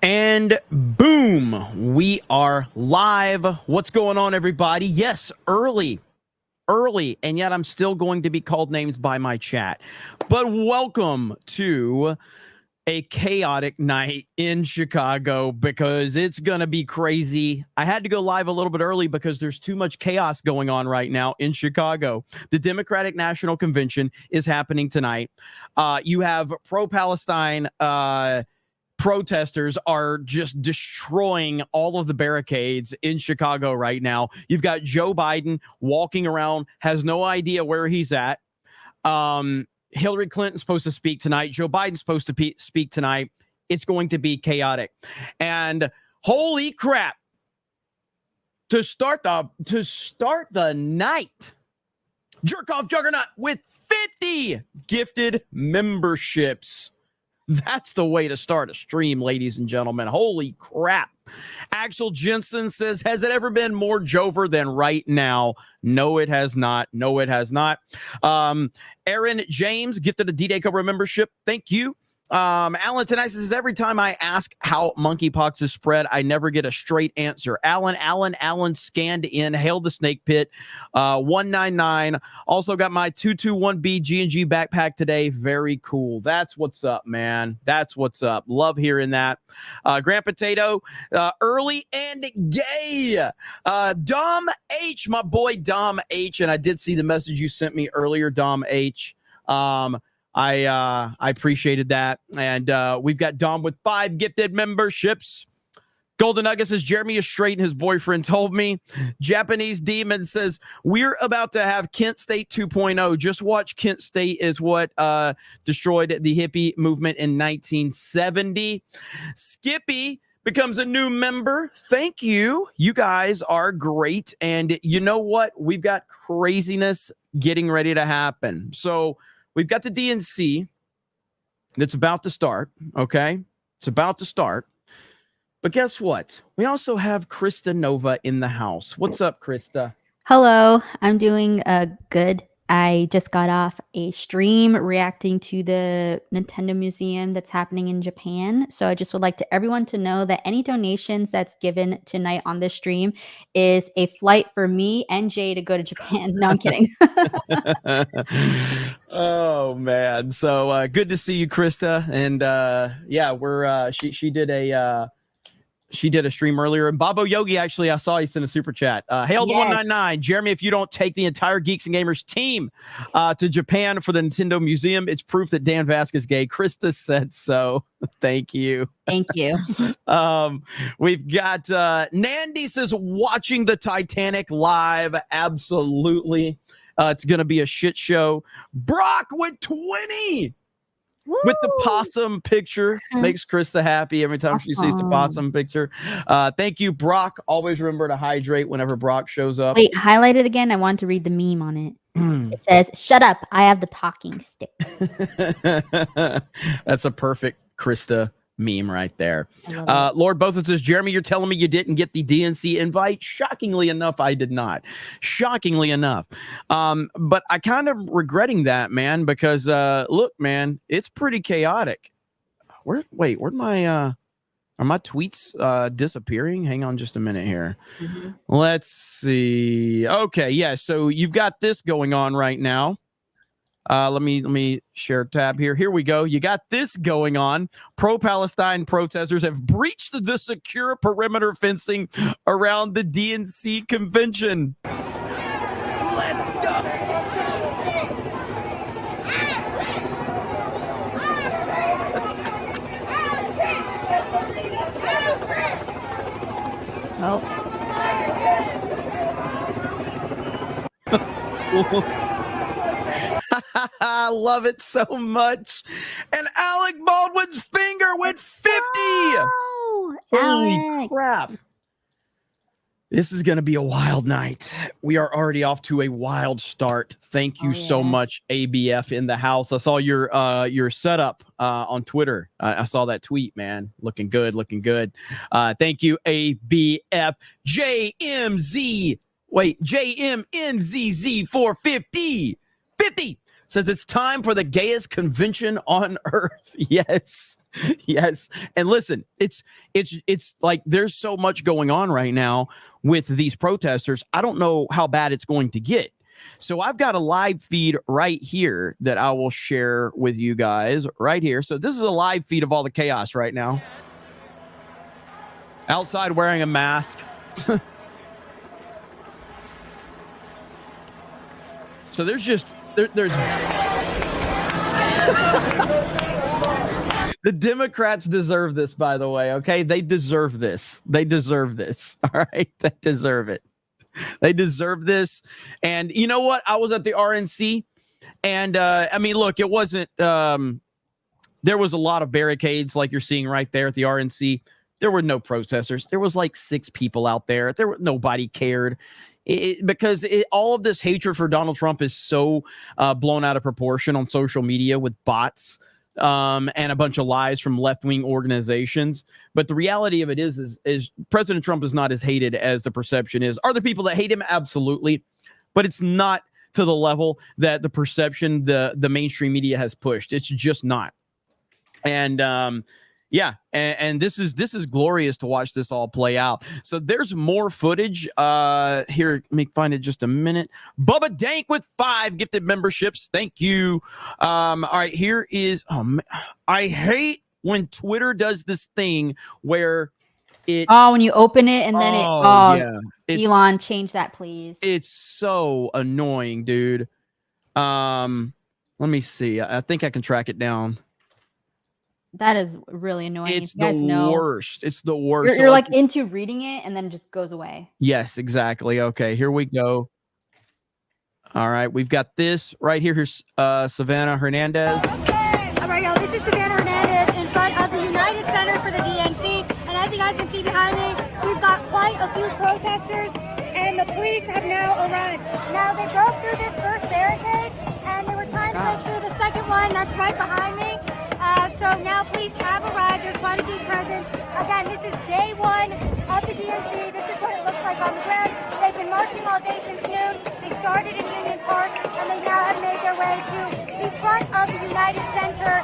And boom, we are live. What's going on, everybody? Yes, early, and yet I'm still going to be called names by my chat. But welcome to a chaotic night in Chicago because it's going to be crazy. I had to go live a little bit early because there's too much chaos going on right now in Chicago. The Democratic National Convention is happening tonight. You have pro-Palestine protesters are just destroying all of the barricades in Chicago right now. You've got Joe Biden walking around, has no idea where he's at. Hillary Clinton's supposed to speak tonight. Joe Biden's supposed to speak tonight. It's going to be chaotic. And holy crap, to start the night, Jerk Off Juggernaut with 50 gifted memberships. That's the way to start a stream, ladies and gentlemen. Holy crap. Axel Jensen says, has it ever been more Jover than right now? No, it has not. No, it has not. Aaron James gifted a D-Day Cobra membership. Thank you. Alan tonight says, every time I ask how monkeypox is spread, I never get a straight answer. Alan scanned in, hailed the snake pit, 199. Also got my 221B G&G backpack today. Very cool. That's what's up, man. That's what's up. Love hearing that. Grant Potato, early and gay. Dom H, my boy Dom H, and I did see the message you sent me earlier, Dom H. I appreciated that. And we've got Dom with 5 gifted memberships. Golden Nugget says, Jeremy is straight and his boyfriend told me. Japanese Demon says, we're about to have Kent State 2.0. Just watch. Kent State is what destroyed the hippie movement in 1970. Skippy becomes a new member. Thank you. You guys are great. And you know what? We've got craziness getting ready to happen. So we've got the DNC that's about to start, okay? It's about to start. But guess what? We also have Krista Nova in the house. What's up, Krista? Hello, I'm doing good. I just got off a stream reacting to the Nintendo Museum that's happening in Japan. So I just would like everyone to know that any donations that's given tonight on this stream is a flight for me and Jay to go to Japan. No, I'm kidding. Oh man. So good to see you, Krista. And yeah, we're she did a stream earlier. And Babo Yogi, actually, I saw he sent a super chat. Hail the 199. Jeremy, if you don't take the entire Geeks and Gamers team to Japan for the Nintendo Museum, it's proof that Dan Vasquez is gay. Krista said so. Thank you. Thank you. We've got Nandy says, watching the Titanic live. Absolutely. It's going to be a shit show. Brock with 20. Woo! With the possum picture. Makes Krista happy every time she sees the possum picture. Thank you, Brock. Always remember to hydrate whenever Brock shows up. Wait, highlight it again. I want to read the meme on it. It says, shut up. I have the talking stick. That's a perfect Krista meme right there. Lord Botha says, Jeremy, you're telling me you didn't get the DNC invite? Shockingly enough, I did not. Shockingly enough. But I kind of regretting that, man, because look, man, it's pretty chaotic. Where'd my are my tweets disappearing? Hang on just a minute here. Let's see. Okay, yeah, so you've got this going on right now. Let me share tab here. Here we go. You got this going on. Pro-Palestine protesters have breached the secure perimeter fencing around the DNC convention. Let's go. I love it so much. And Alec Baldwin's finger went 50. Oh, Holy Alec. crap. This is going to be a wild night. We are already off to a wild start. Thank you so much, ABF in the house. I saw your setup on Twitter. I saw that tweet, man. Looking good, looking good. Thank you, ABF. JMNZZ 450. 50 says it's time for the gayest convention on earth. Yes. Yes. And listen, it's like there's so much going on right now with these protesters. I don't know how bad it's going to get. So I've got a live feed right here that I will share with you guys right here. So this is a live feed of all the chaos right now. Outside wearing a mask. So there's the Democrats deserve this, by the way. Okay. They deserve this. All right. They deserve it. They deserve this. And you know what? I was at the RNC and I mean, look, it wasn't there was a lot of barricades like you're seeing right there at the RNC. There were no protesters. There was like 6 people out there. Nobody cared. Because all of this hatred for Donald Trump is so blown out of proportion on social media with bots and a bunch of lies from left-wing organizations. But the reality of it is President Trump is not as hated as the perception is. Are there people that hate him? Absolutely. But it's not to the level that the perception the mainstream media has pushed. It's just not. And yeah, and this is glorious to watch this all play out. So there's more footage. Here, let me find it just a minute. Bubba Dank with 5 gifted memberships. Thank you. All right, here is. I hate when Twitter does this thing where when you open it and then Elon, change that, please. It's so annoying, dude. Let me see. I think I can track it down. That is really annoying. It's the worst. It's the worst. You're like into reading it and then it just goes away. Yes, exactly. Okay, here we go. All right, we've got this right here. Here's Savannah Hernandez. Okay. All right, y'all. This is Savannah Hernandez in front of the United Center for the DNC. And as you guys can see behind me, we've got quite a few protesters, and the police have now arrived. Now, they broke through this first barricade, and they were trying to break through the second one that's right behind me. So now police have arrived. There's quite a deep presence. Again, this is day 1 of the DNC. This is what it looks like on the ground. They've been marching all day since noon. They started in Union Park, and they now have made their way to the front of the United Center.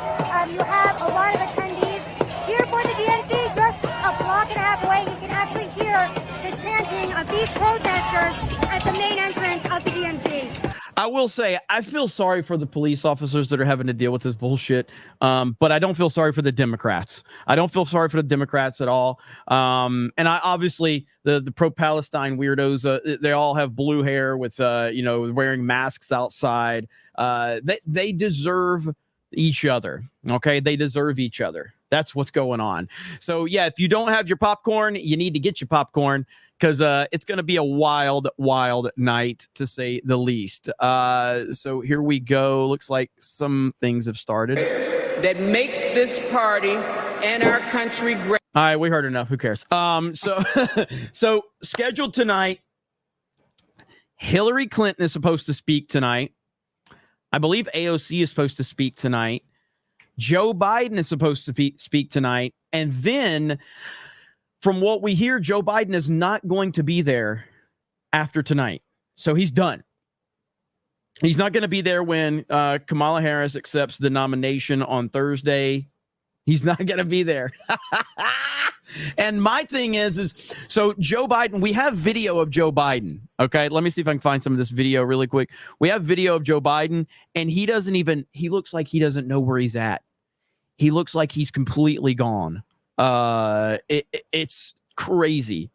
You have a lot of attendees here for the DNC, just a block and a half away. You can actually hear the chanting of these protesters at the main entrance of the DNC. I will say, I feel sorry for the police officers that are having to deal with this bullshit, but I don't feel sorry for the Democrats. I don't feel sorry for the Democrats at all. And I obviously, the pro-Palestine weirdos, they all have blue hair with, wearing masks outside. They deserve each other. Okay, they deserve each other. That's what's going on. So yeah, if you don't have your popcorn, you need to get your popcorn, because it's going to be a wild, wild night, to say the least. So here we go. Looks like some things have started. That makes this party and our country great. All right, we heard enough. Who cares? So scheduled tonight, Hillary Clinton is supposed to speak tonight. I believe AOC is supposed to speak tonight. Joe Biden is supposed to speak tonight. And then, from what we hear, Joe Biden is not going to be there after tonight. So he's done. He's not going to be there when Kamala Harris accepts the nomination on Thursday. He's not going to be there. And my thing is so Joe Biden, we have video of Joe Biden. Okay, let me see if I can find some of this video really quick. We have video of Joe Biden, and he looks like he doesn't know where he's at. He looks like he's completely gone. It's crazy.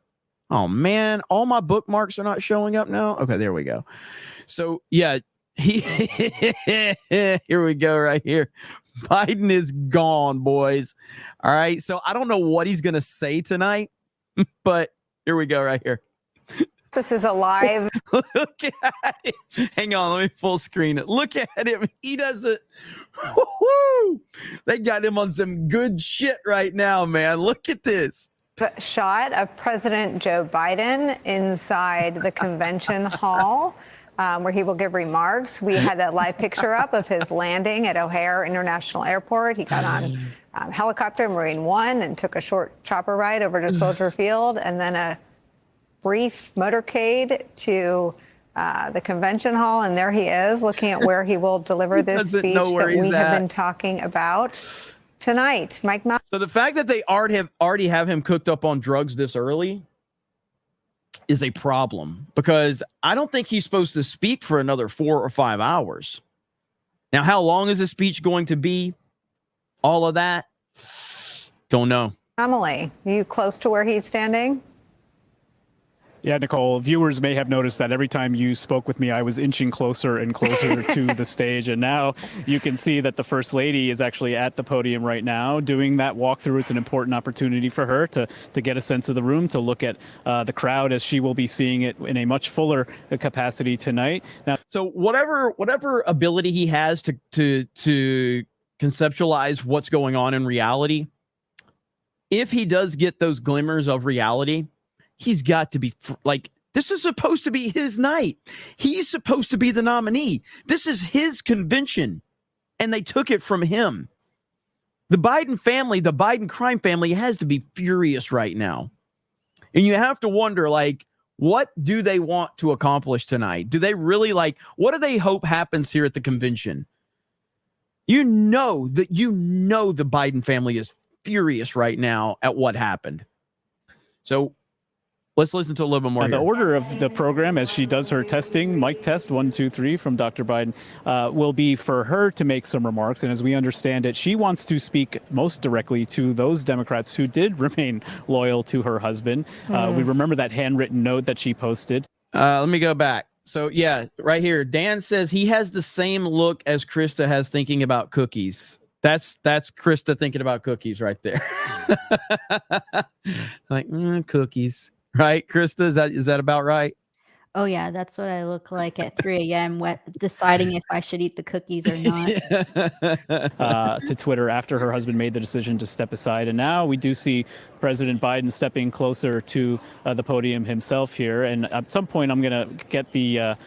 Oh man, all my bookmarks are not showing up now. Okay, there we go. So yeah, here we go right here. Biden is gone, boys. All right, so I don't know what he's gonna say tonight, but here we go right here. This is a live. Look at it. Hang on, let me full screen it. Look at him. He does it. Woo-hoo! They got him on some good shit right now, man. Look at this. Shot of President Joe Biden inside the convention hall, where he will give remarks. We had that live picture up of his landing at O'Hare International Airport. He got on helicopter Marine One and took a short chopper ride over to Soldier Field, and then a brief motorcade to the convention hall. And there he is, looking at where he will deliver this speech that we have been talking about. tonight. Mike Mount. So the fact that they already have him cooked up on drugs this early is a problem, because I don't think he's supposed to speak for another 4 or 5 hours. Now, how long is his speech going to be? All of that, don't know. Emily, are you close to where he's standing? Yeah, Nicole, viewers may have noticed that every time you spoke with me, I was inching closer and closer to the stage. And now you can see that the First Lady is actually at the podium right now doing that walkthrough. It's an important opportunity for her to get a sense of the room, to look at the crowd, as she will be seeing it in a much fuller capacity tonight. Now, so whatever ability he has to conceptualize what's going on in reality, if he does get those glimmers of reality, he's got to be like, this is supposed to be his night. He's supposed to be the nominee. This is his convention, and they took it from him. The Biden family, the Biden crime family, has to be furious right now. And you have to wonder, like, what do they want to accomplish tonight? Do they really what do they hope happens here at the convention? You know the Biden family is furious right now at what happened. So let's listen to a little bit more. The order of the program, as she does her testing, mic test 1, 2, 3 from Dr. Biden, will be for her to make some remarks. And as we understand it, she wants to speak most directly to those Democrats who did remain loyal to her husband. We remember that handwritten note that she posted. Let me go back. So yeah, right here, Dan says he has the same look as Krista has thinking about cookies. That's Krista thinking about cookies right there. Cookies. Right, Krista? Is that about right? Oh yeah, that's what I look like at 3 a.m. deciding if I should eat the cookies or not. To Twitter after her husband made the decision to step aside. And now we do see President Biden stepping closer to the podium himself here. And at some point, I'm going to get the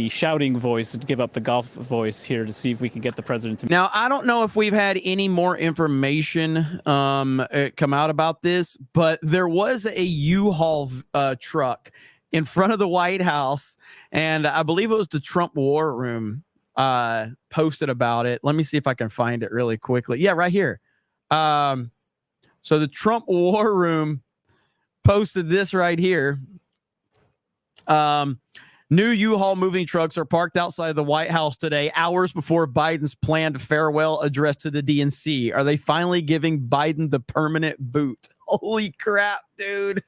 shouting voice, give up the golf voice here to see if we can get the president to. Now, I don't know if we've had any more information come out about this, but there was a U-Haul truck in front of the White House, and I believe it was the Trump War Room posted about it. Let me see if I can find it really quickly. Yeah, right here. So the Trump War Room posted this right here. New U-Haul moving trucks are parked outside the White House today, hours before Biden's planned farewell address to the DNC. Are they finally giving Biden the permanent boot? Holy crap, dude.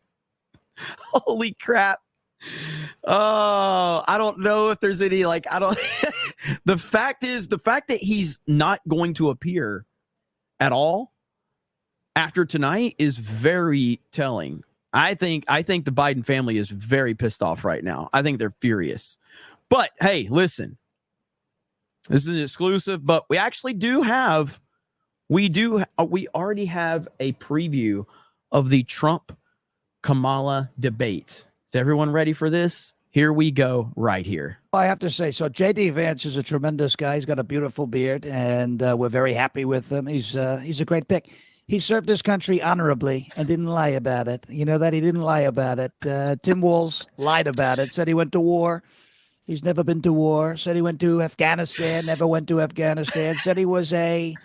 Holy crap. Oh, I don't know if there's any the fact that he's not going to appear at all after tonight is very telling. I think the Biden family is very pissed off right now. I think they're furious. But hey, listen, this is an exclusive, but we actually we already have a preview of the Trump Kamala debate. Is everyone ready for this? Here we go right here. I have to say, so J.D. Vance is a tremendous guy. He's got a beautiful beard, and we're very happy with him. He's a great pick. He served his country honorably and didn't lie about it. You know that? He didn't lie about it. Tim Walz lied about it, said he went to war. He's never been to war. Said he went to Afghanistan, never went to Afghanistan. Said he was a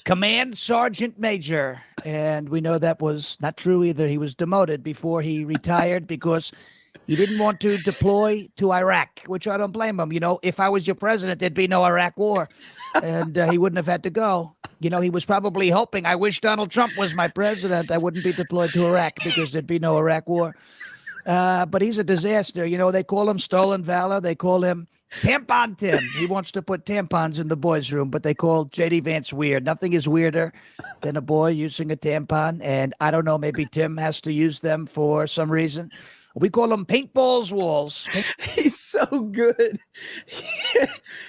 command sergeant major, and we know that was not true either. He was demoted before he retired because he didn't want to deploy to Iraq, which I don't blame him. You know, if I was your president, there'd be no Iraq war, and he wouldn't have had to go. You know, he was probably hoping, I wish Donald Trump was my president. I wouldn't be deployed to Iraq because there'd be no Iraq war. But he's a disaster. You know, they call him stolen valor. They call him Tampon Tim. He wants to put tampons in the boys' room, but they call J.D. Vance weird. Nothing is weirder than a boy using a tampon. And I don't know, maybe Tim has to use them for some reason. We call them paintballs walls. He's so good.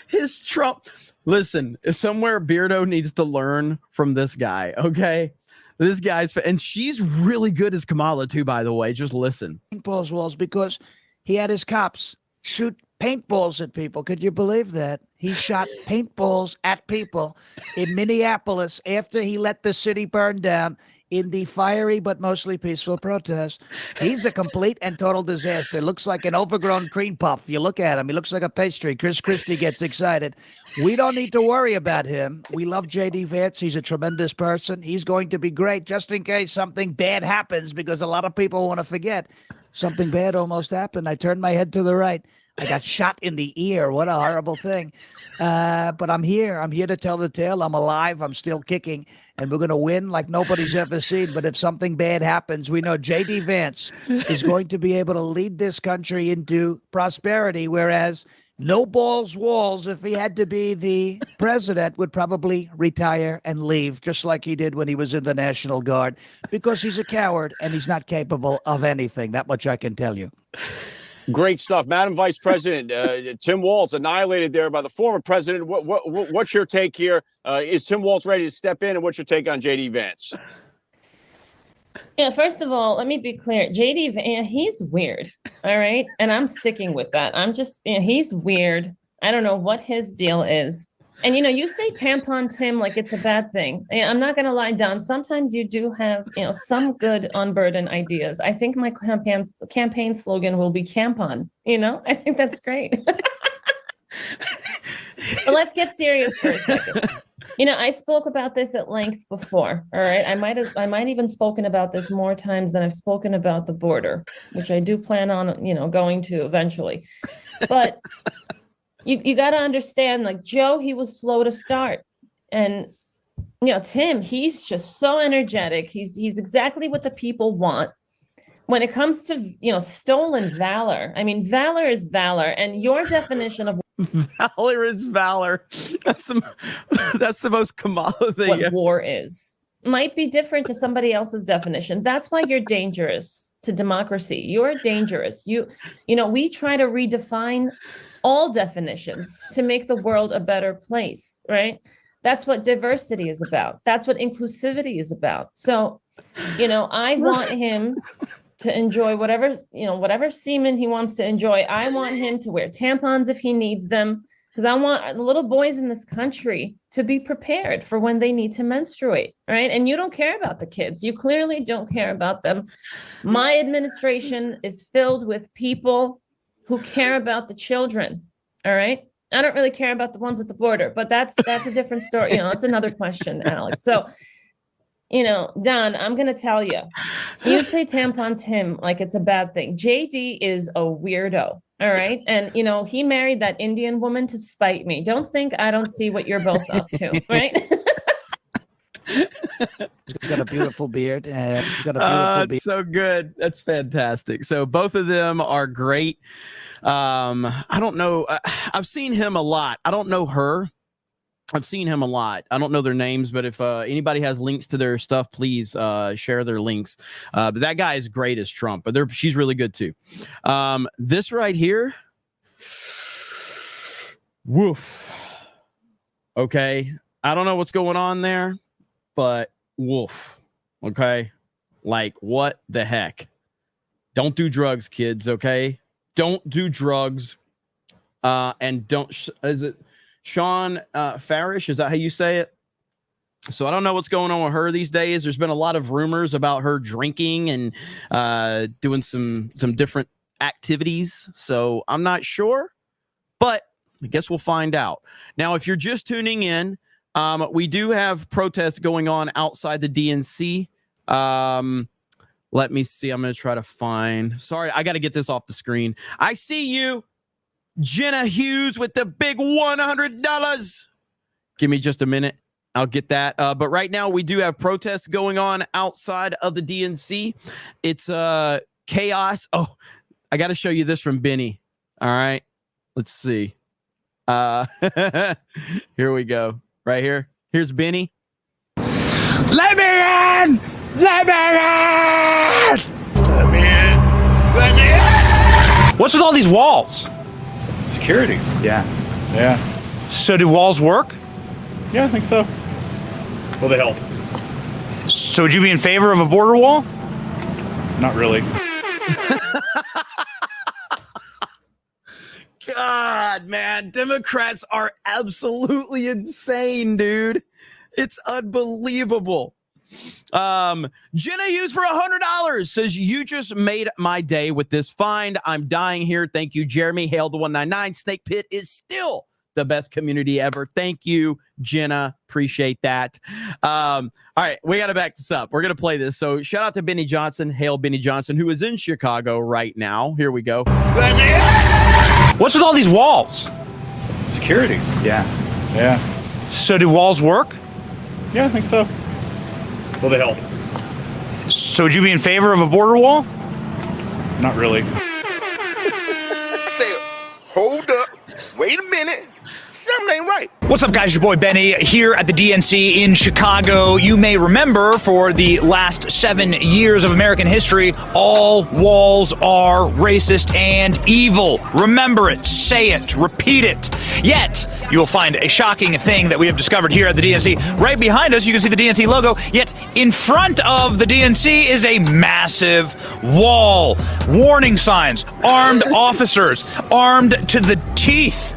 His Trump. Listen, if somewhere Beardo needs to learn from this guy, okay? This guy's, and she's really good as Kamala too, by the way. Just listen. Paintballs walls, because he had his cops shoot paintballs at people. Could you believe that? He shot paintballs at people in Minneapolis after he let the city burn down in the fiery but mostly peaceful protest. He's a complete and total disaster. Looks like an overgrown cream puff. You look at him, he looks like a pastry. Chris Christie gets excited. We don't need to worry about him. We love J.D. Vance. He's a tremendous person. He's going to be great just in case something bad happens, because a lot of people want to forget something bad almost happened. I turned my head to the right. I got shot in the ear. What a horrible thing. But I'm here. I'm here to tell the tale. I'm alive. I'm still kicking. And we're going to win like nobody's ever seen. But if something bad happens, we know J.D. Vance is going to be able to lead this country into prosperity, whereas no balls walls, if he had to be the president, would probably retire and leave, just like he did when he was in the National Guard, because he's a coward and he's not capable of anything. That much I can tell you. Great stuff, Madam Vice President. Tim Walz annihilated there by the former president. What's your take here? Is Tim Walz ready to step in, and what's your take on J.D. Vance? Yeah, first of all, let me be clear. JD Vance, he's weird. All right. And I'm sticking with that. He's weird. I don't know what his deal is. And, you say tampon Tim like it's a bad thing. I'm not going to lie, Don. Sometimes you do have, some good unburdened ideas. I think my campaign slogan will be campon. I think that's great. But let's get serious for a second. I spoke about this at length before. All right. I might even spoken about this more times than I've spoken about the border, which I do plan on, going to eventually. But you got to understand, like Joe, he was slow to start. And, Tim, he's just so energetic. He's exactly what the people want. When it comes to, stolen valor, I mean, valor is valor. And your definition of valor is valor. That's the most common thing. What war is might be different to somebody else's definition. That's why you're dangerous to democracy. You're dangerous. We try to redefine all definitions to make the world a better place, right? That's what diversity is about. That's what inclusivity is about. So, I want him to enjoy whatever semen he wants to enjoy. I want him to wear tampons if he needs them, because I want the little boys in this country to be prepared for when they need to menstruate, right? And you don't care about the kids. You clearly don't care about them. My administration is filled with people who care about the children, all right? I don't really care about the ones at the border, but that's a different story. It's another question, Alex. So, Don, I'm going to tell you, you say tampon Tim like it's a bad thing. JD is a weirdo. All right. And, he married that Indian woman to spite me. Don't think I don't see what you're both up to. Right. He's got a beautiful beard. And he's got a beautiful beard. So good. That's fantastic. So both of them are great. I don't know. I've seen him a lot. I don't know her. I've seen him a lot. I don't know their names, but if anybody has links to their stuff, please share their links. But that guy is great as Trump, but she's really good too. This right here, woof. Okay. I don't know what's going on there, but woof. Okay. Like, what the heck? Don't do drugs, kids. Okay. Don't do drugs. And is it Sean Farish? Is that how you say it? So I don't know what's going on with her these days. There's been a lot of rumors about her drinking and doing some different activities. So I'm not sure, but I guess we'll find out. Now, if you're just tuning in, we do have protests going on outside the DNC. Let me see. I'm going to try to find. Sorry, I got to get this off the screen. I see you. Jenna Hughes with the big $100. Give me just a minute. I'll get that. But right now we do have protests going on outside of the DNC. It's chaos. Oh, I got to show you this from Benny. All right. Let's see. Here we go. Right here. Here's Benny. Let me in! Let me in! Let me in! Let me in! What's with all these walls? Security. Yeah. So do walls work? Yeah, I think so. Well, they help. So would you be in favor of a border wall? Not really. God, man, Democrats are absolutely insane, dude. It's unbelievable. Jenna used for $100 says, you just made my day with this find. I'm dying here. Thank you, Jeremy. Hail the 199. Snake Pit is still the best community ever. Thank you, Jenna. Appreciate that. All right, we got to back this up. We're going to play this. So shout out to Benny Johnson. Hail Benny Johnson, who is in Chicago right now. Here we go. What's with all these walls? Security. Yeah. Yeah. So do walls work? Yeah, I think so. Will they help? So would you be in favor of a border wall? Not really. I say, hold up, wait a minute. Something ain't right. What's up, guys? Your boy Benny here at the DNC in Chicago. You may remember for the last 7 years of American history, all walls are racist and evil. Remember it, say it, repeat it. Yet, you will find a shocking thing that we have discovered here at the DNC. Right behind us, you can see the DNC logo, yet in front of the DNC is a massive wall. Warning signs, armed officers, armed to the teeth.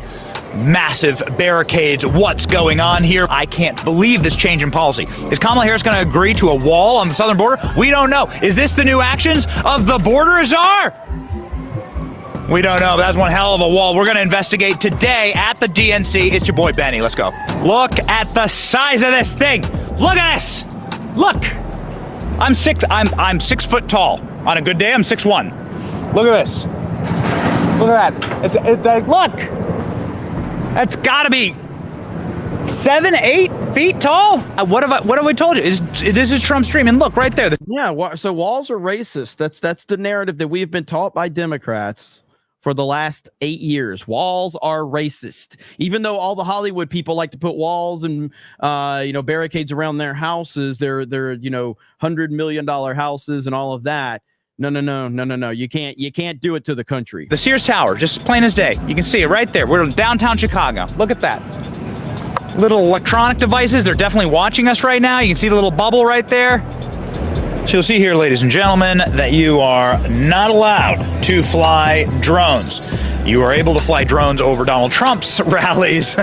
Massive barricades. What's going on here? I can't believe this change in policy. Is Kamala Harris going to agree to a wall on the southern border? We don't know. Is this the new actions of the border czar? We don't know. That's one hell of a wall. We're going to investigate today at the DNC. It's your boy Benny. Let's go. Look at the size of this thing. Look at this. Look. I'm 6 foot tall. On a good day, I'm 6'1". Look at this. Look at that. Look. That's got to be 7, 8 feet tall. What have we told you? This is Trump's dream? And look right there. Yeah. So walls are racist. That's the narrative that we've been taught by Democrats for the last 8 years. Walls are racist. Even though all the Hollywood people like to put walls and barricades around their houses, their $100 million houses and all of that. No. You can't do it to the country. The Sears Tower, just plain as day. You can see it right there. We're in downtown Chicago. Look at that. Little electronic devices. They're definitely watching us right now. You can see the little bubble right there. So you'll see here, ladies and gentlemen, that you are not allowed to fly drones. You are able to fly drones over Donald Trump's rallies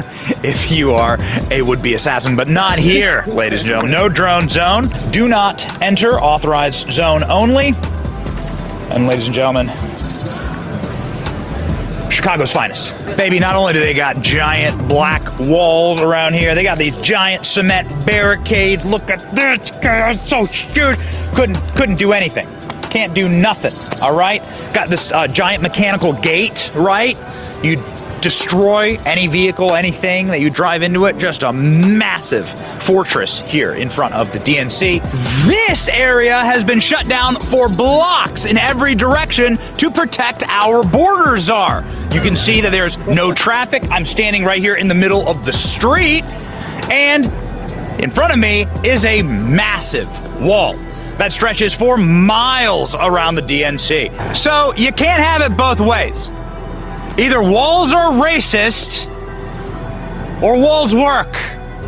if you are a would-be assassin, but not here, ladies and gentlemen. No drone zone. Do not enter. Authorized zone only. And ladies and gentlemen, Chicago's finest. Baby, not only do they got giant black walls around here, they got these giant cement barricades. Look at this, it's so huge. Couldn't do anything. Can't do nothing, all right? Got this giant mechanical gate, right? You destroy any vehicle, anything that you drive into it. Just a massive fortress here in front of the DNC. This area has been shut down for blocks in every direction to protect our border czar. You can see that there's no traffic. I'm standing right here in the middle of the street, and in front of me is a massive wall that stretches for miles around the DNC. So you can't have it both ways. Either walls are racist or walls work.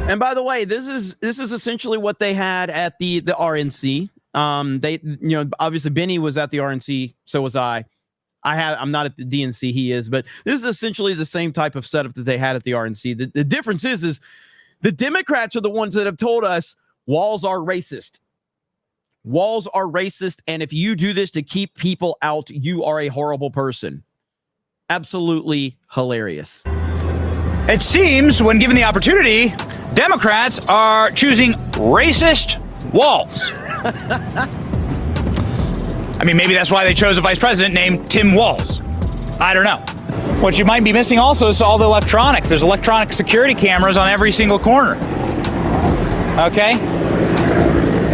And by the way, this is essentially what they had at the RNC. Obviously Benny was at the RNC, so was I. I'm not at the DNC, he is, but this is essentially the same type of setup that they had at the RNC. The difference is the Democrats are the ones that have told us walls are racist. Walls are racist, and if you do this to keep people out, you are a horrible person. Absolutely hilarious. It seems, when given the opportunity, Democrats are choosing racist walls. I mean, maybe that's why they chose a vice president named Tim Walz. I don't know. What you might be missing also is all the electronics. There's electronic security cameras on every single corner. Okay?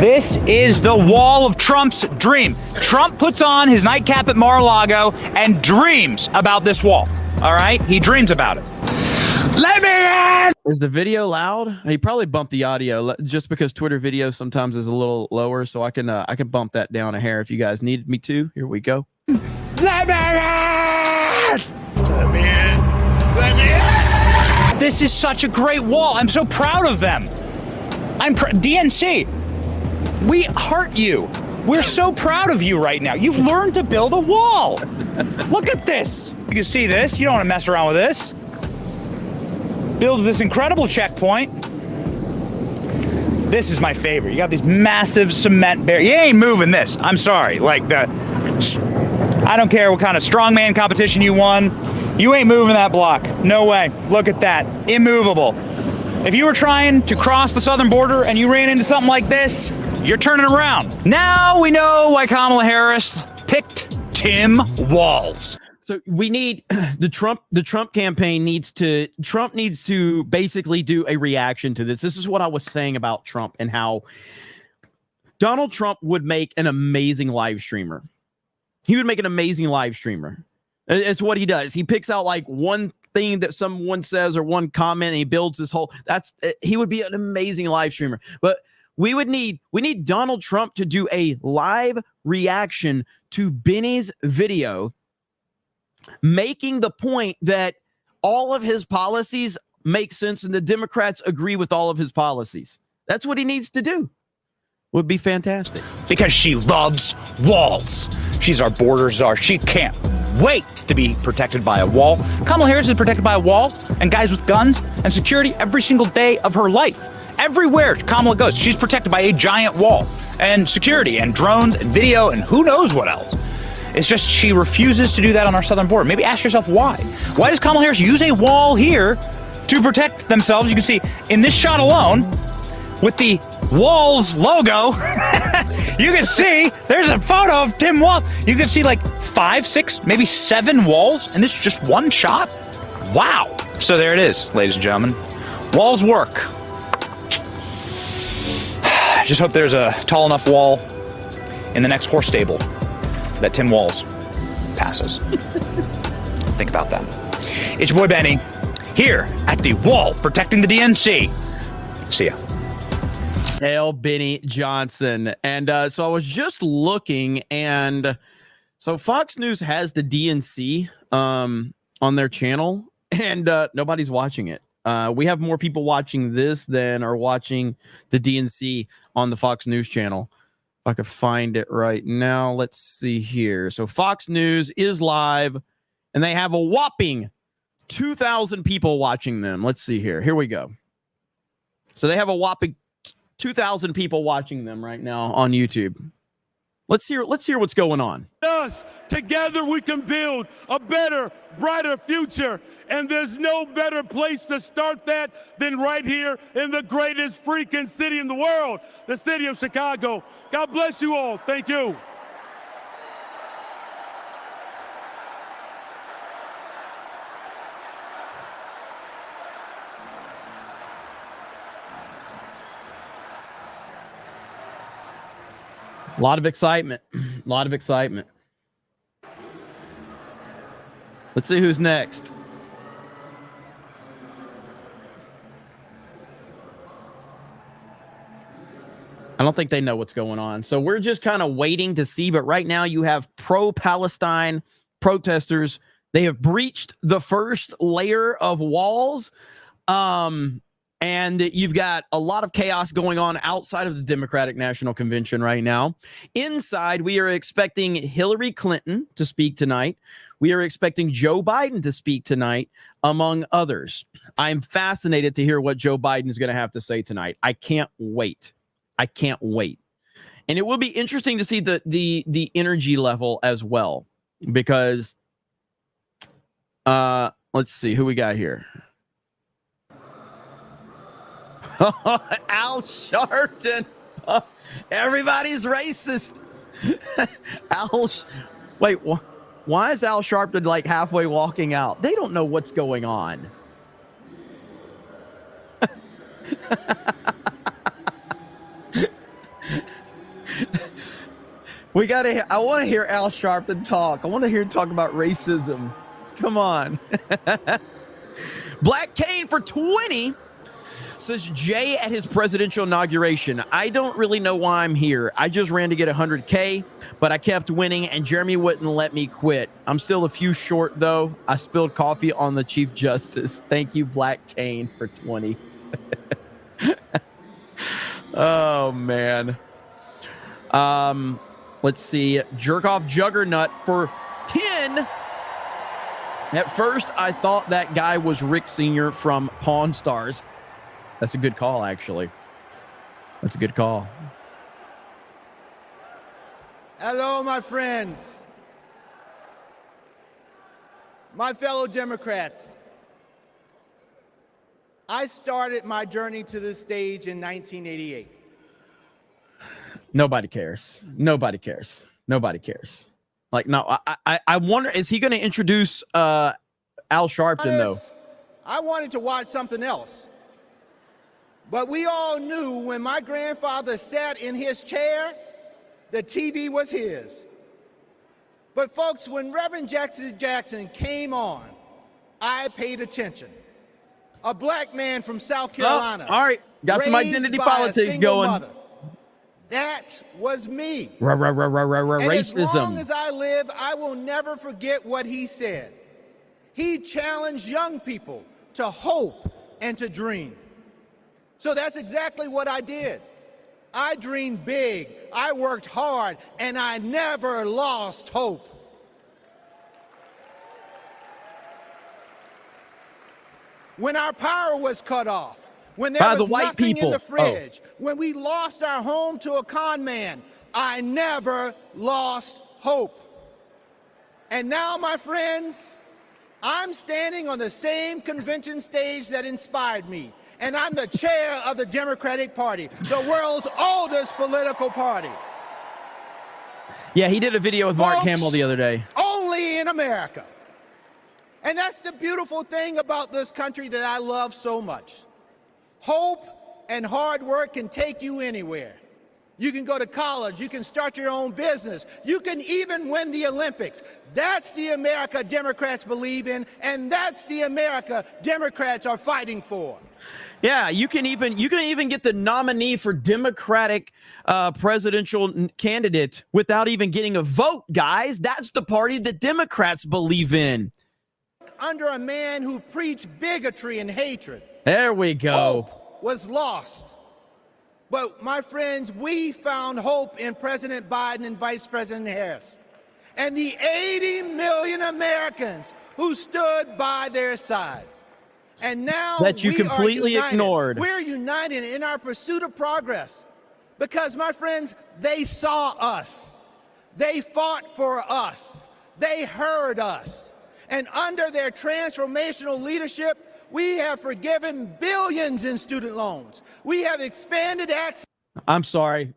This is the wall of Trump's dream. Trump puts on his nightcap at Mar-a-Lago and dreams about this wall. All right? He dreams about it. Let me in! Is the video loud? He probably bumped the audio just because Twitter video sometimes is a little lower, so I can bump that down a hair if you guys needed me to. Here we go. Let me in! Let me in. Let me in. This is such a great wall. I'm so proud of them. DNC. We heart you. We're so proud of you right now. You've learned to build a wall. Look at this. You can see this. You don't want to mess around with this. Builds this incredible checkpoint. This is my favorite. You got these massive cement barriers. You ain't moving this. I'm sorry. Like, I don't care what kind of strongman competition you won. You ain't moving that block. No way. Look at that. Immovable. If you were trying to cross the southern border and you ran into something like this, you're turning around. Now we know why Kamala Harris picked Tim Walz. So we need the Trump campaign needs to basically do a reaction to this. This is what I was saying about Trump and how Donald Trump would make an amazing live streamer. He would make an amazing live streamer. It's what he does. He picks out like one thing that someone says or one comment and he builds this whole, he would be an amazing live streamer. But we need Donald Trump to do a live reaction to Benny's video, making the point that all of his policies make sense and the Democrats agree with all of his policies. That's what he needs to do. Would be fantastic. Because she loves walls. She's our border czar. She can't wait to be protected by a wall. Kamala Harris is protected by a wall and guys with guns and security every single day of her life. Everywhere Kamala goes, she's protected by a giant wall and security and drones and video and who knows what else. It's just she refuses to do that on our southern border. Maybe ask yourself why. Why does Kamala Harris use a wall here to protect themselves? You can see in this shot alone, with the Walz logo, you can see there's a photo of Tim Walz. You can see like 5, 6, maybe 7 walls in this just one shot. Wow. So there it is, ladies and gentlemen. Walls work. Just hope there's a tall enough wall in the next horse stable that Tim Walz passes. Think about that. It's your boy Benny here at the wall protecting the DNC. See ya. Hail Benny Johnson. And so I was just looking, and so Fox News has the DNC on their channel, and nobody's watching it. We have more people watching this than are watching the DNC on the Fox News channel. If I could find it right now. Let's see here. So Fox News is live, and they have a whopping 2,000 people watching them. Let's see here. Here we go. So they have a whopping 2,000 people watching them right now on YouTube. Let's hear what's going on. Us together we can build a better, brighter future, and there's no better place to start that than right here in the greatest freaking city in the world, the city of Chicago. God bless you all. Thank you. A lot of excitement. A lot of excitement. Let's see who's next. I don't think they know what's going on. So we're just kind of waiting to see. But right now you have pro-Palestine protesters. They have breached the first layer of walls. And you've got a lot of chaos going on outside of the Democratic National Convention right now. Inside, we are expecting Hillary Clinton to speak tonight. We are expecting Joe Biden to speak tonight, among others. I'm fascinated to hear what Joe Biden is going to have to say tonight. I can't wait. I can't wait. And it will be interesting to see the energy level as well, because let's see who we got here. Al Sharpton. Everybody's racist. Wait, why is Al Sharpton like halfway walking out? They don't know what's going on. I want to hear Al Sharpton talk. I want to hear him talk about racism. Come on. Black Kane for 20. Says Jay at his presidential inauguration. I don't really know why I'm here. I just ran to get 100K, but I kept winning and Jeremy wouldn't let me quit. I'm still a few short though. I spilled coffee on the Chief Justice. Thank you, Black Kane, for 20. Oh man. Let's see. Jerk off Juggernaut for 10. At first, I thought that guy was Rick Sr. from Pawn Stars. That's a good call, actually. That's a good call. Hello, my friends. My fellow Democrats. I started my journey to this stage in 1988. Nobody cares. Nobody cares. Nobody cares. Like, no, I wonder, is he going to introduce Al Sharpton, though? I wanted to watch something else. But we all knew when my grandfather sat in his chair, the TV was his. But folks, when Reverend Jackson came on, I paid attention. A black man from South Carolina. Oh, all right, got some identity politics going. Mother. That was me. Racism. And as long as I live, I will never forget what he said. He challenged young people to hope and to dream. So that's exactly what I did. I dreamed big, I worked hard, and I never lost hope. When our power was cut off, when there was nothing in the fridge, when we lost our home to a con man, I never lost hope. And now, my friends, I'm standing on the same convention stage that inspired me. And I'm the chair of the Democratic Party, the world's oldest political party. Yeah, he did a video with Mark Hamill the other day. Only in America. And that's the beautiful thing about this country that I love so much. Hope and hard work can take you anywhere. You can go to college, you can start your own business, you can even win the Olympics. That's the America Democrats believe in, and that's the America Democrats are fighting for. Yeah, you can even get the nominee for Democratic presidential candidate without even getting a vote, guys. That's the party that Democrats believe in. Under a man who preached bigotry and hatred. There we go. Hope was lost. But my friends, we found hope in President Biden and Vice President Harris and the 80 million Americans who stood by their side. And now that you completely ignored. We're united in our pursuit of progress because, my friends, they saw us. They fought for us. They heard us. And under their transformational leadership, we have forgiven billions in student loans. We have expanded access. I'm sorry,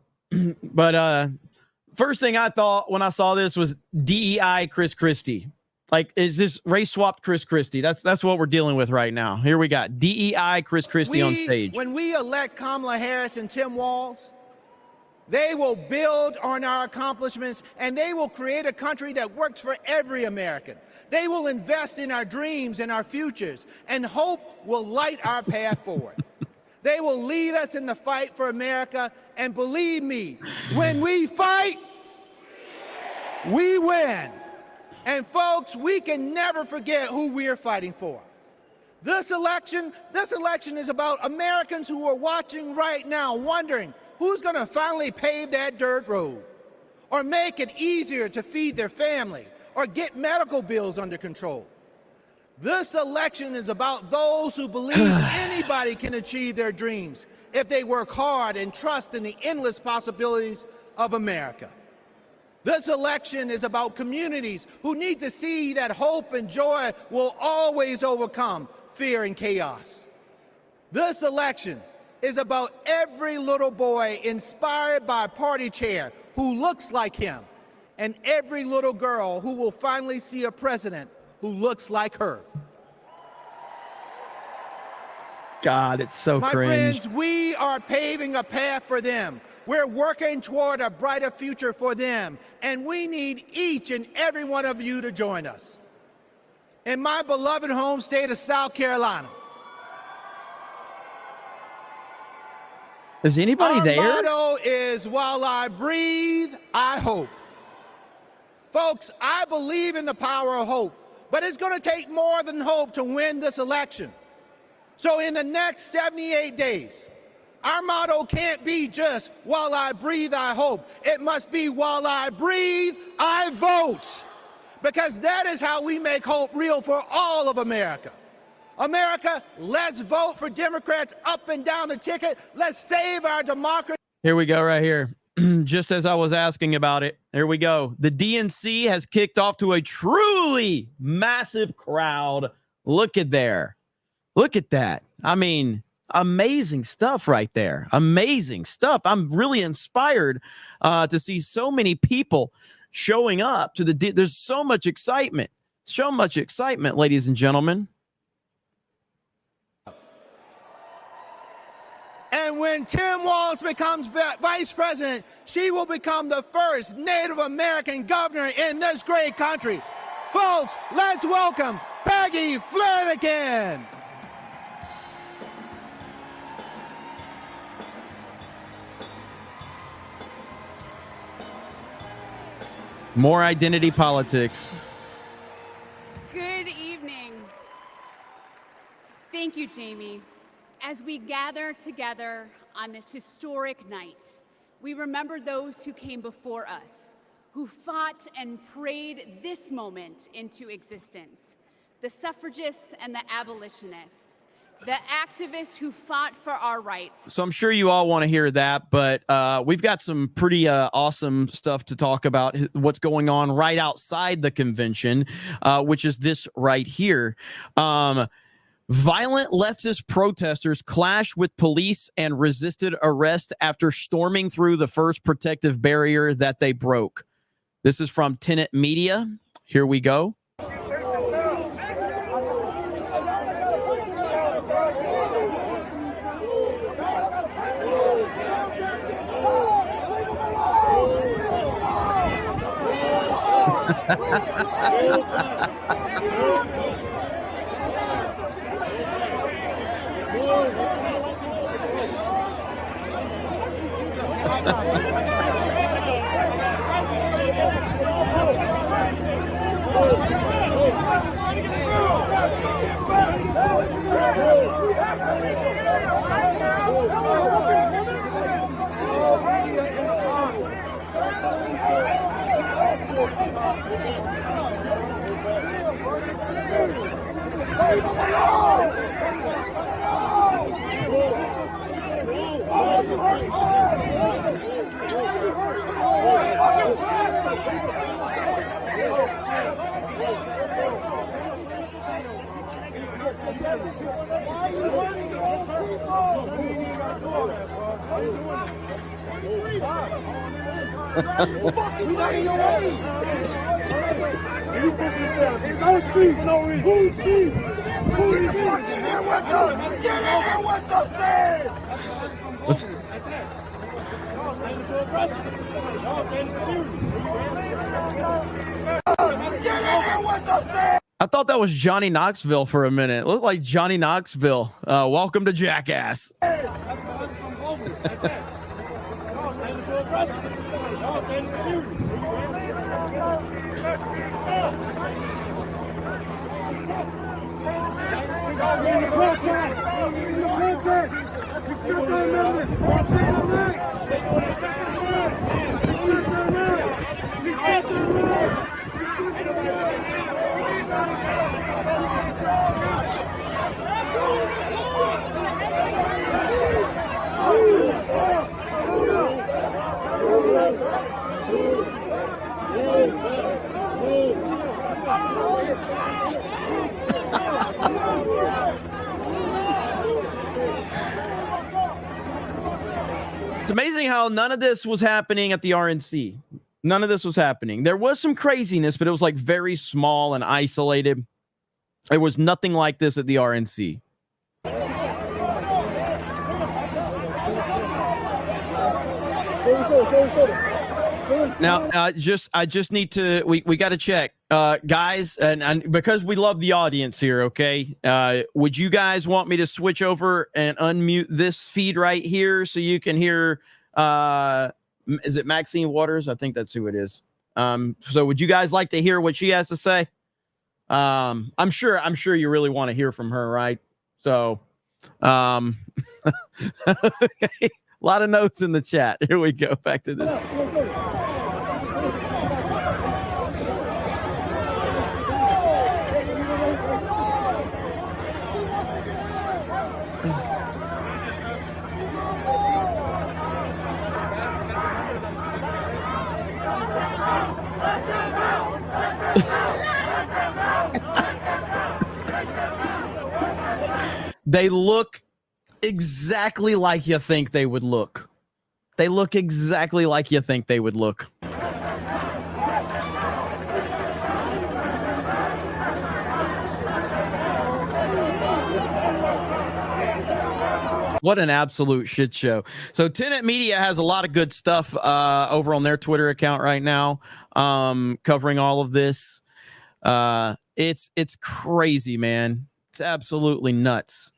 but first thing I thought when I saw this was DEI Chris Christie. Like, is this race swapped Chris Christie? That's what we're dealing with right now. Here we got DEI Chris Christie on stage. When we elect Kamala Harris and Tim Walz, they will build on our accomplishments and they will create a country that works for every American. They will invest in our dreams and our futures, and hope will light our path forward. They will lead us in the fight for America, and believe me, when we fight, we win. And folks, we can never forget who we are fighting for. This election is about Americans who are watching right now, wondering who's going to finally pave that dirt road or make it easier to feed their family or get medical bills under control. This election is about those who believe anybody can achieve their dreams if they work hard and trust in the endless possibilities of America. This election is about communities who need to see that hope and joy will always overcome fear and chaos. This election is about every little boy inspired by a party chair who looks like him, and every little girl who will finally see a president who looks like her. God, it's so My cringe. friends, we are paving a path for them. We're working toward a brighter future for them, and we need each and every one of you to join us. In my beloved home state of South Carolina, is anybody there? Our motto is, while I breathe, I hope. Folks, I believe in the power of hope, but it's going to take more than hope to win this election. So in the next 78 days, our motto can't be just, while I breathe, I hope. It must be, while I breathe, I vote. Because that is how we make hope real for all of America. America, let's vote for Democrats up and down the ticket. Let's save our democracy. Here we go right here. Just as I was asking about it, there we go. The DNC has kicked off to a truly massive crowd. Look at there. Look at that. I mean, amazing stuff right there. Amazing stuff. I'm really inspired to see so many people showing up to the there's so much excitement. So much excitement, ladies and gentlemen. And when Tim Walz becomes vice president, she will become the first Native American governor in this great country. Folks, let's welcome Peggy Flanagan. More identity politics. Good evening. Thank you, Jamie. As we gather together on this historic night, we remember those who came before us, who fought and prayed this moment into existence. The suffragists and the abolitionists, the activists who fought for our rights. So I'm sure you all want to hear that, but we've got some pretty awesome stuff to talk about, what's going on right outside the convention, which is this right here. Violent leftist protesters clashed with police and resisted arrest after storming through the first protective barrier that they broke. This is from Tenet Media. Here we go. I thought that was Johnny Knoxville for a minute. It looked like Johnny Knoxville. Welcome to Jackass. It's amazing how none of this was happening at the RNC. None of this was happening. There was some craziness, but it was like very small and isolated. There was nothing like this at the RNC. Now, I just need to, we got to check, guys, and because we love the audience here, okay? Would you guys want me to switch over and unmute this feed right here so you can hear, is it Maxine Waters? I think that's who it is. So would you guys like to hear what she has to say? I'm sure you really want to hear from her, right? So, okay. A lot of notes in the chat. Here we go. Back to this. They look exactly like you think they would look. They look exactly like you think they would look. What an absolute shit show. So Tenet Media has a lot of good stuff over on their Twitter account right now, covering all of this. It's crazy, man. It's absolutely nuts.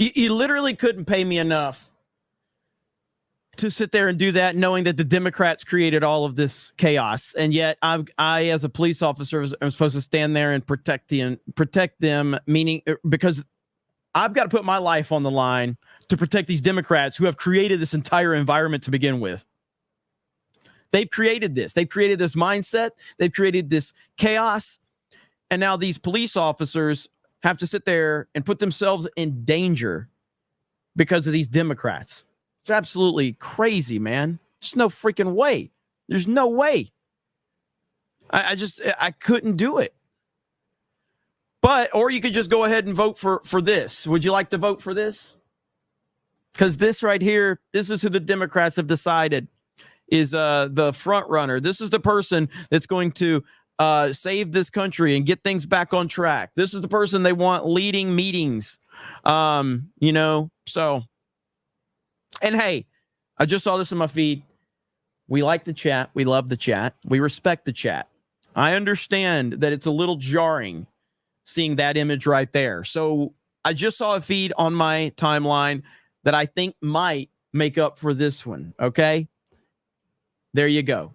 You literally couldn't pay me enough to sit there and do that, knowing that the Democrats created all of this chaos, and yet I as a police officer, am supposed to stand there and protect them. Meaning, because I've got to put my life on the line to protect these Democrats who have created this entire environment to begin with. They've created this. They've created this mindset. They've created this chaos, and now these police officers have to sit there and put themselves in danger because of these Democrats. It's absolutely crazy, man. There's no freaking way. There's no way. I couldn't do it. But, or you could just go ahead and vote for this. Would you like to vote for this? Because this right here, this is who the Democrats have decided is the front runner. This is the person that's going to save this country and get things back on track. This is the person they want leading meetings. So, and hey, I just saw this in my feed. We like the chat. We love the chat. We respect the chat. I understand that it's a little jarring seeing that image right there. So I just saw a feed on my timeline that I think might make up for this one. Okay. There you go.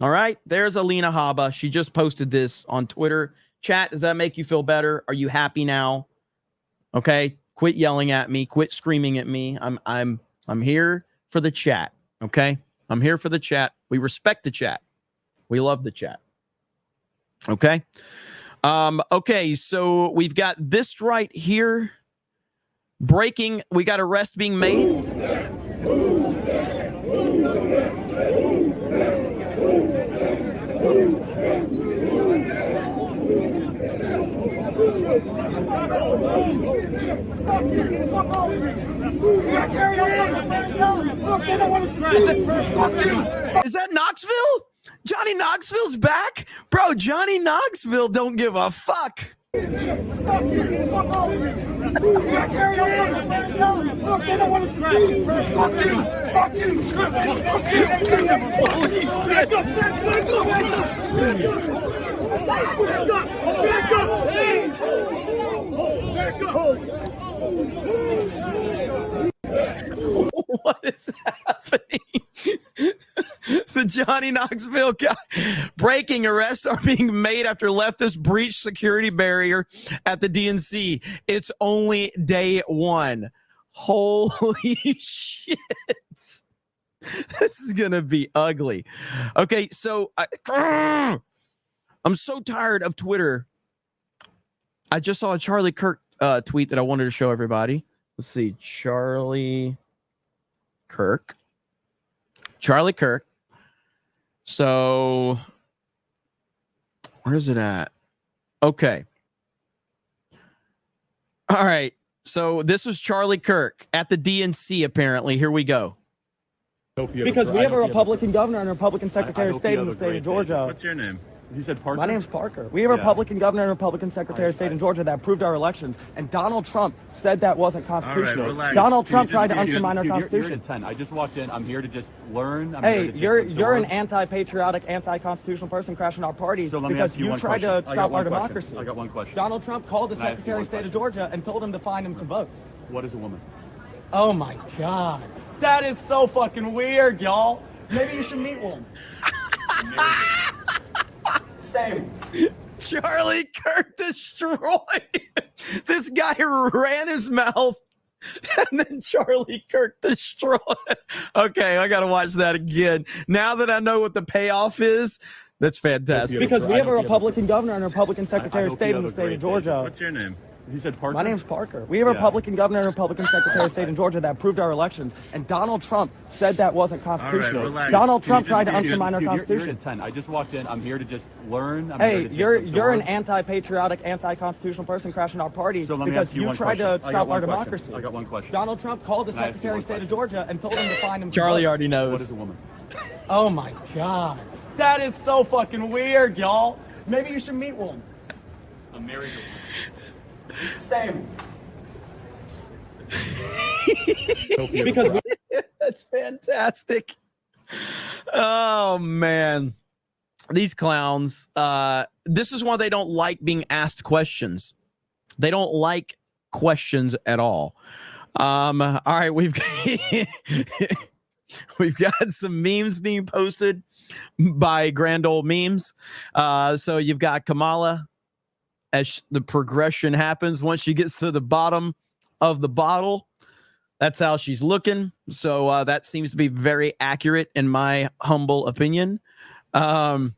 All right, there's Alina Haba. She just posted this on Twitter. Chat, does that make you feel better? Are you happy now? Okay, quit yelling at me. Quit screaming at me. I'm here for the chat. Okay, I'm here for the chat. We respect the chat. We love the chat. Okay. Okay, so we've got this right here. Breaking. We got arrest being made. Is that Knoxville? Johnny Knoxville's back? Bro, Johnny Knoxville don't give a fuck. What is happening? The Johnny Knoxville guy. Breaking arrests are being made after leftists breach security barrier at the DNC. It's only day one. Holy shit. This is going to be ugly. Okay, so I'm so tired of Twitter. I just saw a Charlie Kirk tweet that I wanted to show everybody. Let's see. Charlie Kirk. So, where is it at? Okay. All right. So, this was Charlie Kirk at the DNC, apparently. Here we go. Because we have a Republican governor and a Republican secretary of state in the state of Georgia. What's your name? He said Parker? My name's Parker. We have a Republican governor and a Republican secretary of state in Georgia that approved our elections, and Donald Trump said that wasn't constitutional. Right, Donald Trump tried to undermine our Constitution. You're I just walked in. I'm here to just learn. Hey, you're an anti-patriotic, anti-constitutional person crashing our party because you tried to stop our democracy. I got one question. Donald Trump called the secretary of state of Georgia and told him to find him some votes. What is a woman? Oh my God. That is so fucking weird, y'all. Maybe you should meet one. Same. Charlie Kirk destroyed. This guy ran his mouth And then Charlie Kirk destroyed. Okay, I got to watch that again. Now that I know what the payoff is, that's fantastic. Because we have a Republican governor and a Republican Secretary of State in the state of Georgia. What's your name? He said Parker? My name's Parker. We have a Republican governor and a Republican Secretary of State in Georgia that approved our elections, and Donald Trump said that wasn't constitutional. Relax. Donald Trump tried to undermine our You're Constitution. at 10. I just walked in. I'm here to just learn. Hey, you're an anti-patriotic, anti-constitutional person crashing our party So let me because ask you you one tried question. to I got stop one our question. democracy. I got one question. Donald Trump called the Can I ask you Secretary one of State of question? Georgia and told him to find him. Charlie votes. already knows. What is a woman? Oh my God, that is so fucking weird, y'all. Maybe you should meet one. I'm married to Same. Because that's fantastic. Oh man, these clowns. This is why they don't like being asked questions. They don't like questions at all. All right, we've got some memes being posted by Grand Old Memes. So you've got Kamala as the progression happens. Once she gets to the bottom of the bottle, that's how she's looking. So that seems to be very accurate in my humble opinion. Yeah,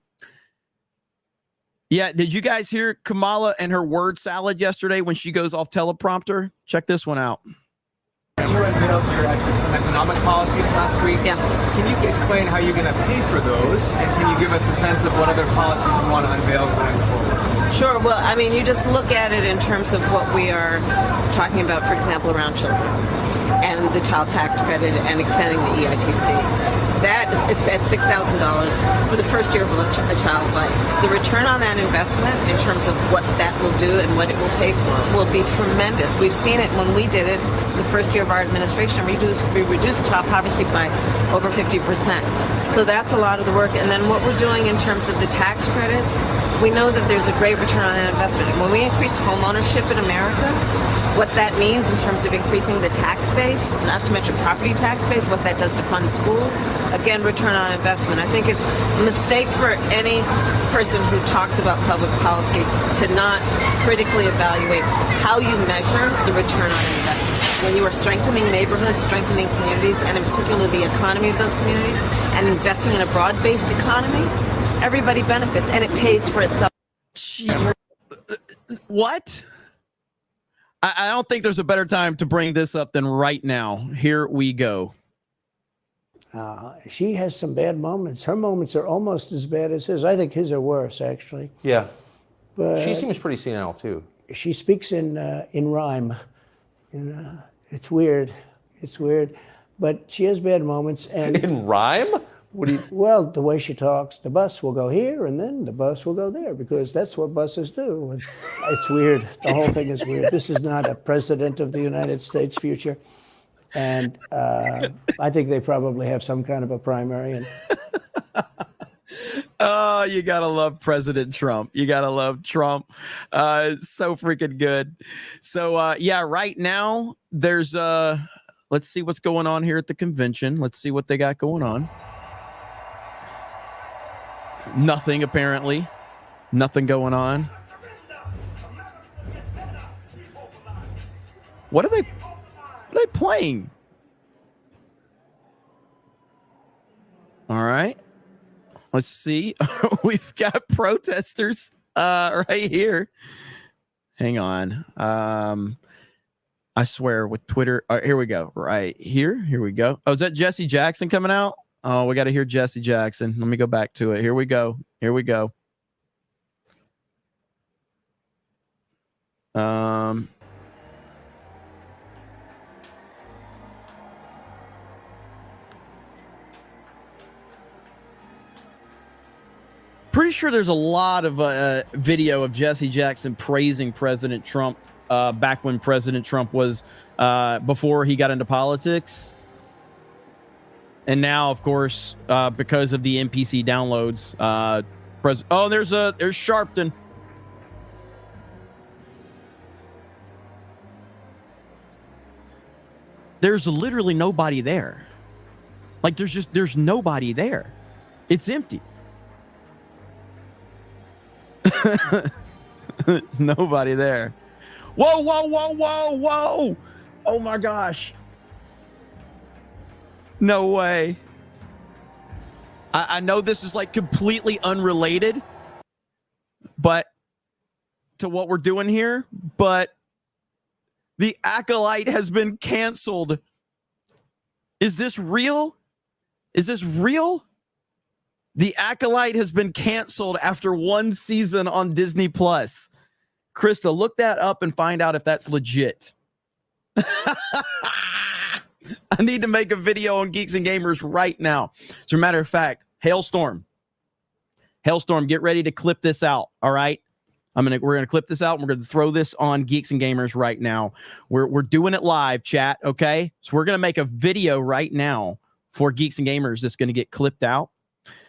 did you guys hear Kamala and her word salad yesterday when she goes off teleprompter? Check this one out. You unveiled some economic policies last week. Yeah. Can you explain how you're going to pay for those? And can you give us a sense of what other policies you want to unveil going forward? Sure. Well, I mean, you just look at it in terms of what we are talking about, for example, around children and the child tax credit and extending the EITC. That is, it's at $6,000 for the first year of a child's life. The return on that investment in terms of what that will do and what it will pay for will be tremendous. We've seen it when we did it the first year of our administration. We reduced child poverty by over 50%. So that's a lot of the work. And then what we're doing in terms of the tax credits, we know that there's a great return on that investment. And when we increase home ownership in America, what that means in terms of increasing the tax base, not to mention property tax base, what that does to fund schools, again, return on investment. I think it's a mistake for any person who talks about public policy to not critically evaluate how you measure the return on investment. When you are strengthening neighborhoods, strengthening communities, and in particular the economy of those communities, and investing in a broad-based economy, everybody benefits, and it pays for itself. What? I don't think there's a better time to bring this up than right now. Here we go. She has some bad moments. Her moments are almost as bad as his. I think his are worse, actually. Yeah. But She seems pretty senile, too. she speaks in rhyme. It's weird. It's weird. But she has bad moments. And In rhyme? What do you... Well, the way she talks, the bus will go here and then the bus will go there because that's what buses do. And it's weird. The whole thing is weird. This is not a president of the United States future. And I think they probably have some kind of a primary. And Oh, you gotta love President Trump. You gotta love Trump. It's so freaking good. So yeah, right now there's let's see what's going on here at the convention. Let's see what they got going on. Nothing, apparently. Nothing going on. What are they playing? All right. Let's see. We've got protesters right here. Hang on. I swear with Twitter. All right, here we go. Right here. Here we go. Oh, is that Jesse Jackson coming out? Oh, we got to hear Jesse Jackson. Let me go back to it. Here we go. Here we go. Pretty sure there's a lot of video of Jesse Jackson praising President Trump back when President Trump was before he got into politics. And now, of course, because of the NPC downloads, there's Sharpton. There's literally nobody there. Like there's nobody there. It's empty. Nobody there. Whoa, whoa, whoa, whoa, whoa. Oh my gosh. No way. I know this is like completely unrelated, but to what we're doing here, but the Acolyte has been canceled. Is this real? Is this real? The Acolyte has been canceled after one season on Disney Plus. Krista, look that up and find out if that's legit. I need to make a video on Geeks and Gamers right now. As a matter of fact, Hailstorm, get ready to clip this out. All right. We're gonna clip this out and we're gonna throw this on Geeks and Gamers right now. We're doing it live, chat. Okay. So we're gonna make a video right now for Geeks and Gamers that's gonna get clipped out.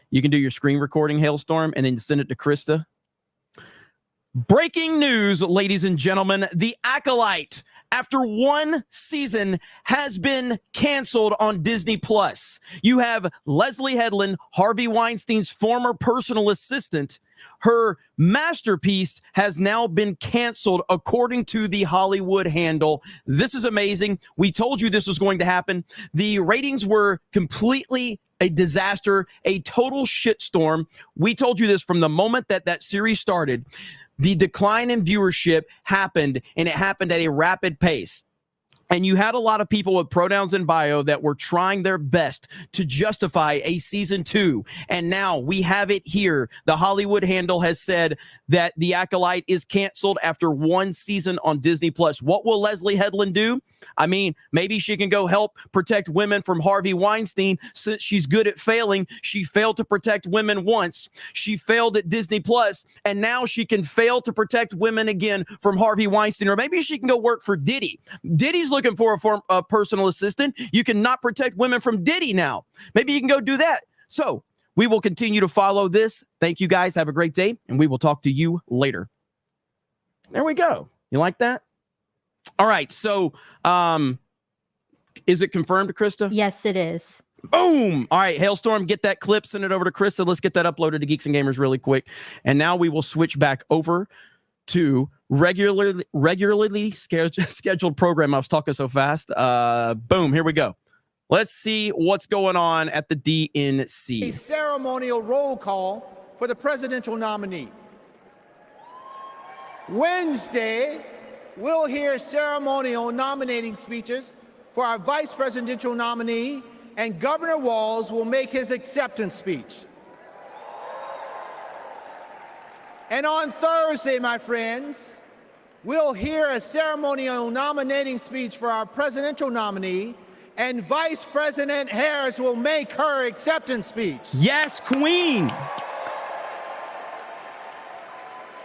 You can do your screen recording, Hailstorm, and then send it to Krista. Breaking news, ladies and gentlemen. The Acolyte, after one season, has been canceled on Disney Plus. You have Leslie Headland, Harvey Weinstein's former personal assistant. Her masterpiece has now been canceled, according to the Hollywood Handle. This is amazing. We told you this was going to happen. The ratings were completely a disaster, a total shitstorm. We told you this from the moment that that series started. The decline in viewership happened, and it happened at a rapid pace. And you had a lot of people with pronouns in bio that were trying their best to justify a season 2. And now we have it here. The Hollywood Handle has said that The Acolyte is canceled after one season on Disney Plus. What will Leslie Headland do? I mean, maybe she can go help protect women from Harvey Weinstein since she's good at failing. She failed to protect women once. She failed at Disney Plus, and now she can fail to protect women again from Harvey Weinstein. Or maybe she can go work for Diddy. Diddy's looking for a personal assistant. You cannot protect women from Diddy now. Maybe you can go do that. So we will continue to follow this. Thank you guys. Have a great day, and we will talk to you later. There we go. You like that? All right. So is it confirmed, Krista? Yes, it is. Boom. All right, Hailstorm, get that clip, send it over to Krista. Let's get that uploaded to Geeks and Gamers really quick. And now we will switch back over to regularly scheduled program. I was talking so fast. Boom, here we go. Let's see what's going on at the DNC. A ceremonial roll call for the presidential nominee. Wednesday, we'll hear ceremonial nominating speeches for our vice presidential nominee, and Governor Walz will make his acceptance speech. And on Thursday, my friends, we'll hear a ceremonial nominating speech for our presidential nominee, and Vice President Harris will make her acceptance speech. Yes, Queen.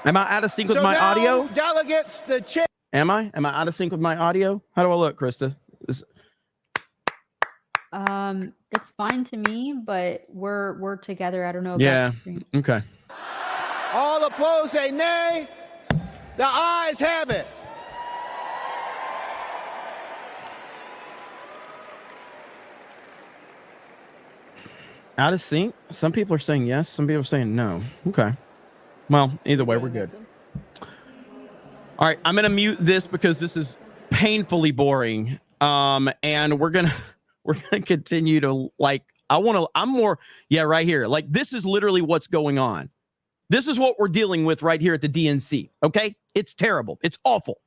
Am I out of sync with my audio? Delegates, the chair. Am I out of sync with my audio? How do I look, Krista? It's fine to me, but we're together. I don't know about yeah. the screen. Okay. All opposed say nay. The ayes have it. Out of sync? Some people are saying yes. Some people are saying no. Okay. Well, either way, we're good. All right. I'm going to mute this because this is painfully boring. And we're going to continue to I'm more, right here. Like, this is literally what's going on. This is what we're dealing with right here at the DNC. Okay. It's terrible. It's awful.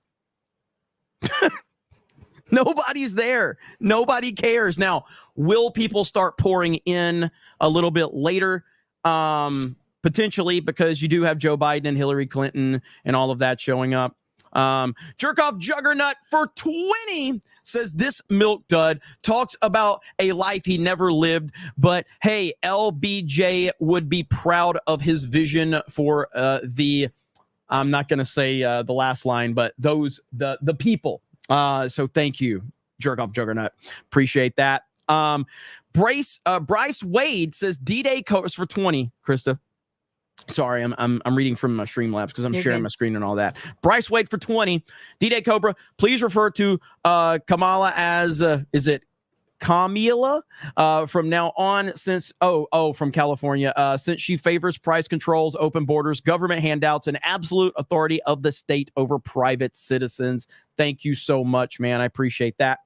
Nobody's there. Nobody cares. Now, will people start pouring in a little bit later? Potentially, because you do have Joe Biden and Hillary Clinton and all of that showing up. Jerkoff Juggernaut for 20 says this milk dud talks about a life he never lived, but hey, LBJ would be proud of his vision for I'm not going to say the last line, but the people. So thank you, Jerkoff Juggernaut. Appreciate that. Bryce Wade says D-Day codes for 20, Krista. Sorry, I'm reading from my Streamlabs because I'm sharing my screen and all that. Bryce Wade for 20. D-Day Cobra, please refer to Kamala as is it Camila from now on, since from California, since she favors price controls, open borders, government handouts, and absolute authority of the state over private citizens. Thank you so much, man. I appreciate that.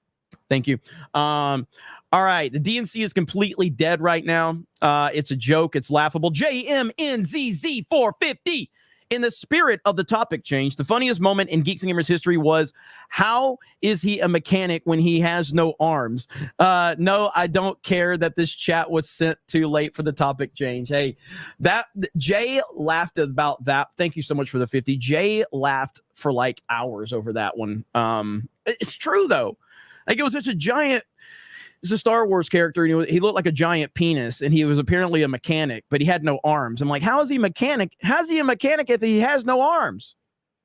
Thank you. All right, the DNC is completely dead right now. It's a joke. It's laughable. JMNZZ450. In the spirit of the topic change, the funniest moment in Geeks and Gamers history was, how is he a mechanic when he has no arms? No, I don't care that this chat was sent too late for the topic change. Hey, that Jay laughed about that. Thank you so much for the 50. Jay laughed for like hours over that one. It's true though. Like, it was such a giant. It's a Star Wars character, and he looked like a giant penis, and he was apparently a mechanic, but he had no arms. I'm like, how is he mechanic? How's he a mechanic if he has no arms?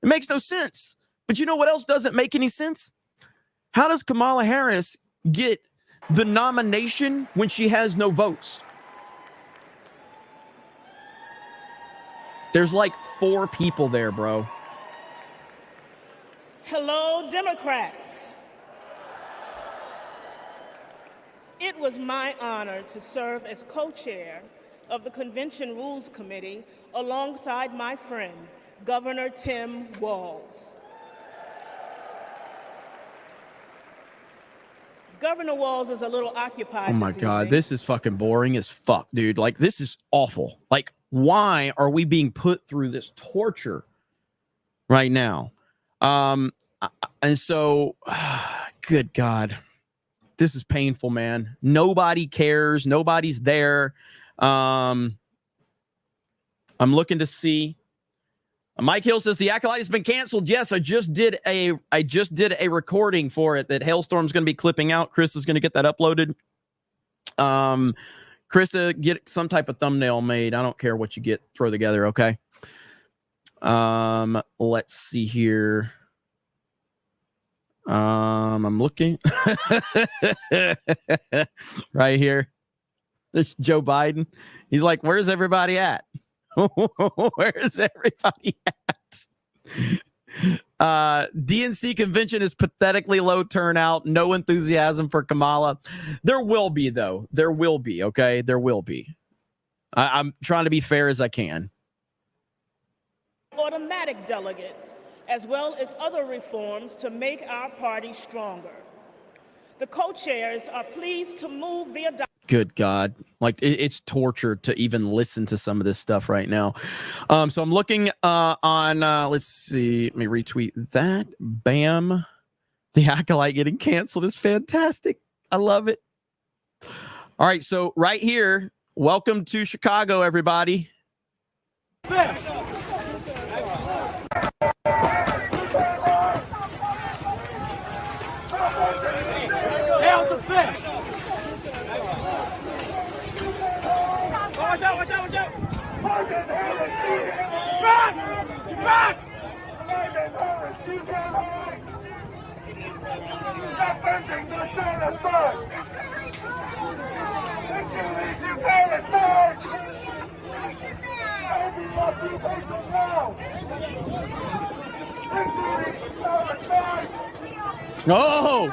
It makes no sense. But you know what else doesn't make any sense? How does Kamala Harris get the nomination when she has no votes? There's like 4 people there, bro. Hello, Democrats. It was my honor to serve as co-chair of the Convention Rules Committee alongside my friend, Governor Tim Walz. Governor Walz is a little occupied. Oh my God, this is fucking boring as fuck, dude. Like, this is awful. Like, why are we being put through this torture right now? And so, good God. This is painful, man. Nobody cares. Nobody's there. I'm looking to see. Mike Hill says the Acolyte has been canceled. Yes, I just did a recording for it that Hailstorm's going to be clipping out. Chris is going to get that uploaded. Krista, get some type of thumbnail made. I don't care what you get. Throw together, okay? Let's see here. I'm looking right here. This Joe Biden. He's like, where's everybody at? Where's everybody at? DNC convention is pathetically low turnout. No enthusiasm for Kamala. There will be, though. There will be, okay? There will be. I'm trying to be fair as I can. Automatic delegates, as well as other reforms to make our party stronger. The co-chairs are pleased to move the adoption. Good God. Like, it's torture to even listen to some of this stuff right now. So I'm looking on, let's see, let me retweet that. Bam. The Acolyte getting canceled is fantastic. I love it. All right, so right here, welcome to Chicago, everybody. Watch out, watch out, watch out! Back! Back! Defending the genocide! Oh!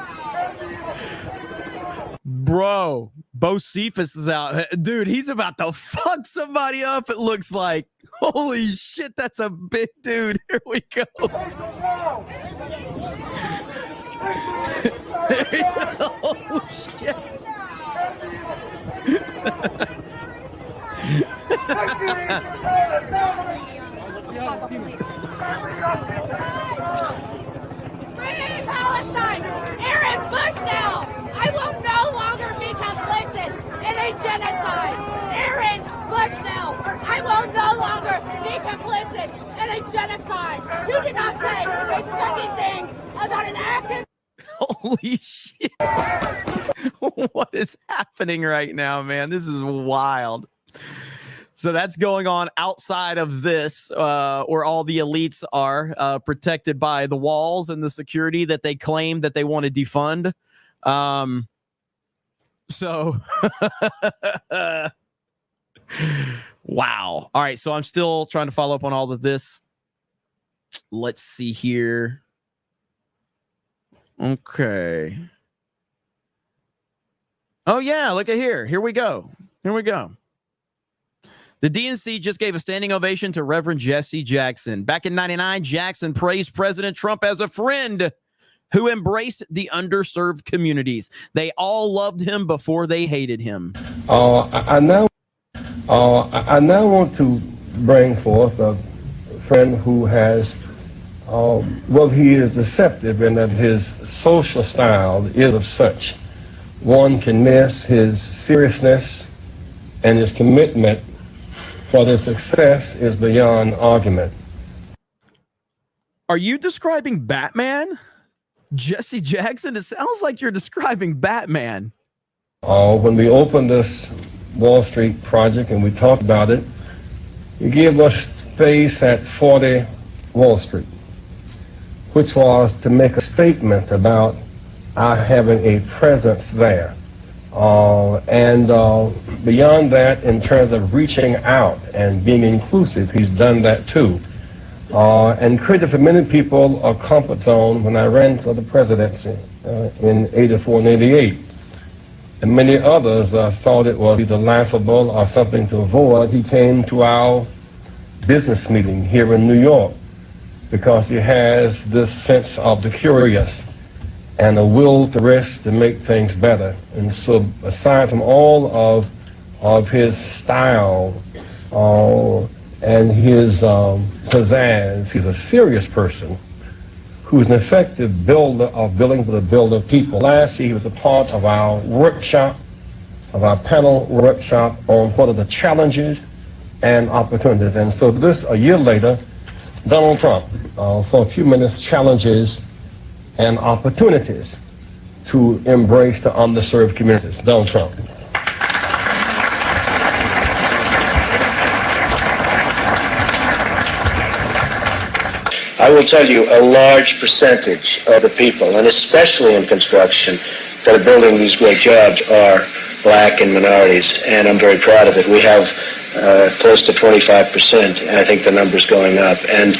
Bro, Bo Cephas is out. Dude, he's about to fuck somebody up, it looks like. Holy shit, that's a big dude. Here we go. Oh, shit. Free Palestine! Aaron Bush now! I will no longer be complicit in a genocide! Aaron Bush now! I will no longer be complicit in a genocide! You cannot say a fucking thing about an active... Holy shit. What is happening right now, man? This is wild. So that's going on outside of this, where all the elites are protected by the walls and the security that they claim that they want to defund. So, wow. All right. So I'm still trying to follow up on all of this. Let's see here. Okay. Oh, yeah. Look at here. Here we go. Here we go. The DNC just gave a standing ovation to Reverend Jesse Jackson. Back in 99, Jackson praised President Trump as a friend who embraced the underserved communities. They all loved him before they hated him. I now want to bring forth a friend who has, well, he is deceptive in that his social style is of such. One can miss his seriousness, and his commitment for their success is beyond argument. Are you describing Batman? Jesse Jackson? It sounds like you're describing Batman. When we opened this Wall Street project and we talked about it, he gave us space at 40 Wall Street, which was to make a statement about our having a presence there. Beyond that, in terms of reaching out and being inclusive, he's done that too. And created for many people a comfort zone when I ran for the presidency in 84 and 88. And many others thought it was either laughable or something to avoid. He came to our business meeting here in New York because he has this sense of the curious and a will to risk to make things better. And so aside from all of his style and his pizzazz, he's a serious person who's an effective builder of building for the builder people. Last year he was a part of our workshop, of our panel workshop on what are the challenges and opportunities. And so this, a year later, Donald Trump, for a few minutes, challenges and opportunities to embrace the underserved communities. Donald Trump. I will tell you, a large percentage of the people, and especially in construction, that are building these great jobs are black and minorities, and I'm very proud of it. We have close to 25%, and I think the number's going up, and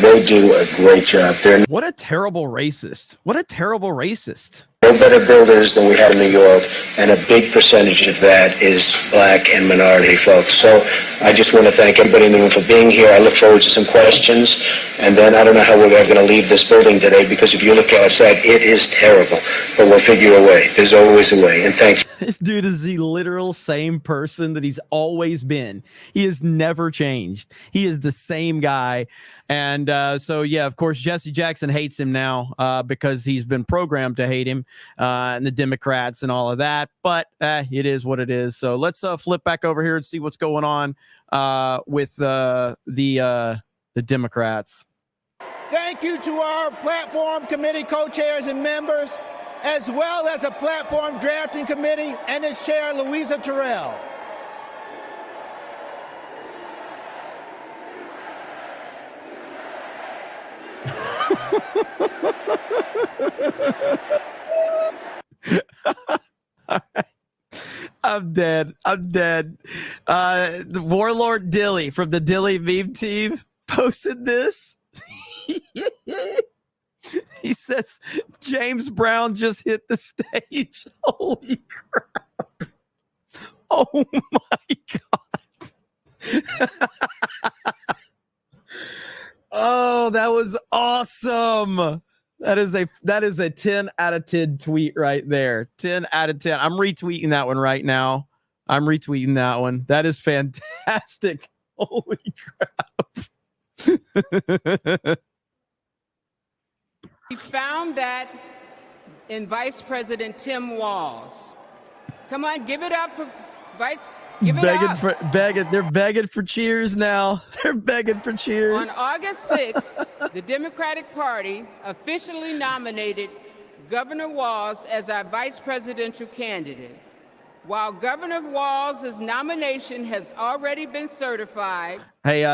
they do a great job. What a terrible racist. What a terrible racist. No better builders than we have in New York, and a big percentage of that is black and minority folks. So I just want to thank everybody in the room for being here. I look forward to some questions, and then I don't know how we're going to leave this building today, because if you look outside, it is terrible, but we'll figure a way. There's always a way, and thank you. This dude is the literal same person that he's always been. He has never changed. He is the same guy. And so, yeah, of course, Jesse Jackson hates him now because he's been programmed to hate him and the Democrats and all of that. But it is what it is. So let's flip back over here and see what's going on with the Democrats. Thank you to our platform committee co-chairs and members, as well as a platform drafting committee and its chair, Louisa Terrell. I'm dead. I'm dead. The Warlord Dilly from the Dilly meme team posted this. He says James Brown just hit the stage. Holy crap. Oh my God. Oh, that was awesome. That is a 10 out of 10 tweet right there. 10 out of 10. I'm retweeting that one right now. I'm retweeting that one. That is fantastic. Holy crap. We found that in Vice President Tim Walz. Come on, give it up for Vice. Give it up. They're begging for cheers now. They're begging for cheers. On August 6th, the Democratic Party officially nominated Governor Walz as our vice presidential candidate. While Governor Walz's nomination has already been certified. Hey,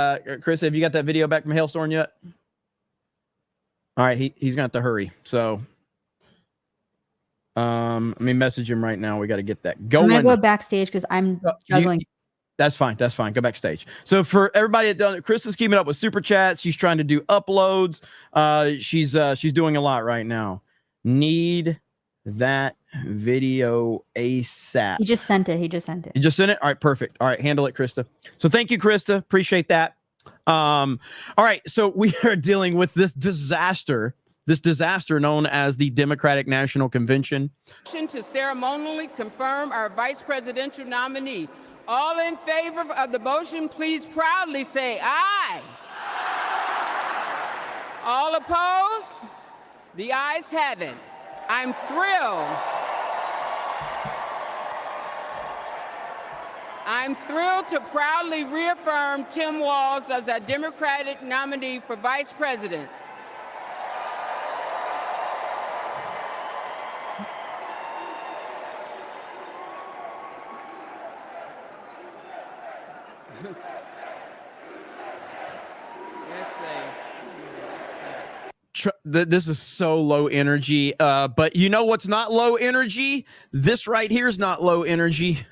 Chris, have you got that video back from Hailstorm yet? All right, he's gonna have to hurry. So, let me message him right now. We got to get that going. I'm gonna go backstage because I'm juggling. That's fine. That's fine. Go backstage. So for everybody that doesn't, Chris is keeping up with super chats. She's trying to do uploads. She's doing a lot right now. Need that video ASAP. He just sent it. He just sent it. You just sent it? All right, perfect. All right, handle it, Krista. So thank you, Krista. Appreciate that. All right, so we are dealing with this disaster known as the Democratic National Convention. To ceremonially confirm our vice presidential nominee. All in favor of the motion, please proudly say aye. All opposed? The ayes have it. I'm thrilled. I'm thrilled to proudly reaffirm Tim Walz as our Democratic nominee for vice president. This is so low energy, but you know what's not low energy? This right here is not low energy.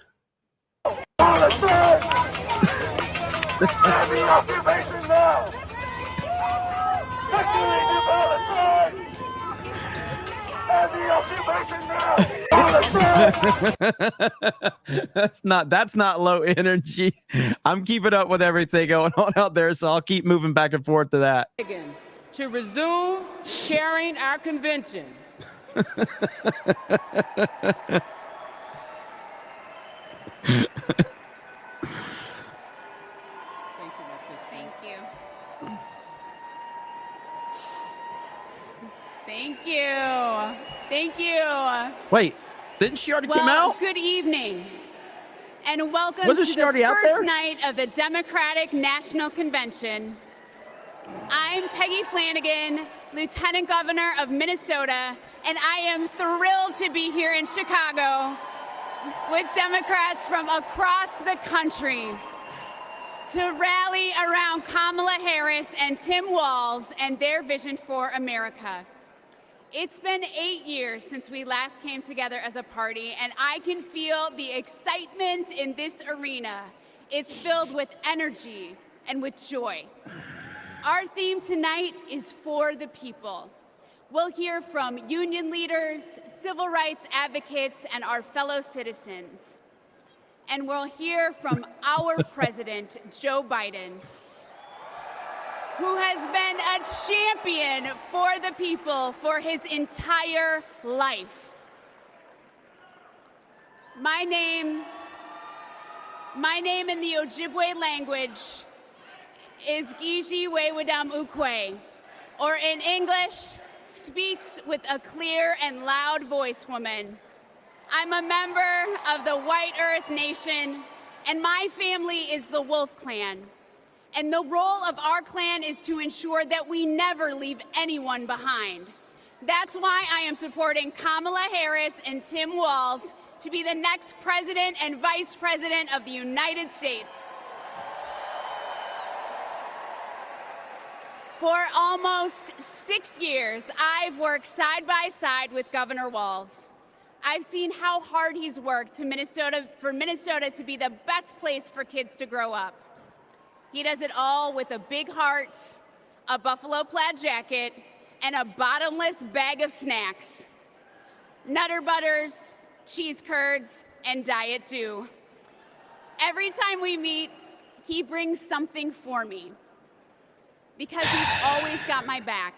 That's not low energy. I'm keeping up with everything going on out there, so I'll keep moving back and forth to that. To resume chairing our convention. Thank you. Thank you. Wait, didn't she already come out? Good evening, and welcome Wasn't to she the already out first there? night of the Democratic National Convention. I'm Peggy Flanagan, Lieutenant Governor of Minnesota, and I am thrilled to be here in Chicago with Democrats from across the country to rally around Kamala Harris and Tim Walz and their vision for America. It's been 8 years since we last came together as a party, and I can feel the excitement in this arena. It's filled with energy and with joy. Our theme tonight is for the people. We'll hear from union leaders, civil rights advocates, and our fellow citizens. And we'll hear from our president, Joe Biden, who has been a champion for the people for his entire life. My name in the Ojibwe language is Gigi Wewadam Ukwe, or in English, speaks with a clear and loud voice woman. I'm a member of the White Earth Nation, and my family is the Wolf Clan. And the role of our clan is to ensure that we never leave anyone behind. That's why I am supporting Kamala Harris and Tim Walz to be the next president and vice president of the United States. For almost 6 years, I've worked side by side with Governor Walz. I've seen how hard he's worked for Minnesota to be the best place for kids to grow up. He does it all with a big heart, a buffalo plaid jacket, and a bottomless bag of snacks. Nutter Butters, cheese curds, and Diet Dew. Every time we meet, he brings something for me, because he's always got my back.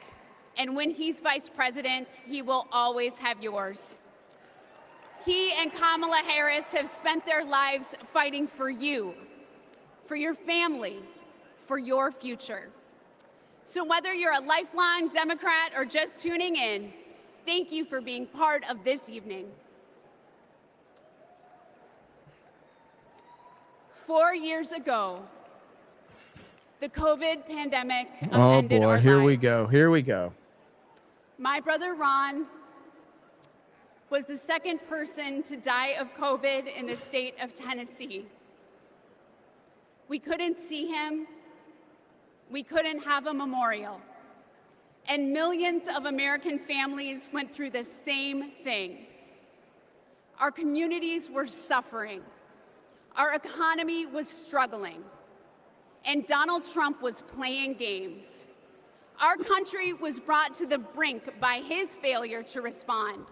And when he's vice president, he will always have yours. He and Kamala Harris have spent their lives fighting for you, for your family, for your future. So whether you're a lifelong Democrat or just tuning in, thank you for being part of this evening. 4 years ago, the COVID pandemic upended our Here lives. we go. Here we go. My brother Ron was the second person to die of COVID in the state of Tennessee. We couldn't see him. We couldn't have a memorial. And millions of American families went through the same thing. Our communities were suffering. Our economy was struggling. And Donald Trump was playing games. Our country was brought to the brink by his failure to respond.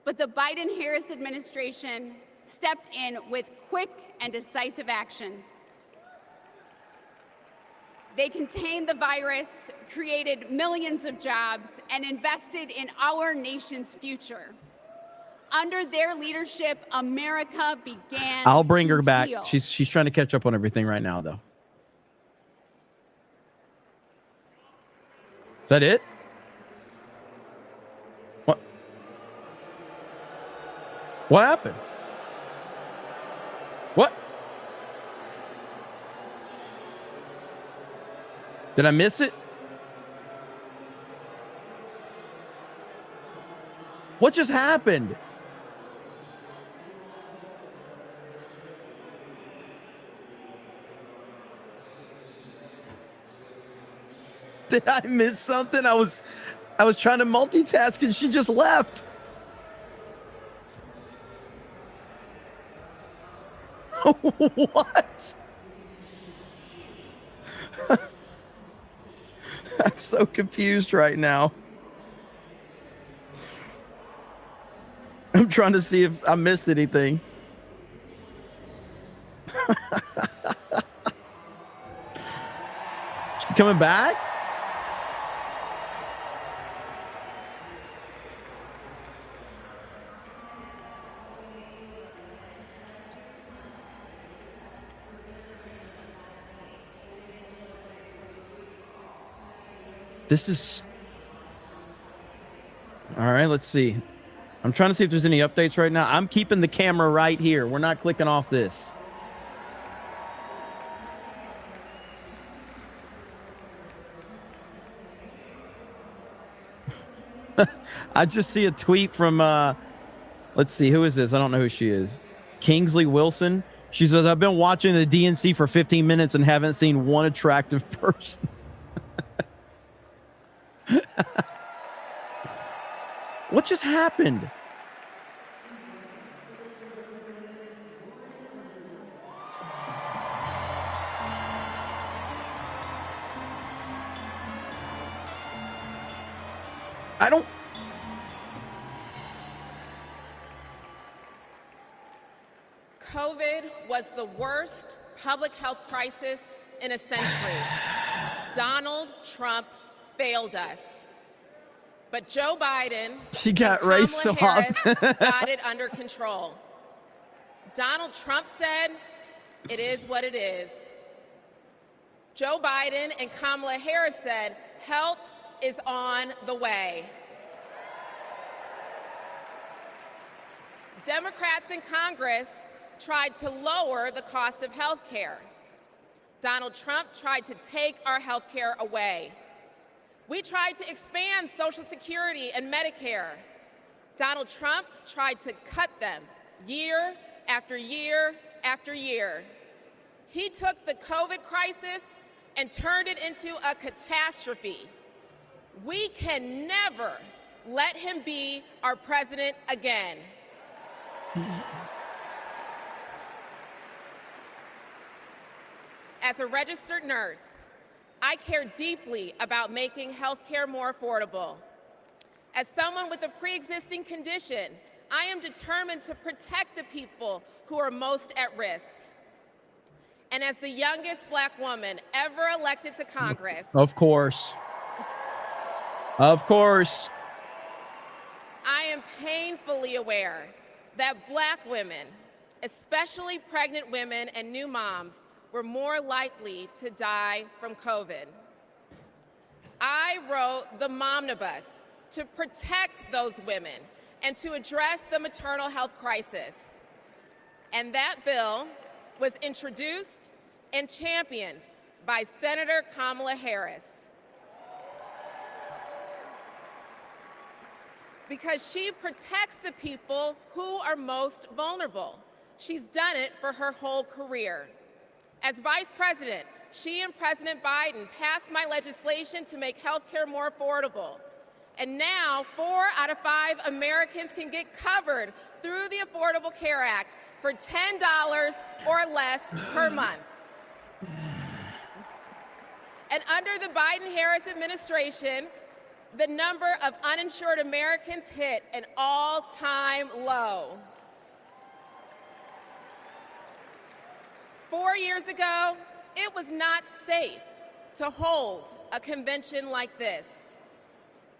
But the Biden-Harris administration stepped in with quick and decisive action. They contained the virus, created millions of jobs, and invested in our nation's future. Under their leadership, America began I'll bring to her back. heal. She's trying to catch up on everything right now, though. Is that it? What happened? What? Did I miss it? What just happened? Did I miss something? I was trying to multitask and she just left. What? I'm so confused right now. I'm trying to see if I missed anything. She coming back? This is... All right, let's see. I'm trying to see if there's any updates right now. I'm keeping the camera right here. We're not clicking off this. I just see a tweet from, let's see, who is this? I don't know who she is. Kingsley Wilson. She says, I've been watching the DNC for 15 minutes and haven't seen one attractive person. What just happened? I don't... COVID was the worst public health crisis in a century. Donald Trump failed us. But Joe Biden She got and raced Kamala off. Harris got it under control. Donald Trump said, it is what it is. Joe Biden and Kamala Harris said, help is on the way. Democrats in Congress tried to lower the cost of health care. Donald Trump tried to take our health care away. We tried to expand Social Security and Medicare. Donald Trump tried to cut them year after year after year. He took the COVID crisis and turned it into a catastrophe. We can never let him be our president again. As a registered nurse, I care deeply about making health care more affordable. As someone with a pre-existing condition, I am determined to protect the people who are most at risk. And as the youngest Black woman ever elected to Congress, Of course. Of course. I am painfully aware that Black women, especially pregnant women and new moms, were more likely to die from COVID. I wrote the Momnibus to protect those women and to address the maternal health crisis. And that bill was introduced and championed by Senator Kamala Harris. Because she protects the people who are most vulnerable. She's done it for her whole career. As Vice President, she and President Biden passed my legislation to make health care more affordable. And now 4 out of 5 Americans can get covered through the Affordable Care Act for $10 or less per month. And under the Biden-Harris administration, the number of uninsured Americans hit an all-time low. 4 years ago, it was not safe to hold a convention like this.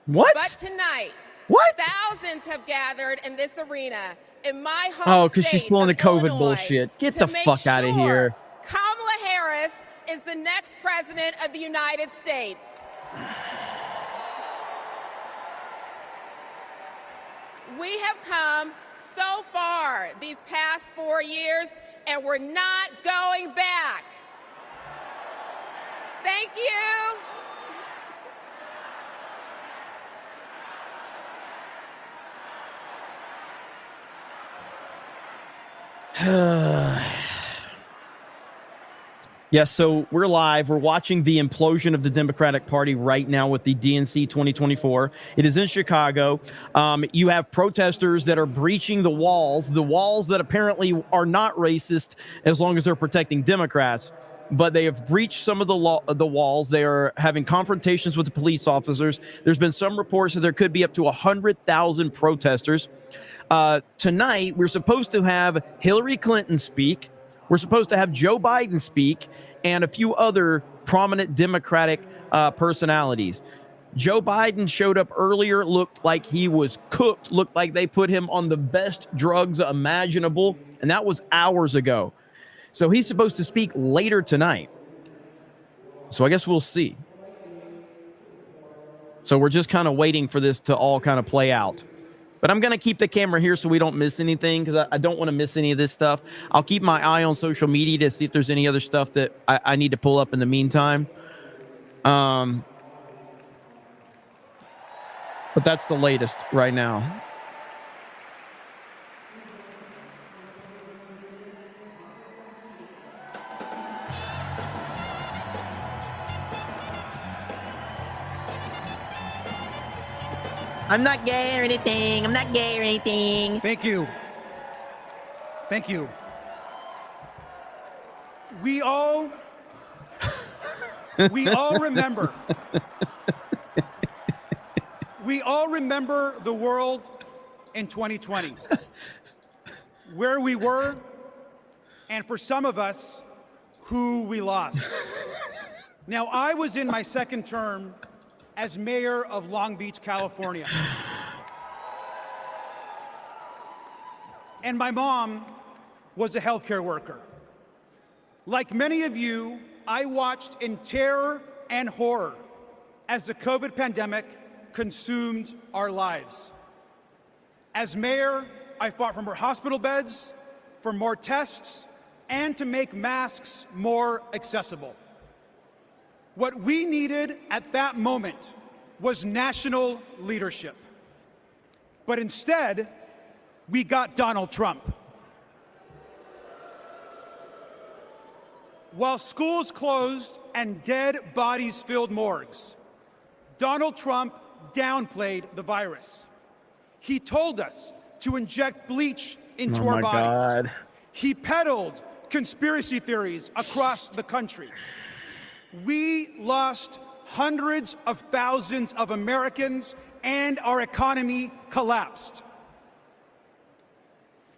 What? But tonight, What? thousands have gathered in this arena in my home Oh, because she's state pulling the of COVID Illinois bullshit. Get to the make fuck out of here. Kamala Harris is the next president of the United States. We have come so far these past 4 years, and we're not going back. Thank you. Yes, so we're live. We're watching the implosion of the Democratic Party right now with the DNC 2024. It is in Chicago. You have protesters that are breaching the walls that apparently are not racist as long as they're protecting Democrats. But they have breached some of the walls. They are having confrontations with the police officers. There's been some reports that there could be up to 100,000 protesters. Tonight, we're supposed to have Hillary Clinton speak. We're supposed to have Joe Biden speak and a few other prominent Democratic personalities. Joe Biden showed up earlier, looked like he was cooked, looked like they put him on the best drugs imaginable, and that was hours ago. So he's supposed to speak later tonight. So I guess we'll see. So we're just kind of waiting for this to all kind of play out. But I'm going to keep the camera here so we don't miss anything because I don't want to miss any of this stuff. I'll keep my eye on social media to see if there's any other stuff that I need to pull up in the meantime. But that's the latest right now. I'm not gay or anything. I'm not gay or anything. Thank you. Thank you. We all remember. We all remember the world in 2020, where we were, and for some of us, who we lost. Now, I was in my second term as mayor of Long Beach, California. And my mom was a healthcare worker. Like many of you, I watched in terror and horror as the COVID pandemic consumed our lives. As mayor, I fought for more hospital beds, for more tests, and to make masks more accessible. What we needed at that moment was national leadership. But instead, we got Donald Trump. While schools closed and dead bodies filled morgues, Donald Trump downplayed the virus. He told us to inject bleach into our bodies. God. He peddled conspiracy theories across the country. We lost hundreds of thousands of Americans and our economy collapsed.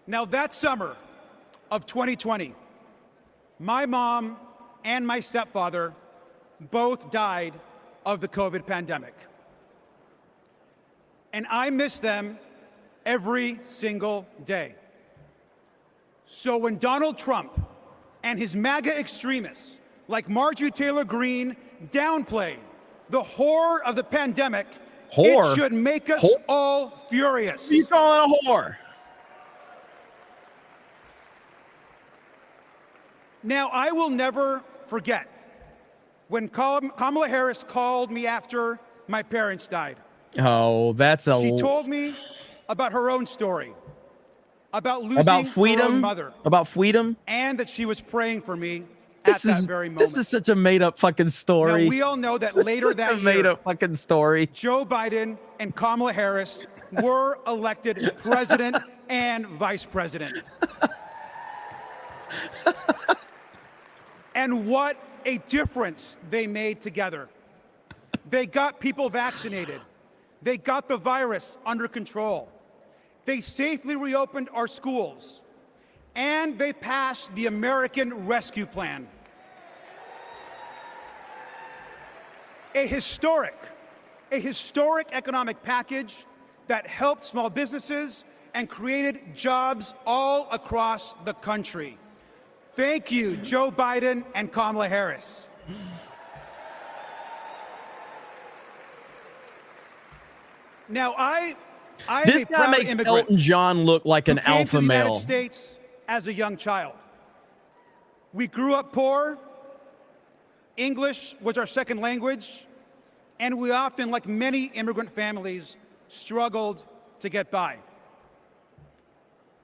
Now, that summer of 2020, my mom and my stepfather both died of the COVID pandemic. And I miss them every single day. So when Donald Trump and his MAGA extremists like Marjorie Taylor Greene downplay the horror of the pandemic, it should make us all furious. You call it a whore? Now, I will never forget when Kamala Harris called me after my parents died. Oh, that's a... She told me about her own story, about losing her own mother. About freedom. And that she was praying for me at that very moment. This is such a made-up fucking story. Now, we all know that later that year, made-up fucking story. Joe Biden and Kamala Harris were elected president and vice president. And what a difference they made together. They got people vaccinated. They got the virus under control. They safely reopened our schools. And they passed the American Rescue Plan. A historic economic package that helped small businesses and created jobs all across the country. Thank you, Joe Biden and Kamala Harris. Now, This guy makes Elton John look like an alpha came to the male. United States as a young child. We grew up poor. English was our second language, and we often, like many immigrant families, struggled to get by.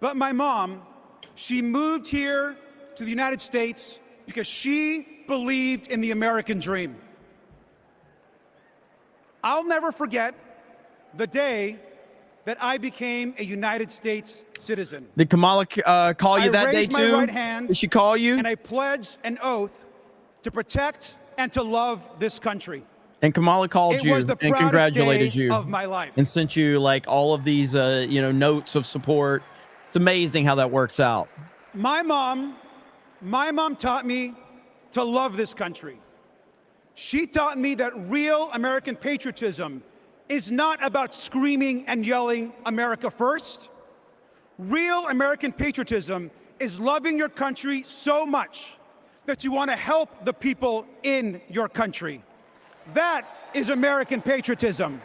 But my mom, she moved here to the United States because she believed in the American dream. I'll never forget the day that I became a United States citizen. Did Kamala call you that day too? I raised my right hand. Did she call you? And I pledged an oath to protect and to love this country. And Kamala called It you was the and proudest congratulated day you of my life. and sent you like all of these, notes of support. It's amazing how that works out. My mom taught me to love this country. She taught me that real American patriotism is not about screaming and yelling America first. Real American patriotism is loving your country so much that you want to help the people in your country. That is American patriotism.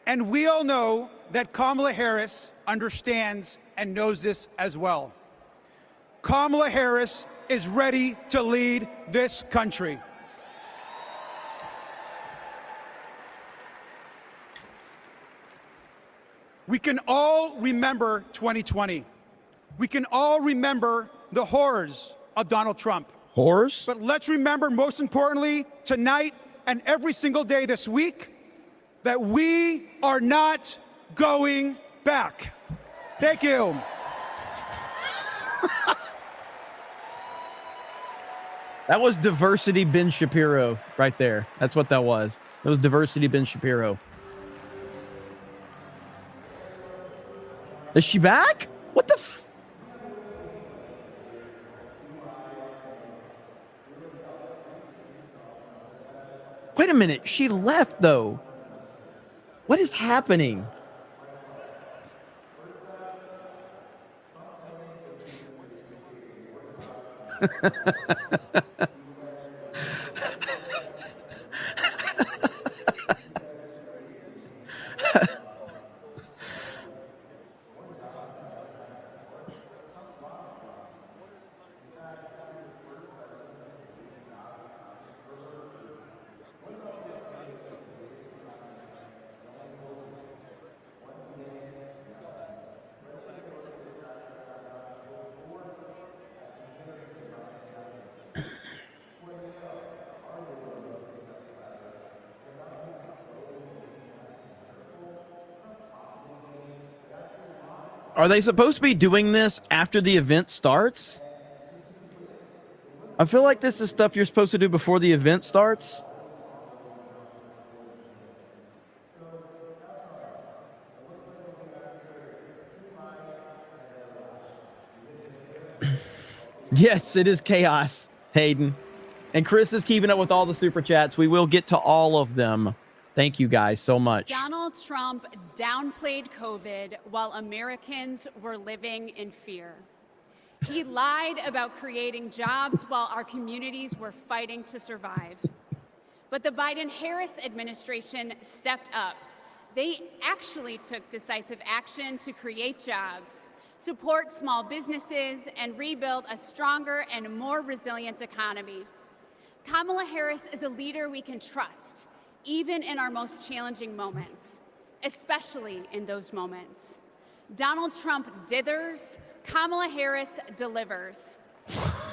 And we all know that Kamala Harris understands and knows this as well. Kamala Harris is ready to lead this country. We can all remember 2020. We can all remember the horrors of Donald Trump. Horrors? But let's remember, most importantly, tonight and every single day this week, that we are not going back. Thank you. That was Diversity Ben Shapiro right there. That's what that was. That was Diversity Ben Shapiro. Is she back? What the f— Wait a minute. She left, though. What is happening? Are they supposed to be doing this after the event starts? I feel like this is stuff you're supposed to do before the event starts. Yes, it is chaos, Hayden. And Chris is keeping up with all the super chats. We will get to all of them. Thank you guys so much. Donald Trump downplayed COVID while Americans were living in fear. He lied about creating jobs while our communities were fighting to survive. But the Biden-Harris administration stepped up. They actually took decisive action to create jobs, support small businesses, and rebuild a stronger and more resilient economy. Kamala Harris is a leader we can trust, even in our most challenging moments, especially in those moments. Donald Trump dithers, Kamala Harris delivers.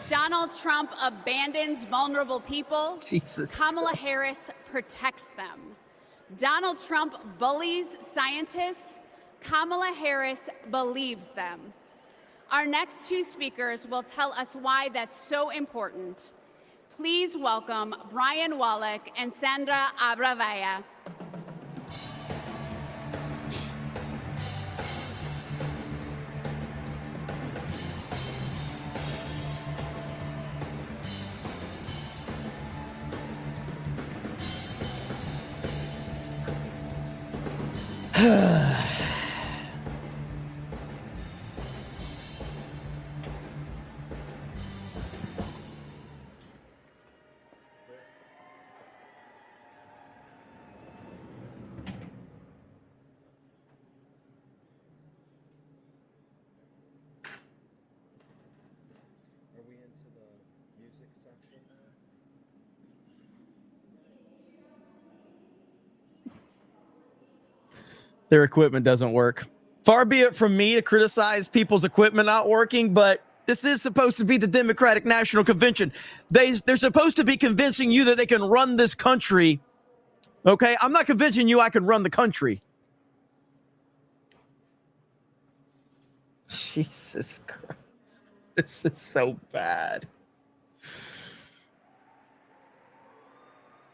Donald Trump abandons vulnerable people. Jesus. Kamala Harris protects them. Donald Trump bullies scientists. Kamala Harris believes them. Our next two speakers will tell us why that's so important. Please welcome Brian Wallach and Sandra Abravaya. Their equipment doesn't work. Far be it from me to criticize people's equipment not working, but this is supposed to be the Democratic National Convention. They're supposed to be convincing you that they can run this country. Okay? I'm not convincing you I can run the country. Jesus Christ. This is so bad.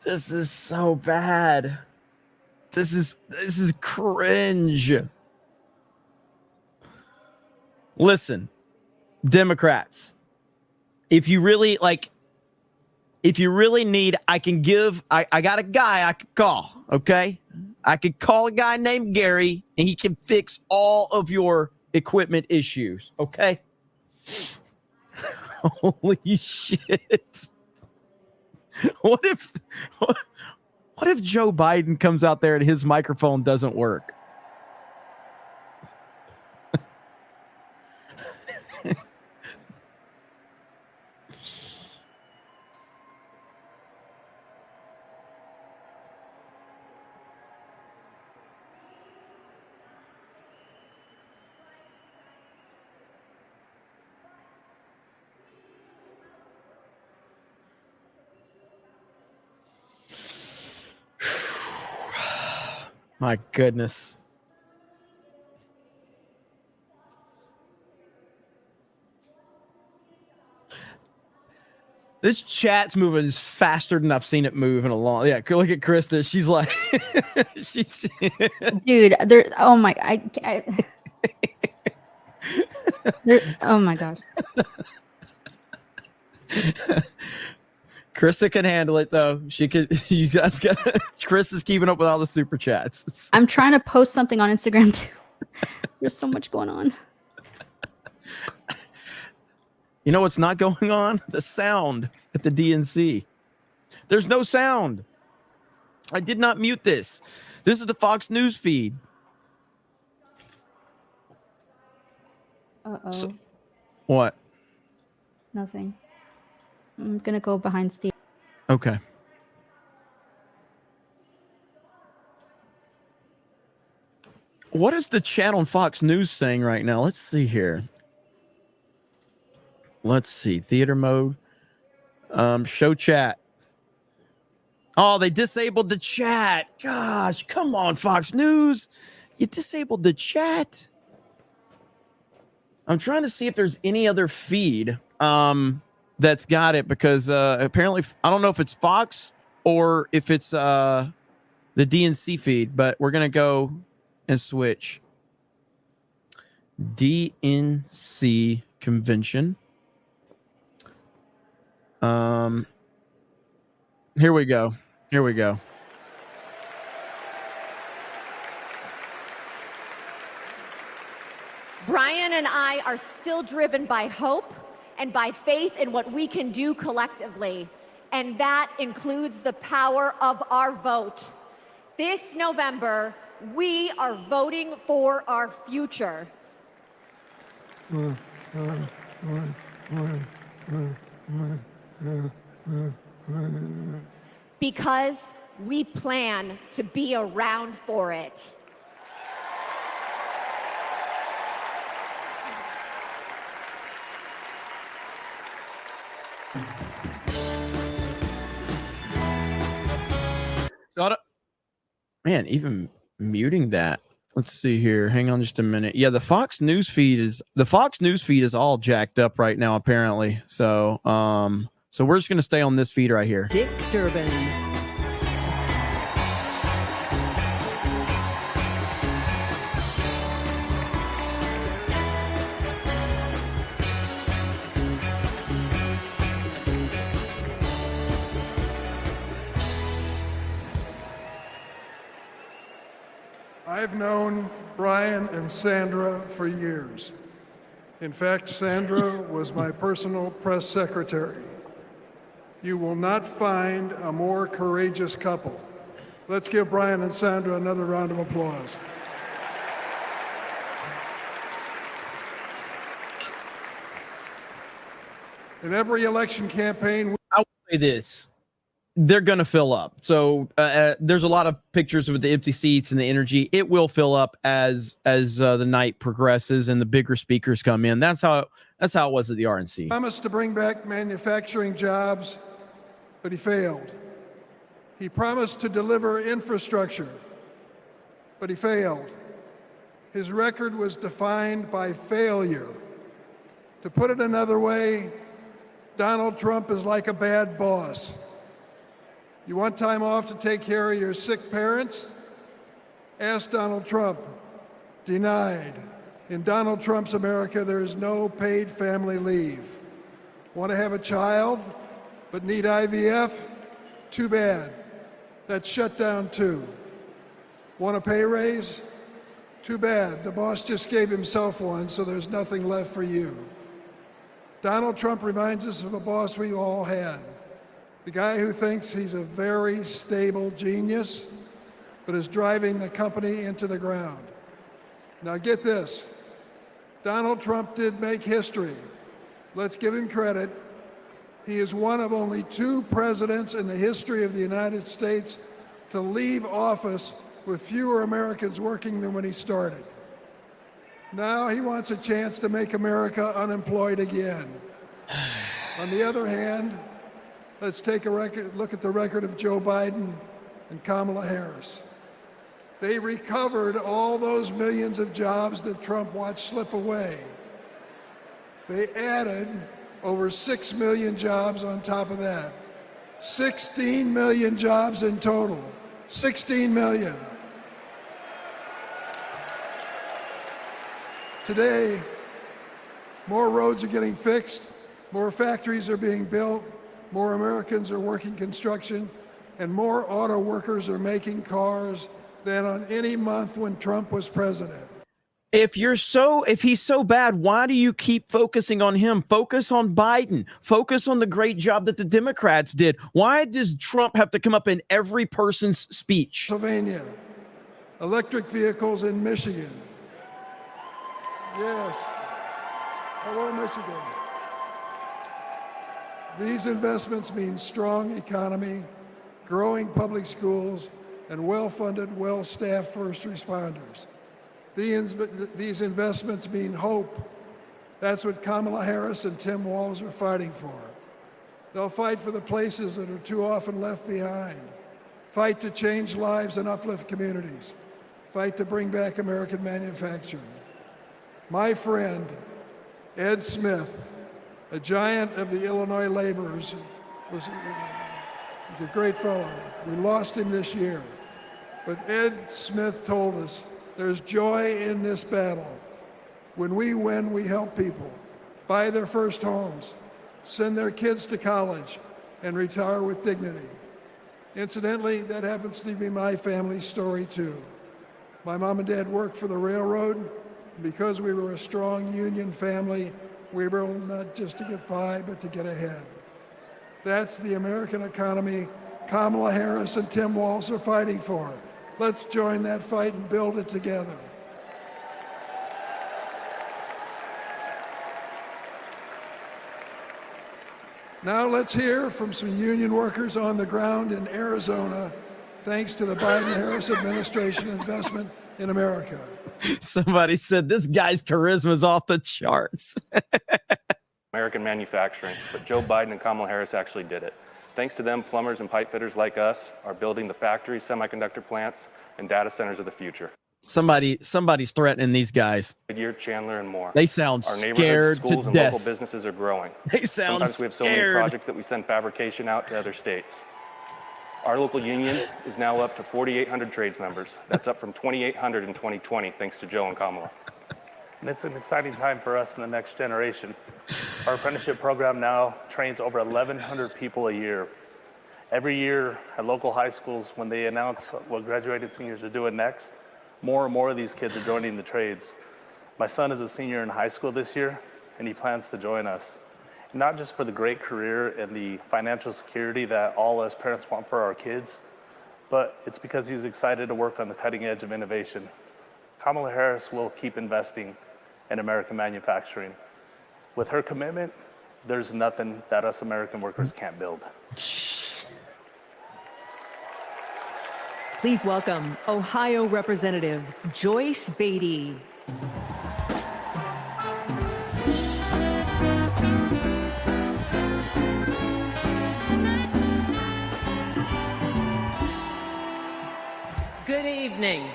This is so bad. This is cringe. Listen, Democrats, if you really need, I got a guy I could call, okay? I could call a guy named Gary and he can fix all of your equipment issues, okay? Holy shit. What if Joe Biden comes out there and his microphone doesn't work? My goodness. This chat's moving faster than I've seen it move in a long. Yeah, look at Krista. She's like, she's. Dude, oh my, oh my God. Krista can handle it though. She could. You guys got. Krista's keeping up with all the super chats. I'm trying to post something on Instagram too. There's so much going on. You know what's not going on? The sound at the DNC. There's no sound. I did not mute this. This is the Fox News feed. Uh-oh. So, what? Nothing. I'm gonna go behind Steve. Okay. What is the chat on Fox News saying right now? Let's see here. Let's see. Theater mode. Show chat. Oh, they disabled the chat. Gosh, come on, Fox News. You disabled the chat. I'm trying to see if there's any other feed that's got it, because apparently, I don't know if it's Fox or if it's the DNC feed, but we're going to go and switch. DNC convention. Here we go. Here we go. Brian and I are still driven by hope and by faith in what we can do collectively, and that includes the power of our vote. This November, we are voting for our future. Because we plan to be around for it. So, man, even muting that. Let's see here. Hang on just a minute. Yeah, the Fox News feed is all jacked up right now, apparently. So, So we're just going to stay on this feed right here. Dick Durbin. I've known Brian and Sandra for years. In fact, Sandra was my personal press secretary. You will not find a more courageous couple. Let's give Brian and Sandra another round of applause. In every election campaign, I will say this. They're going to fill up. So there's a lot of pictures with the empty seats and the energy. It will fill up as the night progresses and the bigger speakers come in. That's how it was at the RNC. Promised to bring back manufacturing jobs, but he failed. He promised to deliver infrastructure, but he failed. His record was defined by failure. To put it another way, Donald Trump is like a bad boss. You want time off to take care of your sick parents? Ask Donald Trump. Denied. In Donald Trump's America, there is no paid family leave. Want to have a child, but need IVF? Too bad. That's shut down too. Want a pay raise? Too bad. The boss just gave himself one, so there's nothing left for you. Donald Trump reminds us of a boss we all had. The guy who thinks he's a very stable genius, but is driving the company into the ground. Now get this, Donald Trump did make history. Let's give him credit. He is one of only 2 presidents in the history of the United States to leave office with fewer Americans working than when he started. Now he wants a chance to make America unemployed again. On the other hand, let's take a look at the record of Joe Biden and Kamala Harris. They recovered all those millions of jobs that Trump watched slip away. They added over 6 million jobs on top of that. 16 million jobs in total. 16 million. Today, more roads are getting fixed, more factories are being built, more Americans are working construction, and more auto workers are making cars than on any month when Trump was president. If he's so bad, why do you keep focusing on him? Focus on Biden. Focus on the great job that the Democrats did. Why does Trump have to come up in every person's speech? Pennsylvania, electric vehicles in Michigan. Yes. Hello, Michigan. These investments mean strong economy, growing public schools, and well-funded, well-staffed first responders. These investments mean hope. That's what Kamala Harris and Tim Walz are fighting for. They'll fight for the places that are too often left behind. Fight to change lives and uplift communities. Fight to bring back American manufacturing. My friend, Ed Smith, a giant of the Illinois laborers, he's a great fellow. We lost him this year. But Ed Smith told us, there's joy in this battle. When we win, we help people buy their first homes, send their kids to college, and retire with dignity. Incidentally, that happens to be my family's story too. My mom and dad worked for the railroad, and because we were a strong union family, we were able not just to get by, but to get ahead. That's the American economy Kamala Harris and Tim Walz are fighting for. Let's join that fight and build it together. Now let's hear from some union workers on the ground in Arizona, thanks to the Biden-Harris administration investment in America. Somebody said this guy's charisma is off the charts. American manufacturing, but Joe Biden and Kamala Harris actually did it. Thanks to them, plumbers and pipe fitters like us are building the factories, semiconductor plants, and data centers of the future. Somebody's threatening these guys. Goodyear, Chandler, and more. They sound Our scared neighborhoods, to schools, and death. local businesses are growing. They sound Sometimes we have so many scared. projects that we send fabrication out to other states. Our local union is now up to 4,800 trades members. That's up from 2,800 in 2020, thanks to Joe and Kamala. And it's an exciting time for us in the next generation. Our apprenticeship program now trains over 1,100 people a year. Every year at local high schools, when they announce what graduated seniors are doing next, more and more of these kids are joining the trades. My son is a senior in high school this year, and he plans to join us. Not just for the great career and the financial security that all us parents want for our kids, but it's because he's excited to work on the cutting edge of innovation. Kamala Harris will keep investing in American manufacturing. With her commitment, there's nothing that us American workers can't build. Please welcome Ohio Representative Joyce Beatty. Good evening.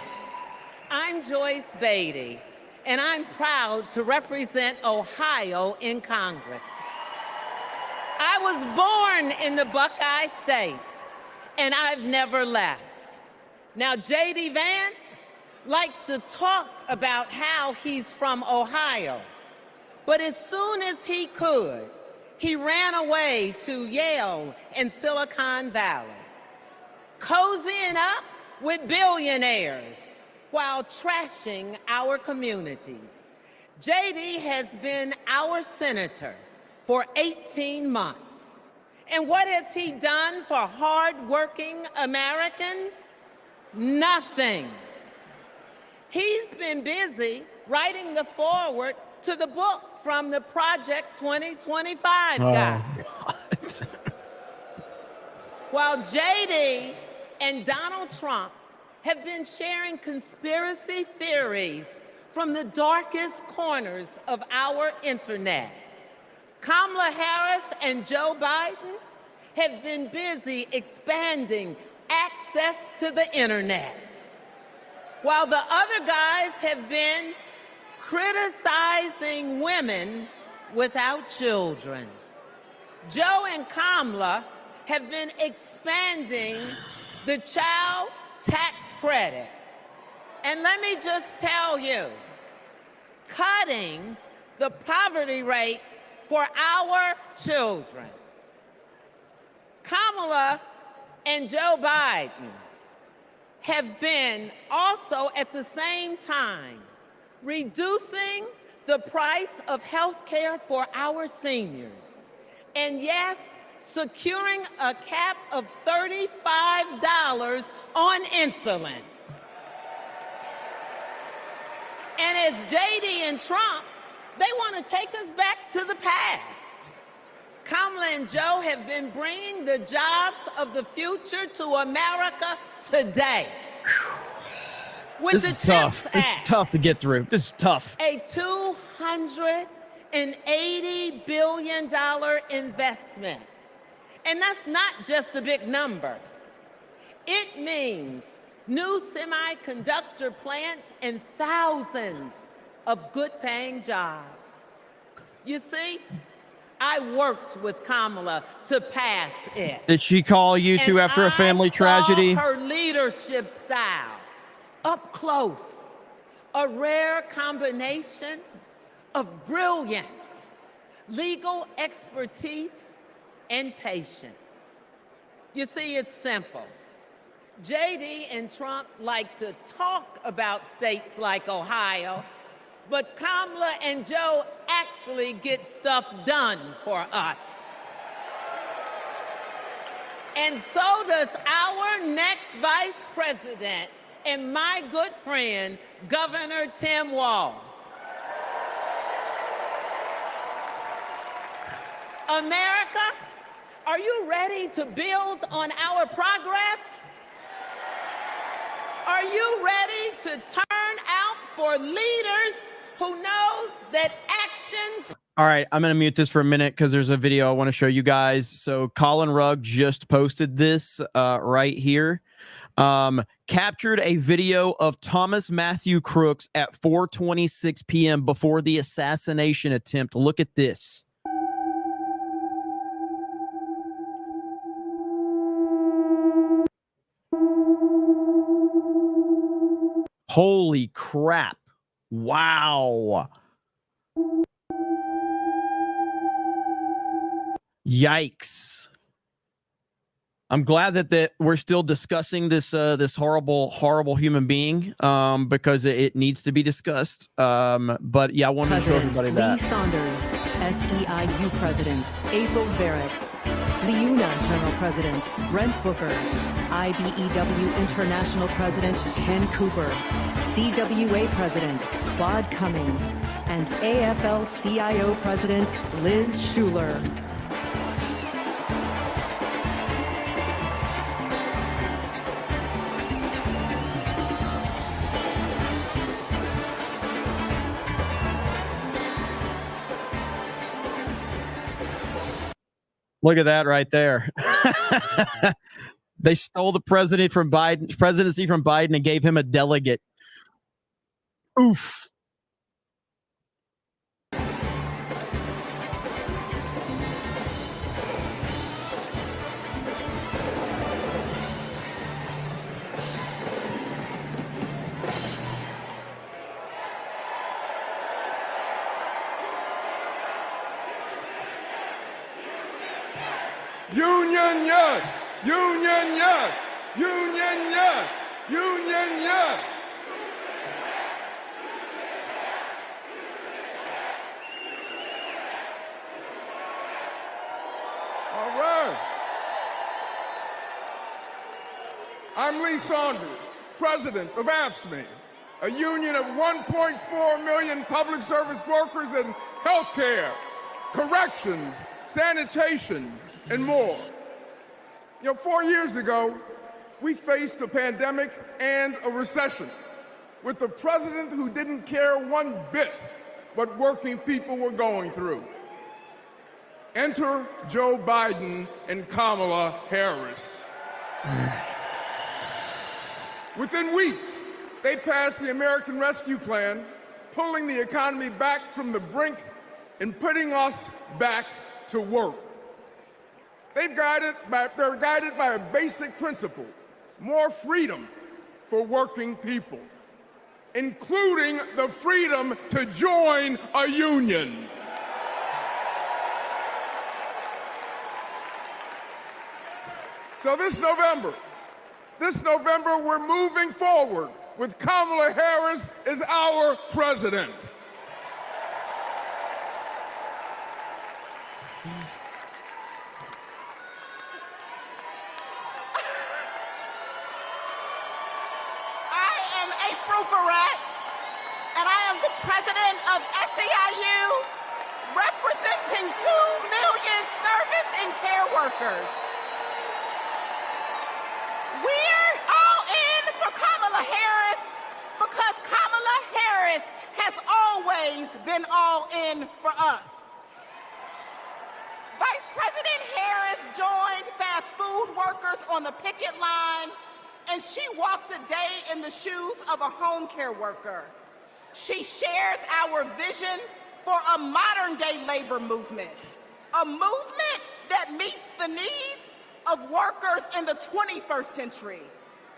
I'm Joyce Beatty, and I'm proud to represent Ohio in Congress. I was born in the Buckeye State, and I've never left. Now, J.D. Vance likes to talk about how he's from Ohio, but as soon as he could, he ran away to Yale and Silicon Valley, cozying up with billionaires while trashing our communities. J.D. has been our senator for 18 months. And what has he done for hardworking Americans? Nothing. He's been busy writing the foreword to the book from the Project 2025 guy. While JD and Donald Trump have been sharing conspiracy theories from the darkest corners of our internet, Kamala Harris and Joe Biden have been busy expanding access to the internet, while the other guys have been criticizing women without children. Joe and Kamala have been expanding the child tax credit. And let me just tell you, cutting the poverty rate for our children. Kamala and Joe Biden have been also at the same time reducing the price of health care for our seniors. And yes, securing a cap of $35 on insulin. And as JD and Trump, they want to take us back to the past. Kamala and Joe have been bringing the jobs of the future to America today. With This is tough. This is tough to get through. This is tough. A $280 billion investment. And that's not just a big number. It means new semiconductor plants and thousands of good-paying jobs. You see, I worked with Kamala to pass it. Did she call you two after a family tragedy? Her leadership style, up close, a rare combination of brilliance, legal expertise, and patience. You see, it's simple. JD and Trump like to talk about states like Ohio, but Kamala and Joe actually get stuff done for us. And so does our next vice president and my good friend, Governor Tim Walz. America, are you ready to build on our progress? Are you ready to turn out for leaders who know that actions... All right, I'm going to mute this for a minute because there's a video I want to show you guys. So Colin Rugg just posted this right here. captured a video of Thomas Matthew Crooks at 4:26 p.m. before the assassination attempt. Look at this. Holy crap. Wow. Yikes. I'm glad that we're still discussing this this horrible human being because it needs to be discussed. But yeah, I wanted to show everybody Lee that. Saunders, SEIU President, April Barrett, LIUNA General President, Brent Booker, IBEW International President, Ken Cooper, CWA President, Claude Cummings, and AFL-CIO President, Liz Schuler. Look at that right there. They stole the presidency from Biden and gave him a delegate. Oof. Union, yes! Union, yes! Union, yes! Union, yes! All right. I'm Lee Saunders, president of AFSCME, a union of 1.4 million public service workers in healthcare, corrections, sanitation, and more. 4 years ago, we faced a pandemic and a recession with a president who didn't care one bit what working people were going through. Enter Joe Biden and Kamala Harris. Within weeks, they passed the American Rescue Plan, pulling the economy back from the brink and putting us back to work. They're guided by a basic principle: more freedom for working people, including the freedom to join a union. So this November, we're moving forward with Kamala Harris as our president. And I am the president of SEIU, representing 2 million service and care workers. We're all in for Kamala Harris because Kamala Harris has always been all in for us. Vice President Harris joined fast food workers on the picket line, and she walked a day in the shoes of a home care worker. She shares our vision for a modern-day labor movement, a movement that meets the needs of workers in the 21st century,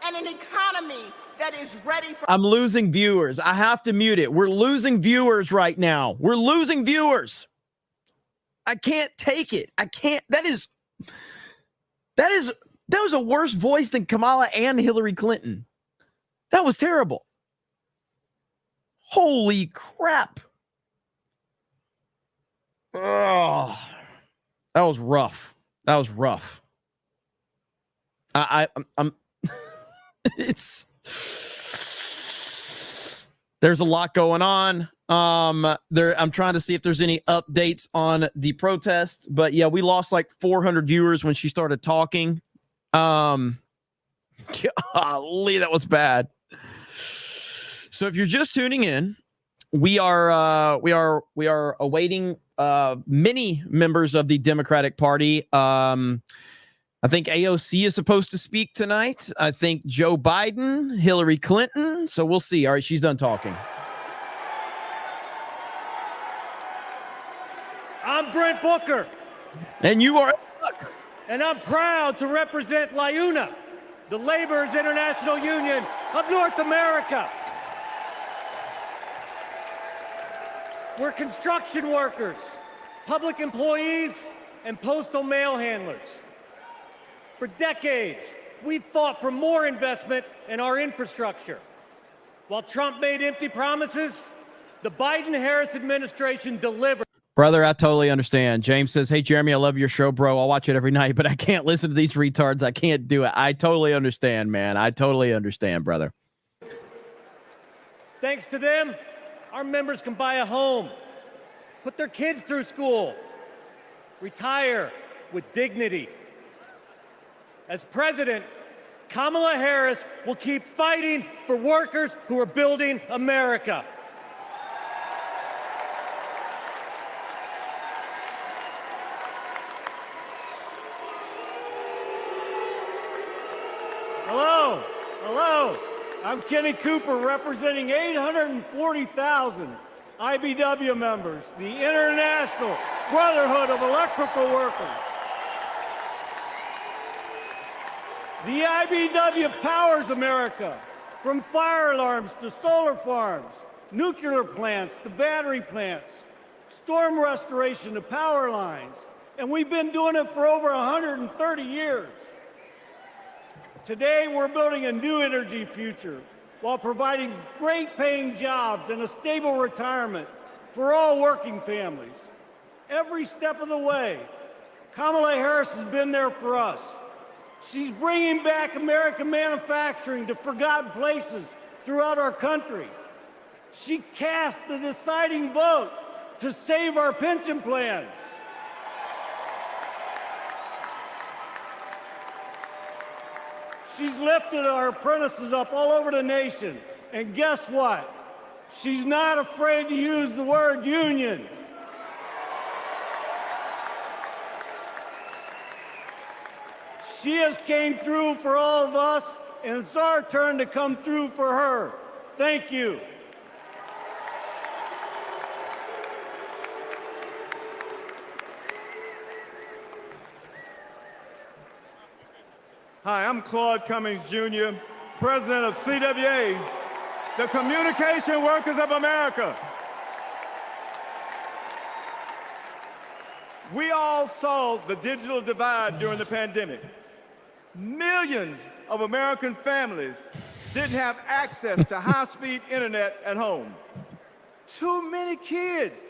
and an economy that is ready for— I'm losing viewers. I have to mute it. We're losing viewers right now. We're losing viewers. I can't take it. I can't. That was a worse voice than Kamala and Hillary Clinton. That was terrible. Holy crap. Oh, that was rough. That was rough. I'm it's there's a lot going on. I'm trying to see if there's any updates on the protest, but yeah, we lost like 400 viewers when she started talking. Golly, that was bad. So if you're just tuning in, we are awaiting many members of the Democratic Party. I think AOC is supposed to speak tonight. I think Joe Biden, Hillary Clinton. So we'll see. All right, she's done talking. I'm Brent Booker. And you are. And I'm proud to represent LIUNA, the Laborers International Union of North America. We're construction workers, public employees, and postal mail handlers. For decades, we've fought for more investment in our infrastructure. While Trump made empty promises, the Biden-Harris administration delivered. Brother, I totally understand. James says, hey, Jeremy, I love your show, bro. I'll watch it every night, but I can't listen to these retards. I can't do it. I totally understand, man. I totally understand, brother. Thanks to them, our members can buy a home, put their kids through school, retire with dignity. As president, Kamala Harris will keep fighting for workers who are building America. Hello, I'm Kenny Cooper representing 840,000 IBW members, the International Brotherhood of Electrical Workers. The IBW powers America, from fire alarms to solar farms, nuclear plants to battery plants, storm restoration to power lines, and we've been doing it for over 130 years. Today, we're building a new energy future while providing great paying jobs and a stable retirement for all working families. Every step of the way, Kamala Harris has been there for us. She's bringing back American manufacturing to forgotten places throughout our country. She cast the deciding vote to save our pension plans. She's lifted our apprentices up all over the nation. And guess what? She's not afraid to use the word union. She has came through for all of us, and it's our turn to come through for her. Thank you. Hi, I'm Claude Cummings, Jr., President of CWA, the Communication Workers of America. We all saw the digital divide during the pandemic. Millions of American families didn't have access to high-speed internet at home. Too many kids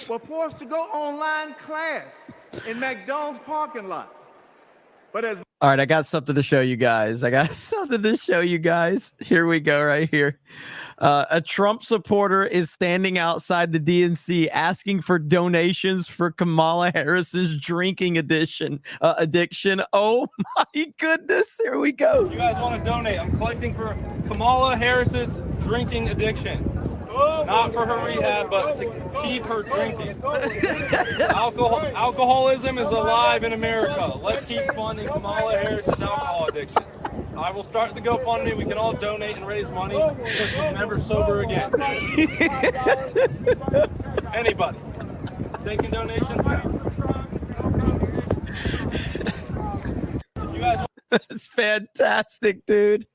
were forced to go online class in McDonald's parking lots. But as All right, I got something to show you guys. Here we go right here. A Trump supporter is standing outside the DNC asking for donations for Kamala Harris's drinking addiction. Oh my goodness, here we go. You guys want to donate? I'm collecting for Kamala Harris's drinking addiction. Not for her rehab, but to keep her drinking. Alcoholism is alive in America. Let's keep funding Kamala Harris's alcohol addiction. I will start the GoFundMe. We can all donate and raise money so she's never sober again. Anybody? Taking donations now. You guys It's fantastic, dude.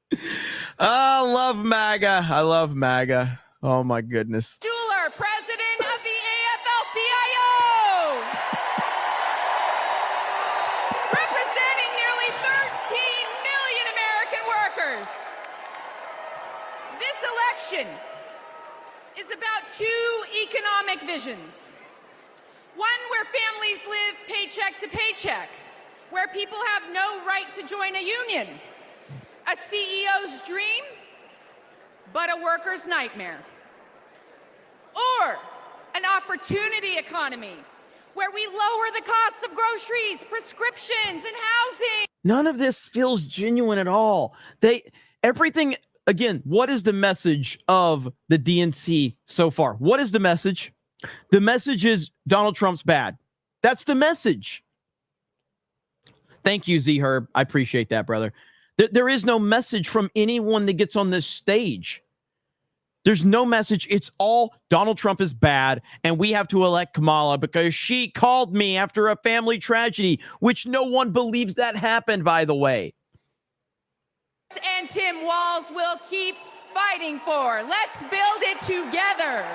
I love MAGA. I love MAGA. Oh my goodness. Schuler, president of the AFL-CIO. Representing nearly 13 million American workers. This election is about two economic visions. One where families live paycheck to paycheck, where people have no right to join a union. A CEO's dream, but a worker's nightmare. Or an opportunity economy where we lower the costs of groceries, prescriptions, and housing. None of this feels genuine at all. Everything, again, what is the message of the DNC so far? What is the message? The message is Donald Trump's bad. That's the message. Thank you, Z Herb. I appreciate that, brother. There is no message from anyone that gets on this stage. There's no message. It's all Donald Trump is bad, and we have to elect Kamala because she called me after a family tragedy, which no one believes that happened, by the way. And Tim Walz will keep fighting for. Let's build it together.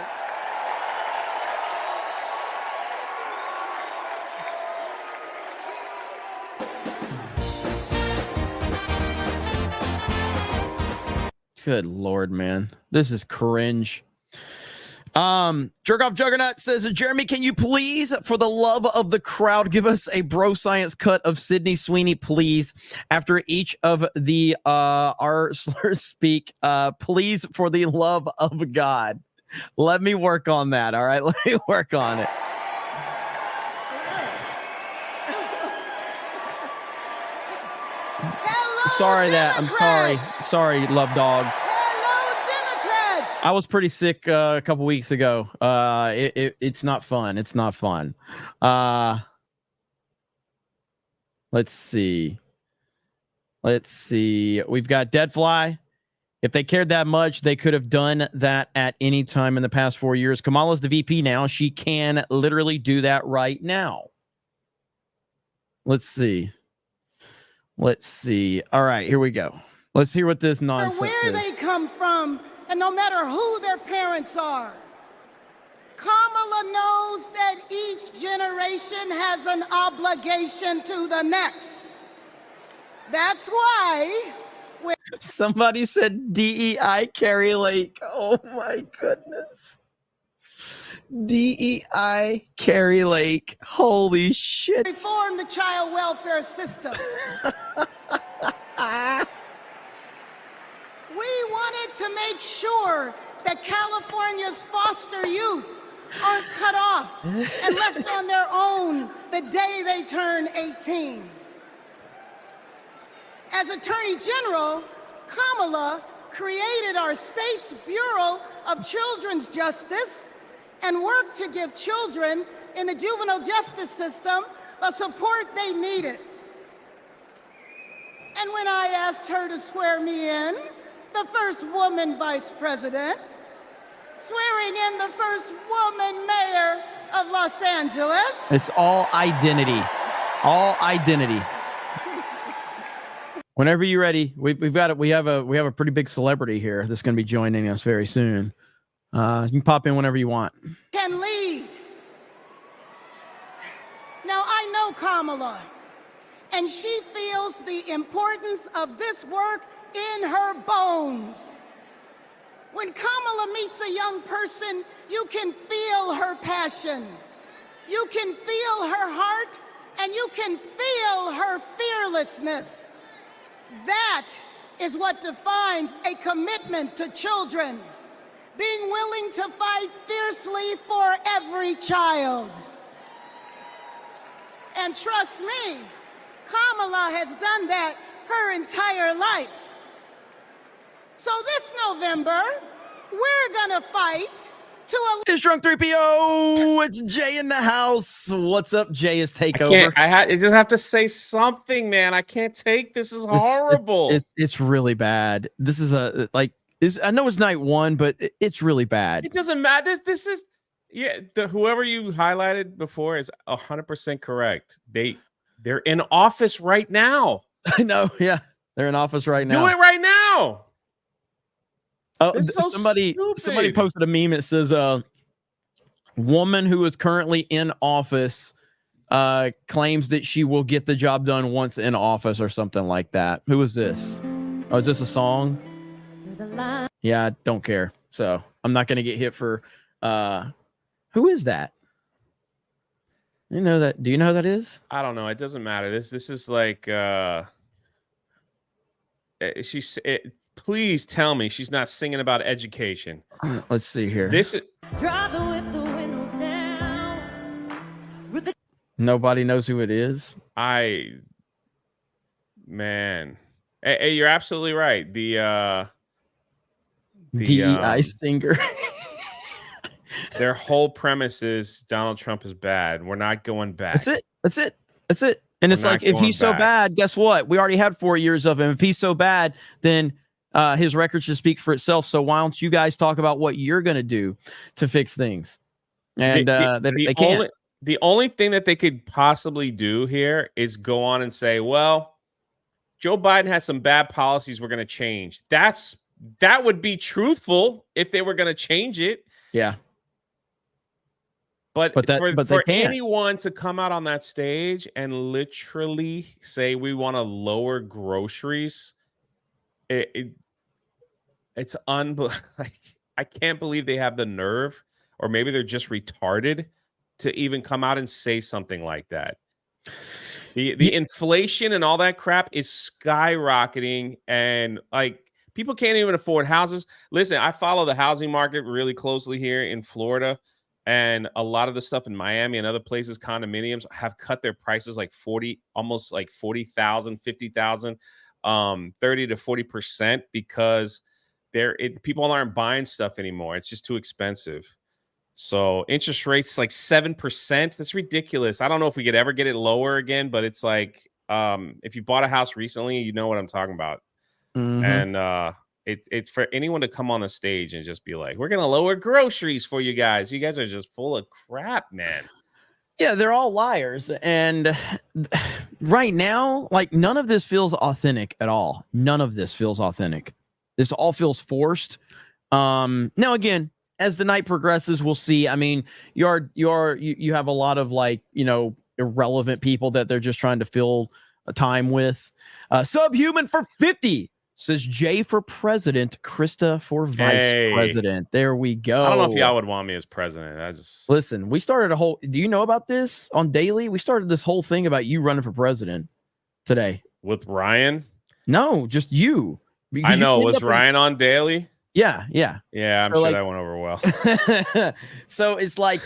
Good Lord, man. This is cringe. Jerkoff Juggernaut says, Jeremy, can you please, for the love of the crowd, give us a bro science cut of Sydney Sweeney, please, after each of the our slurs speak, please, for the love of God. Let me work on that. All right, let me work on it. I'm sorry, love dogs. Hello, Democrats. I was pretty sick a couple weeks ago. It's not fun. It's not fun. Let's see. We've got Deadfly. If they cared that much, they could have done that at any time in the past 4 years. Kamala's the VP now. She can literally do that right now. Let's see. All right, here we go. Let's hear what this nonsense where is. they come from, and no matter who their parents are. Kamala knows that each generation has an obligation to the next. That's why Somebody said DEI Carrie Lake. Oh my goodness. DEI Carrie Lake. Holy shit. reform the child welfare system. We wanted to make sure that California's foster youth aren't cut off and left on their own the day they turn 18. As Attorney General, Kamala created our state's Bureau of Children's Justice and worked to give children in the juvenile justice system the support they needed. And when I asked her to swear me in, the first woman vice president, swearing in the first woman mayor of Los Angeles. It's all identity. All identity. Whenever you're ready, we have a pretty big celebrity here that's going to be joining us very soon. You can pop in whenever you want. Can lead. Now I know Kamala, and she feels the importance of this work in her bones. When Kamala meets a young person, you can feel her passion. You can feel her heart, and you can feel her fearlessness. That is what defines a commitment to children. Being willing to fight fiercely for every child. And trust me, Kamala has done that her entire life. So this November, we're gonna fight to It's Drunk 3PO. It's Jay in the house. What's up, Jay? Is takeover. I just have to say something, man. I can't take this. Is horrible. It's really bad. This is I know it's night one, but it's really bad. It doesn't matter. This is whoever you highlighted before is 100% correct. They're in office right now. I know. Yeah, they're in office right now. Do it right now. Oh, somebody posted a meme. It says, woman who is currently in office claims that she will get the job done once in office or something like that. Who is this? Oh, is this a song? Yeah, I don't care. So I'm not going to get hit for, who is that? You know that? Do you know who that is? I don't know. It doesn't matter. This is like, please tell me she's not singing about education. Let's see here. Driving with the windows down. Nobody knows who it is. Man. Hey, you're absolutely right. The DEI singer. Their whole premise is Donald Trump is bad. We're not going back. That's it. And it's like, if he's so bad, guess what? We already had 4 years of him. If he's so bad, then his record should speak for itself. So why don't you guys talk about what you're going to do to fix things? And they can't. The only thing that they could possibly do here is go on and say, well, Joe Biden has some bad policies we're going to change. That would be truthful if they were going to change it. Yeah. But for anyone to come out on that stage and literally say we want to lower groceries, it's unbelievable. Like, I can't believe they have the nerve, or maybe they're just retarded, to even come out and say something like that. The inflation and all that crap is skyrocketing, and like, people can't even afford houses. Listen, I follow the housing market really closely here in Florida. And a lot of the stuff in Miami and other places, condominiums, have cut their prices like 40, almost like 40,000, 50,000, 30 to 40%, because people aren't buying stuff anymore. It's just too expensive. So interest rates like 7%. That's ridiculous. I don't know if we could ever get it lower again, but it's like, if you bought a house recently, you know what I'm talking about. Mm-hmm. And it's for anyone to come on the stage and just be like, we're going to lower groceries for you guys. You guys are just full of crap, man. Yeah, they're all liars. And right now, like, none of this feels authentic at all. None of this feels authentic. This all feels forced. Now, again, as the night progresses, we'll see. I mean, you have a lot of, like, irrelevant people that they're just trying to fill a time with. Subhuman for 50. Says Jay for president, Krista for vice president. There we go. I don't know if y'all would want me as president. Listen, we started a whole. Do you know about this on Daily? We started this whole thing about you running for president today. With Ryan? No, just you. I know. Was Ryan on Daily? Yeah. Yeah, I'm sure that went over well. So it's like,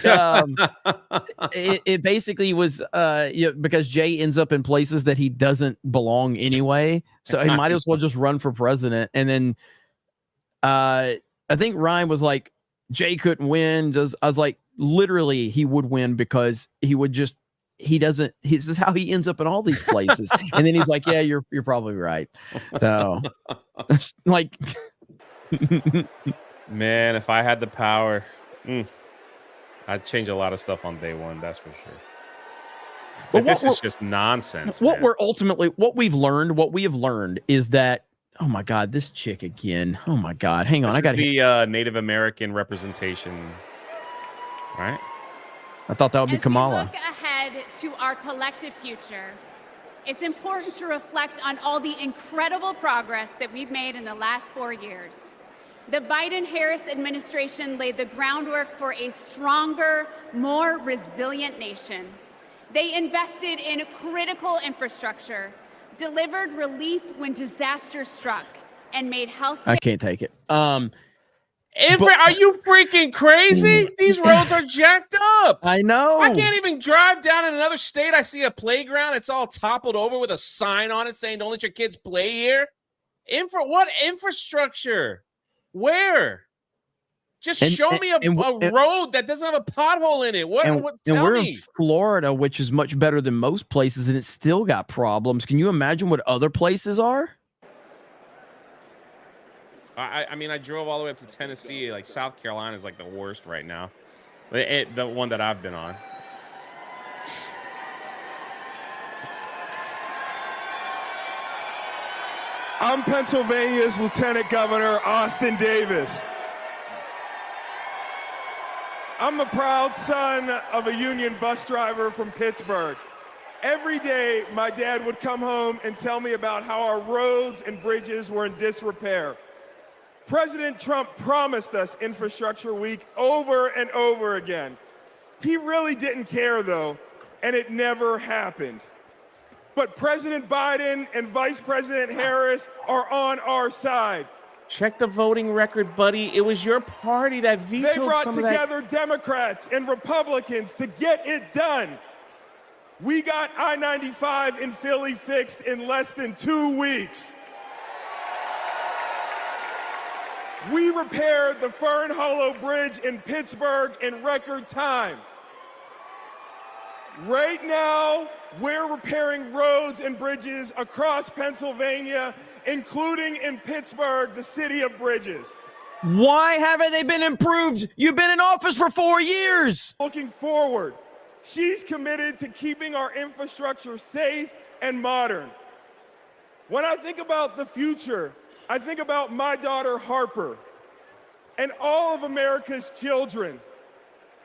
it basically was because Jay ends up in places that he doesn't belong anyway. So he might as well just run for president. And then I think Ryan was like, Jay couldn't win. I was like, literally, he would win, because this is how he ends up in all these places. And then he's like, yeah, you're probably right. So like, man, if I had the power, I'd change a lot of stuff on day one. That's for sure. But this is just nonsense. What we have learned is that, oh my God, this chick again. Oh my God. Hang on. I got the Native American representation, right? I thought that would be Kamala. As we look ahead to our collective future, it's important to reflect on all the incredible progress that we've made in the last 4 years. The Biden-Harris administration laid the groundwork for a stronger, more resilient nation. They invested in critical infrastructure, delivered relief when disaster struck, and made health. I can't take it. Are you freaking crazy? These roads are jacked up. I know. I can't even drive down in another state. I see a playground. It's all toppled over with a sign on it saying, don't let your kids play here. What infrastructure? Where? Just show me a road that doesn't have a pothole in it. Tell we're me. in Florida, which is much better than most places, and it's still got problems. Can you imagine what other places are? I mean, I drove all the way up to Tennessee. Like, South Carolina is like the worst right now. The one that I've been on. I'm Pennsylvania's Lieutenant Governor Austin Davis. I'm the proud son of a union bus driver from Pittsburgh. Every day, my dad would come home and tell me about how our roads and bridges were in disrepair. President Trump promised us Infrastructure Week over and over again. He really didn't care, though, and it never happened. But President Biden and Vice President Harris are on our side. Check the voting record, buddy. It was your party that vetoed They brought some of that. together Democrats and Republicans to get it done. We got I-95 in Philly fixed in less than 2 weeks. We repaired the Fern Hollow Bridge in Pittsburgh in record time. Right now, we're repairing roads and bridges across Pennsylvania, including in Pittsburgh, the city of bridges. Why haven't they been improved? You've been in office for 4 years. Looking forward, she's committed to keeping our infrastructure safe and modern. When I think about the future, I think about my daughter Harper and all of America's children.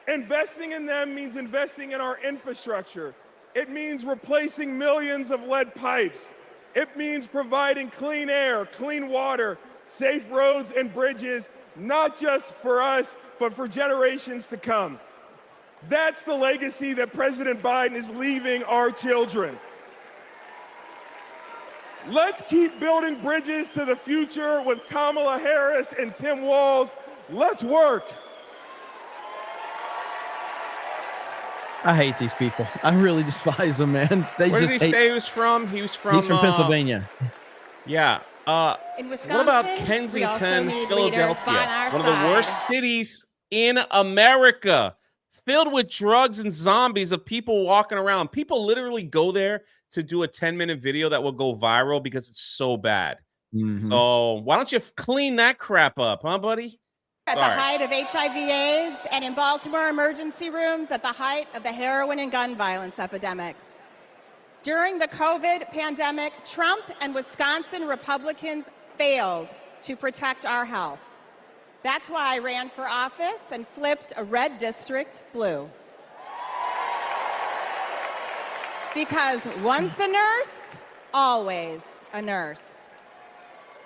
Investing in them means investing in our infrastructure. It means replacing millions of lead pipes. It means providing clean air, clean water, safe roads and bridges, not just for us, but for generations to come. That's the legacy that President Biden is leaving our children. Let's keep building bridges to the future with Kamala Harris and Tim Walz. Let's work. I hate these people. I really despise them, man. Where did he say he was from? He's from Pennsylvania. Yeah. In Wisconsin, what about we also Kensington, need leaders Philadelphia? on our One of the side. worst cities in America, filled with drugs and zombies of people walking around. People literally go there to do a 10-minute video that will go viral because it's so bad. So why don't you clean that crap up, huh, buddy? At the height of HIV/AIDS, and in Baltimore emergency rooms at the height of the heroin and gun violence epidemics. During the COVID pandemic, Trump and Wisconsin Republicans failed to protect our health. That's why I ran for office and flipped a red district blue. Because once a nurse, always a nurse.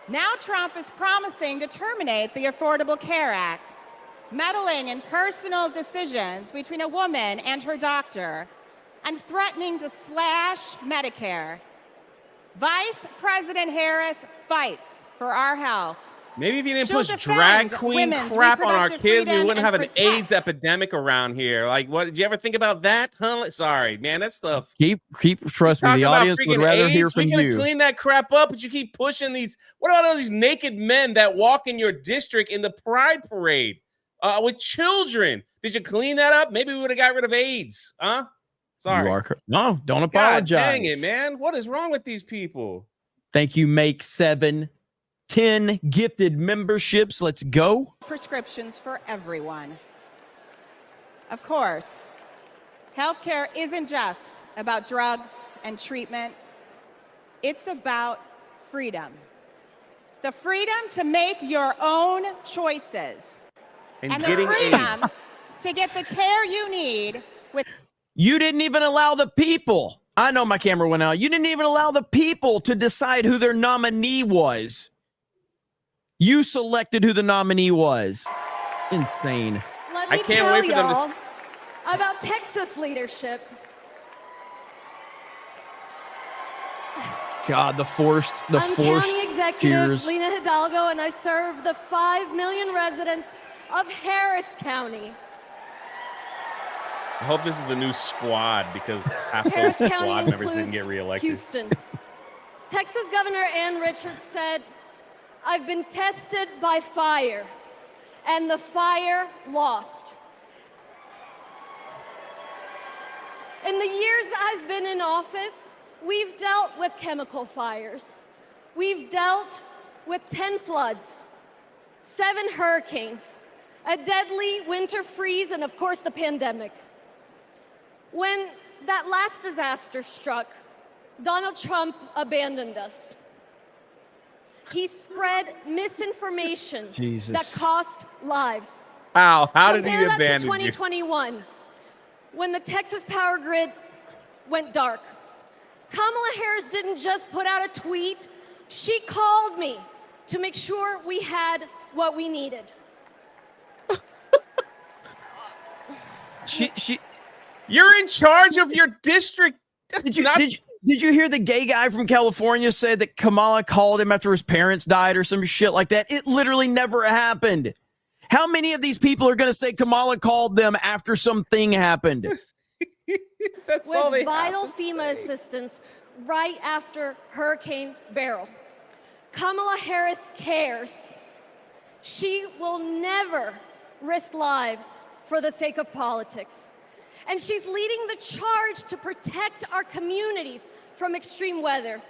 Now Trump is promising to terminate the Affordable Care Act, meddling in personal decisions between a woman and her doctor, and threatening to slash Medicare. Vice President Harris fights for our health. Maybe if you didn't She'll push defend drag queen women's crap on our reproductive kids, we freedom wouldn't have and an protect- AIDS epidemic around here. Like, what? Did you ever think about that? Huh? Sorry, man. That stuff. Trust me, Talking the about audience would freaking rather hear AIDS, from we could you. clean that crap up, but you keep pushing these. What about all these naked men that walk in your district in the Pride Parade with children? Did you clean that up? Maybe we would have got rid of AIDS, huh? Sorry. You are no, don't God apologize. dang it, man. What is wrong with these people? Thank you. Make 7, 10 gifted memberships. Let's go. Prescriptions for everyone. Of course, healthcare isn't just about drugs and treatment. It's about freedom. The freedom to make your own choices. And the getting freedom AIDS. to get the care you need with You didn't even allow the people. I know my camera went out. You didn't even allow the people to decide who their nominee was. You selected who the nominee was. Insane. Let me tell y'all about Texas leadership. God, the forced I'm County Executive cheers. Lena Hidalgo, and I serve the 5 million residents of Harris County. I hope this is the new squad because half Harris those County squad members didn't includes get reelected. Houston. Texas Governor Ann Richards said, "I've been tested by fire, and the fire lost." In the years I've been in office, we've dealt with chemical fires. We've dealt with 10 floods, 7 hurricanes, a deadly winter freeze, and of course the pandemic. When that last disaster struck, Donald Trump abandoned us. He spread misinformation that cost lives. How did he Compare that to abandon you? 2021, when the Texas power grid went dark. Kamala Harris didn't just put out a tweet, she called me to make sure we had what we needed. You're in charge of your district. Did you hear the gay guy from California said that Kamala called him after his parents died or some shit like that? It literally never happened. How many of these people are going to say Kamala called them after something happened? That's with all they vital FEMA assistance right after Hurricane Beryl. Kamala Harris cares. She will never risk lives for the sake of politics. and she's leading the charge to protect our communities from extreme weather.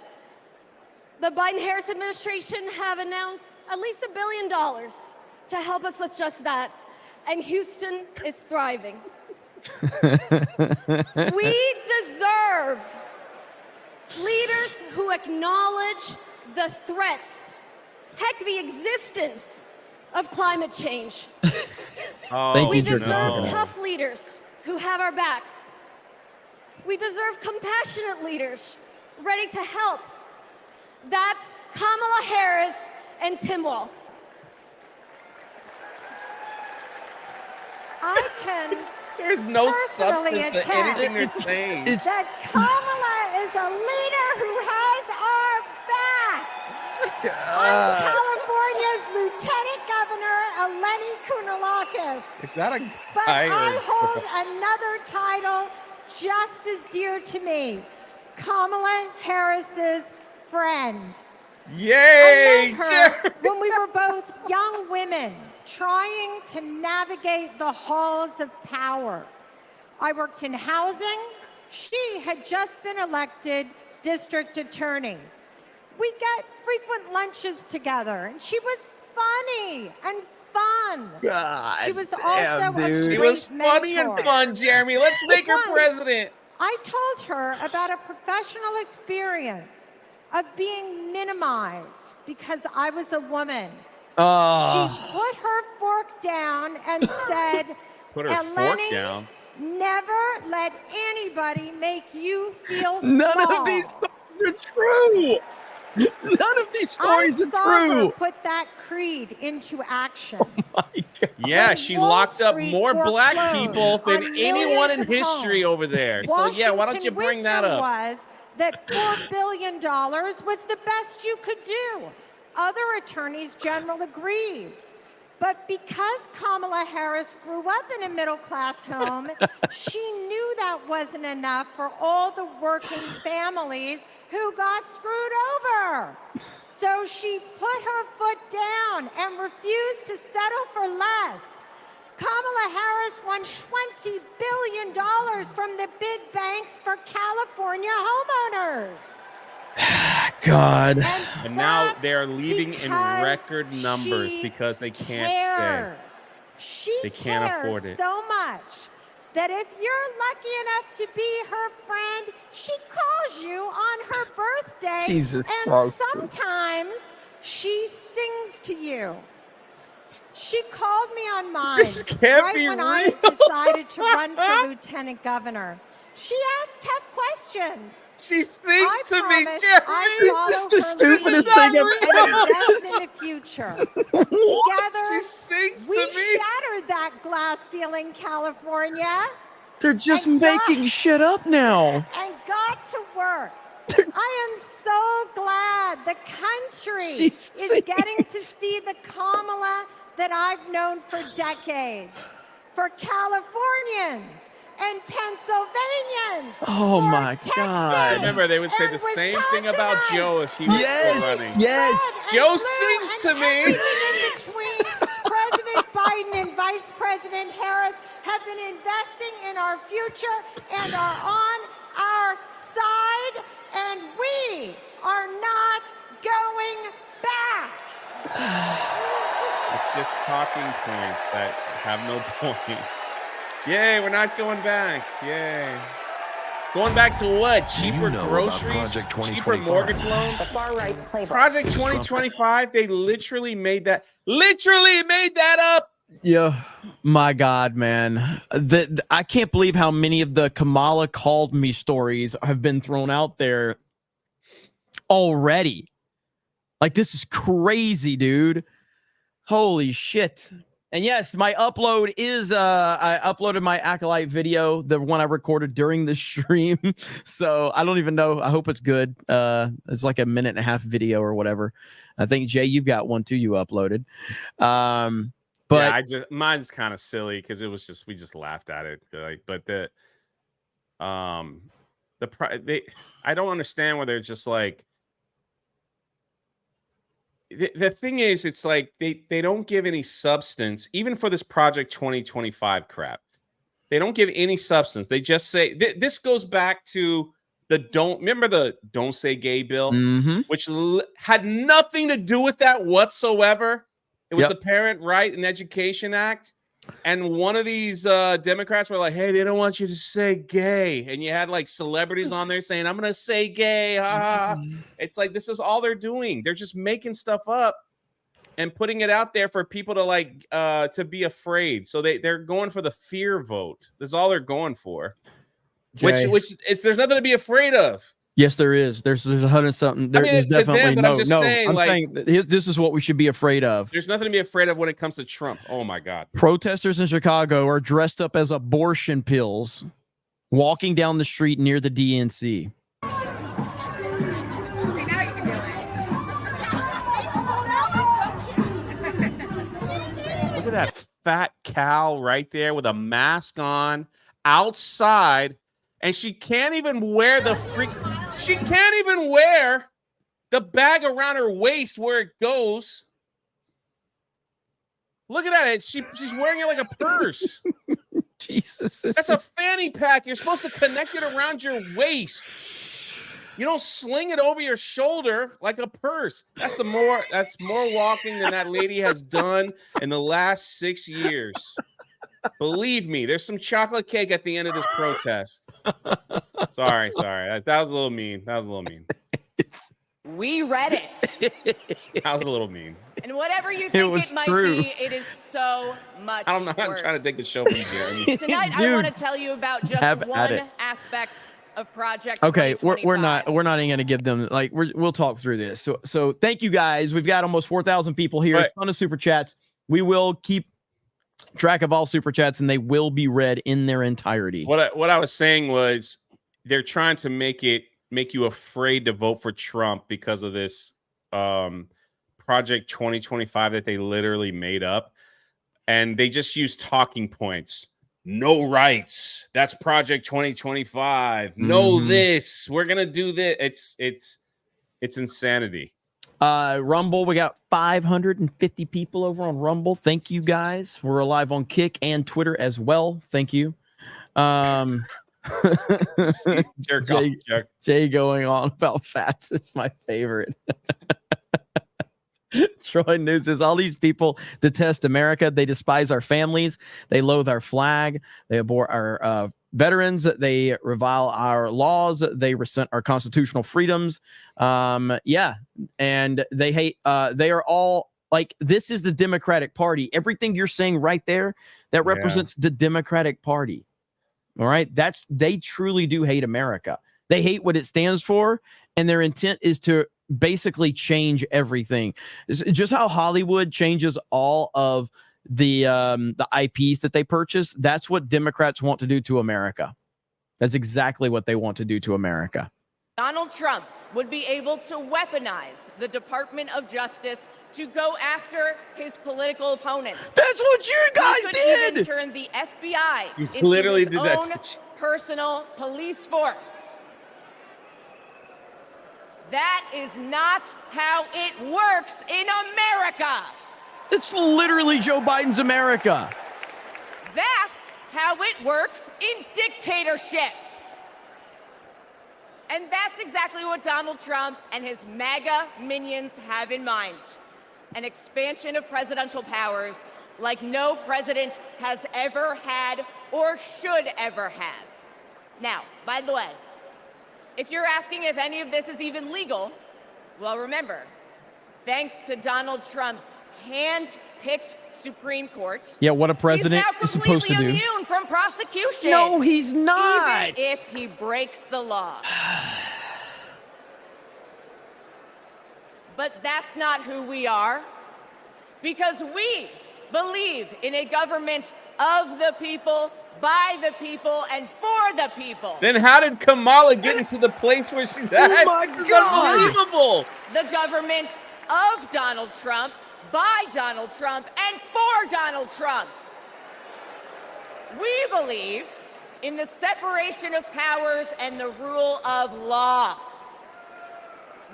The Biden-Harris administration have announced at least $1 billion to help us with just that, and Houston is thriving. We deserve leaders who acknowledge the threats, heck, the existence of climate change. Thank We you, deserve Jordan. tough leaders who have our backs. We deserve compassionate leaders ready to help. That's Kamala Harris and Tim Walz. I can There's no personally substance to attest anything they're saying. that Kamala is a leader who has our back. I'm California's Lieutenant Governor, Eleni Kounalakis. Is that a But guy I or hold another title just as dear to me, Kamala Harris's friend. Yay! I met her when we were both young women trying to navigate the halls of power. I worked in housing. She had just been elected district attorney. We got frequent lunches together, and she was funny and fun. God she was also a great She was funny and mentor. fun, Jeremy. Let's make her Once, president. I told her about a professional experience of being minimized because I was a woman. She put her fork down and said, Put her fork Eleni, down. never let anybody make you feel None small. of these stories are true. None of these stories I are saw her true. put that creed into action. Yeah, When she Wall locked up Street more black foreclosed people than on anyone in millions of history homes, over there. So yeah, why don't you Washington bring that wisdom up? was that $4 billion was the best you could do. Other attorneys general agreed. But because Kamala Harris grew up in a middle-class home, she knew that wasn't enough for all the working families who got screwed over. So she put her foot down and refused to settle for less. Kamala Harris won $20 billion from the big banks for California homeowners. God. And now they're leaving in because record numbers she because they can't cares. stay. She They can't cares afford it. so much that if you're lucky enough to be her friend, she calls you on her birthday. Jesus and Christ. sometimes she sings to you. She called me on mine This can't right be when I real. decided to run for lieutenant governor. She asked tough questions. She sings I to me, promise Jeremy. I This follow is the her stupidest lead thing and ever. invest in the future. What? Together, She sings we to me. shattered that glass ceiling, California, They're just And making shit up now. and got to work. I am so glad the country She's is singing. getting to see the Kamala that I've known for decades. For Californians and Pennsylvanians. Oh for my Texans God. Remember, they would say the and same thing about Wisconsinites. Joe if he was Yes, still running. yes. And Joe blue sings and to me. everything in between. President Biden and Vice President Harris have been investing in our future and are on our side, and we are not going back. It's just talking points that have no point. Yay, we're not going back. Yay. Going back to what? Cheaper know about groceries? Project Cheaper 2025? mortgage loans? The far right's playbook. Project 2025, they literally made that up. Yeah, my God, man. I can't believe how many of the Kamala called me stories have been thrown out there already. Like, this is crazy, dude. Holy shit. And yes, my upload is I uploaded my Acolyte video, the one I recorded during the stream. So I don't even know. I hope it's good. It's like a 1.5-minute video or whatever. I think Jay, you've got one too you uploaded. But Yeah, mine's kind of silly because we just laughed at it. But I don't understand where they're just like. The thing is, it's like they don't give any substance, even for this Project 2025 crap. They don't give any substance. They just say this goes back to the don't say gay bill, which had nothing to do with that whatsoever. It was the Parent Right and Education Act. And one of these Democrats were like, hey, they don't want you to say gay. And you had like celebrities on there saying, I'm going to say gay. Ha, ha. It's like, this is all they're doing. They're just making stuff up and putting it out there for people to like to be afraid. So they're going for the fear vote. That's all they're going for. Jay. Which there's nothing to be afraid of. Yes, there is. There's 100 something. There's definitely but I'm just saying, I'm like, saying this is what we should be afraid of. There's nothing to be afraid of when it comes to Trump. Oh my God. Protesters in Chicago are dressed up as abortion pills, walking down the street near the DNC. Look at that fat cow right there with a mask on outside, and she can't even wear she can't even wear the bag around her waist where it goes. Look at that. She's wearing it like a purse. Jesus. That's a fanny pack. You're supposed to connect it around your waist. You don't sling it over your shoulder like a purse. That's more walking than that lady has done in the last 6 years. Believe me, there's some chocolate cake at the end of this protest. Sorry. That was a little mean. We read it. That was a little mean. And whatever you think it might be, it is so much I'm trying to take the show from Jeremy. Tonight, I want to tell you about just one aspect of Project. Okay, we're not even going to give them, like, we'll talk through this. So thank you guys. We've got almost 4,000 people here. A ton of super chats. We will keep track of all super chats, and they will be read in their entirety. What I was saying was they're trying to make you afraid to vote for Trump because of this Project 2025 that they literally made up, and they just use talking points. No rights. That's Project 2025. No this. We're gonna do this. It's insanity. Rumble, we got 550 people over on Rumble. Thank you guys. We're alive on Kick and Twitter as well. Thank you. Jay going on about fats is my favorite. Troy News says all these people detest America. They despise our families. They loathe our flag. They abhor our veterans. They revile our laws. They resent our constitutional freedoms. And they hate. They are all like, this is the Democratic Party. Everything you're saying right there, that represents the Democratic Party. All right. They truly do hate America. They hate what it stands for. And their intent is to basically change everything. It's just how Hollywood changes all of the IPs that they purchase. That's what Democrats want to do to America. That's exactly what they want to do to America. Donald Trump would be able to weaponize the Department of Justice to go after his political opponents. That's what you guys did. Even turn the FBI into literally his did own that. personal police force. That is not how it works in America. It's literally Joe Biden's America. That's how it works in dictatorships. And that's exactly what Donald Trump and his MAGA minions have in mind. An expansion of presidential powers like no president has ever had or should ever have. Now, by the way, if you're asking if any of this is even legal, well, remember, thanks to Donald Trump's hand-picked Supreme Court, yeah, what a president is supposed to do. He's now completely immune from prosecution. No, he's not. Even if he breaks the law. But that's not who we are, because we believe in a government of the people, by the people, and for the people. Then how did Kamala get into the place where she's at? Oh my God! Unbelievable. The government of Donald Trump, by Donald Trump, and for Donald Trump. We believe in the separation of powers and the rule of law.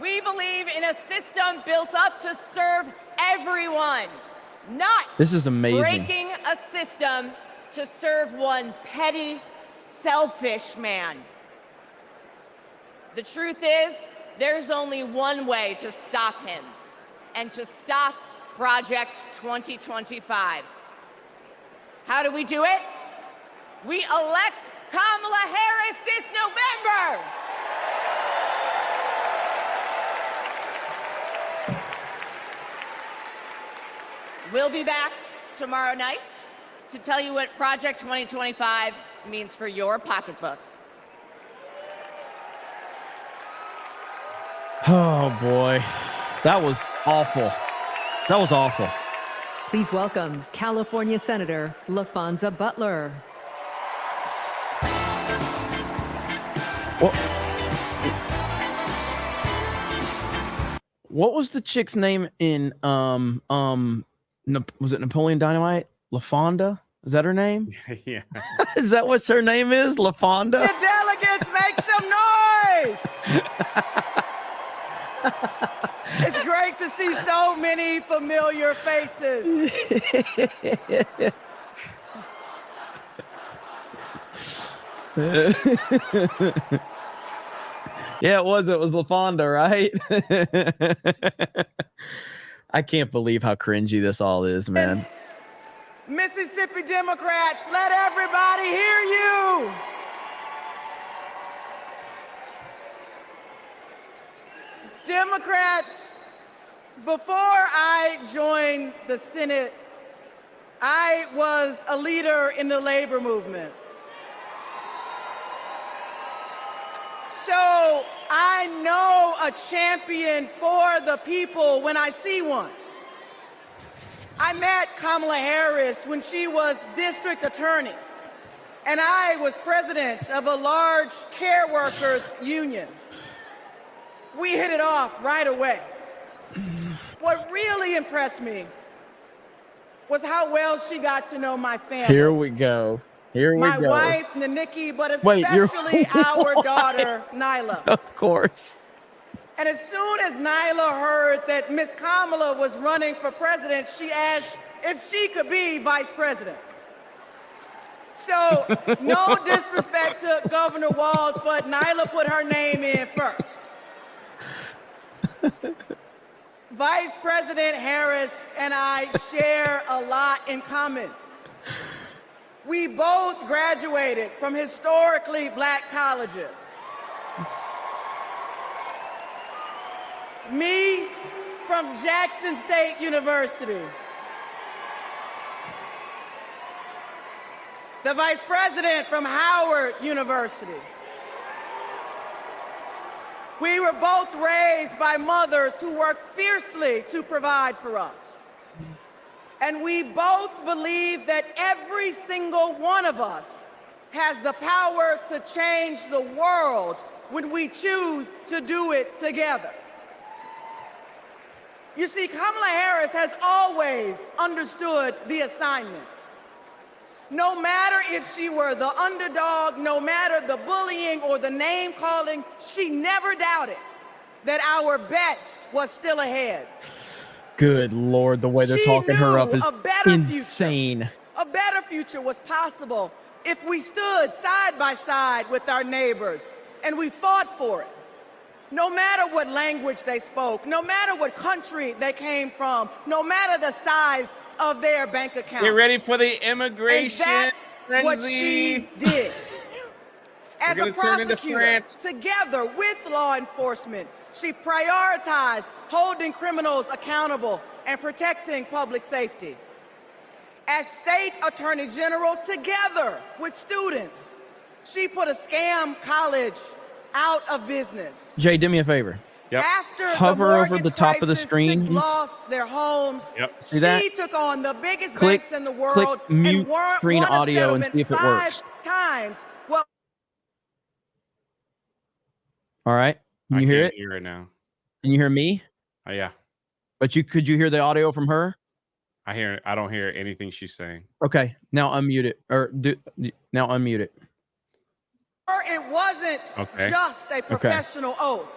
We believe in a system built up to serve everyone, not this is amazing. breaking a system to serve one petty, selfish man. The truth is, there's only one way to stop him, and to stop Project 2025. How do we do it? We elect Kamala Harris this November. We'll be back tomorrow night to tell you what Project 2025 means for your pocketbook. Oh boy, that was awful. That was awful. Please welcome California Senator LaFonza Butler. What was the chick's name in was it Napoleon Dynamite? LaFonda? Is that her name? Yeah. Is that what her name is? LaFonda? The delegates make some noise. It's great to see so many familiar faces. Yeah, it was LaFonda, right? I can't believe how cringy this all is, man. Mississippi Democrats, let everybody hear you. Democrats, before I joined the Senate, I was a leader in the labor movement. So I know a champion for the people when I see one. I met Kamala Harris when she was district attorney, and I was president of a large care workers union. We hit it off right away. What really impressed me was how well she got to know my family. Here we go. My wife, Naniki, but especially our daughter, Nyla. Of course. And as soon as Nyla heard that Miss Kamala was running for president, she asked if she could be vice president. So, no disrespect to Governor Walz, but Nyla put her name in first. Vice President Harris and I share a lot in common. We both graduated from historically black colleges. Me from Jackson State University. The vice president from Howard University. We were both raised by mothers who worked fiercely to provide for us. And we both believe that every single one of us has the power to change the world when we choose to do it together. You see, Kamala Harris has always understood the assignment. No matter if she were the underdog, no matter the bullying or the name calling, she never doubted that our best was still ahead. Good Lord, the way they're talking her up is insane. A better future was possible if we stood side by side with our neighbors and we fought for it. No matter what language they spoke, no matter what country they came from, no matter the size of their bank account. Get ready for the immigration and that's frenzy. What she did. As a prosecutor, together with law enforcement, she prioritized holding criminals accountable and protecting public safety. As state attorney general, together with students, she put a scam college out of business. Jay, do me a favor. Yep. After Hover the over the top of the screen. Lost their homes. Yep. See that? She took on the biggest Click- banks in the world click mute and won screen a audio and settlement see if it 5 works. times. Well, All right. Can you hear it? Hear it now. Can you hear me? Oh yeah. But could you hear the audio from her? I don't hear anything she's saying. Okay. Now unmute it. Now unmute it. it wasn't Okay. just a professional oath.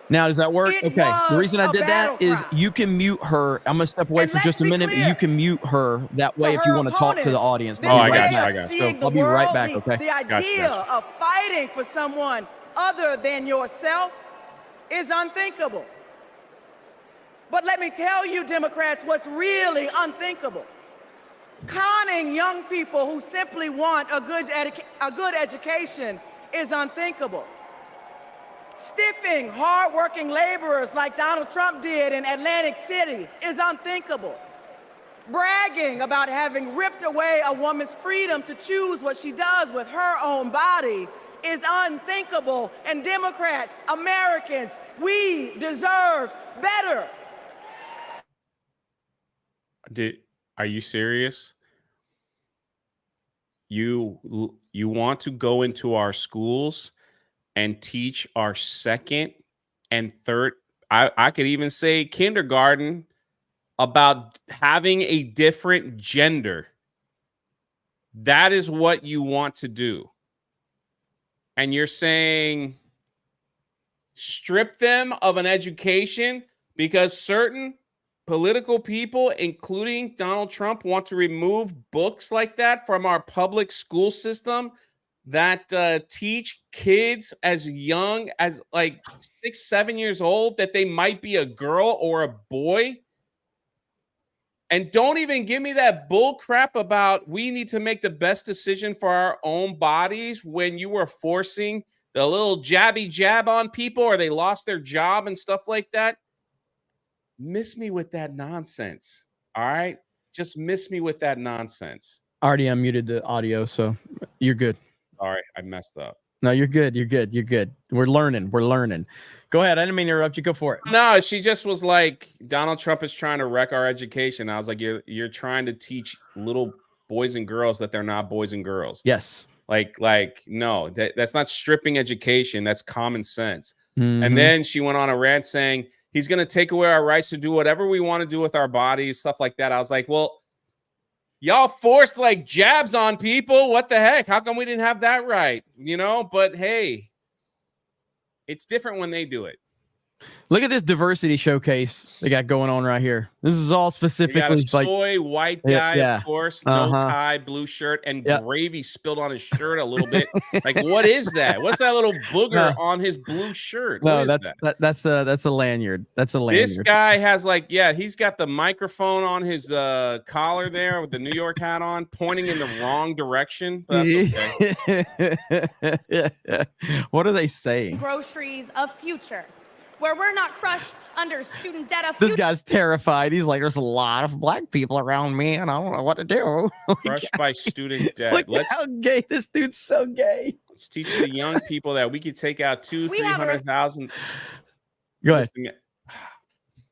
Now, does that work? It Okay. The was reason I a did that is battle cry. you can mute her. I'm gonna step away And for let's just a be minute, but clear, you can mute her that way if you her want to talk to the opponents, audience. this I'll be way right of back. So seeing I'll the be right world, back. Okay. the idea of fighting for someone other than yourself is unthinkable. But let me tell you, Democrats, what's really unthinkable. Conning young people who simply want a good education is unthinkable. Stiffing hardworking laborers like Donald Trump did in Atlantic City is unthinkable. Bragging about having ripped away a woman's freedom to choose what she does with her own body is unthinkable. And Democrats, Americans, we deserve better. Are you serious? You want to go into our schools and teach our second and third, I could even say kindergarten, about having a different gender. That is what you want to do. And you're saying strip them of an education because certain political people, including Donald Trump, want to remove books like that from our public school system that teach kids as young as like 6, 7 years old that they might be a girl or a boy. And don't even give me that bull crap about we need to make the best decision for our own bodies when you were forcing the little jabby jab on people or they lost their job and stuff like that. Miss me with that nonsense. All right? Just miss me with that nonsense. Already unmuted the audio, so you're good. All right, I messed up. No, you're good. You're good. You're good. We're learning. We're learning. Go ahead. I didn't mean to interrupt you. Go for it. No, she just was like, Donald Trump is trying to wreck our education. I was like, you're trying to teach little boys and girls that they're not boys and girls. Yes. Like no, that's not stripping education. That's common sense. Mm-hmm. And then she went on a rant saying he's going to take away our rights to do whatever we want to do with our bodies, stuff like that. I was like, well, y'all forced like jabs on people. What the heck? How come we didn't have that right? You know, but hey, it's different when they do it. Look at this diversity showcase they got going on right here. This is all specifically got a soy white guy, yeah. Of course, no tie, blue shirt, and gravy spilled on his shirt a little bit. Like, what is that? What's that little booger on his blue shirt? No, what is that's a lanyard. That's a lanyard. This guy has like, he's got the microphone on his collar there with the New York hat on, pointing in the wrong direction. But that's okay. What are they saying? Groceries of future, where we're not crushed under student debt of This guy's terrified. He's like, there's a lot of black people around me, and I don't know what to do. Crushed by student debt. Look how gay this dude's. So gay. Let's teach the young people that we could take out 200,000-300,000. Go ahead.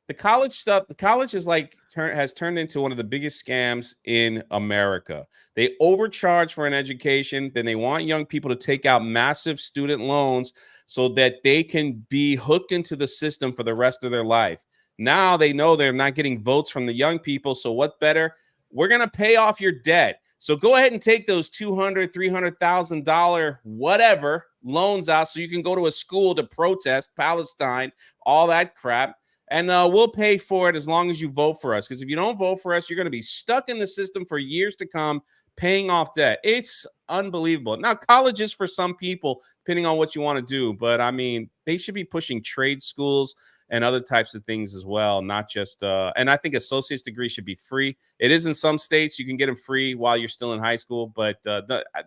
The college stuff. The college is like has turned into one of the biggest scams in America. They overcharge for an education, then they want young people to take out massive student loans so that they can be hooked into the system for the rest of their life. Now they know they're not getting votes from the young people. So what better? We're going to pay off your debt. So go ahead and take those $200,000, $300,000, whatever loans out so you can go to a school to protest Palestine, all that crap. And we'll pay for it as long as you vote for us. Because if you don't vote for us, you're going to be stuck in the system for years to come, paying off debt. It's unbelievable. Now, college is for some people, depending on what you want to do. But, I mean, they should be pushing trade schools and other types of things as well, not just and I think associate's degree should be free. It is in some states. You can get them free while you're still in high school. But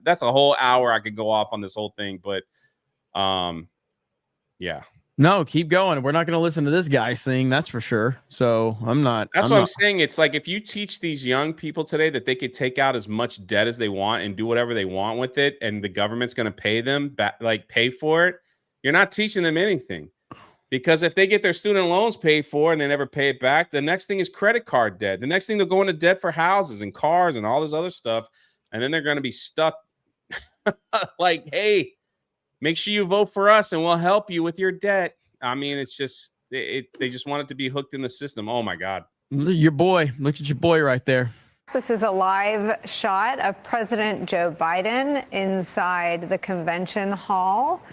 that's a whole hour I could go off on this whole thing. But, yeah. No, keep going. We're not going to listen to this guy sing. That's for sure. So I'm not. That's what I'm saying. It's like if you teach these young people today that they could take out as much debt as they want and do whatever they want with it, and the government's going to pay them back, like pay for it, you're not teaching them anything. Because if they get their student loans paid for and they never pay it back, the next thing is credit card debt. The next thing they'll go into debt for houses and cars and all this other stuff. And then they're going to be stuck like, hey, make sure you vote for us and we'll help you with your debt. I mean, it's just, they just want it to be hooked in the system. Oh my God. Your boy, look at your boy right there. This is a live shot of President Joe Biden inside the convention hall.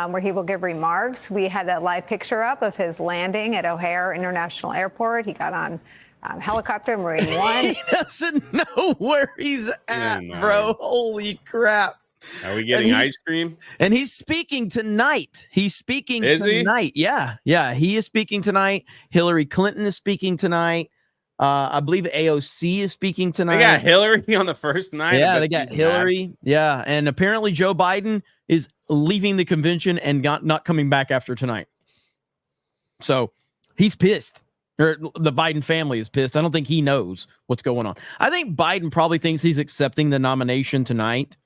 where he will give remarks. We had a live picture up of his landing at O'Hare International Airport. He got on helicopter Marine One. He doesn't know where he's at, bro. Holy crap. Are we getting ice cream? And he's speaking tonight. He's speaking Is tonight. he? Yeah. He is speaking tonight. Hillary Clinton is speaking tonight. I believe AOC is speaking tonight. They got Hillary on the first night. Yeah, they got Hillary. Mad. Yeah, and apparently Joe Biden is leaving the convention and not coming back after tonight. So he's pissed. Or the Biden family is pissed. I don't think he knows what's going on. I think Biden probably thinks he's accepting the nomination tonight.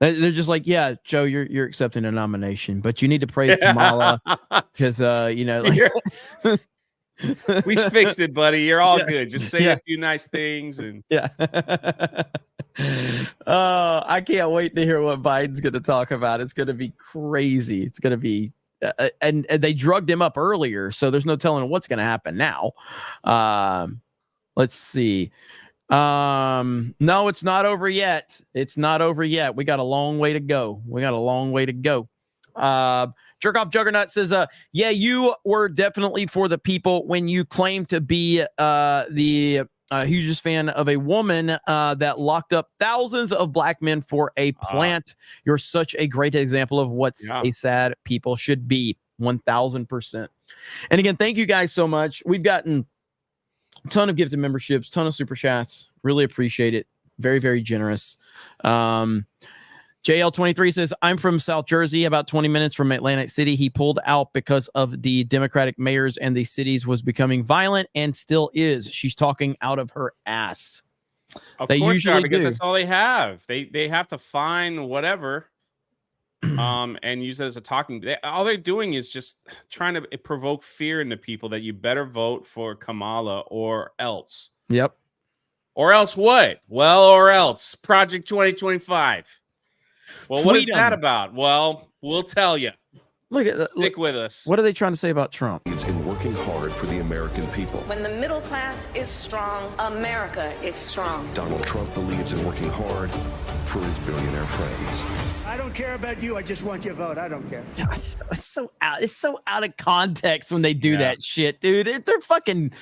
They're just like, yeah, Joe, you're accepting a nomination, but you need to praise Kamala because we fixed it, buddy. You're all good. Just say a few nice things and I can't wait to hear what Biden's going to talk about. It's going to be crazy. It's going to be and they drugged him up earlier, so there's no telling what's going to happen now. Let's see. No, it's not over yet. It's not over yet. We got a long way to go. Jerk off Juggernaut says, yeah, you were definitely for the people when you claimed to be the hugest fan of a woman that locked up thousands of black men for a plant. You're such a great example of what a sad people should be. 1000%. And again, thank you guys so much. We've gotten a ton of gifted memberships, ton of super chats. Really appreciate it. Very, very generous. JL23 says, I'm from South Jersey, about 20 minutes from Atlantic City. He pulled out because of the Democratic mayors and the cities was becoming violent and still is. She's talking out of her ass. Of course they are, because that's all they have. They have to find whatever and use it as a talking. All they're doing is just trying to provoke fear into people that you better vote for Kamala or else. Yep. Or else what? Well, or else Project 2025. Well, what is that about? Well, we'll tell you. Look at that. Stick with us. What are they trying to say about Trump? He's in working hard for the American people. When the middle class is strong, America is strong. Donald Trump believes in working hard for his billionaire friends. I don't care about you. I just want your vote. I don't care. It's so out of context when they do that shit, dude. They're fucking.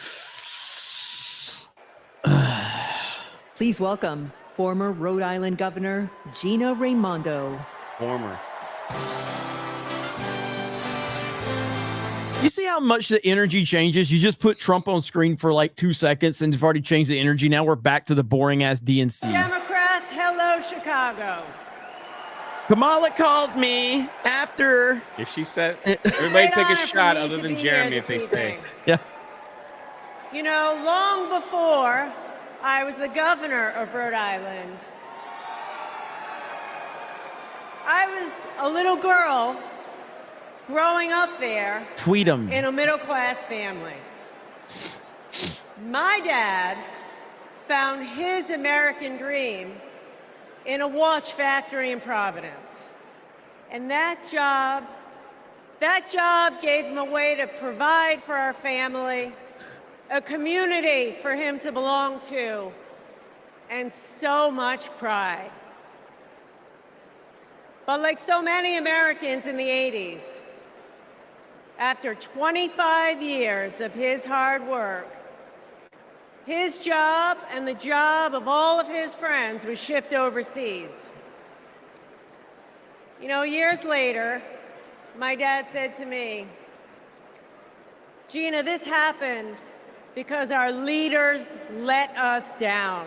Please welcome former Rhode Island Governor Gina Raimondo. Former. You see how much the energy changes? You just put Trump on screen for like 2 seconds and you've already changed the energy. Now we're back to the boring ass DNC. Democrats, hello, Chicago. Kamala called me after. If she said, everybody take a shot other than Jeremy if they stay. Yeah. You know, long before I was the governor of Rhode Island, I was a little girl growing up there in a middle-class family. My dad found his American dream in a watch factory in Providence. And that job gave him a way to provide for our family, a community for him to belong to, and so much pride. But like so many Americans in the 80s, after 25 years of his hard work, his job and the job of all of his friends was shipped overseas. You know, years later, my dad said to me, Gina, this happened because our leaders let us down.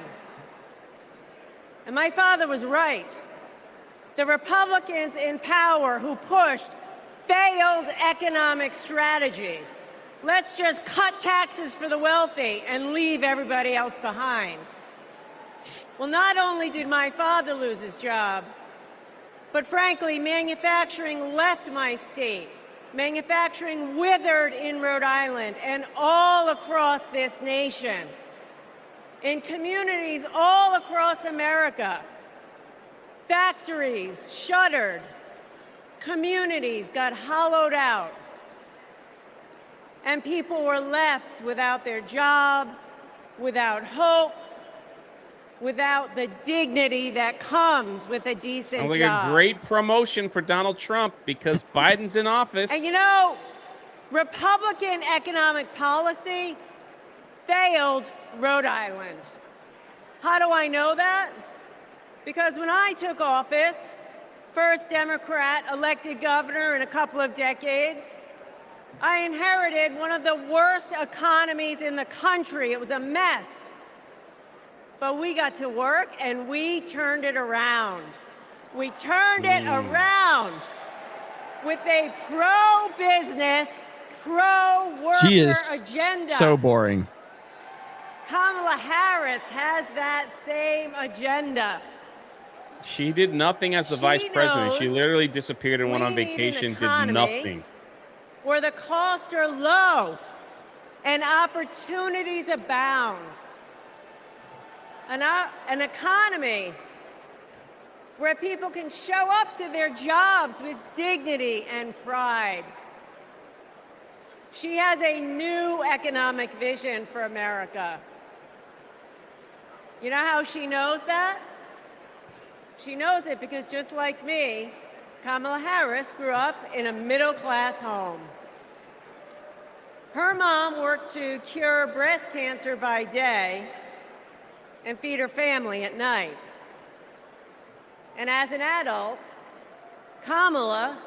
And my father was right. The Republicans in power who pushed failed economic strategy. Let's just cut taxes for the wealthy and leave everybody else behind. Well, not only did my father lose his job, but frankly, manufacturing left my state. Manufacturing withered in Rhode Island and all across this nation. In communities all across America, factories shuttered, communities got hollowed out, and people were left without their job, without hope, without the dignity that comes with a decent Sounds like job. a great promotion for Donald Trump because Biden's in office. And you know, Republican economic policy failed Rhode Island. How do I know that? Because when I took office, first Democrat elected governor in a couple of decades, I inherited one of the worst economies in the country. It was a mess. But we got to work and we turned it around. We turned it around with a pro-business, pro-worker agenda. So boring. Kamala Harris has that same agenda. She did nothing as the vice president. She knows literally disappeared and went on we need an vacation, did economy nothing. Where the costs are low and opportunities abound. An economy where people can show up to their jobs with dignity and pride. She has a new economic vision for America. You know how she knows that? She knows it because just like me, Kamala Harris grew up in a middle-class home. Her mom worked to cure breast cancer by day and feed her family at night. And as an adult, Kamala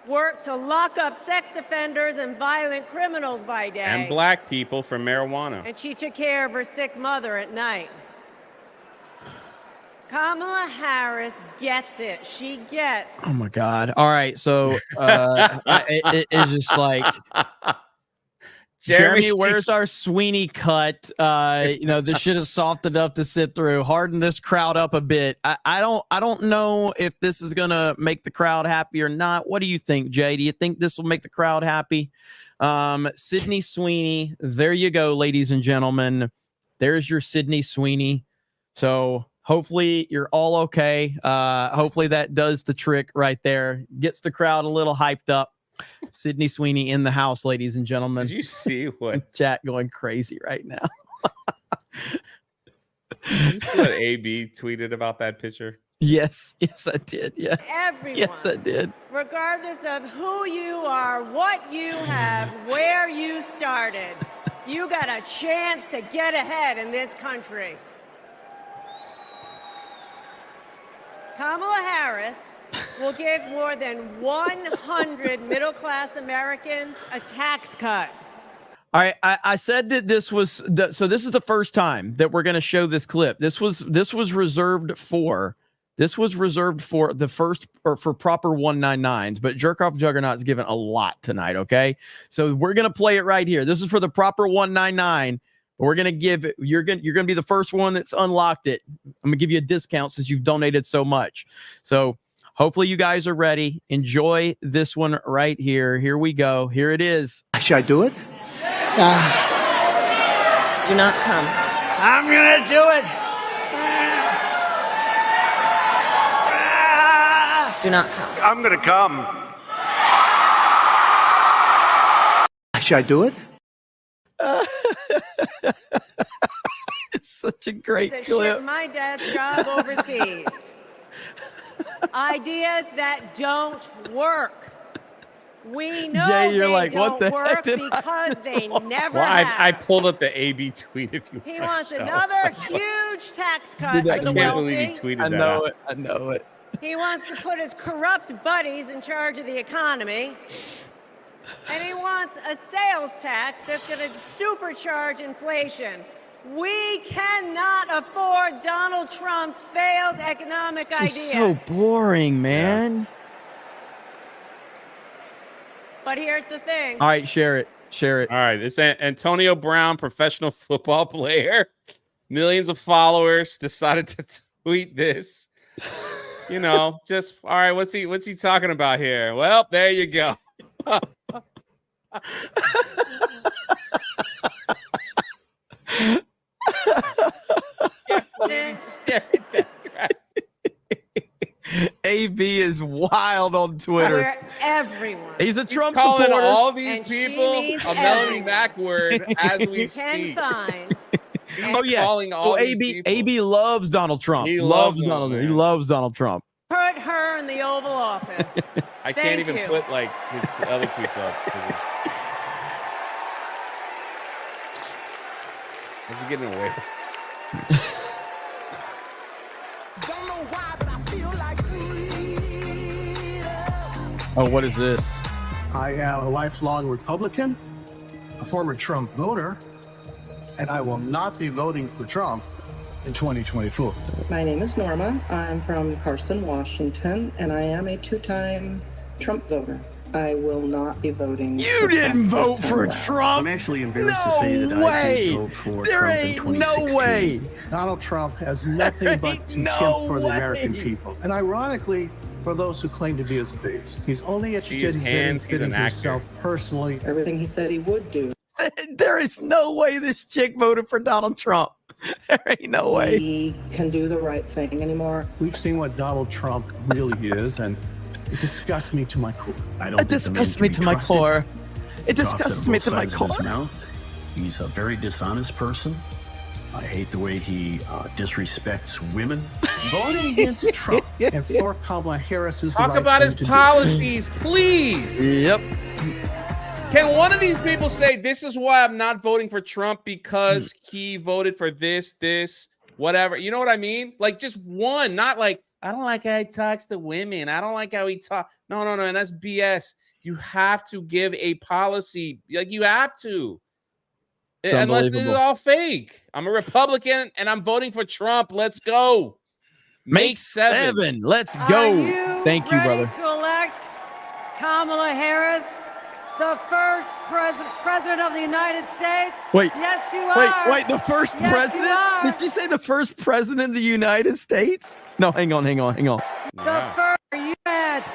worked to lock up sex offenders and violent criminals by day. And black people for marijuana. And she took care of her sick mother at night. Kamala Harris gets it. She gets. Oh my God. All right. So it's just like Jeremy, where's our Sweeney cut? This shit is soft enough to sit through. Harden this crowd up a bit. I don't know if this is gonna make the crowd happy or not. What do you think, Jay? Do you think this will make the crowd happy? Sydney Sweeney. There you go, ladies and gentlemen. There's your Sydney Sweeney. So hopefully you're all okay. Hopefully that does the trick right there. Gets the crowd a little hyped up. Sydney Sweeney in the house, ladies and gentlemen. Did you see what chat going crazy right now? Did you see what AB tweeted about that picture? Yes, I did. Yeah. Everyone. Yes, I did. Regardless of who you are, what you have, where you started, you got a chance to get ahead in this country. Kamala Harris will give more than 100 middle-class Americans a tax cut. All right, I said that this was so this is the first time that we're going to show this clip. This was reserved for the first or for proper 199s, but Jerkoff Juggernaut's given a lot tonight, okay? So we're going to play it right here. This is for the proper 199. We're going to give it, you're going to be the first one that's unlocked it. I'm going to give you a discount since you've donated so much. So hopefully you guys are ready. Enjoy this one right here. Here we go. Here it is. Should I do it? Do not come. I'm gonna do it. Do not come. I'm gonna come. Should I do it? It's such a great To clip. ship my dad's job overseas. Ideas that don't work. We know Jay, you're they like, don't what the work heck did because they never Well, have. I pulled up the AB tweet if you He want wants to show. another huge tax cut I for the can't believe he wealthy. tweeted I that know out. it. I know it. He wants to put his corrupt buddies in charge of the economy. And he wants a sales tax that's going to supercharge inflation. We cannot afford Donald Trump's failed economic This ideas. is so boring, man. But here's the thing. All right, share it. Share it. All right, this Antonio Brown, professional football player, millions of followers, decided to tweet this. You know, just all right. What's he talking about here? Well, there you go. AB is wild on Twitter. Where everyone. He's a Trump calling supporter. all these And she people means a Melanie everyone. Mac word as we can speak. find He's Oh yeah. calling all Oh, these AB people. AB loves Donald Trump. He loves him, Donald. He man. loves Donald Trump. Put her in the Oval Office. I Thank can't even you. put like his other tweets up. Is he getting away? Oh, what is this? I am a lifelong Republican, a former Trump voter, and I will not be voting for Trump in 2024. My name is Norma. I'm from Carson, Washington, and I am a two-time Trump voter. I will not be voting. You didn't vote for I'm Trump. actually embarrassed to No say that I way. did vote for There Trump in ain't 2016. no way. Donald Trump has nothing but contempt no for the way. American people. And ironically, for those who claim to be his base, he's only interested in he's an benefiting actor. himself personally. Everything he said he would do. There is no way this chick voted for Donald Trump. There ain't no way. He can do the right thing anymore. We've seen what Donald Trump really is, and it disgusts me to my core. I It disgusts me to my core. It disgusts me to my core. He's a very dishonest person. I hate the way he disrespects women. Voting against Trump and for Kamala Harris is Talk the right about thing his to do. policies, please. Yep. Can one of these people say this is why I'm not voting for Trump because he voted for this, whatever? You know what I mean? Like just one, not like I don't like how he talks to women. I don't like how he talk. No, and that's BS. You have to give a policy. Like you have to. It's Unless this is unbelievable. all fake. I'm a Republican and I'm voting for Trump. Let's go. Make 7. Let's go. Thank you, brother. To elect Kamala Harris, the first president of the United States. Wait. Yes, you are. Wait, the first Yes, president? you are. Did you say the first president of the United States? No, hang on. The first. Are you at?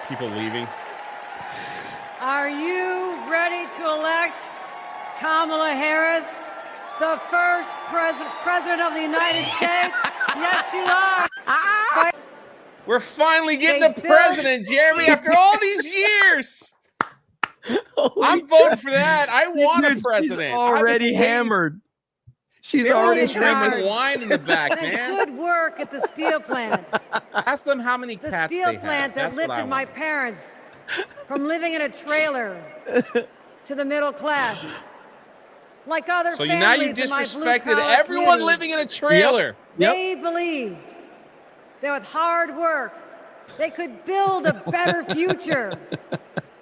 People leaving. Are you ready to elect Kamala Harris, the first president of the United States? Yes, you are. We're finally getting They a president, Jeremy, after all these years. I'm voting for that. I want a Dude, president. She's already hammered. She's already drinking wine in the back, man. Good work at the steel plant. Ask them how many The cats steel they plant have. that That's what I lifted my want. parents from living in a trailer to the middle class. Like other So families now you in my disrespected blue-collar everyone community. living in a trailer. They believed that with hard work, they could build a better future,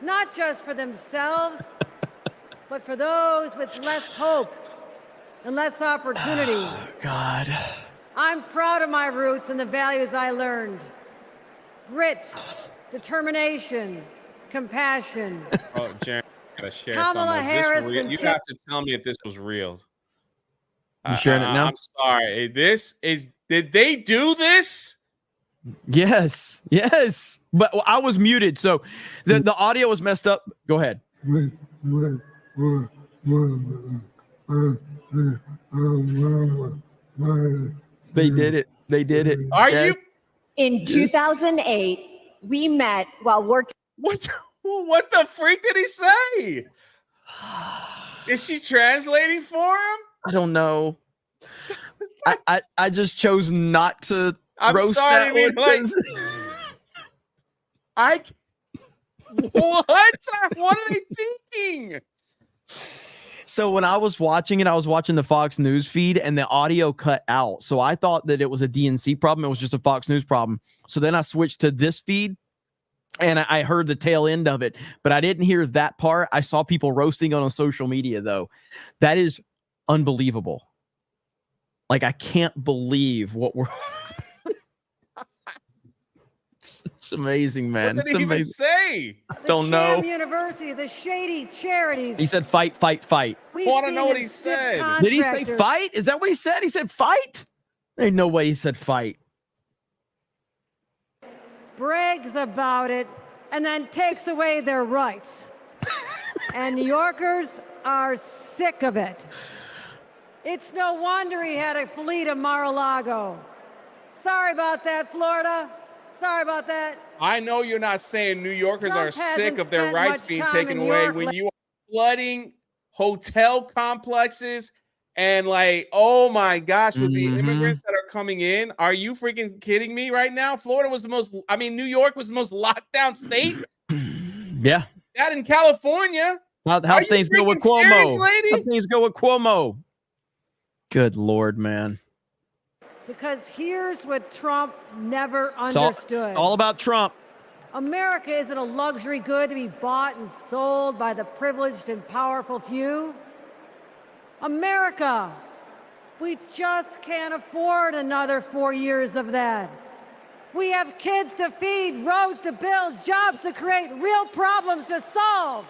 not just for themselves, but for those with less hope and less opportunity. God. I'm proud of my roots and the values I learned. Grit, determination, compassion. Oh, Jeremy, I gotta share Kamala something. Is Harris this real? and You Tim- have to tell me if this was real. You sharing it now? I'm sorry. Did they do this? Yes. But I was muted, so the audio was messed up. Go ahead. They did it. Are Yes. you? In 2008, we met while working. What the freak did he say? Is she translating for him? I don't know. I just chose not to I'm roast sorry, that I mean, one. What are they thinking? So when I was watching it, I was watching the Fox News feed and the audio cut out. So I thought that it was a DNC problem. It was just a Fox News problem. So then I switched to this feed and I heard the tail end of it, but I didn't hear that part. I saw people roasting on social media though. That is unbelievable. Like I can't believe what we're It's amazing, man. What did It's he even amazing. say? Don't know. Sham University, the shady charities. He said fight. We've Want to seen know what them he stiff said? Did he say contractors. fight? Is that what he said? He said fight? Ain't no way he said fight. Brags about it and then takes away their rights. And New Yorkers are sick of it. It's no wonder he had to flee to Mar-a-Lago. Sorry about that, Florida. Sorry about that. I know you're not saying New Yorkers Trump are sick hasn't of their spent rights much being time taken in New away York when lately. you are flooding hotel complexes. And like, oh my gosh, with the immigrants that are coming in, are you freaking kidding me right now? Florida was New York was the most locked down state. Yeah. That in California. How things go with Cuomo. Serious, lady? How things go with Cuomo. Good Lord, man. Because here's what Trump never understood. It's all about Trump. America isn't a luxury good to be bought and sold by the privileged and powerful few. America, we just can't afford another 4 years of that. We have kids to feed, roads to build, jobs to create, real problems to solve.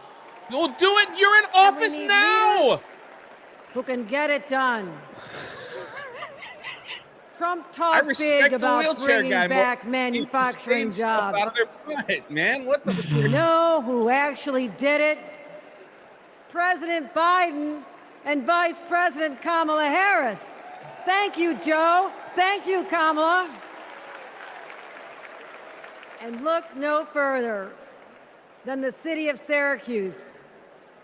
We'll do it. You're in office now. Who can get it done. Trump talked big about bringing back manufacturing jobs. Out of their butt, man. What the? But you know who actually did it? President Biden and Vice President Kamala Harris. Thank you, Joe. Thank you, Kamala. And look no further than the city of Syracuse,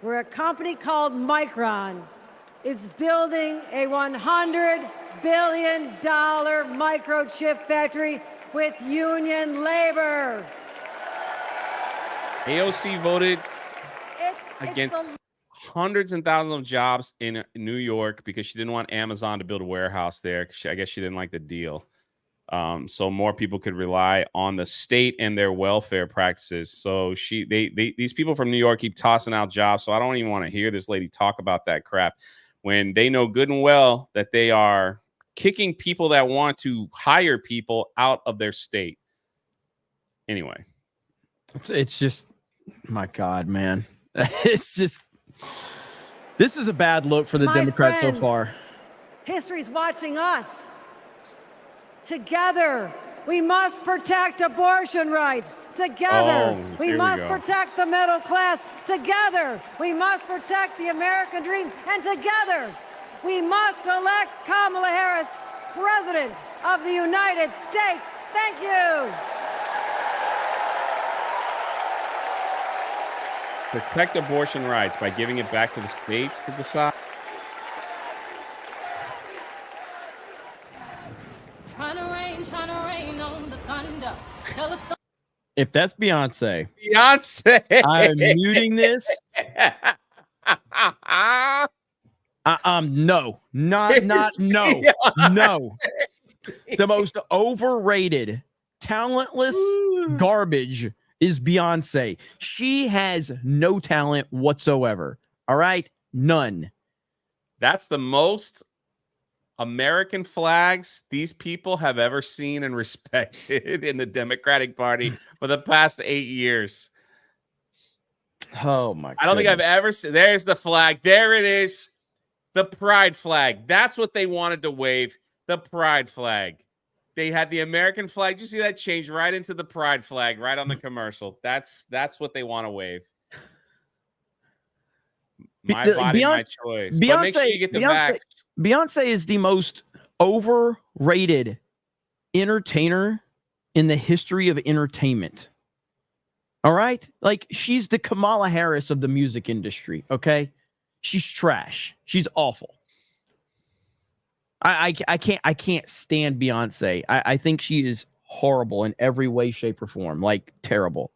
where a company called Micron is building a $100 billion microchip factory with union labor. AOC voted against hundreds and thousands of jobs in New York because she didn't want Amazon to build a warehouse there. I guess she didn't like the deal. So more people could rely on the state and their welfare practices. So these people from New York keep tossing out jobs. So I don't even want to hear this lady talk about that crap when they know good and well that they are kicking people that want to hire people out of their state. Anyway, it's just, my God, man. It's just, this is a bad look for the Democrats so far. History's watching us. Together, we must protect abortion rights. Together, we must protect the middle class. Together, we must protect the American dream. And together, we must elect Kamala Harris President of the United States. Thank you. Protect abortion rights by giving it back to the states to decide. Trying to rain on the thunder. Tell us If that's Beyonce, I'm muting this. No. The most overrated, talentless garbage is Beyonce. She has no talent whatsoever. All right? None. That's the most American flags these people have ever seen and respected in the Democratic Party for the past 8 years. Oh my! I don't think I've ever seen. There's the flag. There it is. The pride flag. That's what they wanted to wave. The pride flag. They had the American flag. Did you see that change right into the pride flag right on the commercial? That's what they want to wave. My body, my choice. But make sure you get the backs. Beyonce is the most overrated entertainer in the history of entertainment. All right? Like, she's the Kamala Harris of the music industry, okay? She's trash. She's awful. I can't stand Beyonce. I think she is horrible in every way, shape, or form. Like, terrible.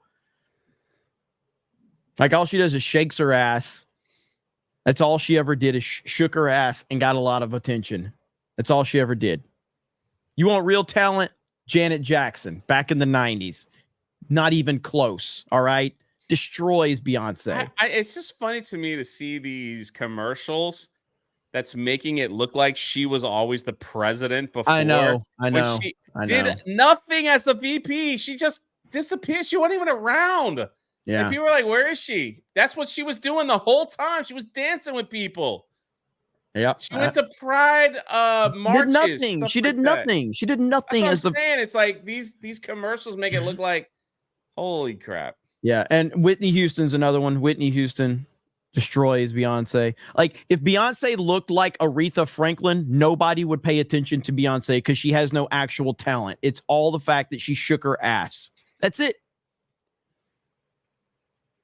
Like, all she does is shakes her ass. That's all she ever did is shook her ass and got a lot of attention. That's all she ever did. You want real talent? Janet Jackson, back in the 90s. Not even close, all right? Destroys Beyonce. It's just funny to me to see these commercials that's making it look like she was always the president before. I know. She did nothing as the VP. She just disappeared. She wasn't even around. Yeah. And people were like, where is she? That's what she was doing the whole time. She was dancing with people. Yeah. She went to Pride marches. She did nothing. She did nothing. That's what I'm saying. It's like these commercials make it look like, holy crap. Yeah. And Whitney Houston's another one. Whitney Houston destroys Beyonce. Like, if Beyonce looked like Aretha Franklin, nobody would pay attention to Beyonce because she has no actual talent. It's all the fact that she shook her ass. That's it.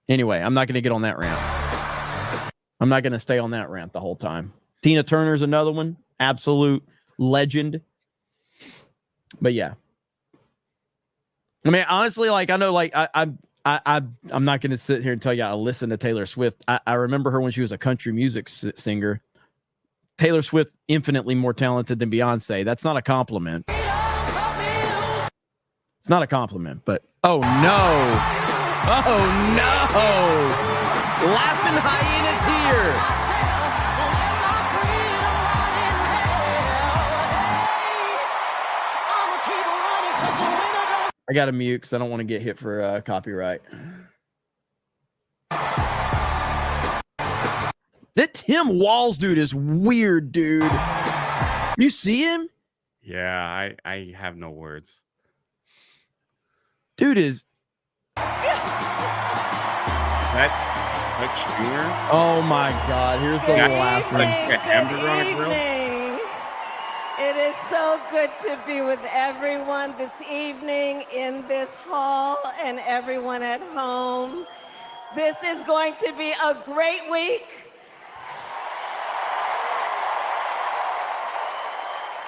Anyway, I'm not going to get on that rant. I'm not going to stay on that rant the whole time. Tina Turner's another one. Absolute legend. But yeah. I mean, honestly, like, I know, like, I'm not going to sit here and tell you I listen to Taylor Swift. I remember her when she was a country music singer. Taylor Swift, infinitely more talented than Beyonce. That's not a compliment. It's not a compliment, but oh no. Oh no. Laughing hyenas here. I got to mute because I don't want to get hit for copyright. That Tim Walz dude is weird, dude. You see him? Yeah, I have no words. Dude is. That Schumer? Oh my God! Here's the laughter. A hamburger on a grill. It is so good to be with everyone this evening in this hall and everyone at home. This is going to be a great week.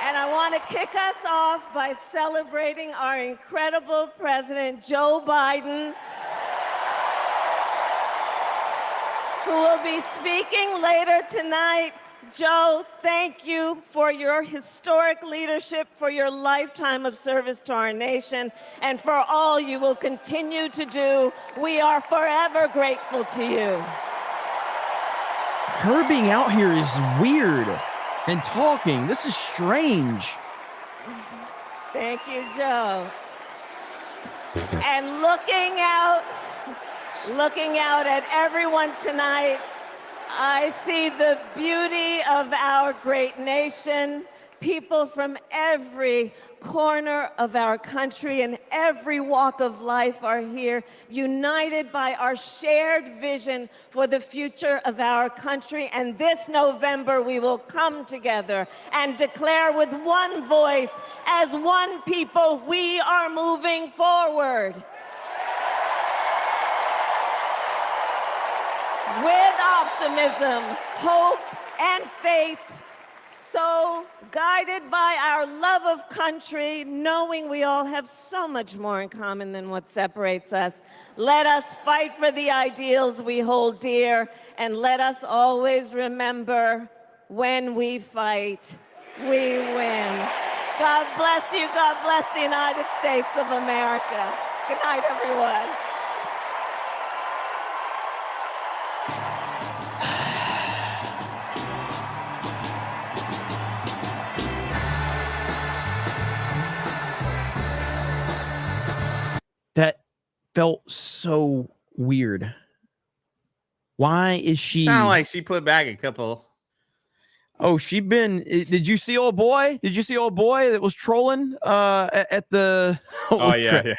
And I want to kick us off by celebrating our incredible President Joe Biden, who will be speaking later tonight. Joe, thank you for your historic leadership, for your lifetime of service to our nation, and for all you will continue to do. We are forever grateful to you. Her being out here is weird and talking. This is strange. Thank you, Joe. And looking out at everyone tonight, I see the beauty of our great nation. People from every corner of our country and every walk of life are here, united by our shared vision for the future of our country. And this November, we will come together and declare with one voice, as one people, we are moving forward. With optimism, hope, and faith, so guided by our love of country, knowing we all have so much more in common than what separates us, let us fight for the ideals we hold dear, and let us always remember, when we fight, we win. God bless you. God bless the United States of America. Good night, everyone. That felt so weird. Why is she? Sound like she put back a couple. Oh, she been. Did you see old boy? Did you see old boy that was trolling at the? Oh yeah, yeah.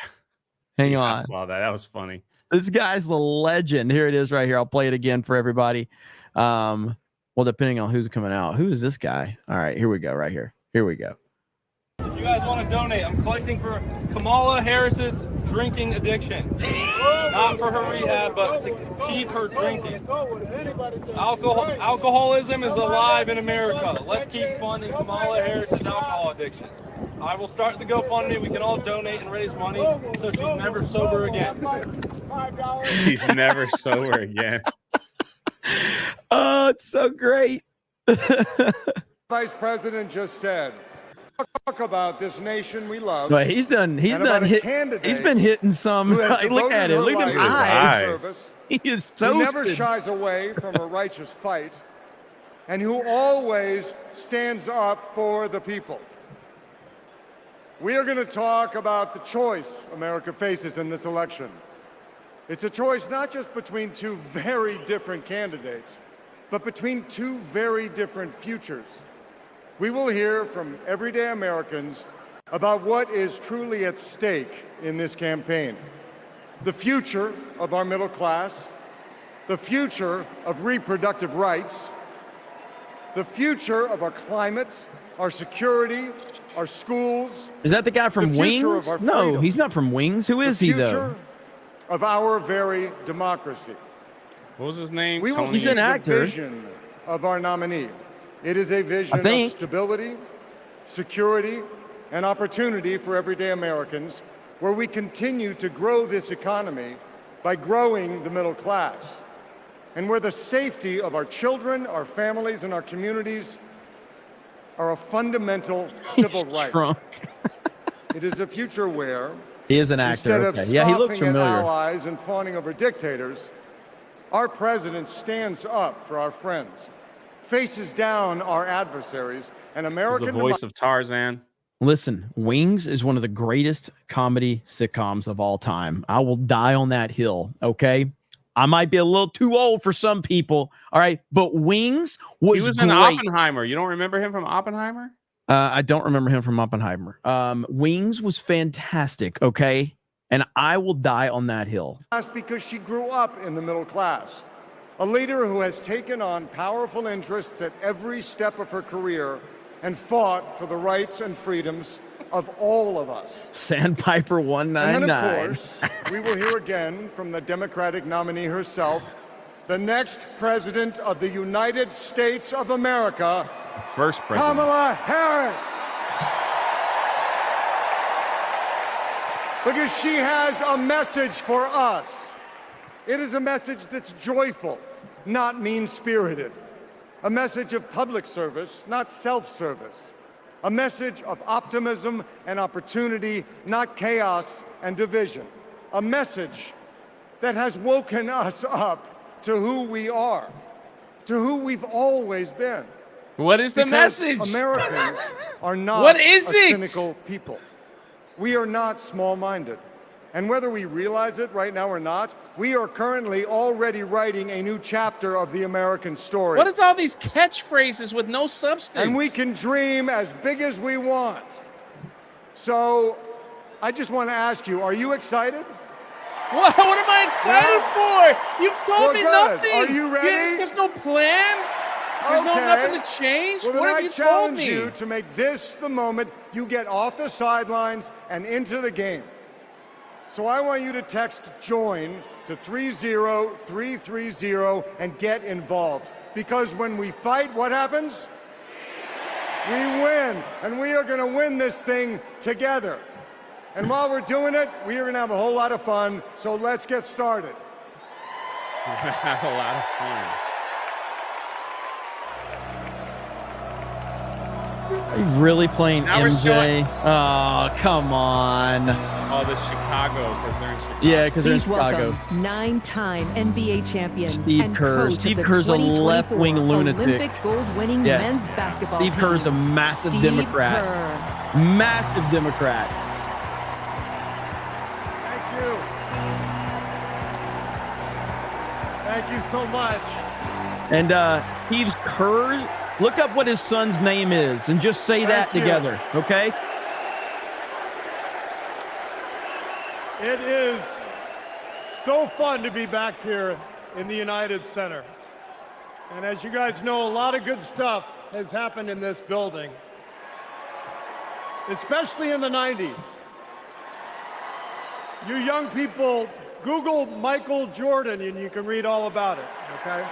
Hang on. I saw that. That was funny. This guy's the legend. Here it is right here. I'll play it again for everybody. Well, depending on who's coming out. Who is this guy? All right, here we go. Right here. Here we go. If you guys want to donate, I'm collecting for Kamala Harris's drinking addiction. Not for her rehab, but to keep her drinking. Alcoholism is alive in America. Let's keep funding Kamala Harris's alcohol addiction. I will start the GoFundMe. We can all donate and raise money so she's never sober again. She's never sober again. Oh, it's so great. Vice President just said, talk about this nation we love. Well, he's been hitting some. Like, look at it. Look at his eyes. He is toasted. Who never shies away from a righteous fight and who always stands up for the people. We are going to talk about the choice America faces in this election. It's a choice not just between two very different candidates, but between two very different futures. We will hear from everyday Americans about what is truly at stake in this campaign. The future of our middle class, the future of reproductive rights, the future of our climate, our security, our schools. Is that the guy from Wings? No, he's not from Wings. Who is he, though? Of our very democracy. What was his name? We will He's see an the actor. vision of our nominee. It is a vision of stability, security, and opportunity for everyday Americans, where we continue to grow this economy by growing the middle class, and where the safety of our children, our families, and our communities are a fundamental civil right. It is a future where, He is an actor. instead of Okay. Yeah, he looks scoffing at familiar. allies and fawning over dictators, our president stands up for our friends, faces down our adversaries, and He's American the voice of Tarzan. Listen, Wings is one of the greatest comedy sitcoms of all time. I will die on that hill, okay? I might be a little too old for some people, all right? But Wings was He was in great. Oppenheimer. You don't remember him from Oppenheimer? I don't remember him from Oppenheimer. Wings was fantastic, okay? And I will die on that hill. That's because she grew up in the middle class, a leader who has taken on powerful interests at every step of her career and fought for the rights and freedoms of all of us. Sandpiper And 199. then, of course, we will hear again from the Democratic nominee herself, the next president of the United States of America, First president. Kamala Harris. Because she has a message for us. It is a message that's joyful, not mean-spirited. A message of public service, not self-service. A message of optimism and opportunity, not chaos and division. A message that has woken us up to who we are, to who we've always been. What is the Because message? Americans are not What is a it? cynical people. We are not small-minded. And whether we realize it right now or not, we are currently already writing a new chapter of the American story. What is all these catchphrases with no substance? And we can dream as big as we want. So I just want to ask you, are you excited? What am I excited for? You've told Well, me good. nothing. Are you ready? There's no plan. There's no Okay. nothing to change. Well, then What have I you told challenge me? you to make this the moment you get off the sidelines and into the game. So I want you to text JOIN to 30330 and get involved. Because when we fight, what happens? We win. And we are going to win this thing together. And while we're doing it, we are going to have a whole lot of fun. So let's get started. Have a lot of fun. Are you really playing Now we're MJ? showing- Oh, come on. Oh, the Chicago, because they're in Chicago. Yeah, because they're in Please Chicago. welcome nine-time NBA champion Steve and Kerr. coach Steve of the Kerr's a 2024 left-wing lunatic. Olympic gold-winning Yes. men's basketball Steve team. Kerr's a massive Steve Democrat. Kerr. Massive Democrat. Thank you. Thank you so much. And Steve's Kerr, look up what his son's name is and just say that you. together, okay? It is so fun to be back here in the United Center. And as you guys know, a lot of good stuff has happened in this building, especially in the 90s. You young people, Google Michael Jordan and you can read all about it, okay?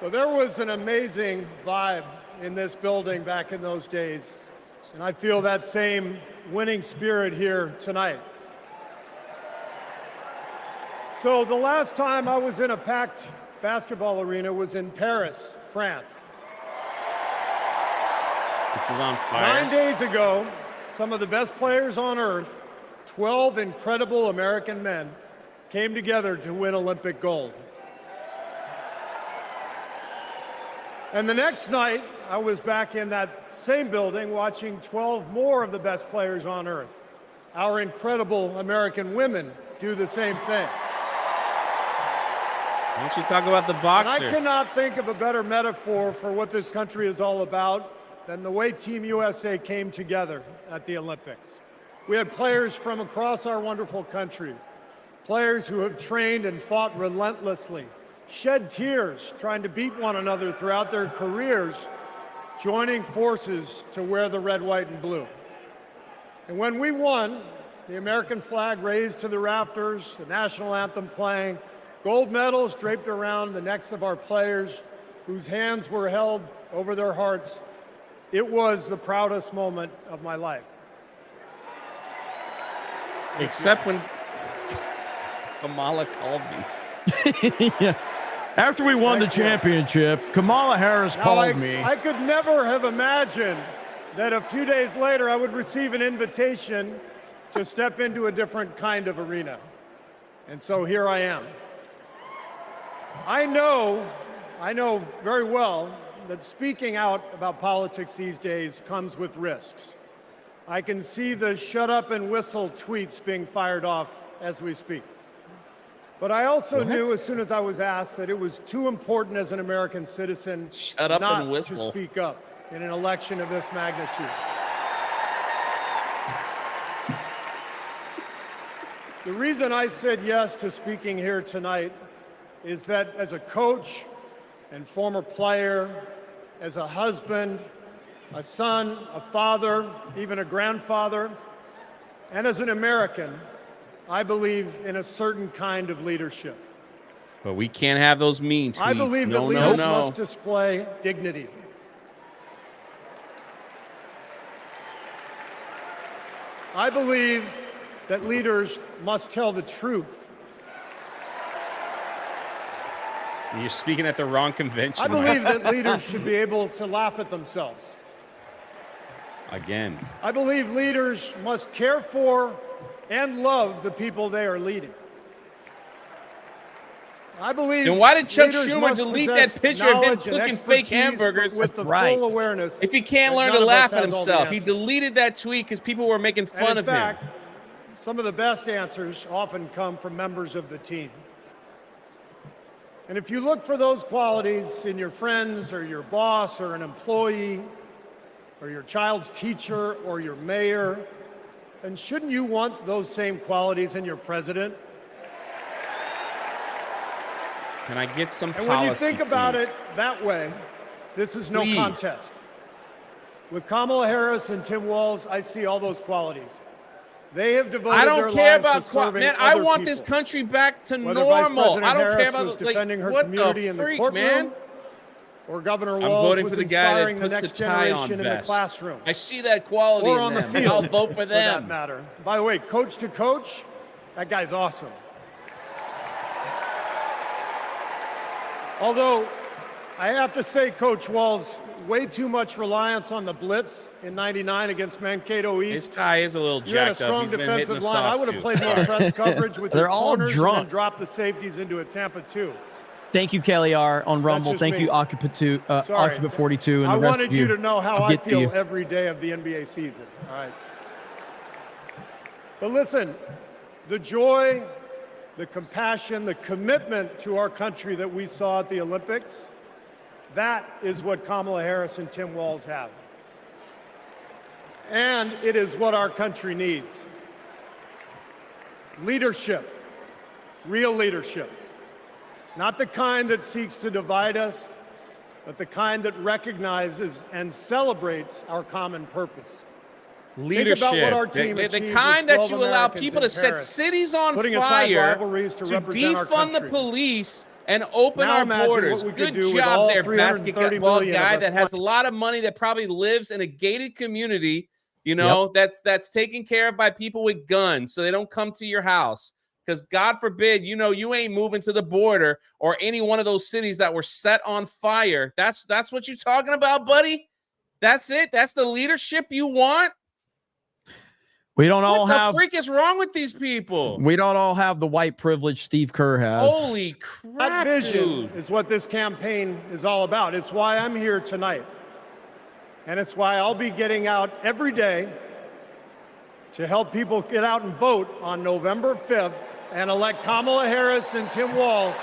So there was an amazing vibe in this building back in those days, and I feel that same winning spirit here tonight. So the last time I was in a packed basketball arena was in Paris, France. It was on fire. 9 days ago, some of the best players on earth, 12 incredible American men, came together to win Olympic gold. And the next night, I was back in that same building watching 12 more of the best players on earth. Our incredible American women do the same thing. Why don't you talk about the And boxer? I cannot think of a better metaphor for what this country is all about than the way Team USA came together at the Olympics. We had players from across our wonderful country, players who have trained and fought relentlessly, shed tears trying to beat one another throughout their careers, joining forces to wear the red, white, and blue. And when we won, the American flag raised to the rafters, the national anthem playing, Gold medals draped around the necks of our players, whose hands were held over their hearts. It was the proudest moment of my life. Except when Kamala called me. Yeah. After we won the championship, Kamala Harris called me. I could never have imagined that a few days later I would receive an invitation to step into a different kind of arena. And so here I am. I know very well that speaking out about politics these days comes with risks. I can see the shut up and whistle tweets being fired off as we speak. But I also knew as soon as I was asked that it was too important as an American citizen not to speak up in an election of this magnitude. The reason I said yes to speaking here tonight is that as a coach and former player, as a husband, a son, a father, even a grandfather, and as an American, I believe in a certain kind of leadership. But we can't have those mean tweets. I believe that leaders must display dignity. I believe that leaders must tell the truth. You're speaking at the wrong convention. I believe that leaders should be able to laugh at themselves. Again. I believe leaders must care for and love the people they are leading. I believe. Then why did Chuck leaders Schumer must delete possess that picture of him knowledge and cooking fake expertise hamburgers? with the full awareness If he can't that learn none to of laugh us at has all the himself, he answers. deleted that tweet because people were making fun And of in fact, him. some of the best answers often come from members of the team. And if you look for those qualities in your friends or your boss or an employee or your child's teacher or your mayor, then shouldn't you want those same qualities in your president? Can I get some And policy, when you think about please? it that way, this is no Please. contest. With Kamala Harris and Tim Walz, I see all those qualities. They have devoted I their don't care lives to about serving man. I other want people. this country back to Whether Vice normal. President I don't Harris care about was like, defending her what community the in the freak, courtroom, man. or Governor I'm Walz voting was for the guy inspiring that the puts next the tie on generation in the best. classroom. I see that quality Or in on the them. field, I'll vote for that them. matter. By the way, coach to coach, that guy's awesome. Although, I have to say, Coach Walz, way too much reliance on the blitz in '99 against Mankato East. His tie is a little You had a jacked up. strong He's been hitting defensive the line. I sauce would have too. played more press coverage with They're your all corners drunk. and then dropped the safeties into a Tampa 2. Thank you, Kelly R. on Rumble. just Thank me. you, Occupant 42, and I the rest wanted of you. you to know how I'll I get to feel you. every day of the NBA season. All right. But listen, the joy, the compassion, the commitment to our country that we saw at the Olympics, that is what Kamala Harris and Tim Walz have. And it is what our country needs. Leadership, real leadership. Not the kind that seeks to divide us, but the kind that recognizes and celebrates our common purpose. Leadership. Think about what our team the achieved kind with that 12 you allow Americans people in to set Paris, cities on putting aside fire rivalries to to represent our defund the country. police and open Now our imagine borders. what we could Good do with job all there, 330 basketball million of guy us that has a lot of money that probably lives in a gated community, you know, that's taken care of by people with guns so they don't come to your house. Because God forbid, you know, you ain't moving to the border or any one of those cities that were set on fire. That's what you're talking about, buddy? That's it? That's the leadership you want? We don't all What have. the freak is wrong with these people? We don't all have the white privilege Steve Kerr has. Holy crap, That vision dude. is what this campaign is all about. It's why I'm here tonight. And it's why I'll be getting out every day to help people get out and vote on November 5th and elect Kamala Harris and Tim Walz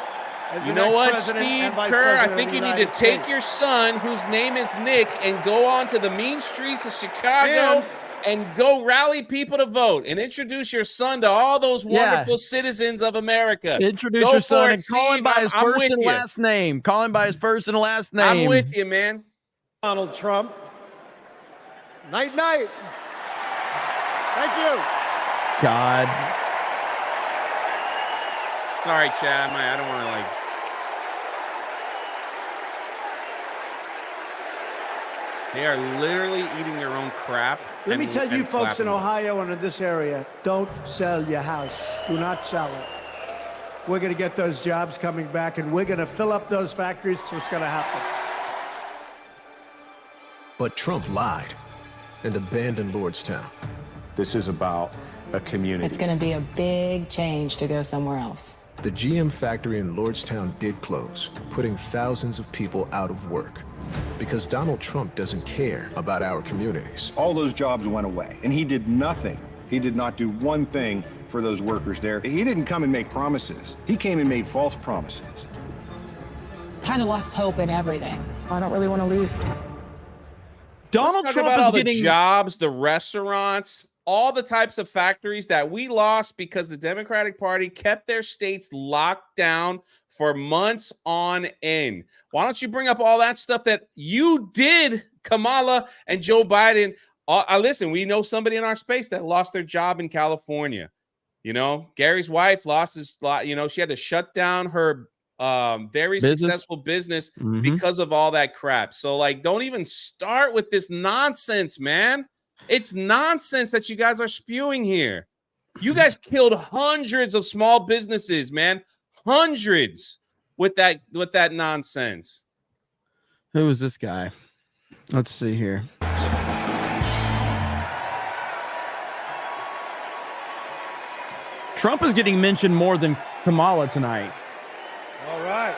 as the You know next what, president Steve and vice Kerr? I president of think the you need United to take States. your son, whose name is Nick, and go on to the mean streets of Chicago and go rally people to vote and introduce your son to all those wonderful citizens of America. Introduce Go your for son it, and call him Steve. by his I'm first with and you. last name. Call him by his first and last name. I'm with you, man. Donald Trump. Night, night. Thank you. God. Sorry, Chad. I don't want to like. They are literally eating their own crap. Let me tell you folks in Ohio and in this area, don't sell your house. Do not sell it. We're going to get those jobs coming back, and we're going to fill up those factories. So it's going to happen. But Trump lied and abandoned Lordstown. This is about a community. It's going to be a big change to go somewhere else. The GM factory in Lordstown did close, putting thousands of people out of work. Because Donald Trump doesn't care about our communities. All those jobs went away, and he did nothing. He did not do one thing for those workers there. He didn't come and make promises. He came and made false promises. Kind of lost hope in everything. I don't really want to lose. Donald Let's talk Trump about is all getting the jobs, the restaurants, all the types of factories that we lost because the Democratic Party kept their states locked down for months on end. Why don't you bring up all that stuff that you did, Kamala and Joe Biden? Listen, we know somebody in our space that lost their job in California. You know, Gary's wife lost his, she had to shut down her very successful business because of all that crap. So, like, don't even start with this nonsense, man. It's nonsense that you guys are spewing here. You guys killed hundreds of small businesses, man. Hundreds with that nonsense. Who is this guy? Let's see here. Trump is getting mentioned more than Kamala tonight. All right.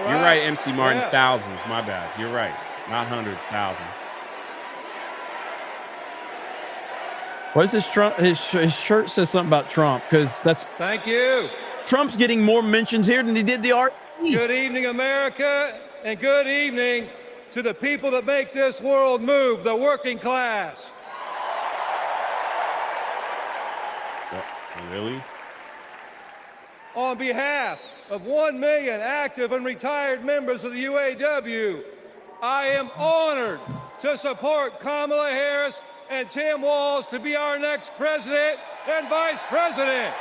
You're right, MC Martin. Yeah. Thousands. My bad. You're right. Not hundreds, thousands. What is his Trump? His shirt says something about Trump because that's. Thank you. Trump's getting more mentions here than he did the art. Good evening, America, and good evening to the people that make this world move, the working class. Really? On behalf of 1 million active and retired members of the UAW, I am honored to support Kamala Harris and Tim Walz to be our next president and vice president.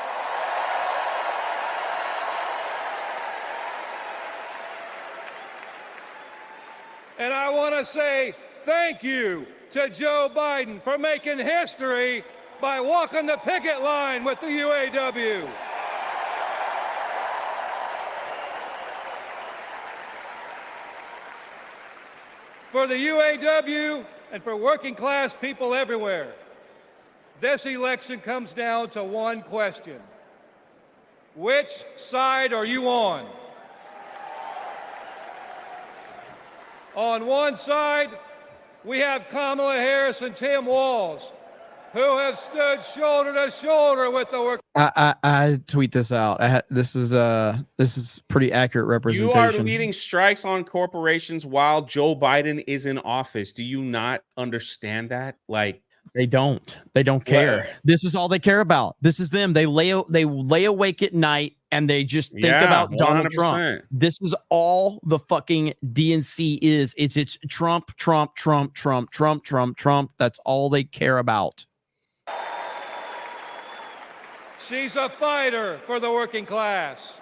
And I want to say thank you to Joe Biden for making history by walking the picket line with the UAW. For the UAW and for working class people everywhere, this election comes down to one question. Which side are you on? On one side, we have Kamala Harris and Tim Walz, who have stood shoulder to shoulder with the work. I tweet this out. This is pretty accurate representation. You are leading strikes on corporations while Joe Biden is in office. Do you not understand that? Like, they don't care. Well, this is all they care about. This is them. They lay awake at night and they just think about 100%. Donald Trump. This is all the fucking DNC is. It's Trump. That's all they care about. She's a fighter for the working class.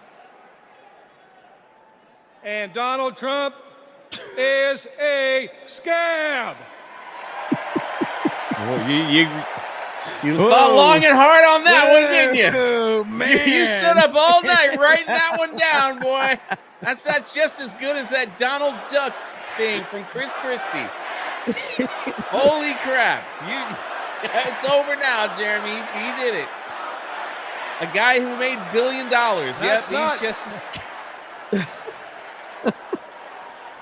And Donald Trump is a scam. Well, you thought long and hard on that one, didn't you? Oh, man. You stood up all night writing that one down, boy. That's just as good as that Donald Duck thing from Chris Christie. Holy crap. It's over now, Jeremy. He did it. A guy who made $1 billion. He's just.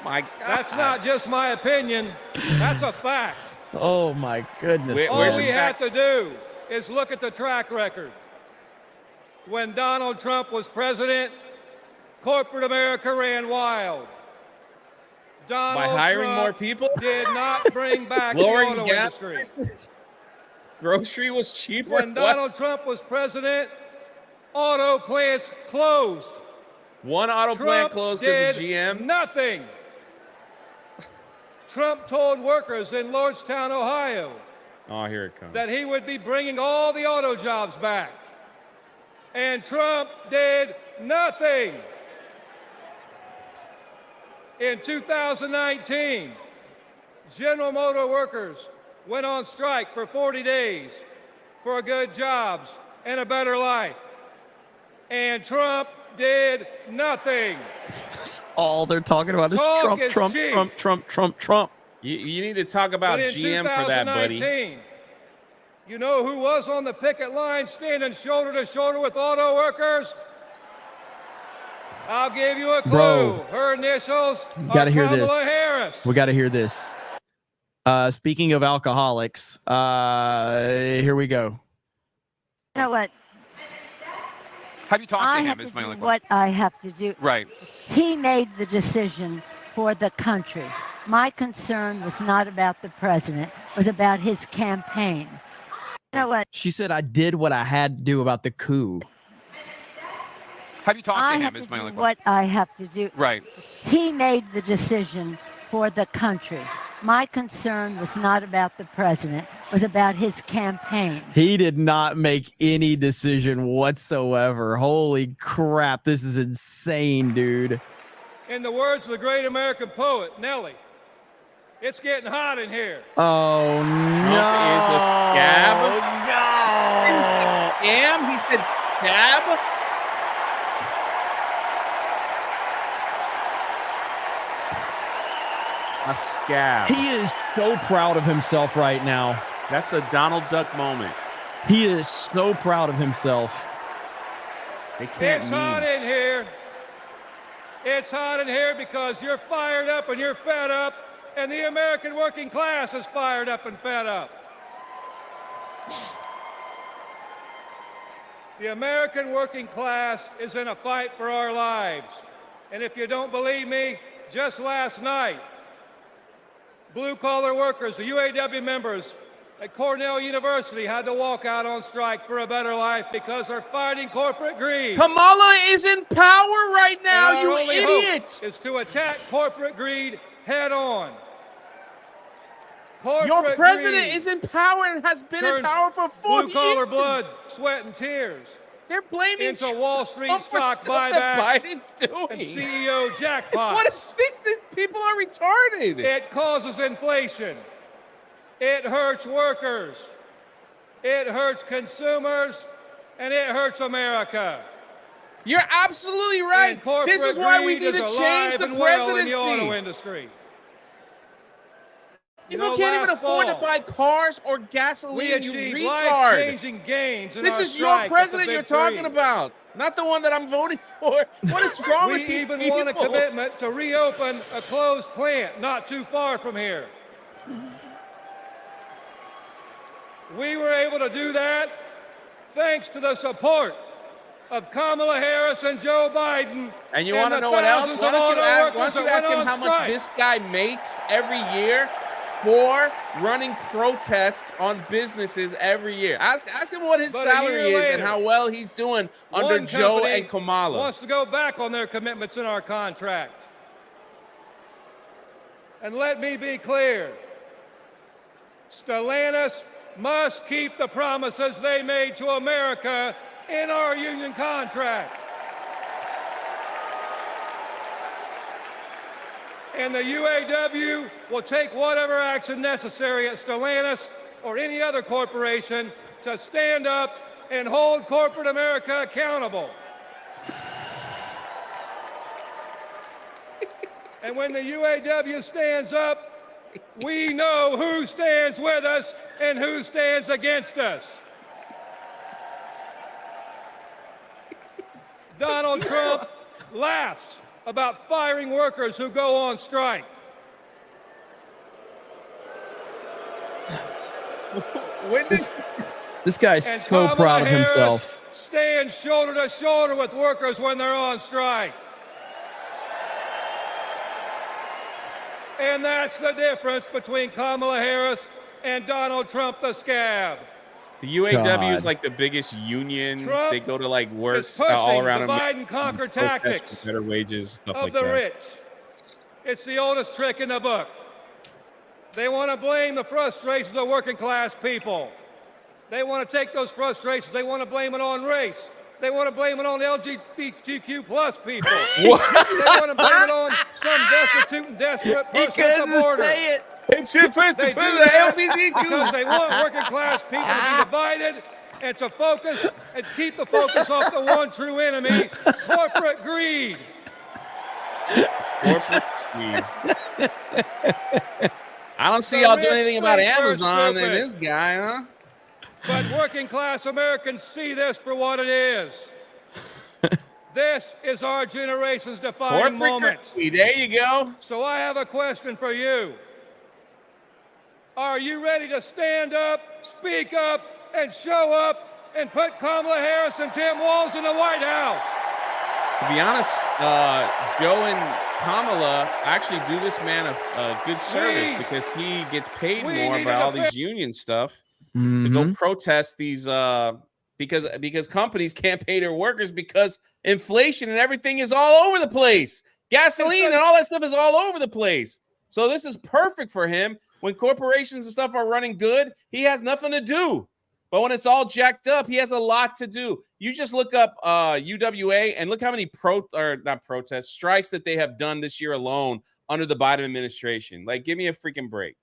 My God. That's not just my opinion. That's a fact. Oh my goodness. All we have to do is look at the track record. When Donald Trump was president, corporate America ran wild. Donald By hiring Trump more people? Did not bring back the Lowering auto gas industry. prices? Grocery was cheaper? When Donald Trump was president, auto plants closed. One auto plant closed because of GM? Nothing. Trump told workers in Lordstown, Ohio, Oh, here it comes. that he would be bringing all the auto jobs back. And Trump did nothing. In 2019, General Motor workers went on strike for 40 days for good jobs and a better life. And Trump did nothing. All they're talking about is Talk Trump, is Trump, cheap. Trump, Trump, Trump, Trump. You need to talk about But in GM for that, buddy. 2019, you know who was on the picket line standing shoulder to shoulder with auto workers? I'll give you a clue. Bro. Her initials Gotta are hear this. Kamala Harris. We got to hear this. Speaking of alcoholics, here we go. You know what? Have you talked I to have him? to Is my do only what I have to do. Right. He made the decision for the country. My concern was not about the president, it was about his campaign. You know what? She said, I did what I had to do about the coup. Have you talked I to have him? to Is my do only what I have to do. Right. He made the decision for the country. My concern was not about the president, it was about his campaign. He did not make any decision whatsoever. Holy crap. This is insane, dude. In the words of the great American poet, Nellie, it's getting hot in here. Oh, no. Trump is a scab. No. Scam? He said scab? A scab. He is so proud of himself right now. That's a Donald Duck moment. He is so proud of himself. They can't It's hot in here. It's hot in here because you're fired up and you're fed up, and the American working class is fired up and fed up. The American working class is in a fight for our lives. And if you don't believe me, just last night, blue-collar workers, the UAW members at Cornell University had to walk out on strike for a better life because they're fighting corporate greed. Kamala is in power right now, And our you only hope idiots. is to attack corporate greed head on. Your Corporate president greed is in power and has been in turns power for 4 blue-collar years. blood, sweat, and tears They're blaming into Wall Street Trump for stock stuff that buybacks Biden's doing. and CEO jackpots. What is this? People are retarded. It causes inflation. It hurts workers. It hurts consumers. And it hurts America. You're absolutely right. And This is why we corporate need greed to is change alive the and well in presidency. the auto industry. People You know, can't even last afford to fall, buy cars or we gasoline, you achieved retard. life-changing gains in This our is your strike at the president Big you're talking Three. about, not the one that I'm voting for. What is wrong We with these even people? won a commitment to reopen a closed plant not too far from here. We were able to do that thanks to the support of Kamala Harris and Joe Biden. And you want to know what else? Why don't you ask him how much this guy makes every year for running protests on businesses every year? Ask him what his But a salary year is and later, how well he's doing under One Joe company and Kamala. wants to go back on their commitments in our contract. And let me be clear. Stellantis must keep the promises they made to America in our union contract. And the UAW will take whatever action necessary at Stellantis or any other corporation to stand up and hold corporate America accountable. And when the UAW stands up, we know who stands with us and who stands against us. Donald Trump laughs about firing workers who go on strike. When did This guy's And so Kamala proud of Harris himself. stands shoulder to shoulder with workers when they're on strike. And that's the difference between Kamala Harris and Donald Trump the scab. The UAW God. is like the biggest unions. Trump They go to like works is pushing all around the America. Biden-conquer protest tactics for better wages, stuff of like the that. rich. It's the oldest trick in the book. They want to blame the frustrations of working class people. They want to take those frustrations, they want to blame it on race. They want to blame it on LGBTQ plus people. They want to blame it on some destitute and desperate person at the border. They do that because they want working class people to be divided and to focus and keep the focus off the one true enemy, corporate greed. Corporate greed. I don't see y'all doing anything about Amazon and this guy, huh? But working class Americans see this for what it is. This is our generation's defining moment. There you go. So I have a question for you. Are you ready to stand up, speak up, and show up and put Kamala Harris and Tim Walz in the White House? To be honest, Joe and Kamala actually do this man a good service because he gets paid more by all these union stuff to go protest these because companies can't pay their workers because inflation and everything is all over the place. Gasoline and all that stuff is all over the place. So this is perfect for him. When corporations and stuff are running good, he has nothing to do. But when it's all jacked up, he has a lot to do. You just look up UWA and look how many strikes that they have done this year alone under the Biden administration. Like, give me a freaking break.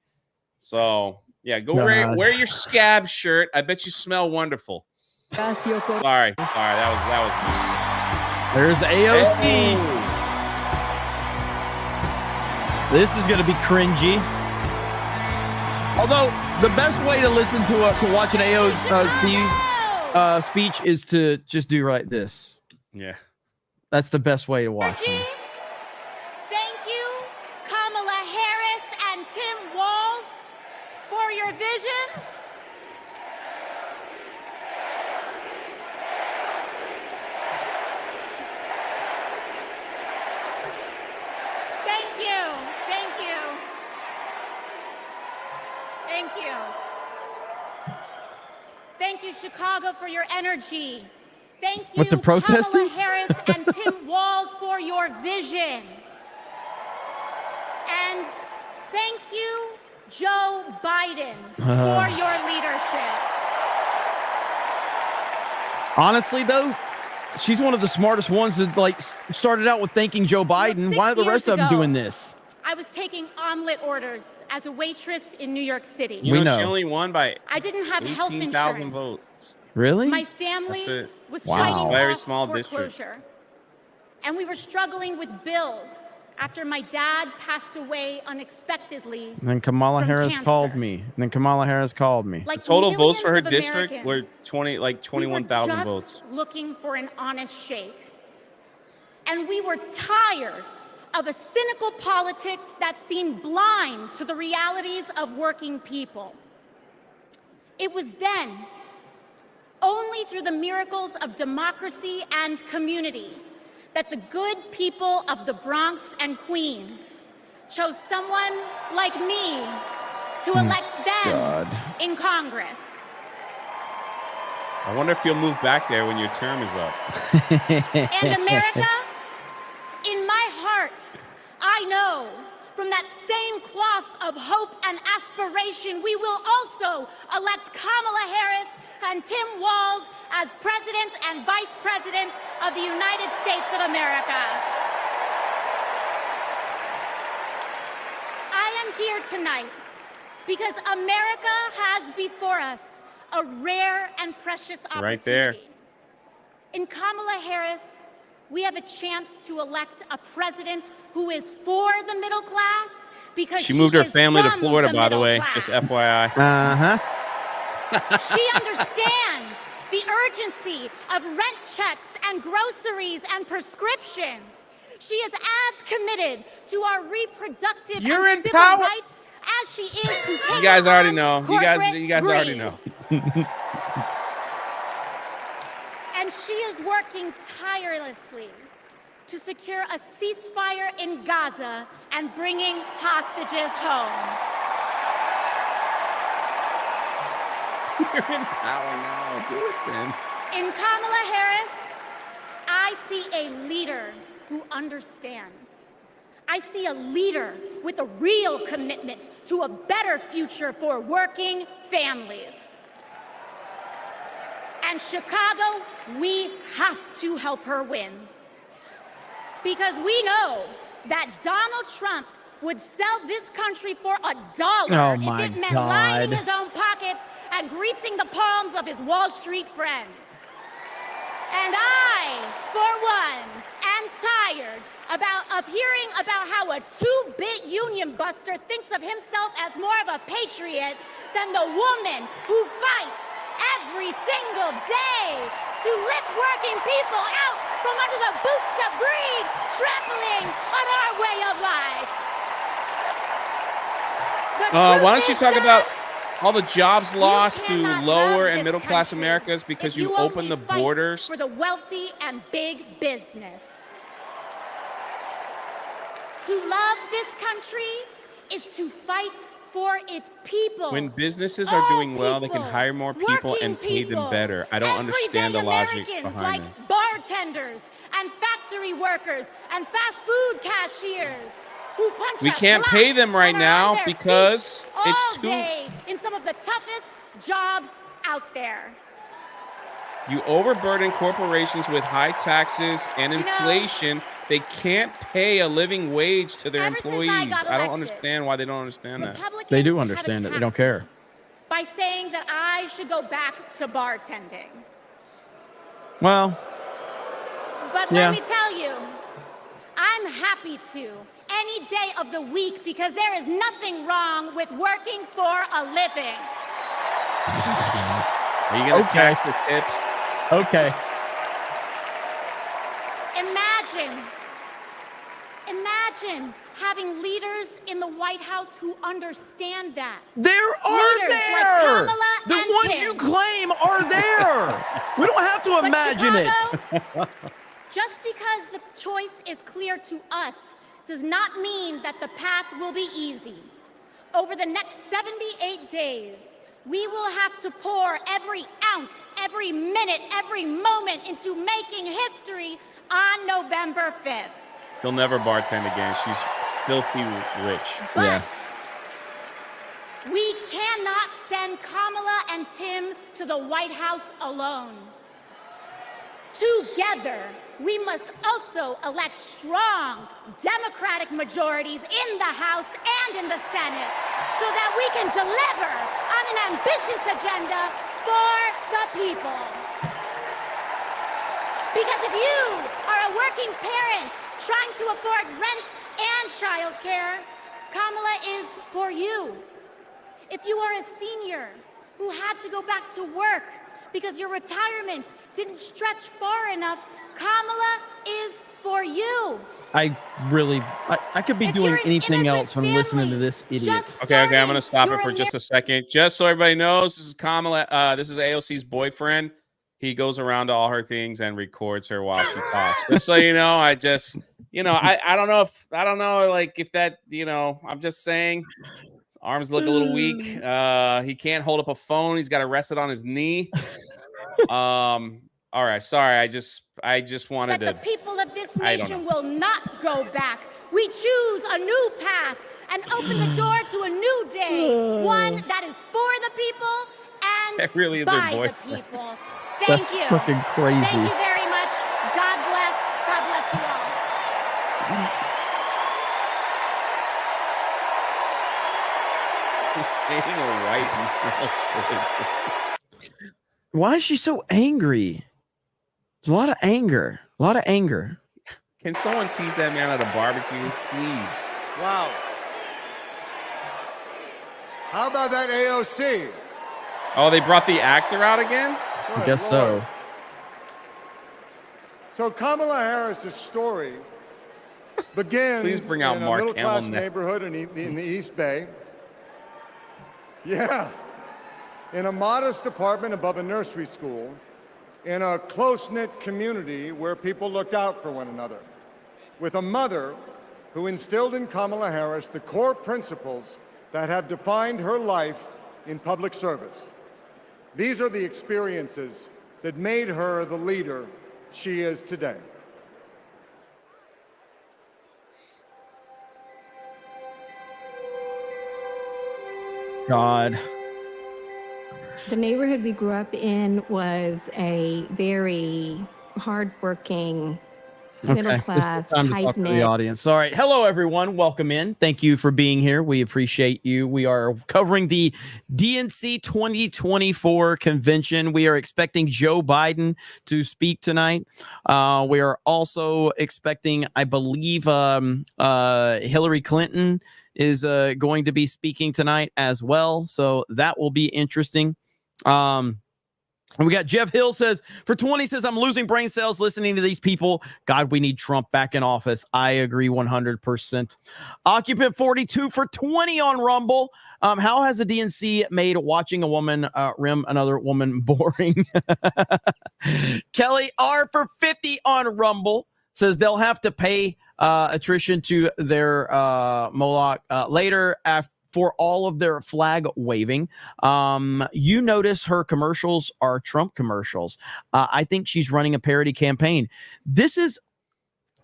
So, yeah, go wear your scab shirt. I bet you smell wonderful. Sorry, that was There's AOC. This is going to be cringy. Although the best way to listen to watch an AOC speech is to just do like this. Yeah, that's the best way to watch it. Thank you, Kamala Harris and Tim Walz, for your vision. Thank you. Thank you. Thank you. Thank you, Chicago, for your energy. Thank you, With the protesting? Kamala Harris and Tim Walz, for your vision. And thank you, Joe Biden, for your leadership. Honestly, though, she's one of the smartest ones that started out with thanking Joe Biden. Why are the rest of them doing this? I was taking omelet orders as a waitress in New York City. You know she only won by I didn't have health 18,000 insurance. votes. Really? My family was Wow. fighting It's a very off small foreclosure. district. And we were struggling with bills after my dad passed away unexpectedly. And then Kamala from Harris cancer. called me. Like The total votes millions for her of district Americans, were 21,000 just votes. looking for an honest shake. And we were tired of a cynical politics that seemed blind to the realities of working people. It was then, only through the miracles of democracy and community, that the good people of the Bronx and Queens chose someone like me to elect them in Congress. I wonder if you'll move back there when your term is up. And America, in my heart, I know from that same cloth of hope and aspiration, we will also elect Kamala Harris and Tim Walz as presidents and vice presidents of the United States of America. I am here tonight because America has before us a rare and precious opportunity. Right there. In Kamala Harris, we have a chance to elect a president who is for the middle class because She moved her is family to from Florida, by the middle way, class. just FYI. She understands the urgency of rent checks and groceries and prescriptions. She is as committed to our reproductive and civil rights as she is to take You guys already know. You guys corporate already greed. know. And she is working tirelessly to secure a ceasefire in Gaza and bringing hostages home. You're in power now. Do it then. In Kamala Harris, I see a leader who understands. I see a leader with a real commitment to a better future for working families. And Chicago, we have to help her win. Because we know that Donald Trump would sell this country for $1 if it meant lining his own pockets and greasing the palms of his Wall Street friends. And I, for one, am tired of hearing about how a two-bit union buster thinks of himself as more of a patriot than the woman who fights every single day to lift working people out from under the boots of greed, trampling on our way of life. Why don't you talk about all the jobs lost to lower and middle class Americas because you opened the borders for the wealthy and big business? To love this country is to fight for its people. When businesses are doing well, they can hire more people and pay them better. I don't understand the logic behind this. Bartenders and factory workers and fast food cashiers who punch We can't pay them right now because it's too. In some of the toughest jobs out there. You overburden corporations with high taxes and inflation. They can't pay a living wage to their employees. I don't understand why they don't understand that. They do understand it. They don't care. By saying that I should go back to bartending. Well, but let me tell you, I'm happy to any day of the week because there is nothing wrong with working for a living. Are you going to tax the tips? Okay. Imagine having leaders in the White House who understand that. There are there. Like the ones Tim. You claim are there. We don't have to imagine Chicago, just because the choice is clear to us does not mean that the path will be easy. Over the next 78 days, we will have to pour every ounce, every minute, every moment into making history on November 5th. She'll never bartend again. She's filthy rich. But we cannot send Kamala and Tim to the White House alone. Together, we must also elect strong Democratic majorities in the House and in the Senate so that we can deliver on an ambitious agenda for the people. Because if you are a working parent trying to afford rent and childcare, Kamala is for you. If you are a senior who had to go back to work because your retirement didn't stretch far enough, Kamala is for you. I could be doing anything else when listening to this idiot. Okay, I'm going to stop it for just a second. Just so everybody knows, this is Kamala. This is AOC's boyfriend. He goes around to all her things and records her while she talks. Just so you know, I don't know, like if that, I'm just saying his arms look a little weak. He can't hold up a phone. He's got to rest it on his knee. All right. Sorry. I just wanted to. The people of this nation will not go back. We choose a new path and open the door to a new day. One that is for the people and that really is her by boyfriend. the people. Thank That's you. fucking crazy. Thank you very much. God bless. God bless you all. Why is she so angry? There's a lot of anger. A lot of anger. Can someone tease that man at a barbecue, please? Wow. How about that AOC? Oh, they brought the actor out again? I guess so. So Kamala Harris's story begins Please bring out in a Mark middle-class Hamill next. neighborhood in the East Bay. Yeah. In a modest apartment above a nursery school, in a close-knit community where people looked out for one another, with a mother who instilled in Kamala Harris the core principles that have defined her life in public service. These are the experiences that made her the leader she is today. God. The neighborhood we grew up in was a very hardworking, middle class, Time to talk to the tight-knit. audience. All right. Hello, everyone. Welcome in. Thank you for being here. We appreciate you. We are covering the DNC 2024 convention. We are expecting Joe Biden to speak tonight. We are also expecting, I believe, Hillary Clinton is going to be speaking tonight as well. So that will be interesting. We got Jeff Hill says, for 20 says, I'm losing brain cells listening to these people. God, we need Trump back in office. I agree 100%. Occupant 42 for 20 on Rumble. How has the DNC made watching a woman rim another woman boring? Kelly R for 50 on Rumble says they'll have to pay attrition to their Moloch later for all of their flag waving. You notice her commercials are Trump commercials. I think she's running a parody campaign. This is,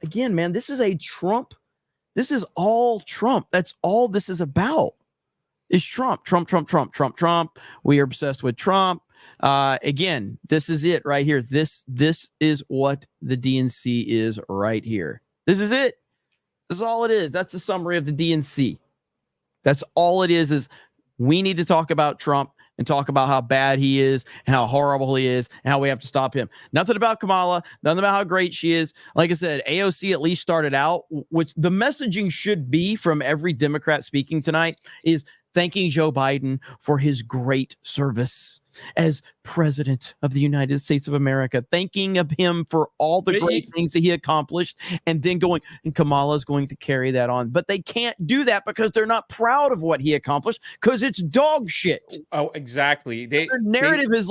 again, man, this is a Trump. This is all Trump. That's all this is about. Is Trump, Trump, Trump, Trump, Trump, Trump. We are obsessed with Trump. Again, this is it right here. This is what the DNC is right here. This is it. This is all it is. That's the summary of the DNC. That's all it is we need to talk about Trump and talk about how bad he is and how horrible he is and how we have to stop him. Nothing about Kamala, nothing about how great she is. Like I said, AOC at least started out, which the messaging should be from every Democrat speaking tonight is thanking Joe Biden for his great service as president of the United States of America, thanking of him for all the great things that he accomplished, and then going, and Kamala is going to carry that on. But they can't do that because they're not proud of what he accomplished because it's dog shit. Oh, exactly. Their narrative is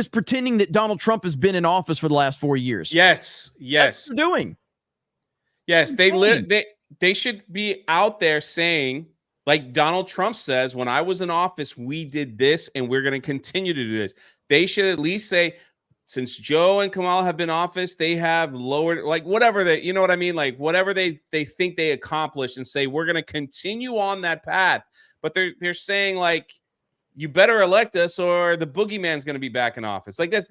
pretending that Donald Trump has been in office for the last 4 years. Yes. That's what they're doing. Yes, they should be out there saying, like Donald Trump says, when I was in office, we did this and we're going to continue to do this. They should at least say, since Joe and Kamala have been in office, they have lowered, like whatever they, you know what I mean? Like whatever they think they accomplished and say, we're going to continue on that path. But they're saying like, you better elect us or the boogeyman's going to be back in office. Like that's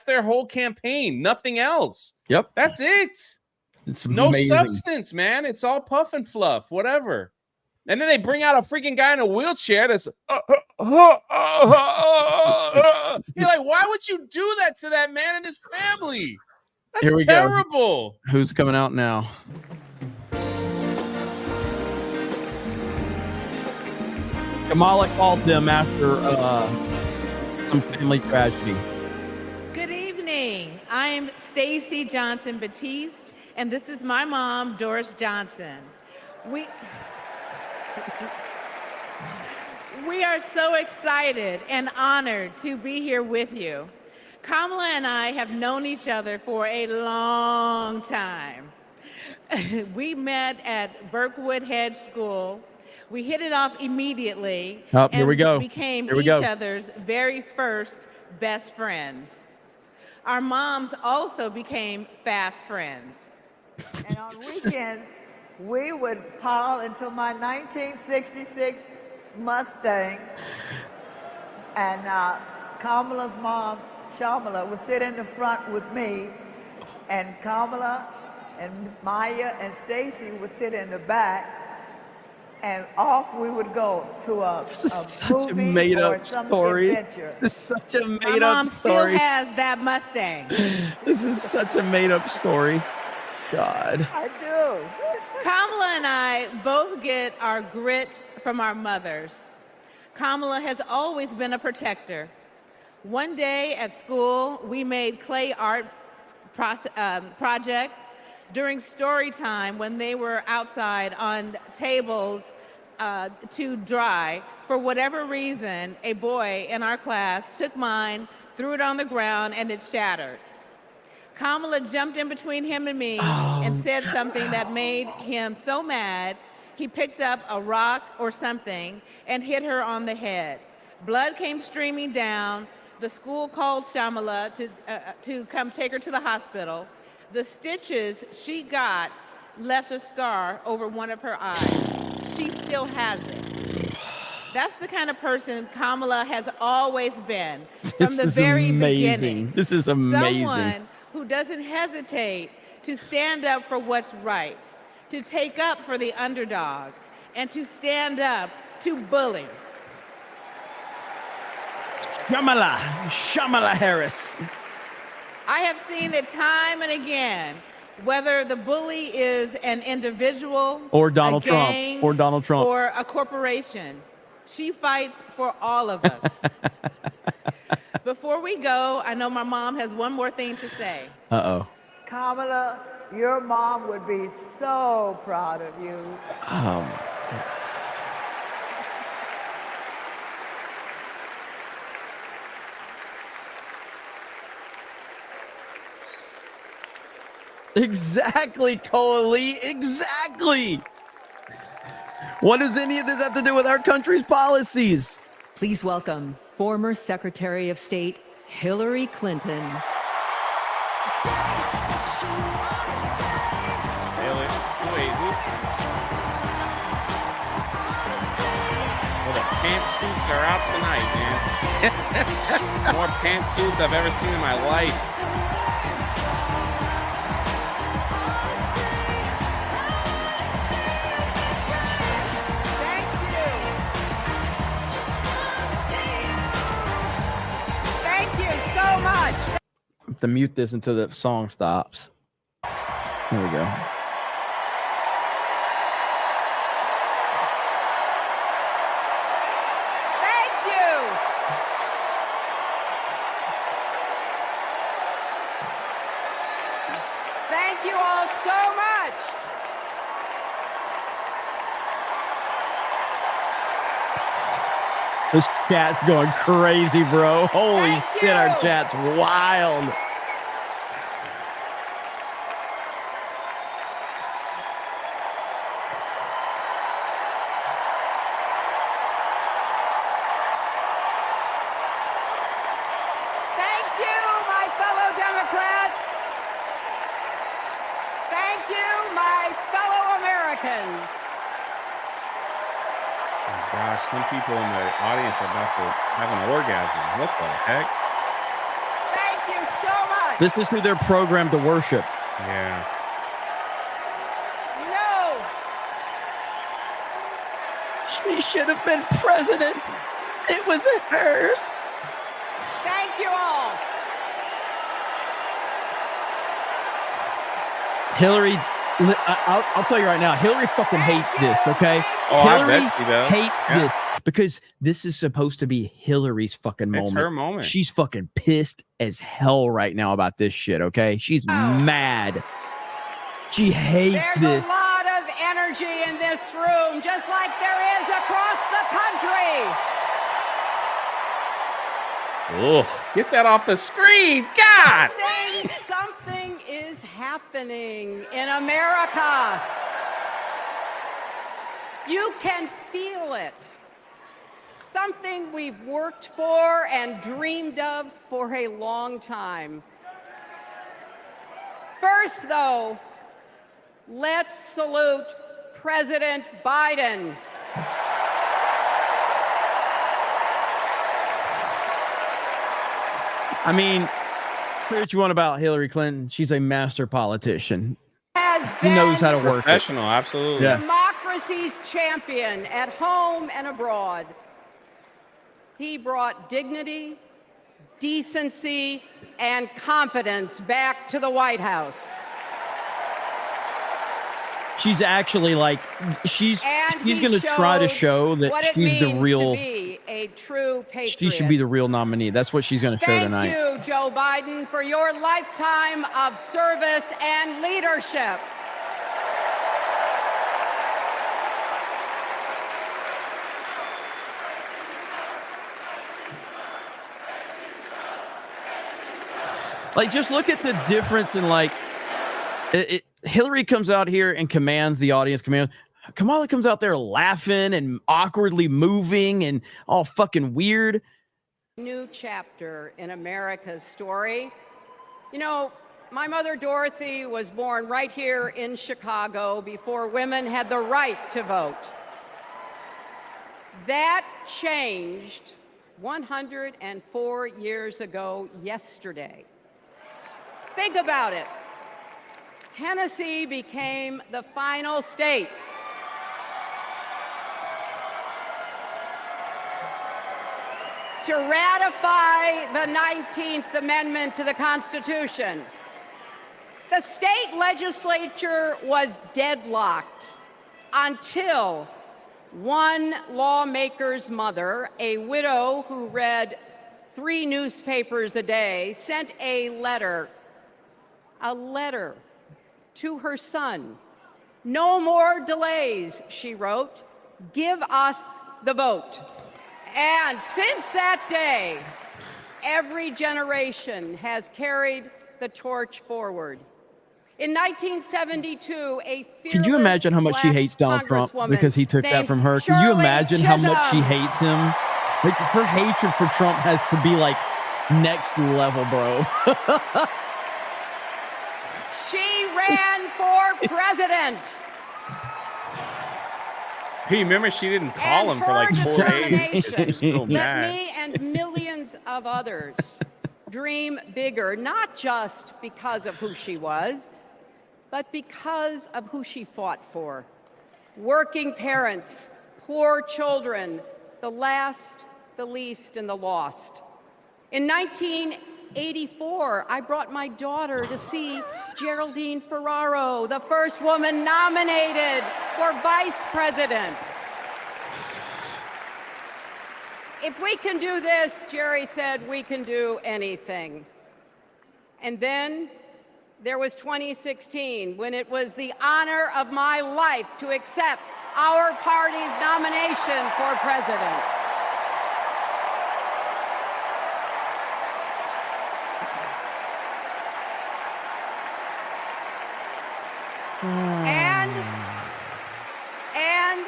their whole campaign. Nothing else. Yep. That's it. It's no amazing. substance, man. It's all puff and fluff, whatever. And then they bring out a freaking guy in a wheelchair that's you're like, why would you do that to that man and his family? That's Here we terrible. Go. Who's coming out now? Kamala called them after some family tragedy. Good evening. I'm Stacy Johnson Batiste, and this is my mom, Doris Johnson. We are so excited and honored to be here with you. Kamala and I have known each other for a long time. We met at Berkwood Hedge School. We hit it off immediately Here we go. Became Here we each go. other's very first best friends. Our moms also became fast friends. And on weekends, we would pile into my 1966 Mustang, and Kamala's mom, Shamala, would sit in the front with me, and Kamala and Maya and Stacy would sit in the back, and off we would go to a movie made-up or some story. adventure. This is such a My made-up mom story. still has that Mustang. This is such a made-up story. God. I do. Kamala and I both get our grit from our mothers. Kamala has always been a protector. One day at school, we made clay art projects during story time when they were outside on tables to dry. For whatever reason, a boy in our class took mine, threw it on the ground, and it shattered. Kamala jumped in between him and me and said something that made him so mad, he picked up a rock or something and hit her on the head. Blood came streaming down. The school called Shamala to come take her to the hospital. The stitches she got left a scar over one of her eyes. she still has it. That's the kind of person Kamala has always been from the very beginning. This is amazing. Someone who doesn't hesitate to stand up for what's right, to take up for the underdog, and to stand up to bullies. Shamala Harris. I have seen it time and again, whether the bully is an individual or Donald a gang, Trump or a corporation. She fights for all of us. Before we go, I know my mom has one more thing to say. Uh-oh. Kamala, your mom would be so proud of you. Exactly, Coley. Exactly. What does any of this have to do with our country's policies? Please welcome former Secretary of State Hillary Clinton. Well, the pantsuits are out tonight, man. More pantsuits I've ever seen in my life. To mute this until the song stops. Here we go. Thank you. Thank you all so much. This chat's going crazy, bro. Holy shit, our chat's wild. Gosh, some people in the audience are about to have an orgasm. What the heck? Thank you so much. This is who they're programmed to worship. Yeah. She should have been president. It was hers. Thank you all. Hillary, I'll tell you right now, Hillary fucking hates this, okay? Oh, Hillary I bet she does. hates this because this is supposed to be Hillary's fucking moment. It's her moment. She's fucking pissed as hell right now about this shit, okay? She's mad. She hates There's this. a lot of energy in this room, just like there is across the country. Ugh, get that off the screen. God! Something is happening in America. You can feel it. Something we've worked for and dreamed of for a long time. First, though, let's salute President Biden. I mean, say what you want about Hillary Clinton. She's a master politician. He knows how to work it. Professional, absolutely. Yeah. Democracy's champion at home and abroad. He brought dignity, decency, and competence back to the White House. She's actually like, she's going to try to show that she's the real, to be a true patriot. she should be the real nominee. That's what she's going to show tonight. Thank you, Joe Biden, for your lifetime of service and leadership. Like, just look at the difference in like, Hillary comes out here and commands the audience. Kamala comes out there laughing and awkwardly moving and all fucking weird. New chapter in America's story. You know, my mother Dorothy was born right here in Chicago before women had the right to vote. That changed 104 years ago yesterday. Think about it. Tennessee became the final state to ratify the 19th Amendment to the Constitution. The state legislature was deadlocked until one lawmaker's mother, a widow who read 3 newspapers a day, sent a letter to her son. "No more delays," she wrote. "Give us the vote." And since that day, every generation has carried the torch forward. In 1972, Can you imagine how much she hates Donald Trump because he took that from her? Can you imagine how much she hates him? Like, her hatred for Trump has to be like next level, bro. She ran for president. Hey, remember she didn't call him for like 4 days because she was so Let mad. me and millions of others dream bigger, not just because of who she was, but because of who she fought for. Working parents, poor children, the last, the least, and the lost. In 1984, I brought my daughter to see Geraldine Ferraro, the first woman nominated for vice president. If we can do this, Jerry said, we can do anything. And then there was 2016, when it was the honor of my life to accept our party's nomination for president. And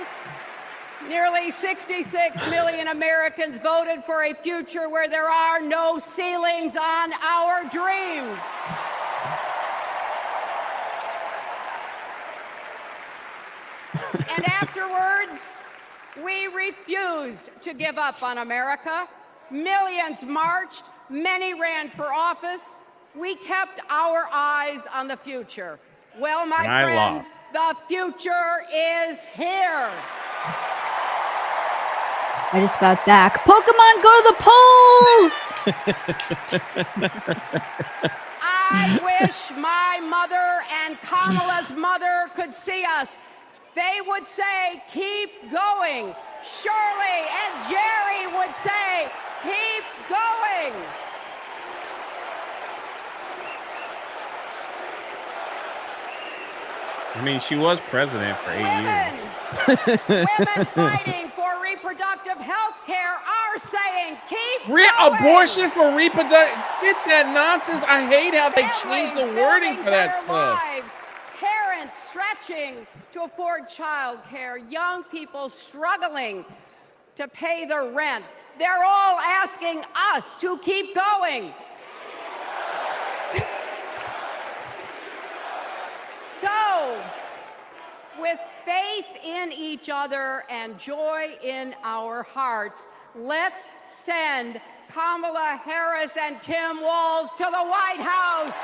nearly 66 million Americans voted for a future where there are no ceilings on our dreams. And afterwards, we refused to give up on America. Millions marched, many ran for office. We kept our eyes on the future. Well, my friends, the future is here. I just got back. Pokemon, go to the polls! I wish my mother and Kamala's mother could see us. They would say, keep going. Shirley and Jerry would say, keep going. I mean, she was president for 8 years. Women fighting for reproductive health care are saying, keep going. Abortion for reproductive. Get that nonsense. I hate how they change the wording for that stuff. Lives. Parents stretching to afford child care. Young people struggling to pay their rent. They're all asking us to keep going. So, with faith in each other and joy in our hearts, let's send Kamala Harris and Tim Walz to the White House.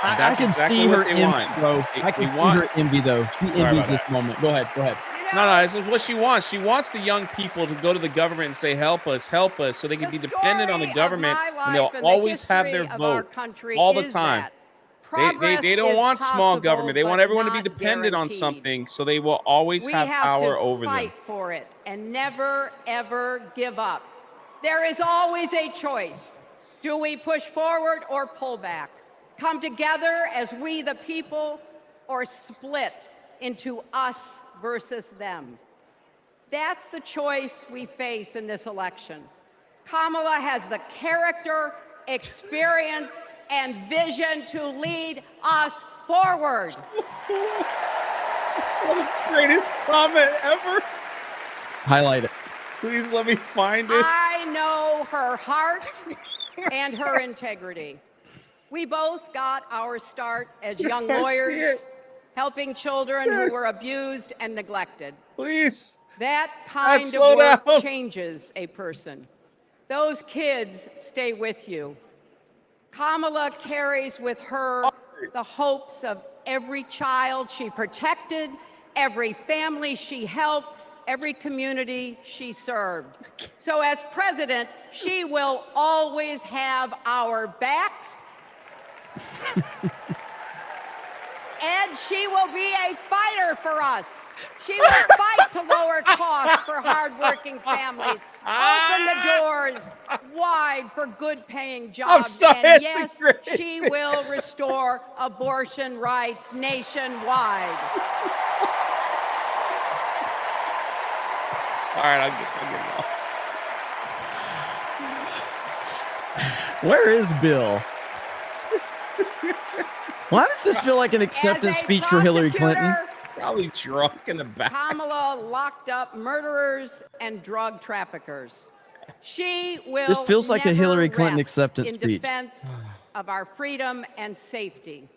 I can see her envy, bro. I can see her envy, though. She envies this moment. Go ahead. No, this is what she wants. She wants the young people to go to the government and say, help us, so they can be dependent on the government, and they'll always have their vote all the time. They don't want small government. They want everyone to be dependent on something, so they will always have power over them. We have to fight for it and never, ever give up. There is always a choice. Do we push forward or pull back? Come together as we the people, or split into us versus them? That's the choice we face in this election. Kamala has the character, experience, and vision to lead us forward. It's the greatest comment ever. Highlight it. Please let me find it. I know her heart and her integrity. We both got our start as young lawyers, helping children who were abused and neglected. Please. That kind of slow work down. changes a person. Those kids stay with you. Kamala carries with her the hopes of every child she protected, every family she helped, every community she served. So as president, she will always have our backs. And she will be a fighter for us. She will fight to lower costs for hardworking families, open the doors wide for good-paying jobs. I'm sorry, and that's yes, the greatest she thing. will restore abortion rights nationwide. All right, I'll get it off. Where is Bill? Why does this feel like an acceptance speech for Hillary Clinton? Probably drunk in the back. Kamala locked up murderers and drug traffickers. She will This feels like a never Hillary Clinton rest acceptance in speech. defense of our freedom and safety.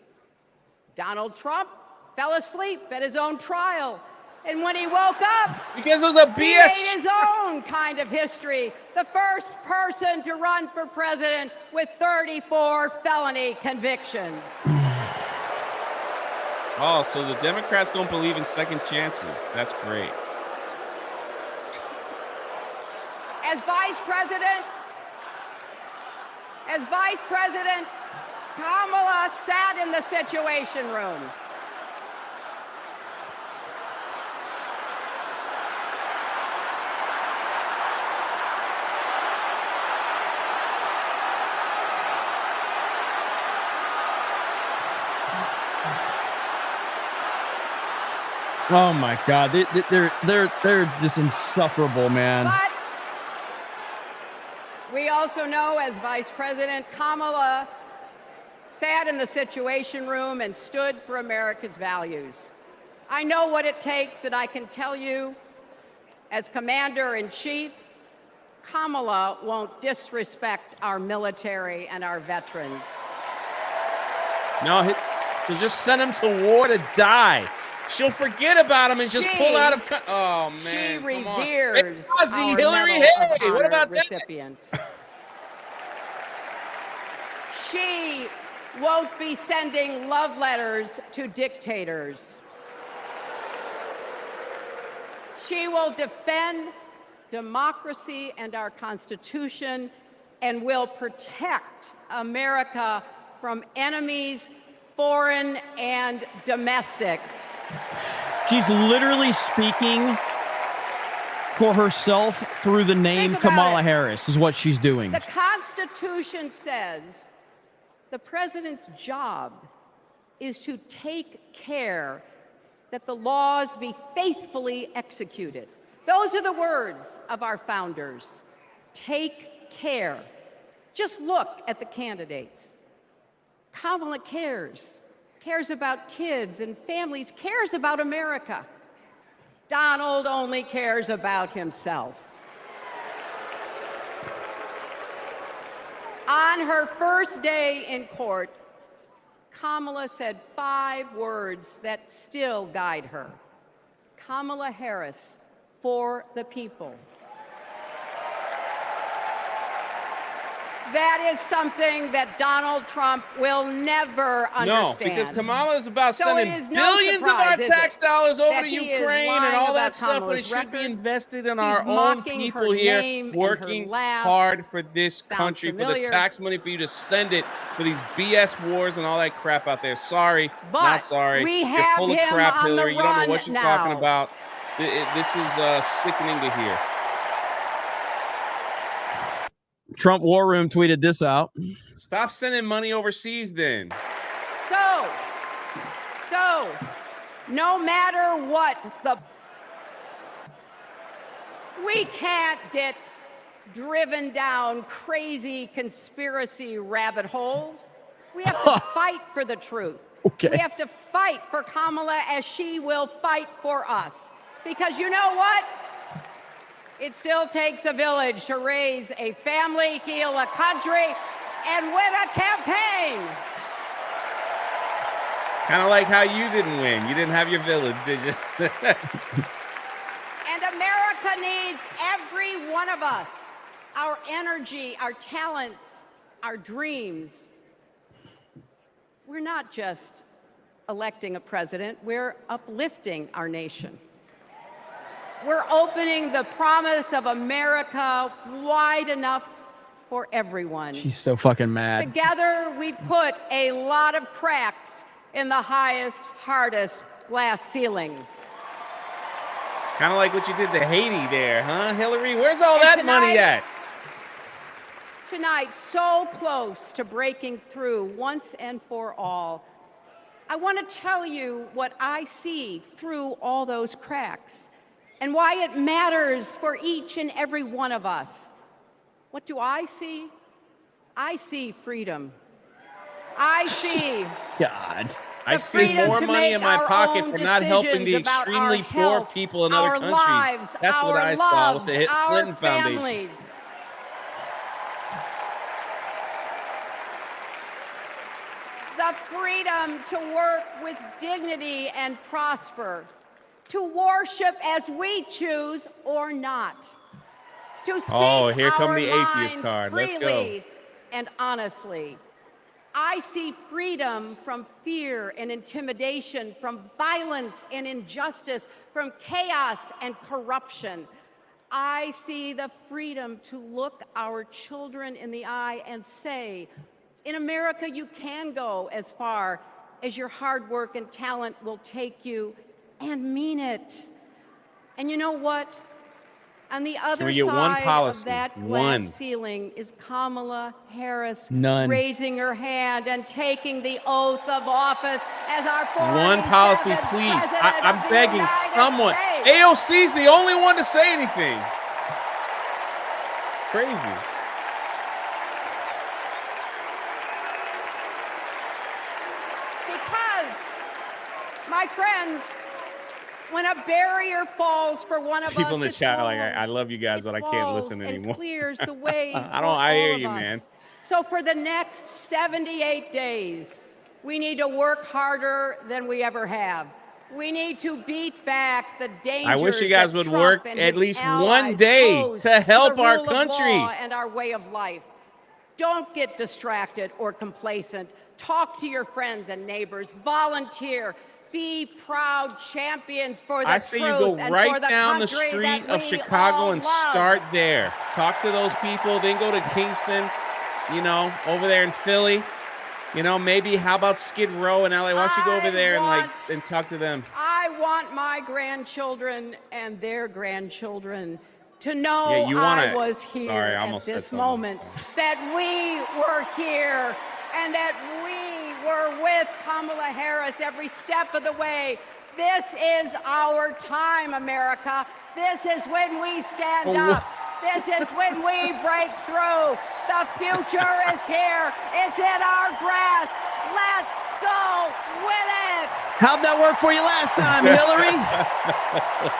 Donald Trump fell asleep at his own trial. And when he woke up, because it was a he BS. made his own kind of history. The first person to run for president with 34 felony convictions. Oh, so the Democrats don't believe in second chances. That's great. As vice president, Kamala sat in the Situation Room. Oh my God, they're just insufferable, man. But we also know, as vice president, Kamala sat in the Situation Room and stood for America's values. I know what it takes, and I can tell you, as commander-in-chief, Kamala won't disrespect our military and our veterans. No, he'll just send him to war to die. She'll forget about him and just pull out of. Oh man! She come on. reveres Hey, Ozzy, our Hillary, Medal of hey, what Honor about that? recipients. She won't be sending love letters to dictators. She will defend democracy and our Constitution and will protect America from enemies, foreign and domestic. She's literally speaking for herself through the name Kamala Harris is what she's doing. The Constitution says the president's job is to take care that the laws be faithfully executed. Those are the words of our founders. Take care. Just look at the candidates. Kamala cares about kids and families, cares about America. Donald only cares about himself. On her first day in court, Kamala said 5 words that still guide her. Kamala Harris, for the people. That is something that Donald Trump will never understand. No, because Kamala is about So sending it is no billions of our surprise, is tax it, dollars over that to he is Ukraine and lying all that about stuff when it Kamala's should be record. invested in He's our own mocking people her here name and her working laugh. hard for this country, for the familiar? tax money for you to send it for these BS wars and all that crap out there. Sorry, But not sorry. we You're have full of him crap, on the Hillary. You don't know run what you're now. talking about. This is sickening to hear. Trump War Room tweeted this out. Stop sending money overseas then. So, no matter what we can't get driven down crazy conspiracy rabbit holes. We have to fight for the truth. Okay. We have to fight for Kamala as she will fight for us. Because you know what? It still takes a village to raise a family, heal a country, and win a campaign. Kind of like how you didn't win. You didn't have your village, did you? And America needs every one of us, our energy, our talents, our dreams. We're not just electing a president, we're uplifting our nation. We're opening the promise of America wide enough for everyone. She's so fucking mad. Together, we've put a lot of cracks in the highest, hardest glass ceiling. Kind of like what you did to Haiti there, huh, Hillary? Where's all that money at? Tonight, so close to breaking through once and for all. I want to tell you what I see through all those cracks and why it matters for each and every one of us. What do I see? I see freedom. I see God. I see more money in my pocket for not helping the extremely poor people in other countries. That's what I saw with the Clinton Foundation. The freedom to work with dignity and prosper, to worship as we choose or not, to speak here come our the atheist minds card. Let's go. freely and honestly. I see freedom from fear and intimidation, from violence and injustice, from chaos and corruption. I see the freedom to look our children in the eye and say, in America, you can go as far as your hard work and talent will take you, and mean it. And you know what? On the other side of that glass ceiling is Kamala Harris raising her hand and taking the oath of office as our 47th policy, please. I'm begging someone. AOC's the only one to say anything. Crazy. My friends, when a barrier falls for one of us, people in the chat are like, I love you guys, but I can't listen anymore. And clears the way I hear you, man. So for the next 78 days, we need to work harder than we ever have. We need to beat back the dangers. I wish you guys would work at least one day to help our country and our way of life. Don't get distracted or complacent. Talk to your friends and neighbors. Volunteer. Be proud champions for the I say you go right down the street of Chicago and start there. Talk to those people, then go to Kingston, over there in Philly. Maybe how about Skid Row in LA? Why don't you go over there and talk to them? I want my grandchildren and their grandchildren to know I was here at this moment, that we were here and that we were with Kamala Harris every step of the way. This is our time, America. This is when we stand up. This is when we break through. The future is here. It's in our grasp. Let's go win it. How'd that work for you last time, Hillary?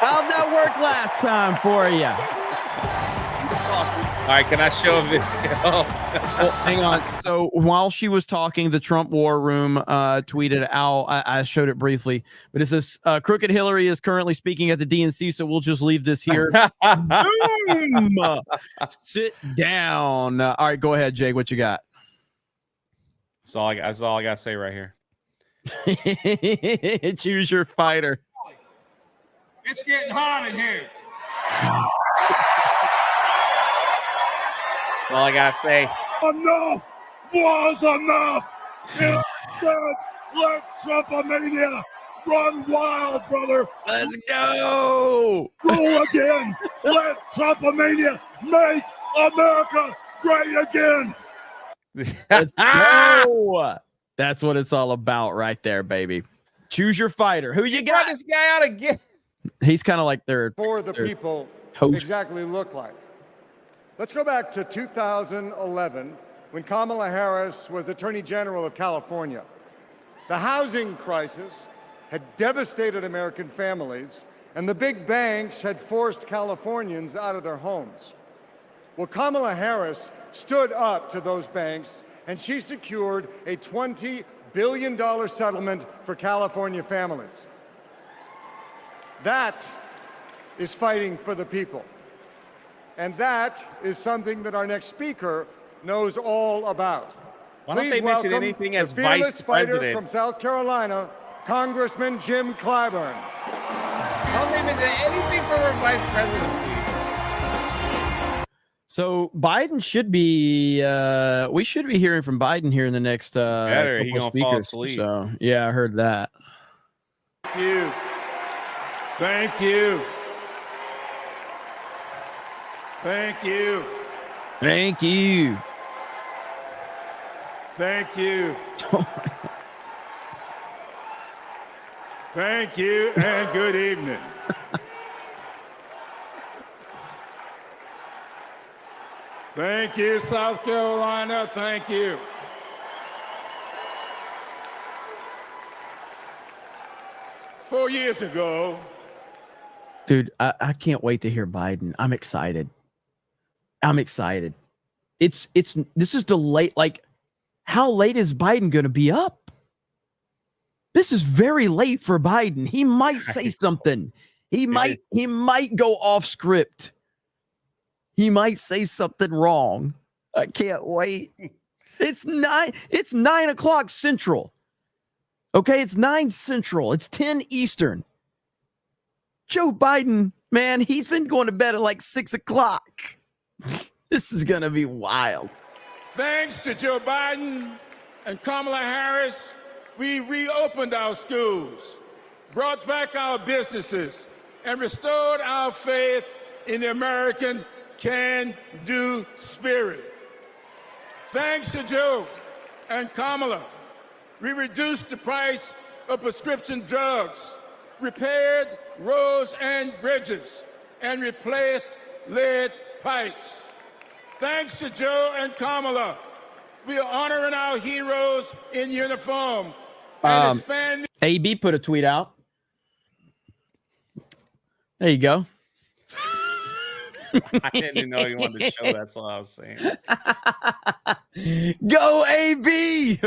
How'd that work last time for you? All right, can I show a video? Well, hang on. So while she was talking, the Trump War Room tweeted out, I showed it briefly, but it says, Crooked Hillary is currently speaking at the DNC, so we'll just leave this here. Boom! Sit down. All right, go ahead, Jake. What you got? That's all I got to say right here. Choose your fighter. It's getting hot in here. All I gotta say. Enough was enough. Let Trumpomania run wild, brother. Let's go. Rule again. Let Trumpomania make America great again. Let's go. That's what it's all about right there, baby. Choose your fighter. Who you got? This guy out again. He's kind of like their people host. Exactly look like. Let's go back to 2011 when Kamala Harris was Attorney General of California. The housing crisis had devastated American families, and the big banks had forced Californians out of their homes. Well, Kamala Harris stood up to those banks, and she secured a $20 billion settlement for California families. That is fighting for the people. And that is something that our next speaker knows all about. Why don't Please they mention welcome anything the as fearless vice fighter president? from South Carolina, Congressman Jim Clyburn. Why don't they mention anything from her vice presidency? So Biden should be we should be hearing from Biden here in the next Better, he couple of gonna fall speakers. asleep. So yeah, I heard that. Thank you. Thank you. Thank you. Thank you. Thank you. Thank you and good evening. Thank you, South Carolina. Thank you. Four years ago, Dude, I can't wait to hear Biden. I'm excited. I'm excited. This is the late, like, how late is Biden going to be up? This is very late for Biden. He might say something. He might go off script. He might say something wrong. I can't wait. It's 9 o'clock Central. Okay, it's 9 Central. It's 10 Eastern. Joe Biden, man, he's been going to bed at like 6 o'clock. This is going to be wild. thanks to Joe Biden and Kamala Harris, we reopened our schools, brought back our businesses, and restored our faith in the American can-do spirit. Thanks to Joe and Kamala, we reduced the price of prescription drugs, repaired roads and bridges, and replaced lead pipes. Thanks to Joe and Kamala, we are honoring our heroes in uniform and expanding. AB put a tweet out. There you go. I didn't even know you wanted to show. That's what I was saying. Go AB.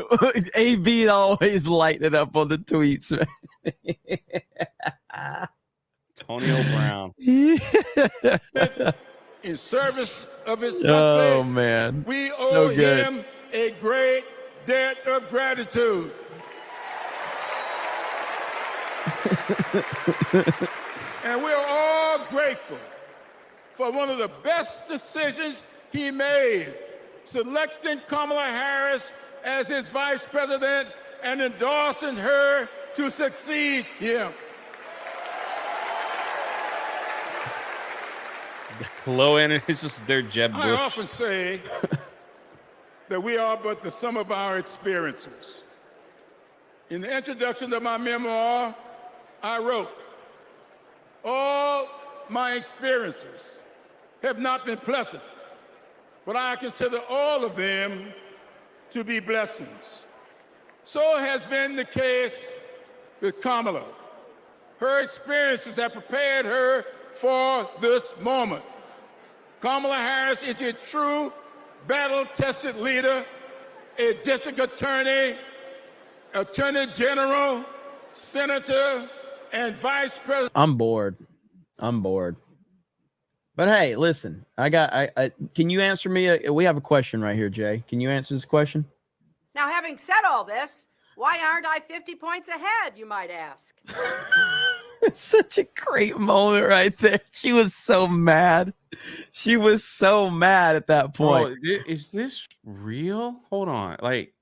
AB always lighting it up on the tweets. Antonio Brown. In service of his country, Oh man. we So owe good. him a great debt of gratitude. And we're all grateful for one of the best decisions he made, selecting Kamala Harris as his vice president and endorsing her to succeed him. Low end is just their Jeb I Bush. often say that we are but the sum of our experiences. In the introduction of my memoir, I wrote, all my experiences have not been pleasant, but I consider all of them to be blessings. So has been the case with Kamala. Her experiences have prepared her for this moment. Kamala Harris is a true battle-tested leader, a district attorney, attorney general, senator, and vice president. I'm bored. But hey, listen, I can you answer me? We have a question right here, Jay. Can you answer this question? Now, having said all this, why aren't I 50 points ahead, you might ask? Such a great moment right there. She was so mad. She was so mad at that point. Bro, is this real? Hold on. Like,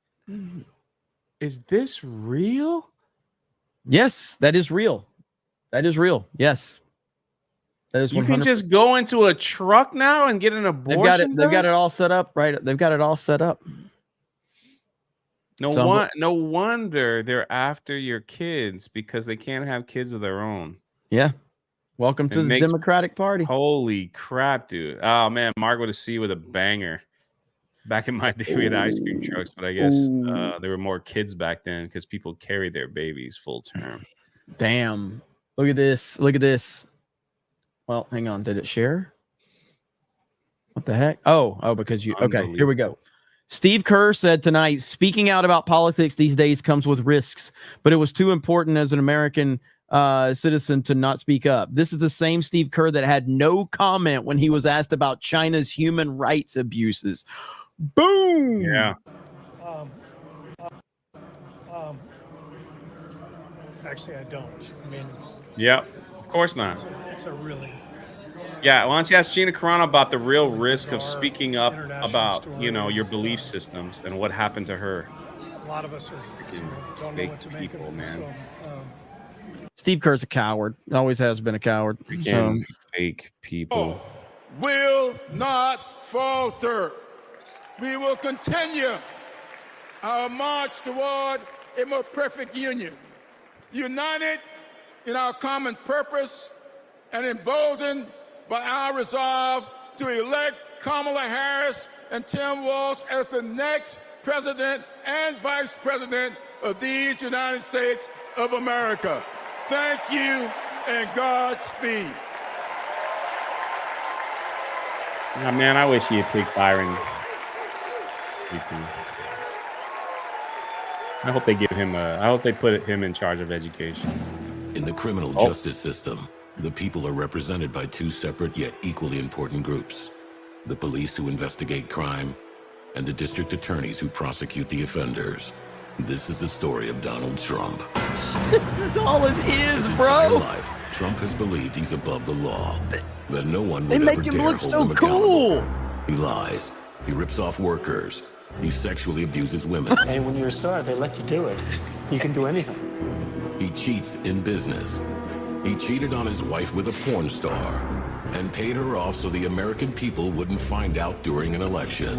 is this real? Yes, that is real. That is real. Yes. That is 100%. You can just go into a truck now and get an abortion. They've got it all set up, right? They've got it all set up. No wonder they're after your kids, because they can't have kids of their own. Yeah. Welcome to the Democratic Party. Holy crap, dude. Oh man, Mark would have seen with a banger. Back in my day, we had ice cream trucks, but I guess there were more kids back then because people carried their babies full term. Damn. Look at this. Look at this. Well, hang on. Did it share? What the heck? Oh, because you. Okay, here we go. Steve Kerr said tonight, speaking out about politics these days comes with risks, but it was too important as an American citizen to not speak up. This is the same Steve Kerr that had no comment when he was asked about China's human rights abuses. Boom! Yeah. Actually, I don't. I mean, yeah, of course not. it's a really... Yeah, why don't you ask Gina Carano about the real risk of speaking up about, your belief systems and what happened to her. A lot of us are don't know what to make of it. Man. So, Steve Kerr's a coward. Always has been a coward. Freaking fake people. Will not falter. We will continue our march toward a more perfect union, united in our common purpose and emboldened by our resolve to elect Kamala Harris and Tim Walz as the next president and vice president of these United States of America. Thank you and Godspeed. Yeah, man, I wish he had picked Byron. I hope they give him I hope they put him in charge of education. In the criminal justice system, the people are represented by two separate yet equally important groups: the police who investigate crime and the district attorneys who prosecute the offenders. This is the story of Donald Trump. This is all it is, His bro. entire life, Trump has believed he's above the law, that no one They would make ever him dare look hold so him cool. accountable. He lies. He rips off workers. He sexually abuses women. And when you're a star, they let you do it. You can do anything. He cheats in business. He cheated on his wife with a porn star and paid her off so the American people wouldn't find out during an election.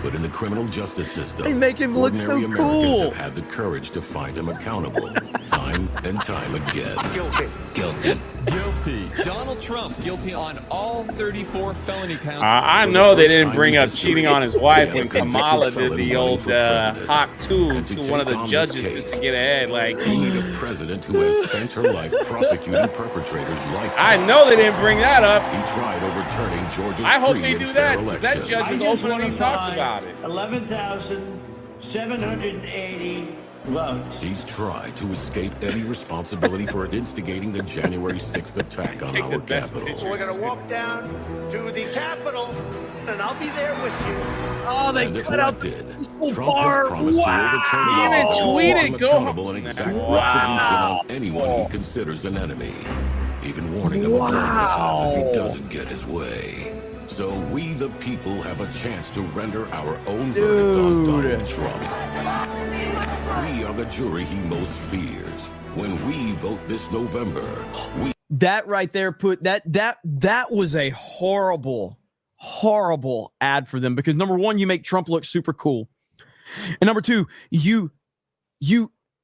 But in the criminal justice system, They make him look so ordinary Americans cool. have had the courage to find him accountable time and time again. Guilty. Guilty. Guilty. Donald Trump guilty on all 34 felony counts. I know they didn't bring up cheating on his wife when Kamala did the old hawk tool to one of the judges just to get ahead. Like, We need a president who has spent her life prosecuting perpetrators like I know they didn't bring that up. He tried overturning Georgia's I hope free they and do fair that because that election. judge is openly talks about it. 11,780 votes. He's tried to escape any responsibility for instigating the January 6th attack on our Capitol. We're going to walk down to the Capitol, and I'll be there with you. Oh, they And if cut out elected, the Trump bar. has promised Wow. to overturn He the even law, tweeted, hold him "Go accountable home." and exact Wow. retribution on anyone he considers an enemy, even warning him of bloodbath if he doesn't get his way. So we, the people, have a chance to render our own verdict on Donald Trump. We are the jury he most fears. When we vote this November, we That right there that was a horrible ad for them, because number one, you make Trump look super cool. And number two, you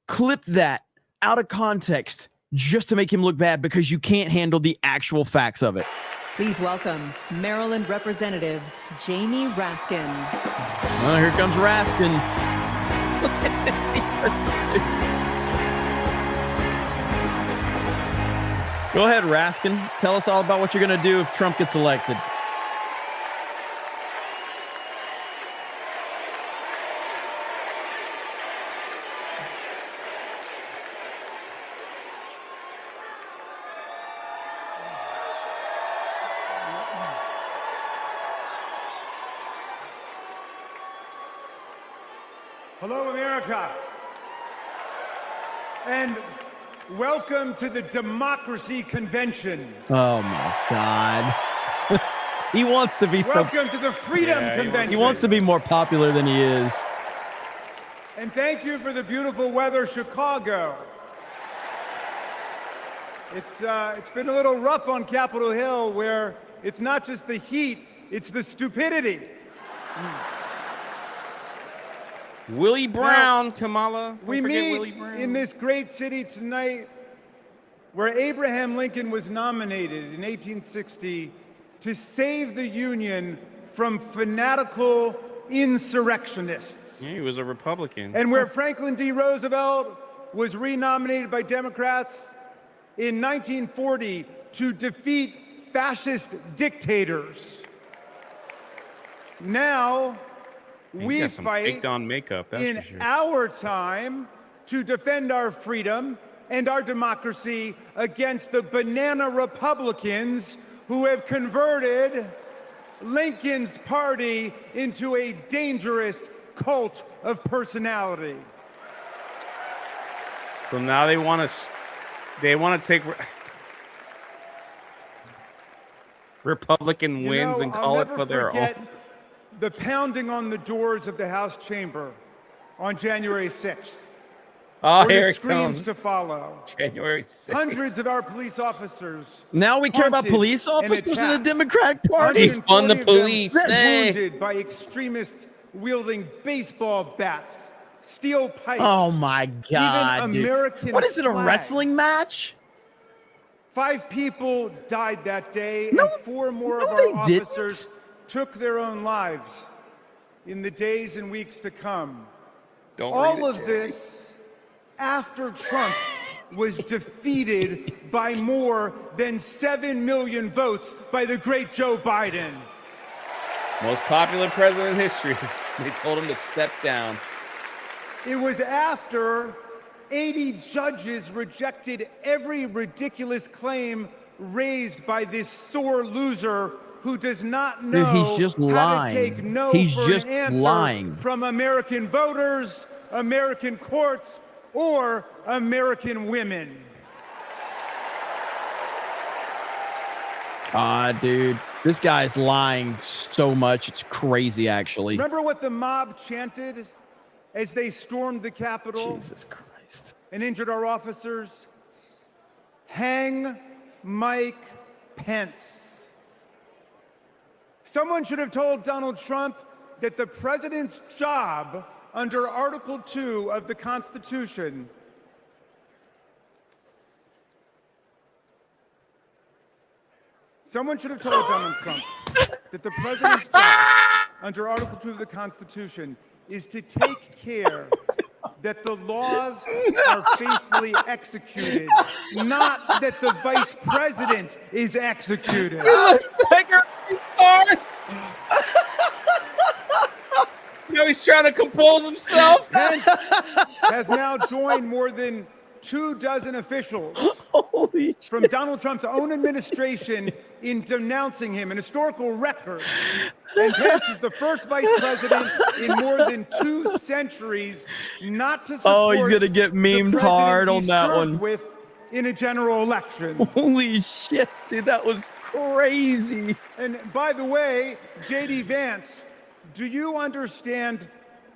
clip that out of context just to make him look bad because you can't handle the actual facts of it. Please welcome Maryland Representative Jamie Raskin. Oh, here comes Raskin. Go ahead, Raskin. Tell us all about what you're going to do if Trump gets elected. hello, America. And welcome to the Democracy Convention. Oh, my God. He wants to be Welcome to the Freedom Convention. He wants to be more popular than he is. And thank you for the beautiful weather, Chicago. It's been a little rough on Capitol Hill, where it's not just the heat, it's the stupidity. Willie Brown, Kamala. Don't We forget meet Willie Brown. in this great city tonight where Abraham Lincoln was nominated in 1860 to save the Union from fanatical insurrectionists. Yeah, he was a Republican. And where Franklin D. Roosevelt was renominated by Democrats in 1940 to defeat fascist dictators. Now, We some fight baked on makeup, that's in for sure. our time to defend our freedom and our democracy against the banana Republicans who have converted Lincoln's party into a dangerous cult of personality. So now they want to take Republican wins and call it for their own. The pounding on the doors of the House chamber on January 6th. Oh, or here the it screams comes. to follow. January 6th. Hundreds of our police officers. Now we care about haunted police and officers in the attacked. Democratic Party. 140 Defund the of them police, hey. wounded by extremists wielding baseball bats, steel pipes. Oh my God, even dude. American What is it, a flags. wrestling match? 5 people died that day, No, and 4 more no, of they our officers took their own lives in the days and weeks to come. Don't All read it, of Jerry. this after Trump was defeated by more than 7 million votes by the great Joe Biden. Most popular president in history. They told him to step down. It was after 80 judges rejected every ridiculous claim raised by this sore loser who does not know Dude, he's just how lying. to take no He's for just an answer lying. from American voters, American courts, or American women. Dude, this guy's lying so much. It's crazy, actually. Remember what the mob chanted as they stormed the Capitol? Jesus Christ. And injured our officers? Hang Mike Pence. Someone should have told Donald Trump that the president's job under Article 2 of the Constitution Someone should have told Donald Trump that the president's job under Article 2 of the Constitution is to take care that the laws are faithfully executed, not that the vice president is executed. looks like a retard. Now he's trying to compose himself. Pence has now joined more than 24 officials from Donald Trump's own administration in denouncing him, an historical record. And Pence is the first vice president in more than 2 centuries not to support he's gonna get memed the hard president on he that served one. with in a general election. Holy shit, dude, that was crazy. And by the way, J.D. Vance, do you understand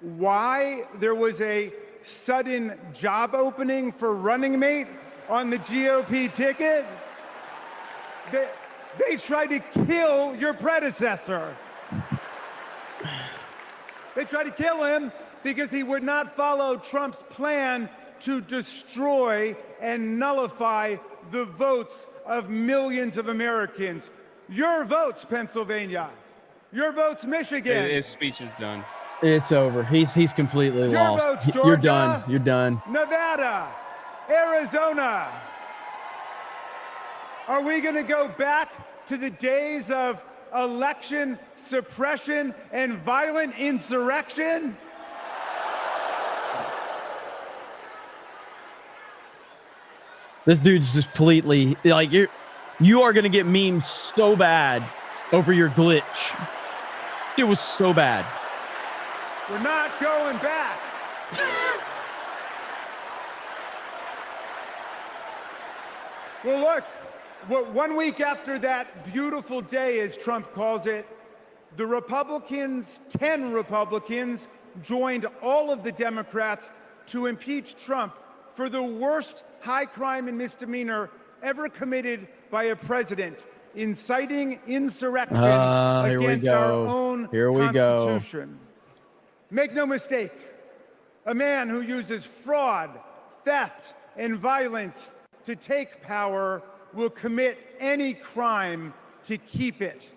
why there was a sudden job opening for running mate on the GOP ticket? They tried to kill your predecessor. They tried to kill him because he would not follow Trump's plan to destroy and nullify the votes of millions of Americans. Your votes, Pennsylvania. Your votes, Michigan. His speech is done. It's over. He's completely Your lost. votes, You're Georgia. done. You're done. Nevada, Arizona. Are we going to go back to the days of election suppression and violent insurrection? This dude's just completely like you are gonna get memed so bad over your glitch. It was so bad. We're not going back. Well, look, 1 week after that beautiful day, as Trump calls it, the Republicans, 10 Republicans, joined all of the Democrats to impeach Trump for the worst high crime and misdemeanor ever committed by a president, inciting insurrection Here we against our go. own Here we go. Constitution. Make no mistake, a man who uses fraud, theft, and violence to take power will commit any crime to keep it.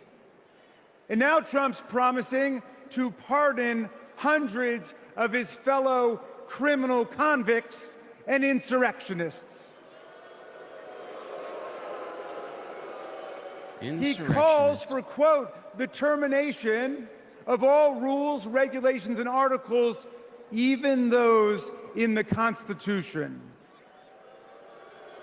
And now Trump's promising to pardon hundreds of his fellow criminal convicts and insurrectionists. He calls for, quote, the termination of all rules, regulations, and articles, even those in the Constitution.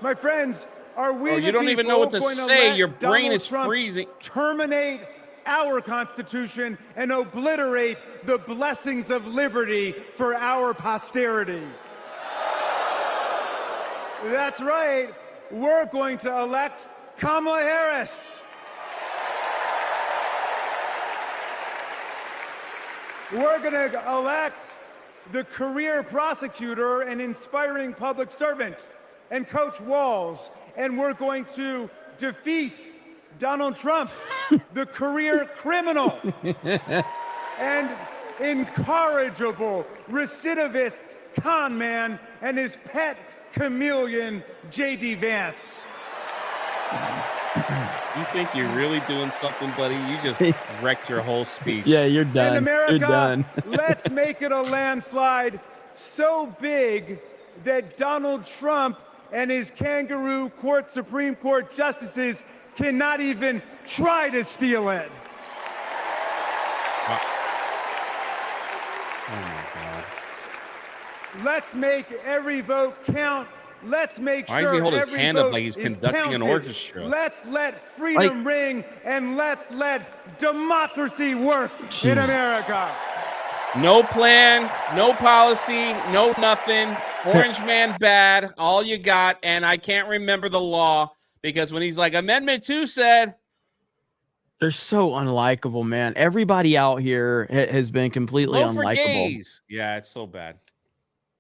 My friends, are we Oh, you don't even know what to say. Your brain is freezing. Terminate our Constitution and obliterate the blessings of liberty for our posterity? That's right. We're going to elect Kamala Harris. We're going to elect the career prosecutor and inspiring public servant and Coach Walls. And we're going to defeat Donald Trump, the career criminal and incorrigible recidivist con man, and his pet chameleon, J.D. Vance. You think you're really doing something, buddy? You just wrecked your whole speech. Yeah, you're done. In America, you're done. Let's make it a landslide so big that Donald Trump and his kangaroo court Supreme Court justices cannot even try to steal it. Oh my God. Let's make every vote count. Let's make Why sure does he hold his every hand up vote like he's is conducting an counted. orchestra? Let's let freedom ring, and let's let democracy work in America. No plan, no policy, no nothing. Orange man bad, all you got. And I can't remember the law because when he's like, Amendment 2 said. They're so unlikable, man. Everybody out here has been completely Vote for unlikable. gays. Yeah, it's so bad.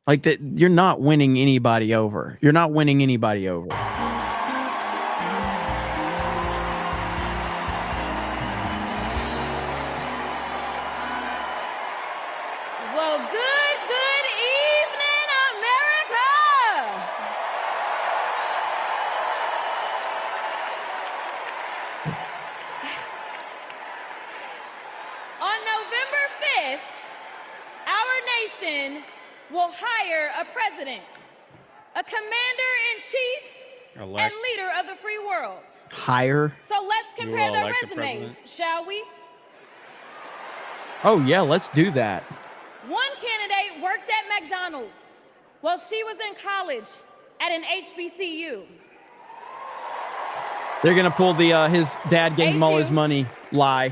Like that, you're not winning anybody over. You're not winning anybody over. Well, good evening, America! On November 5th, our nation will hire a president, a commander-in-chief, and leader of the free world. Hire? So let's compare their elect a resumes, president? shall we? Oh, yeah, let's do that. One candidate worked at McDonald's while she was in college at an HBCU. They're going to pull the his dad gave him all his money lie.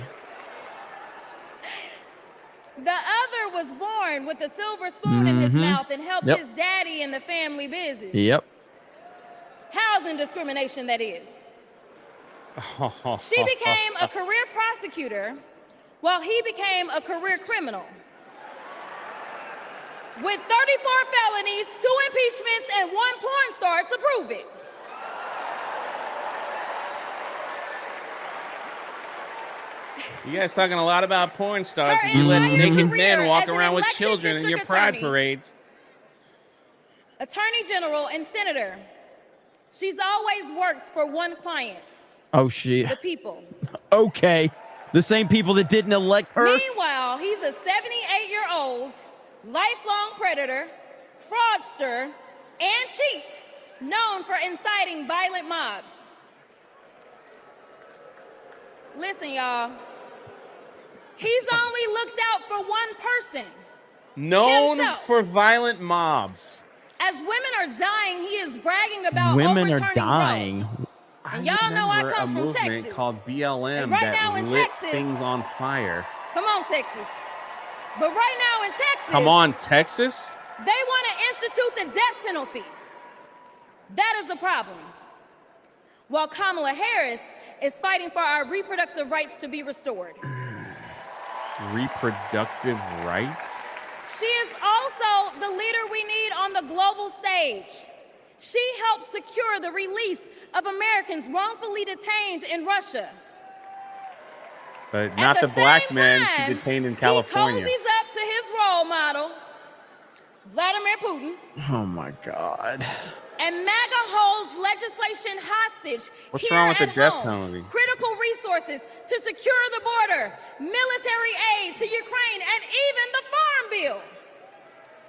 The other was born with a silver spoon in his mouth and helped his daddy in the family business. Yep. Housing discrimination, that is. She became a career prosecutor while he became a career criminal. With 34 felonies, 2 impeachments, and 1 porn star to prove it. You guys talking a lot about porn stars, but you let naked men walk around with children in your pride parades. Attorney General and Senator. She's always worked for one client. Oh, shit. The people. Okay. The same people that didn't elect her? Meanwhile, he's a 78-year-old, lifelong predator, fraudster, and cheat, known for inciting violent mobs. Listen, y'all. He's only looked out for one person. Known himself. for violent mobs. As women are dying, he is bragging about Women are overturning dying. Roe. And y'all know I come from movement Texas. called BLM And right that now in lit Texas- things on fire. Come on, Texas. But right now in Texas, Come on, Texas. they want to institute the death penalty. That is a problem. While Kamala Harris is fighting for our reproductive rights to be restored. Reproductive rights? She is also the leader we need on the global stage. She helped secure the release of Americans wrongfully detained in Russia. But not the black man she detained in California. He cozies up to his role model, Vladimir Putin. Oh, my God. And MAGA holds legislation hostage. What's here wrong with the at death home. penalty? Critical resources to secure the border, military aid to Ukraine, and even the farm bill.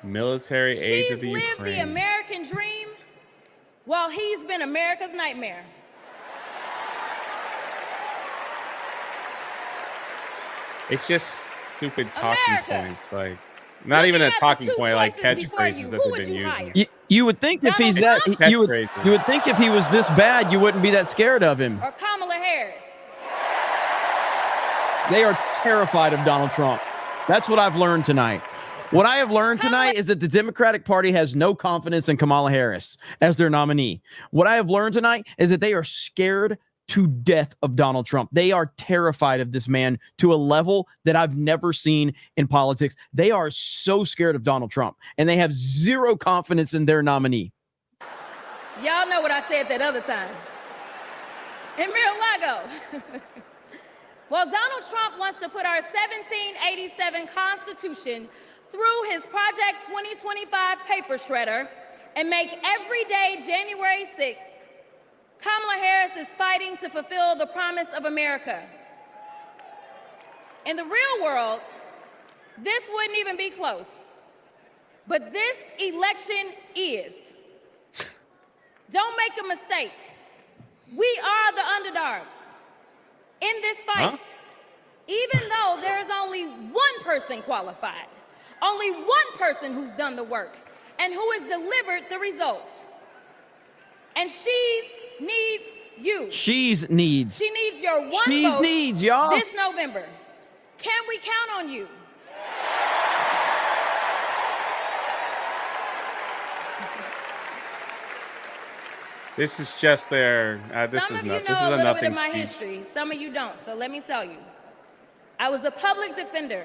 Military aid to She's the lived the Ukraine. American dream while he's been America's nightmare. It's just stupid talking points, like not even a talking point, like catchphrases that they've been using. You would think if he's that, you would think if he was this bad, you wouldn't be that scared of him. Or Kamala Harris. They are terrified of Donald Trump. That's what I've learned tonight. What I have learned tonight is that the Democratic Party has no confidence in Kamala Harris as their nominee. What I have learned tonight is that they are scared to death of Donald Trump. They are terrified of this man to a level that I've never seen in politics. They are so scared of Donald Trump, and they have zero confidence in their nominee. Y'all know what I said that other time. In Mar-a-Lago. Well, Donald Trump wants to put our 1787 Constitution through his Project 2025 paper shredder and make every day January 6th, Kamala Harris is fighting to fulfill the promise of America. In the real world, this wouldn't even be close. But this election is. Don't make a mistake. We are the underdogs in this fight, even though there is only one person qualified, only one person who's done the work, and who has delivered the results. And she needs you. She needs your one vote needs, y'all. this November. Can we count on you? This is just their. This Some is of you not. know This is a a little nothing bit of my speech. history. Some of you don't. So let me tell you. I was a public defender.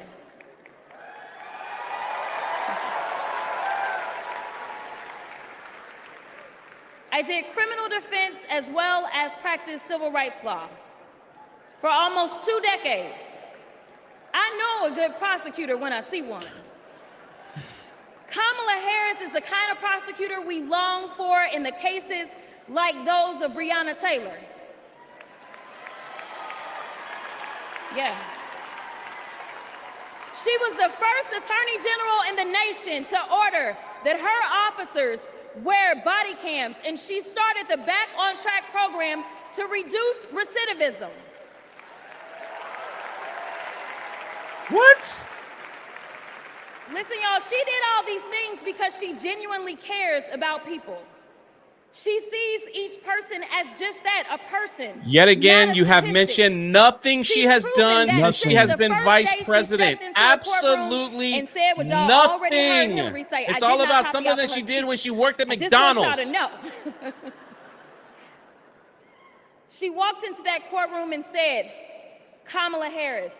I did criminal defense as well as practiced civil rights law for almost 2 decades. I know a good prosecutor when I see one. Kamala Harris is the kind of prosecutor we long for in the cases like those of Breonna Taylor. Yeah. She was the first attorney general in the nation to order that her officers wear body cams, and she started the Back on Track program to reduce recidivism. What? Listen, y'all, she did all these things because she genuinely cares about people. She sees each person as just that, a person. Yet again, not a you have statistic. mentioned nothing she has done that since she has the been first vice day she president. stepped into a courtroom Absolutely and said what y'all already heard nothing. Hillary say. It's I all did not about copy something off that of she her did speech. when she worked at I just McDonald's. want y'all to know. She walked into that courtroom and said, Kamala Harris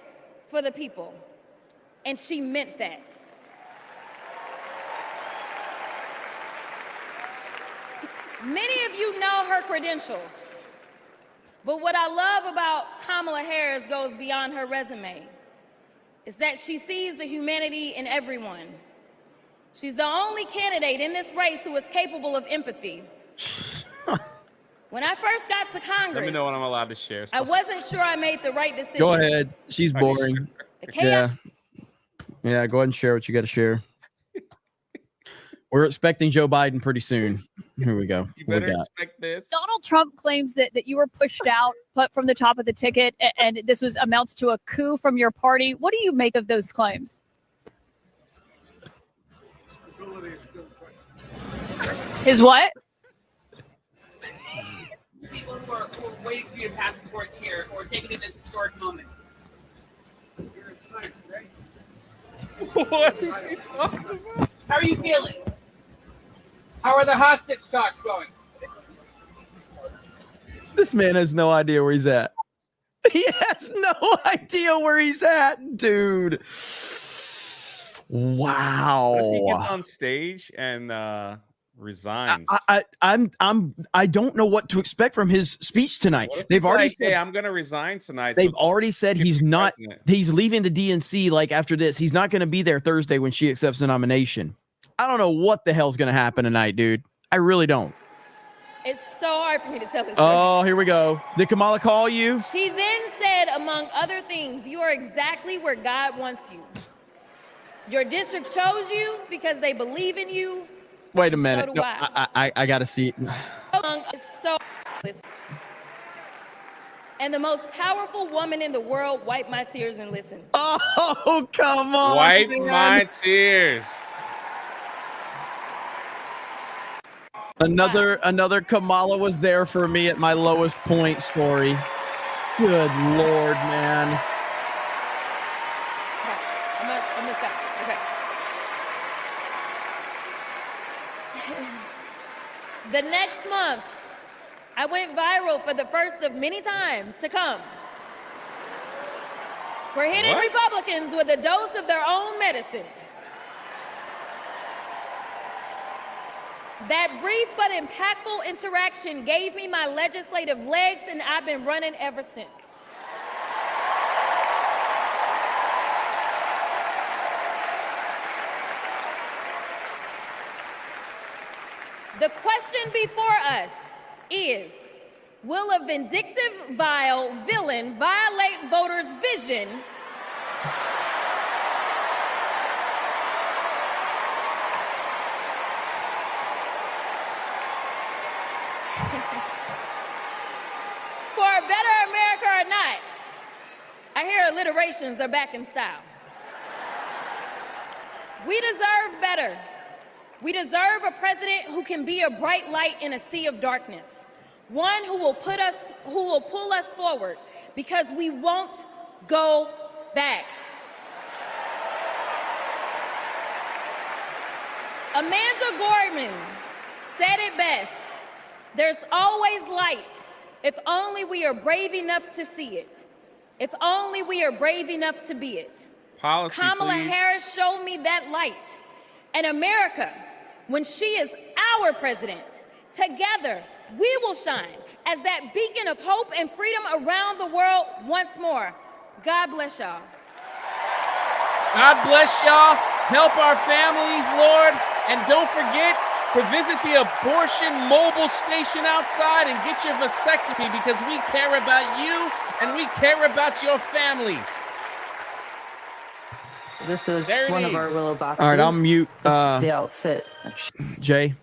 for the people. And she meant that. Many of you know her credentials, but what I love about Kamala Harris goes beyond her resume, is that she sees the humanity in everyone. She's the only candidate in this race who is capable of empathy. When I first got to Congress, Let me know when I'm allowed to share I wasn't sure I made the right decision. Go ahead. She's boring. Yeah. Yeah, go ahead and share what you got to share. We're expecting Joe Biden pretty soon. Here we go. You better expect this. Donald Trump claims that you were pushed out, put from the top of the ticket, and this was amounts to a coup from your party. What do you make of those claims? His what? People who are waiting for you to pass the torch here or taking in this historic moment. What is he talking about? How are you feeling? How are the hostage talks going? This man has no idea where he's at. He has no idea where he's at, dude. Wow. What if he gets on stage and resigns? I don't know what to expect from his speech tonight. What if They've he's already like, said, hey, I'm going to resign tonight. they've so already said he's not. He's leaving the DNC. Like after this, he's not going to be there Thursday when she accepts the nomination. I don't know what the hell's going to happen tonight, dude. I really don't. It's so hard for me to tell this. Oh, here we go. Did Kamala call you? She then said, among other things, you are exactly where God wants you. Your district chose you because they believe in you. Wait a So minute. do No, I. I got to see. It's so. and the most powerful woman in the world wipe my tears and listen. Oh, come on. Wipe man. my tears. Another Kamala was there for me at my lowest point story. Good Lord, man. I'm gonna stop. Okay. The next month, I went viral for the first of many times to come. For hitting What? Republicans with a dose of their own medicine. That brief but impactful interaction gave me my legislative legs, and I've been running ever since. The question before us is, will a vindictive, vile villain violate voters' vision for a better America or not? I hear alliterations are back in style. We deserve better. We deserve a president who can be a bright light in a sea of darkness. One who will pull us forward, because we won't go back. Amanda Gorman said it best. There's always light if only we are brave enough to see it. If only we are brave enough to be it. Policy, Kamala please. Harris showed me that light. And America, when she is our president, together we will shine as that beacon of hope and freedom around the world once more. God bless y'all. God bless y'all. Help our families, Lord. And don't forget to visit the abortion mobile station outside and get your vasectomy, because we care about you and we care about your families. This is There it one of our is. willow boxes. All right, I'll mute. This is the outfit. Jay,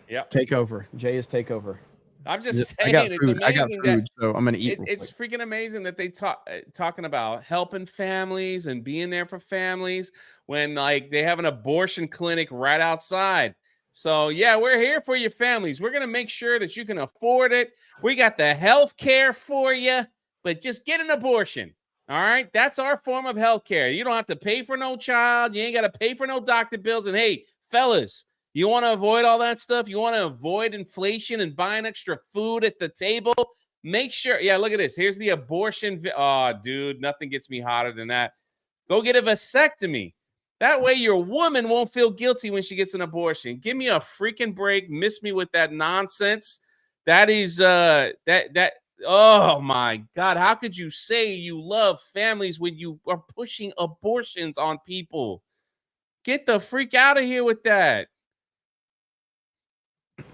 Yep. take over. Jay is take over. I'm just I saying, got it's food. amazing I got food, that so I'm gonna eat. real it's quick. freaking amazing that they talking about helping families and being there for families when like they have an abortion clinic right outside. So yeah, we're here for your families. We're gonna make sure that you can afford it. We got the health care for you, but just get an abortion. All right, that's our form of health care. You don't have to pay for no child. You ain't got to pay for no doctor bills. And hey, fellas, you want to avoid all that stuff? You want to avoid inflation and buying extra food at the table? Make sure. Yeah, look at this. Here's the abortion. Oh, dude, nothing gets me hotter than that. Go get a vasectomy. That way your woman won't feel guilty when she gets an abortion. Give me a freaking break. Miss me with that nonsense. That is oh my God. How could you say you love families when you are pushing abortions on people? Get the freak out of here with that.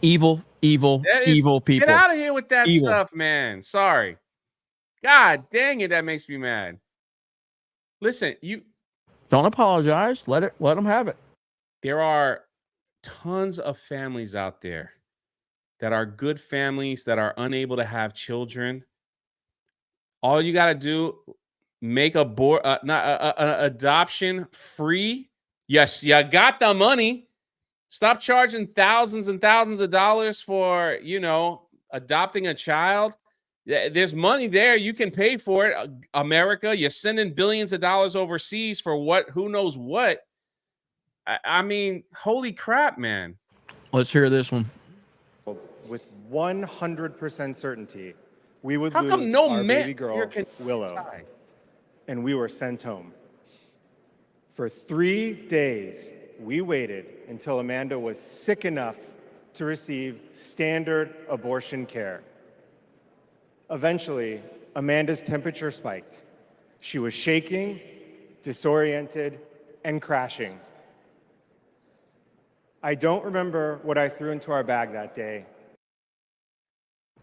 Evil people. Get out of here with that Evil. stuff, man. Sorry. God dang it, that makes me mad. Listen, you Don't apologize. Let them have it. there are tons of families out there that are good families that are unable to have children. All you got to do, make adoption free. Yes, you got the money. Stop charging thousands and thousands of dollars for, adopting a child. There's money there. You can pay for it. America, you're sending billions of dollars overseas for who knows what. I mean, holy crap, man. Let's hear this one. With 100% certainty, we would How lose come no our man baby girl, here can Willow, tie? and we were sent home. For 3 days, we waited until Amanda was sick enough to receive standard abortion care. Eventually, Amanda's temperature spiked. She was shaking, disoriented, and crashing. I don't remember what I threw into our bag that day.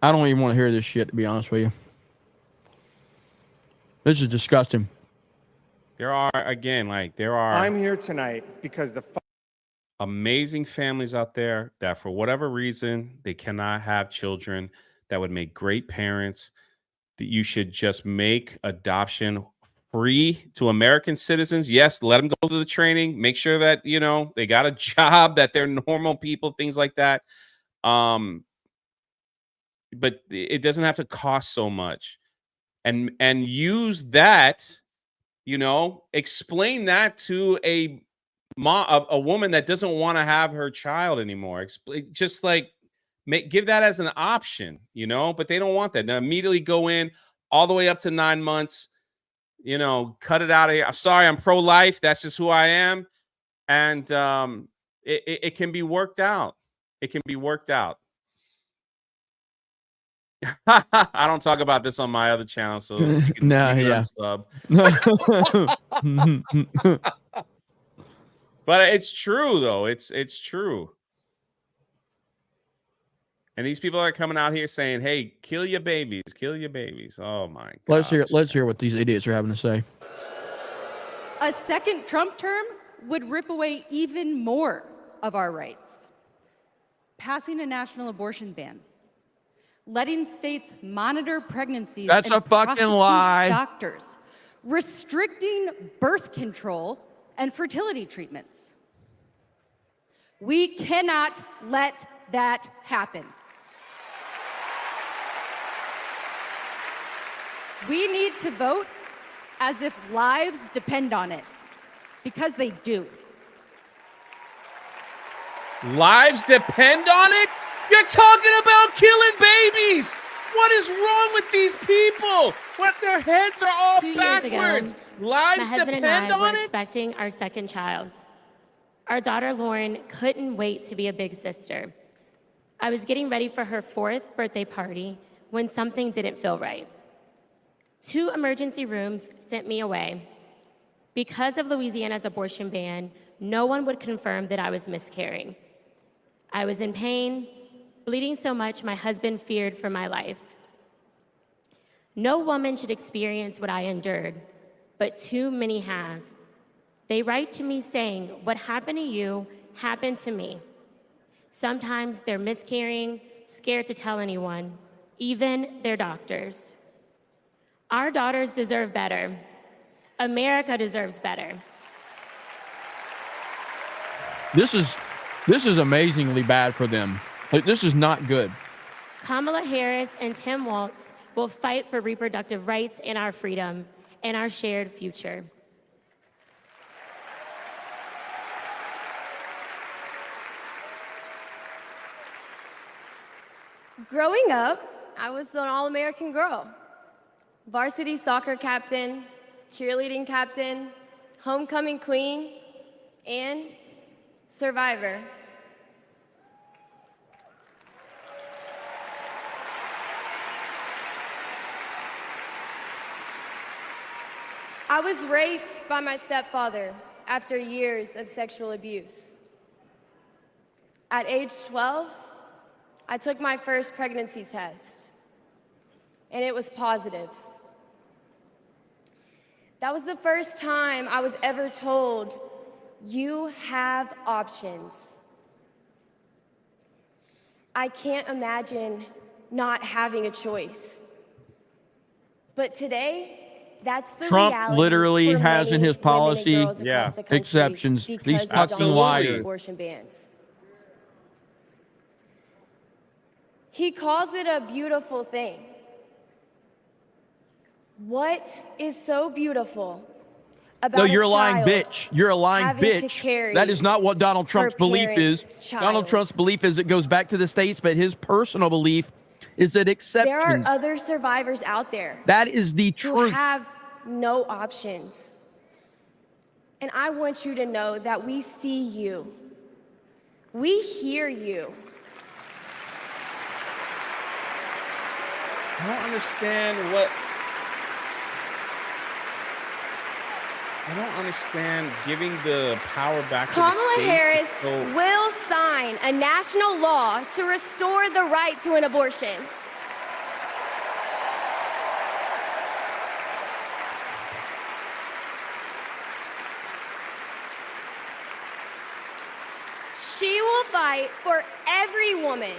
I don't even want to hear this shit, to be honest with you. This is disgusting. I'm here tonight because the amazing families out there that for whatever reason they cannot have children that would make great parents. that you should just make adoption free to American citizens. Yes, let them go to the training. Make sure that, you know, they got a job, that they're normal people, things like that. But it doesn't have to cost so much. And use that, you know, explain that to a woman that doesn't want to have her child anymore. Just like give that as an option, you know, but they don't want that. Now immediately go in all the way up to 9 months, you know, cut it out of here. I'm sorry, I'm pro-life. That's just who I am. And it can be worked out. It can be worked out. I don't talk about this on my other channel, so you can unsub. But it's true, though. It's true. And these people are coming out here saying, "Hey, kill your babies, kill your babies." Oh my God. Let's hear what these idiots are having to say. A second Trump term would rip away even more of our rights. Passing a national abortion ban, letting states monitor pregnancies. That's and a fucking prosecute lie. Doctors, restricting birth control and fertility treatments. We cannot let that happen. We need to vote as if lives depend on it, because they do. Lives depend on it? You're talking about killing babies. What is wrong with these people? What, their heads are all 2 years backwards. ago, Lives my husband depend and I on were it? expecting our second child. Our daughter Lauren couldn't wait to be a big sister. I was getting ready for her 4th birthday party when something didn't feel right. 2 emergency rooms sent me away. Because of Louisiana's abortion ban, no one would confirm that I was miscarrying. I was in pain, bleeding so much my husband feared for my life. No woman should experience what I endured, but too many have. They write to me saying, "What happened to you happened to me." Sometimes they're miscarrying, scared to tell anyone, even their doctors. Our daughters deserve better. America deserves better. This is amazingly bad for them. Like, this is not good. Kamala Harris and Tim Walz will fight for reproductive rights and our freedom and our shared future. Growing up, I was an all-American girl. Varsity soccer captain, cheerleading captain, homecoming queen, and survivor. I was raped by my stepfather after years of sexual abuse. At age 12, I took my first pregnancy test, and it was positive. That was the first time I was ever told, you have options. I can't imagine not having a choice. But today, that's the Trump reality literally for has in many his women and policy girls across the country exceptions. because These of fucking Donald Trump's liars. abortion bans. He calls it a beautiful thing. What is so beautiful about No, you're a lying child bitch. You're a lying having to bitch. carry That is not what Donald Trump's her belief is. parents' Donald child? Trump's belief is it goes back to the states, but his personal belief is that There are exceptions. other survivors out there That is the who truth. have no options. And I want you to know that we see you. We hear you. I don't understand what. I don't understand giving the power back to the Kamala states. Harris So, will sign a national law to restore the right to an abortion. She will fight for every woman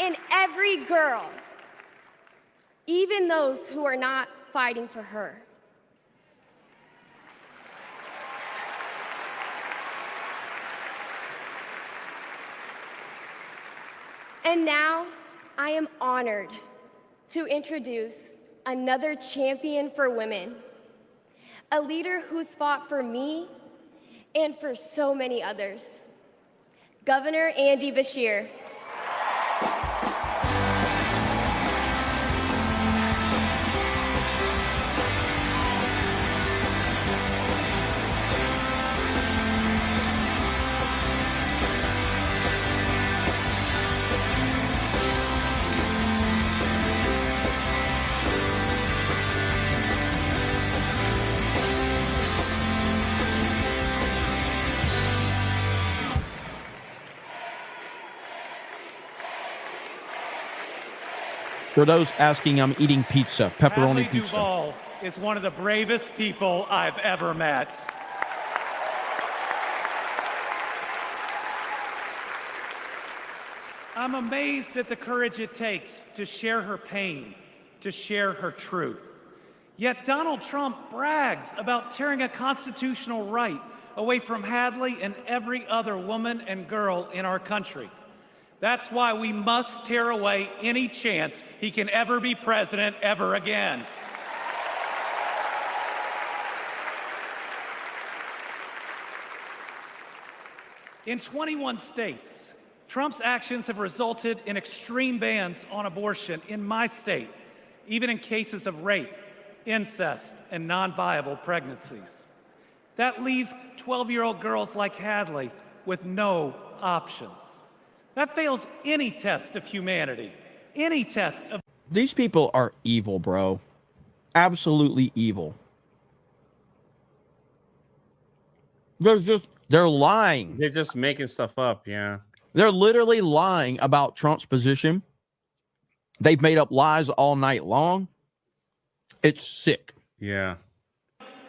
and every girl, even those who are not fighting for her. And now, I am honored to introduce another champion for women, a leader who's fought for me and for so many others, Governor Andy Beshear. For those asking, I'm eating pizza, pepperoni pizza. Duvall is one of the bravest people I've ever met. I'm amazed at the courage it takes to share her pain, to share her truth. Yet Donald Trump brags about tearing a constitutional right away from Hadley and every other woman and girl in our country. That's why we must tear away any chance he can ever be president ever again. In 21 states, Trump's actions have resulted in extreme bans on abortion in my state, even in cases of rape, incest, and non-viable pregnancies. That leaves 12-year-old girls like Hadley with no options. That fails any test of humanity, any test of... These people are evil, bro. Absolutely evil. They're lying. They're just making stuff up, yeah. They're literally lying about Trump's position. They've made up lies all night long. It's sick. Yeah.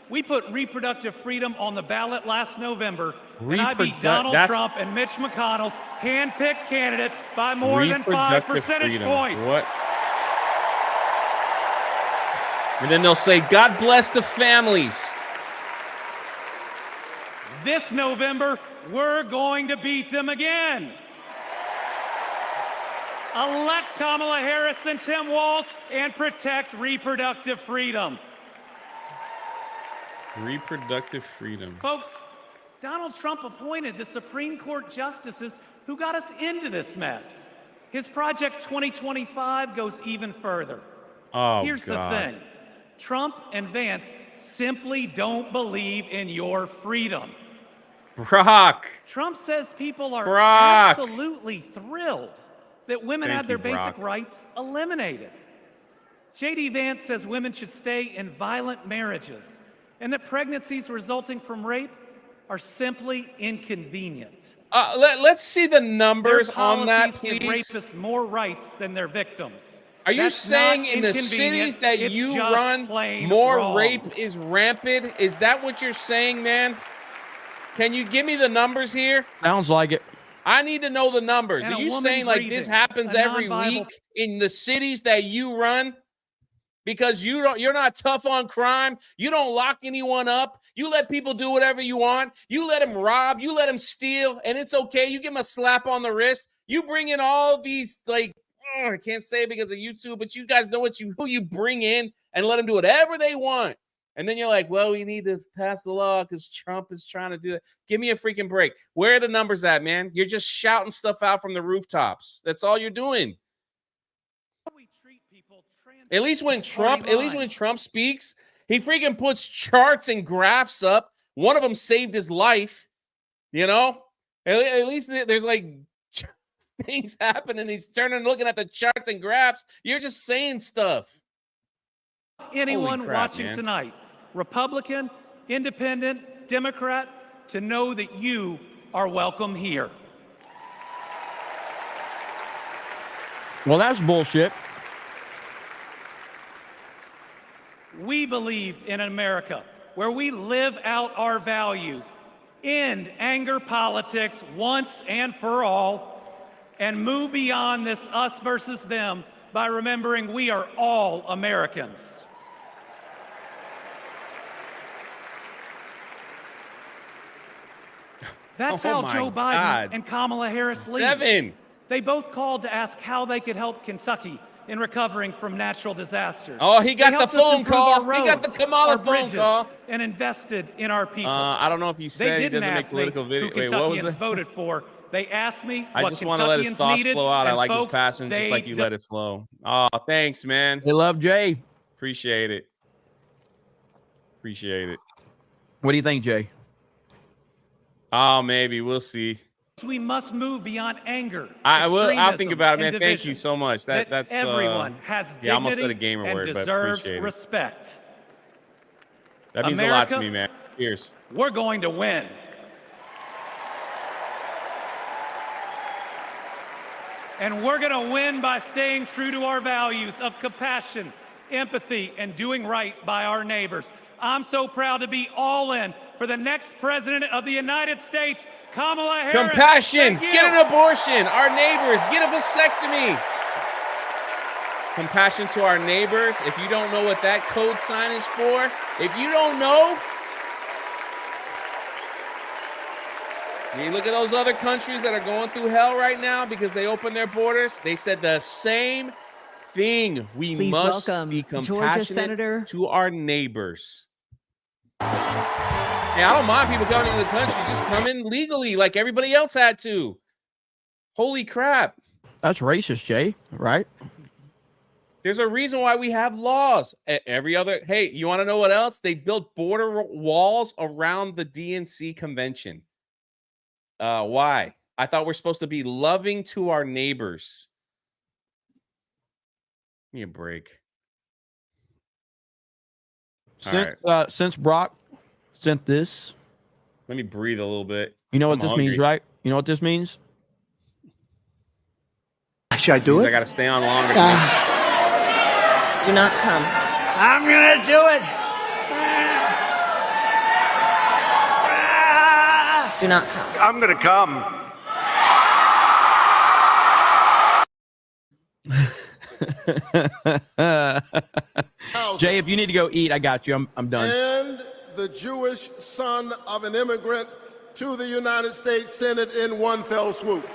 We put reproductive freedom on the ballot last November, and I beat Donald Trump and Mitch McConnell's hand-picked candidate by more than 5 percentage points. What? And then they'll say, God bless the families. This November, we're going to beat them again. Elect Kamala Harris and Tim Walz and protect reproductive freedom. Reproductive freedom. Folks, Donald Trump appointed the Supreme Court justices who got us into this mess. His Project 2025 goes even further. Oh, Here's God. the thing. Trump and Vance simply don't believe in your freedom. Brock. Trump says people are Brock. absolutely thrilled that women Thank have their you, basic Brock. rights eliminated. J.D. Vance says women should stay in violent marriages and that pregnancies resulting from rape are simply inconvenient. Let's see the numbers Their on that, policies give please. rapists more rights than their victims. Are you That's saying not in the inconvenient, cities that it's you just run, plain more wrong. rape is rampant? Is that what you're saying, man? Can you give me the numbers here? Sounds like it. I need to know the numbers. And Are a you woman saying like this breathing, happens a every non-viable- week in the cities that you run? Because you're not tough on crime. You don't lock anyone up. You let people do whatever you want. You let them rob. You let them steal, and it's okay. You give them a slap on the wrist. You bring in all these I can't say it because of YouTube, but you guys know who you bring in and let them do whatever they want. And then you're like, well, we need to pass the law because Trump is trying to do it. Give me a freaking break. Where are the numbers at, man? You're just shouting stuff out from the rooftops. That's all you're doing. At least when Trump speaks, he freaking puts charts and graphs up. One of them saved his life. You know, at least there's like things happening. He's turning, looking at the charts and graphs. You're just saying stuff. Anyone Holy crap, watching man. tonight, Republican, Independent, Democrat, to know that you are welcome here. Well, that's bullshit. We believe in America where we live out our values, end anger politics once and for all, and move beyond this us versus them by remembering we are all Americans. That's how Joe Biden and Kamala Harris lead. 7. They both called to ask how they could help Kentucky in recovering from natural disasters. Oh, he got They the helped us phone improve call. our He got the roads, Kamala our phone bridges, call. and invested in our people. I don't know if he said he doesn't make political Who videos. Wait, what was Kentuckians it? voted for. They asked me I what just want to let his Kentuckians thoughts needed, flow out. I and like his folks, passion just like you let it flow. Oh, thanks, man. They love Jay. Appreciate it. Appreciate it. What do you think, Jay? Oh, maybe. We'll see. We must move beyond anger. I will. I'll think extremism, about it, and man. Thank you division. so much. That's everyone has dignity yeah. I almost said a gamer and word, but deserves appreciate it. respect. That means a lot to America, me, man. Cheers. We're going to win. And we're going to win by staying true to our values of compassion, empathy, and doing right by our neighbors. I'm so proud to be all in for the next president of the United States, Kamala Harris. Compassion. Get an abortion. Our neighbors. Get a vasectomy. Compassion to our neighbors. If you don't know what that code sign is for, if you don't know, you look at those other countries that are going through hell right now because they opened their borders. They said the same thing. We Please must welcome be Georgia compassionate Senator to our neighbors. Yeah, I don't mind people coming into the country. Just come in legally like everybody else had to. Holy crap. That's racist, Jay, right? There's a reason why we have laws. Every other, hey, you want to know what else? They built border walls around the DNC convention. Why? I thought we're supposed to be loving to our neighbors. Give me a break. Since Brock sent this, let me breathe a little bit. You know what I'm this hungry. means, right? You know what this means? Should I do it? I got to stay on longer. Do not come. I'm gonna do it. Do not come. I'm gonna come. Jay, if you need to go eat, I got you. I'm done. And the Jewish son of an immigrant to the United States Senate in one fell swoop.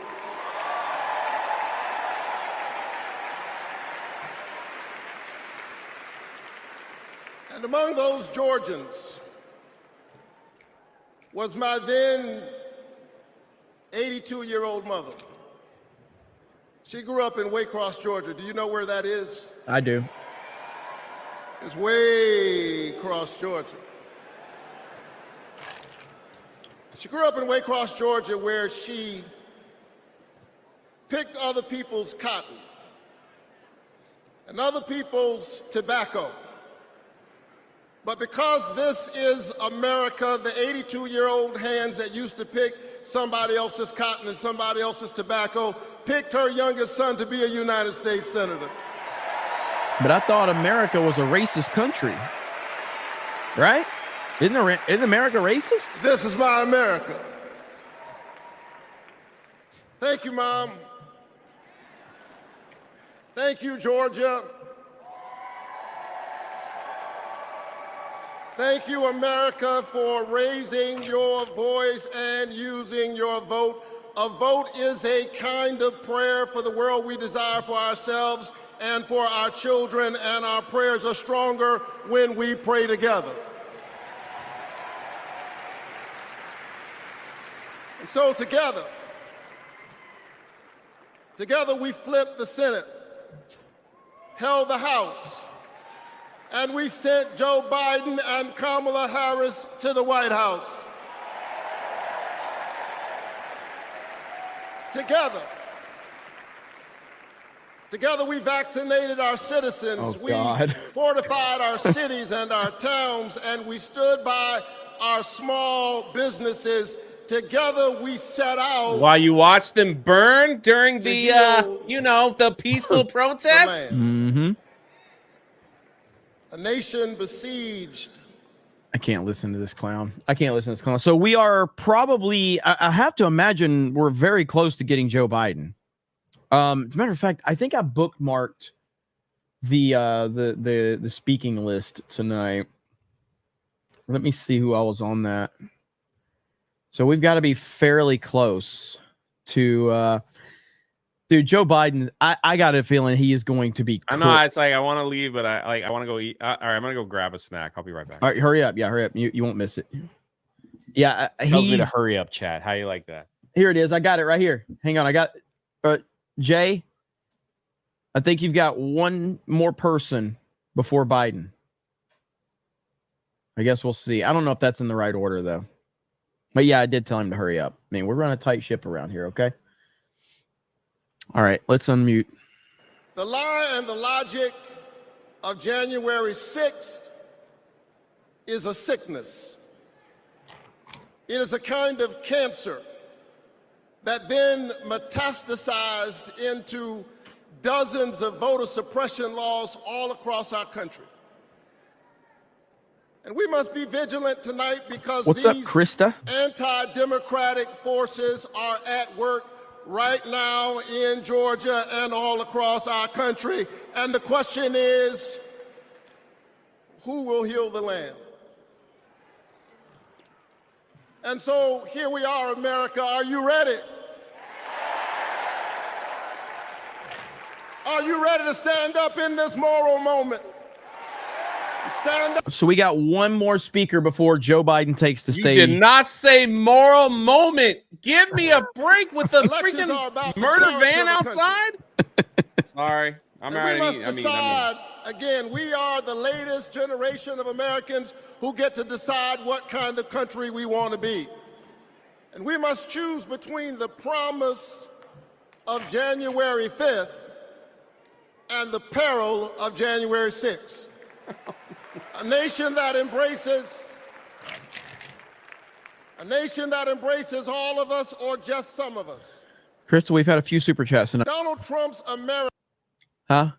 And among those Georgians was my then 82-year-old mother. She grew up in Waycross, Georgia. Do you know where that is? I do. It's way across Georgia. She grew up in Waycross, Georgia, where she picked other people's cotton and other people's tobacco. But because this is America, the 82-year-old hands that used to pick somebody else's cotton and somebody else's tobacco picked her youngest son to be a United States Senator. But I thought America was a racist country, right? Isn't America racist? This is my America. Thank you, Mom. Thank you, Georgia. Thank you, America, for raising your voice and using your vote. A vote is a kind of prayer for the world we desire for ourselves and for our children, and our prayers are stronger when we pray together. And so together we flipped the Senate, held the House, and we sent Joe Biden and Kamala Harris to the White House. Together we vaccinated our citizens, we fortified our cities and our towns, and we stood by our small businesses. Together we set out. While you watch them burn during the, the peaceful protest? Mm-hmm. A nation besieged. I can't listen to this clown. So we are probably, I have to imagine we're very close to getting Joe Biden. As a matter of fact, I think I bookmarked the speaking list tonight. Let me see who else was on that. So we've got to be fairly close to dude, Joe Biden. I got a feeling he is going to be cooked. I know it's like I want to leave, but I want to go eat. All right, I'm gonna go grab a snack. I'll be right back. All right, hurry up. Yeah, hurry up. You won't miss it. Yeah, Tells me to hurry up, chat. How you like that? Here it is. I got it right here. Hang on. I got Jay. I think you've got one more person before Biden. I guess we'll see. I don't know if that's in the right order, though. But yeah, I did tell him to hurry up. I mean, we're running a tight ship around here, okay? All right, let's unmute. The lie and the logic of January 6th is a sickness. It is a kind of cancer that then metastasized into dozens of voter suppression laws all across our country. And we must be vigilant tonight because What's up, Krista? Anti-democratic forces are at work right now in Georgia and all across our country. And the question is, who will heal the land? And so here we are, America. Are you ready? Are you ready to stand up in this moral moment? Stand up. So we got one more speaker before Joe Biden takes the stage. You did not say moral moment. Give me a break with the freaking murder van outside. Sorry, I'm we must decide. Again, we are the latest generation of Americans who get to decide what kind of country we want to be. And we must choose between the promise of January 5th and the peril of January 6th. A nation that embraces all of us or just some of us. Crystal, we've had a few super chats tonight. Donald Trump's America. Huh?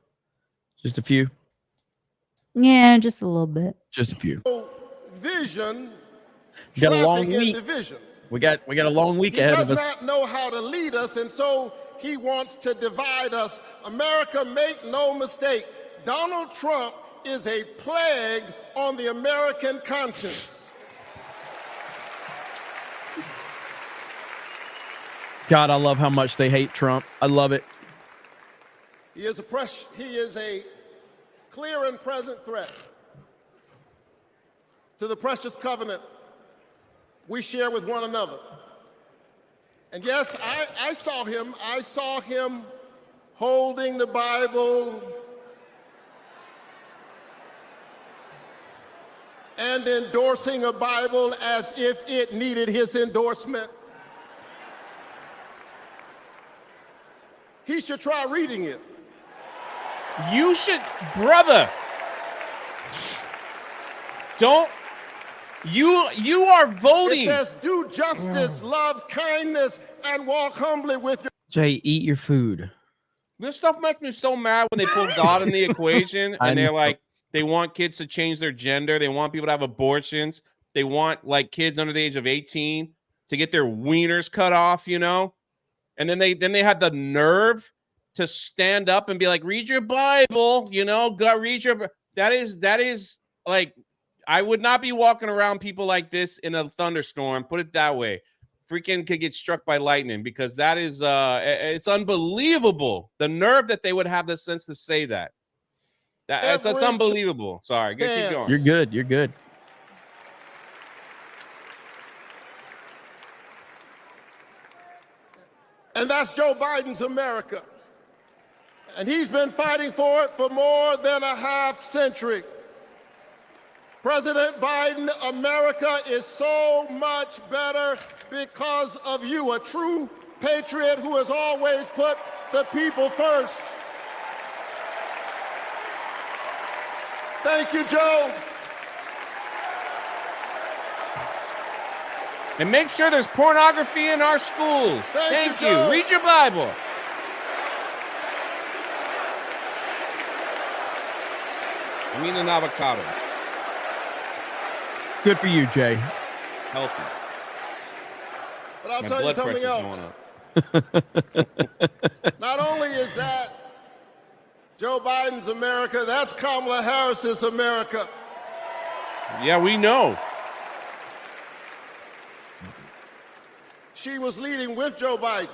Just a few? Yeah, just a little bit. Just a few. Vision. We got a long week. Division. We got a long week ahead of us. He does not know how to lead us, and so he wants to divide us. America, make no mistake, Donald Trump is a plague on the American conscience. God, I love how much they hate Trump. I love it. He is a clear and present threat to the precious covenant we share with one another. And yes, I saw him holding the Bible and endorsing a Bible as if it needed his endorsement. He should try reading it. You should, brother. Don't. You are voting. It says, do justice, love kindness, and walk humbly with your. Jay, eat your food. This stuff makes me so mad when they put God in the equation and they're like, they want kids to change their gender. They want people to have abortions. They want like kids under the age of 18 to get their wieners cut off, you know? And then they had the nerve to stand up and be like, read your Bible, you know, read your. That is like, I would not be walking around people like this in a thunderstorm. Put it that way. Freaking could get struck by lightning because that is, it's unbelievable. The nerve that they would have the sense to say that. That's unbelievable. Sorry, keep going. You're good. You're good. And that's Joe Biden's America. And he's been fighting for it for more than a half century. President Biden, America is so much better because of you, a true patriot who has always put the people first. Thank you, Joe. And make sure there's pornography in our schools. Thank you. Read your Bible. I mean an avocado. Good for you, Jay. Healthy. But I'll tell you something else. Not only is that Joe Biden's America, that's Kamala Harris's America. Yeah, we know. She was leading with Joe Biden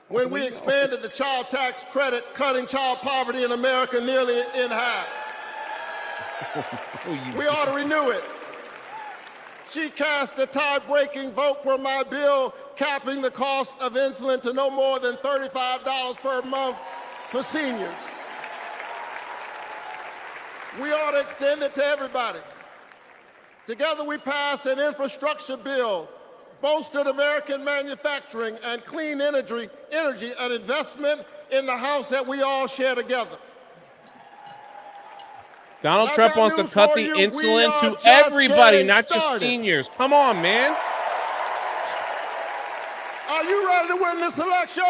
when we expanded the child tax credit, cutting child poverty in America nearly in half. We ought to renew it. She cast a tie-breaking vote for my bill, capping the cost of insulin to no more than $35 per month for seniors. We ought to extend it to everybody. Together we passed an infrastructure bill, bolstered American manufacturing and clean energy, an investment in the house that we all share together. Donald Trump wants to cut the insulin to everybody, not just seniors. Come on, man. Are you ready to win this election?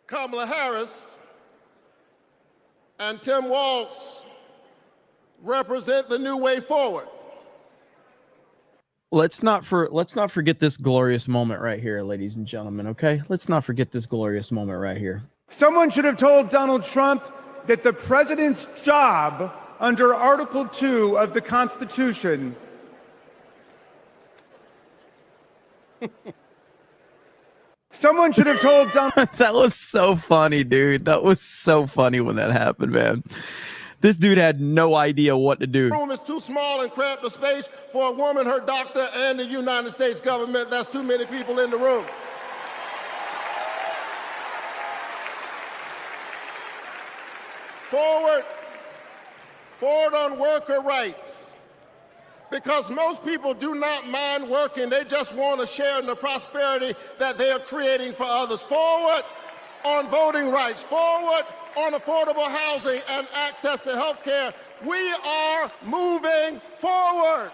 Kamala Harris and Tim Walz represent the new way forward. Let's not forget this glorious moment right here, ladies and gentlemen, okay? Let's not forget this glorious moment right here. Someone should have told Donald Trump that the president's job under Article 2 of the Constitution Someone should have told Donald. That was so funny, dude. That was so funny when that happened, man. This dude had no idea what to do. The room is too small and cramped a space for a woman, her doctor, and the United States government. That's too many people in the room. Forward on worker rights. Because most people do not mind working. They just want to share in the prosperity that they are creating for others. Forward on voting rights. Forward on affordable housing and access to health care. We are moving forward.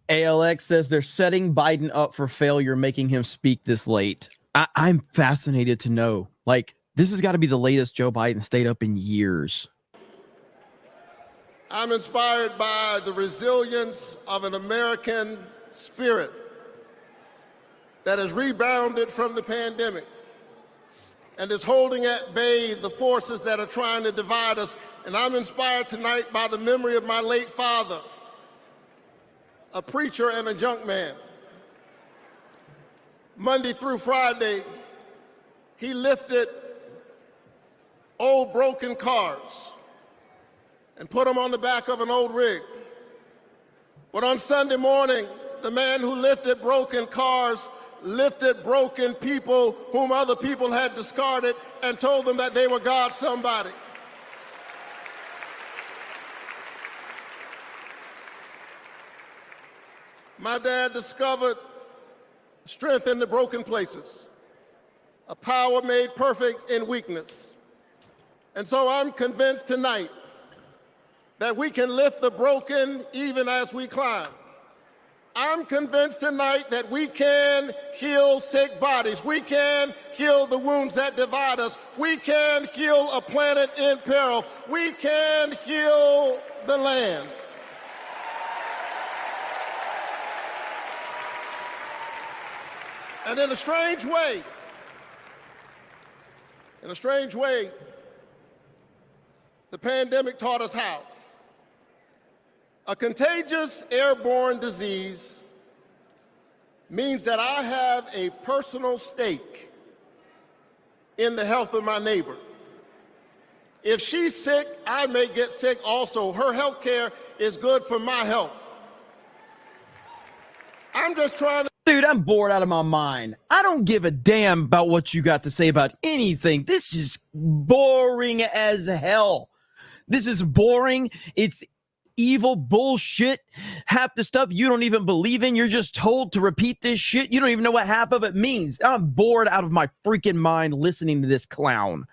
ALX says they're setting Biden up for failure, making him speak this late. I'm fascinated to know, like, this has got to be the latest Joe Biden stayed up in years. I'm inspired by the resilience of an American spirit that has rebounded from the pandemic and is holding at bay the forces that are trying to divide us. And I'm inspired tonight by the memory of my late father, a preacher and a junk man. Monday through Friday, he lifted old broken cars and put them on the back of an old rig. But on Sunday morning, the man who lifted broken cars lifted broken people whom other people had discarded and told them that they were God's somebody. My dad discovered strength in the broken places, a power made perfect in weakness. And so I'm convinced tonight that we can lift the broken even as we climb. I'm convinced tonight that we can heal sick bodies. We can heal the wounds that divide us. We can heal a planet in peril. We can heal the land. And in a strange way, the pandemic taught us how. A contagious airborne disease means that I have a personal stake in the health of my neighbor. If she's sick, I may get sick also. Her health care is good for my health. I'm just trying to. Dude, I'm bored out of my mind. I don't give a damn about what you got to say about anything. This is boring as hell. This is boring. It's evil bullshit. Half the stuff you don't even believe in. You're just told to repeat this shit. You don't even know what half of it means. I'm bored out of my freaking mind listening to this clown.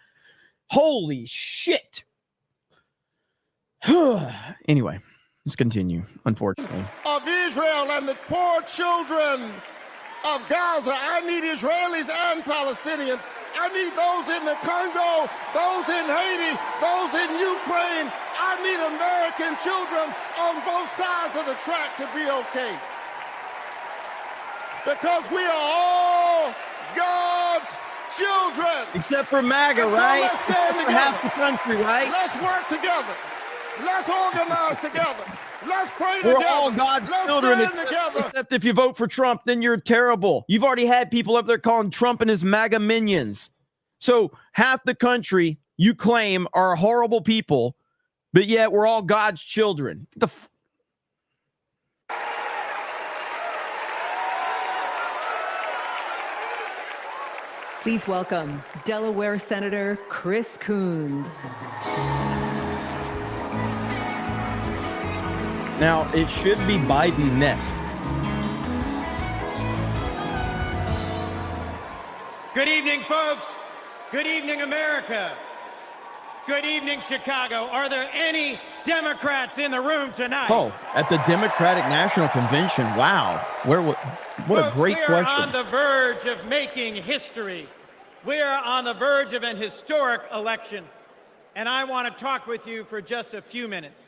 Holy shit. Anyway, let's continue, unfortunately. Of Israel and the poor children of Gaza. I need Israelis and Palestinians. I need those in the Congo, those in Haiti, those in Ukraine. I need American children on both sides of the track to be okay. Because we are all God's children. Except for MAGA, And so right? let's stand For together. half the country, right? Let's work together. Let's organize together. Let's pray We're together. all God's Let's children. stand together. Except if you vote for Trump, then you're terrible. You've already had people up there calling Trump and his MAGA minions. So half the country you claim are horrible people, but yet we're all God's children. Please welcome Delaware Senator Chris Coons. Now, it should be Biden next. Good evening, folks. Good evening, America. Good evening, Chicago. Are there any Democrats in the room tonight? Oh, at the Democratic National Convention. Wow. What a great we are question. on the verge of making history. We are on the verge of an historic election. And I want to talk with you for just a few minutes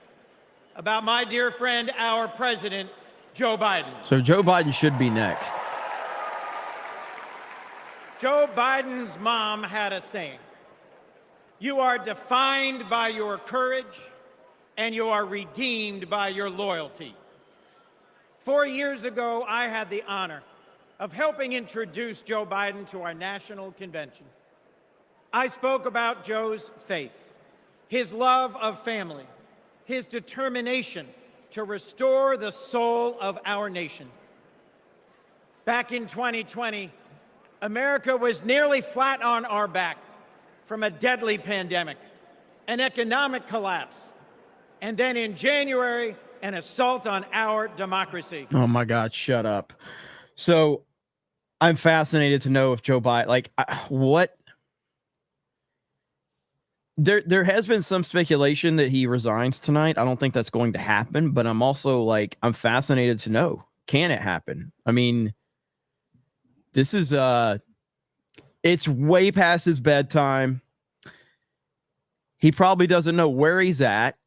about my dear friend, our president, Joe Biden. So Joe Biden should be next. Joe Biden's mom had a saying: "You are defined by your courage, and you are redeemed by your loyalty." 4 years ago, I had the honor of helping introduce Joe Biden to our national convention. I spoke about Joe's faith, his love of family, his determination to restore the soul of our nation. Back in 2020, America was nearly flat on our back from a deadly pandemic, an economic collapse, and then in January, an assault on our democracy. Oh my God, shut up. So I'm fascinated to know if Joe Biden, what? There has been some speculation that he resigns tonight. I don't think that's going to happen, but I'm also I'm fascinated to know, can it happen? I mean, this is it's way past his bedtime. He probably doesn't know where he's at.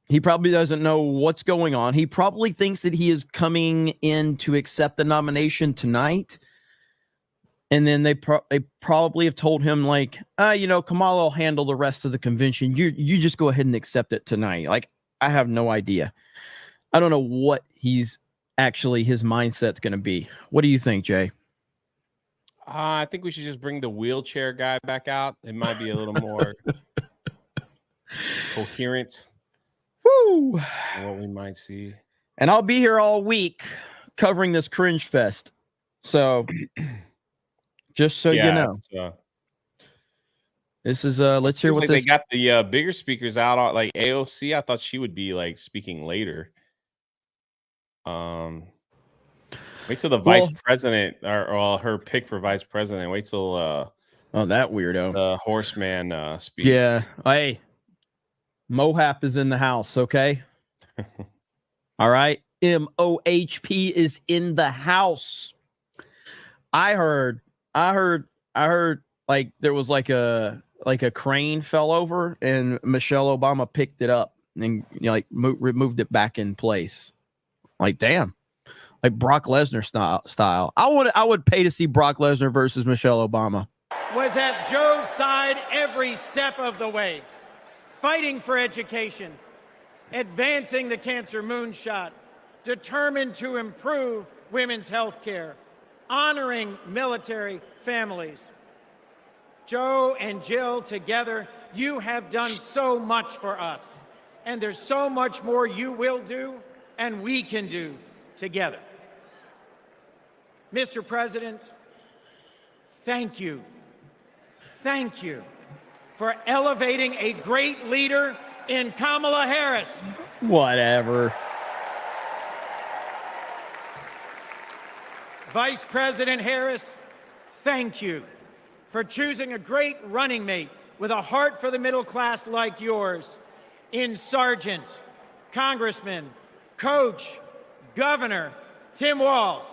He probably doesn't know what's going on. He probably thinks that he is coming in to accept the nomination tonight. And then they probably have told him Kamala will handle the rest of the convention. You just go ahead and accept it tonight. I have no idea. I don't know what his mindset's going to be. What do you think, Jay? I think we should just bring the wheelchair guy back out. It might be a little more coherent. Woo! What we might see. And I'll be here all week covering this cringe fest. So just so you know. This is let's hear what they got the bigger speakers out, like AOC. I thought she would be speaking later. Wait till the vice president or her pick for vice president. Wait till that weirdo, the horseman speaks. Yeah. Hey, Mohap is in the house, okay? All right. MOHP is in the house. I heard there was a crane fell over and Michelle Obama picked it up and removed it back in place. Damn. Brock Lesnar style. I would pay to see Brock Lesnar versus Michelle Obama. Was at Joe's side every step of the way, fighting for education, advancing the cancer moonshot, determined to improve women's health care, honoring military families. Joe and Jill together, you have done so much for us, and there's so much more you will do and we can do together. Mr. President, thank you. Thank you for elevating a great leader in Kamala Harris. Whatever. Vice President Harris, thank you for choosing a great running mate with a heart for the middle class like yours in Sergeant, Congressman, Coach, Governor Tim Walz.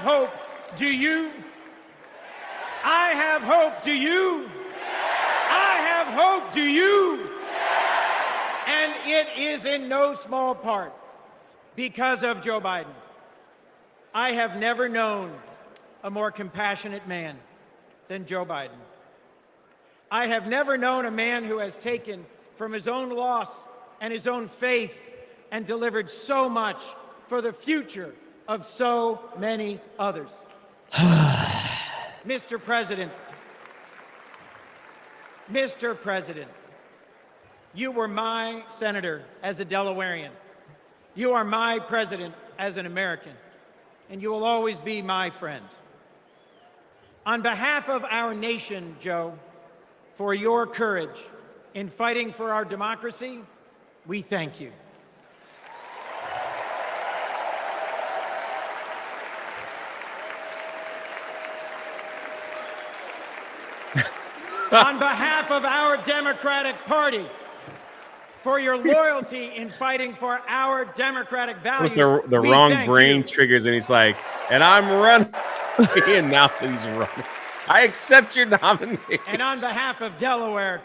hope. Do you? I have hope. Do you? I have hope. Do you? And it is in no small part because of Joe Biden. I have never known a more compassionate man than Joe Biden. I have never known a man who has taken from his own loss and his own faith and delivered so much for the future of so many others. Mr. President, you were my senator as a Delawarean. You are my president as an American, and you will always be my friend. On behalf of our nation, Joe, for your courage in fighting for our democracy, we thank you. On behalf of our Democratic Party, for your loyalty in fighting for our democratic values. The wrong brain triggers, and he's like, and I'm running. He announced that he's running. I accept your nomination. And on behalf of Delaware,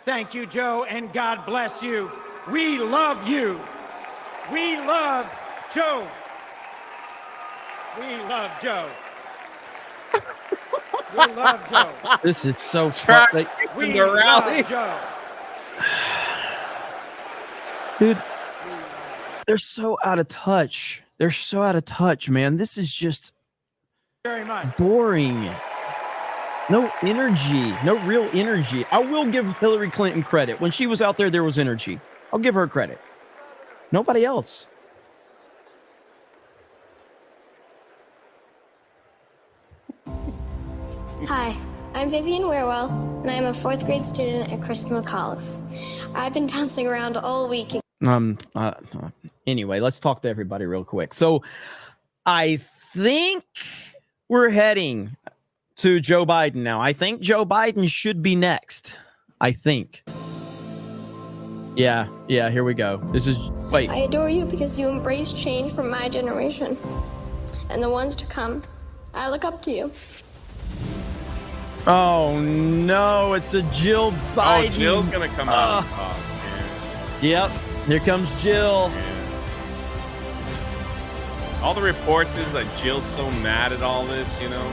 thank you, Joe, and God bless you. We love you. We love Joe. We love Joe. We love Joe. This is so funny. We love Joe. Dude, they're so out of touch. They're so out of touch, man. This is just very much boring. No energy. No real energy. I will give Hillary Clinton credit. When she was out there, there was energy. I'll give her credit. Nobody else. Hi, I'm Vivian Werewell, and I'm a 4th grade student at Kristen McAuliffe. I've been bouncing around all week. Anyway, let's talk to everybody real quick. So I think we're heading to Joe Biden now. I think Joe Biden should be next. I think. Yeah, here we go. Wait. I adore you because you embrace change from my generation. And the ones to come. I look up to you. Oh no, it's a Jill Biden. Oh, Jill's gonna come out. Yep, here comes Jill. All the reports is like Jill's so mad at all this, you know,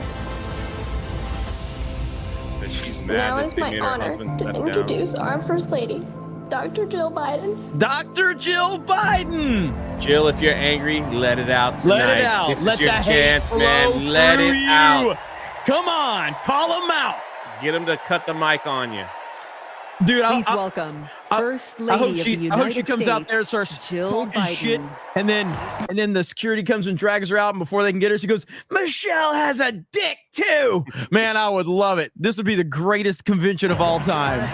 that she's mad Now that it's they my made her honor husband to step down. introduce our First Lady, Dr. Jill Biden. Dr. Jill Biden. Jill, if you're angry, let it out tonight. Let it out. This Let is your the hate chance, flow man. Let through it you. out. Come on, call him out. Get him to cut the mic on you. Dude, please welcome First Lady of the United I hope she comes States, out there and starts Jill talking Biden. shit, and then the security comes and drags her out, and before they can get her, she goes, "Michelle has a dick too." Man, I would love it. This would be the greatest convention of all time.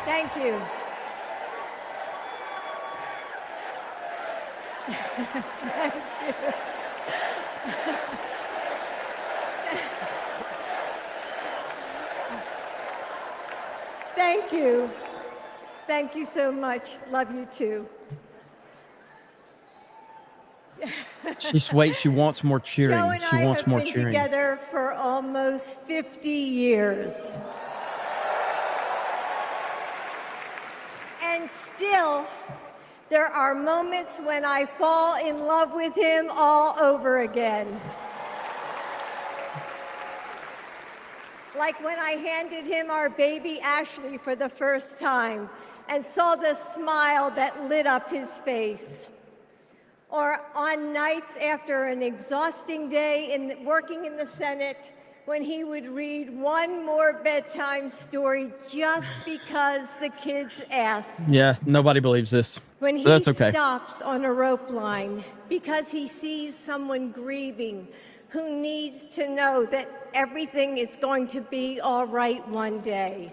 Thank you. Thank you. Thank you. Thank you so much. Love you too. She wants more cheering. Joe and She I wants have more been cheering. together for almost 50 years. And still, there are moments when I fall in love with him all over again. Like when I handed him our baby Ashley for the first time and saw the smile that lit up his face. Or on nights after an exhausting day working in the Senate, when he would read one more bedtime story just because the kids asked. Yeah, nobody believes this. When he That's okay. stops on a rope line because he sees someone grieving who needs to know that everything is going to be all right one day.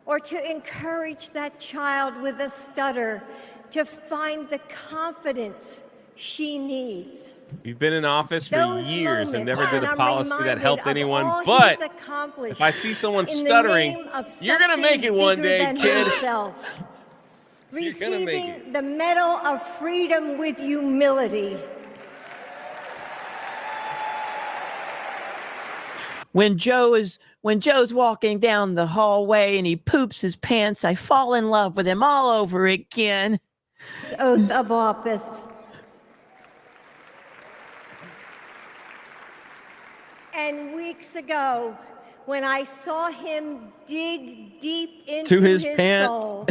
Or to encourage that child with a stutter to find the confidence she needs. You've been in office for Those years and moments, never did and a I'm policy that reminded helped of anyone. all But he's accomplished if I see someone in the stuttering, name of you're going to make it something one bigger day, than kid. himself. You're gonna make Receiving it. the Medal of Freedom with humility. When Joe's walking down the hallway and he poops his pants, I fall in love with him all over again. This oath of office. And weeks ago, when I saw him dig deep into his his pants. soul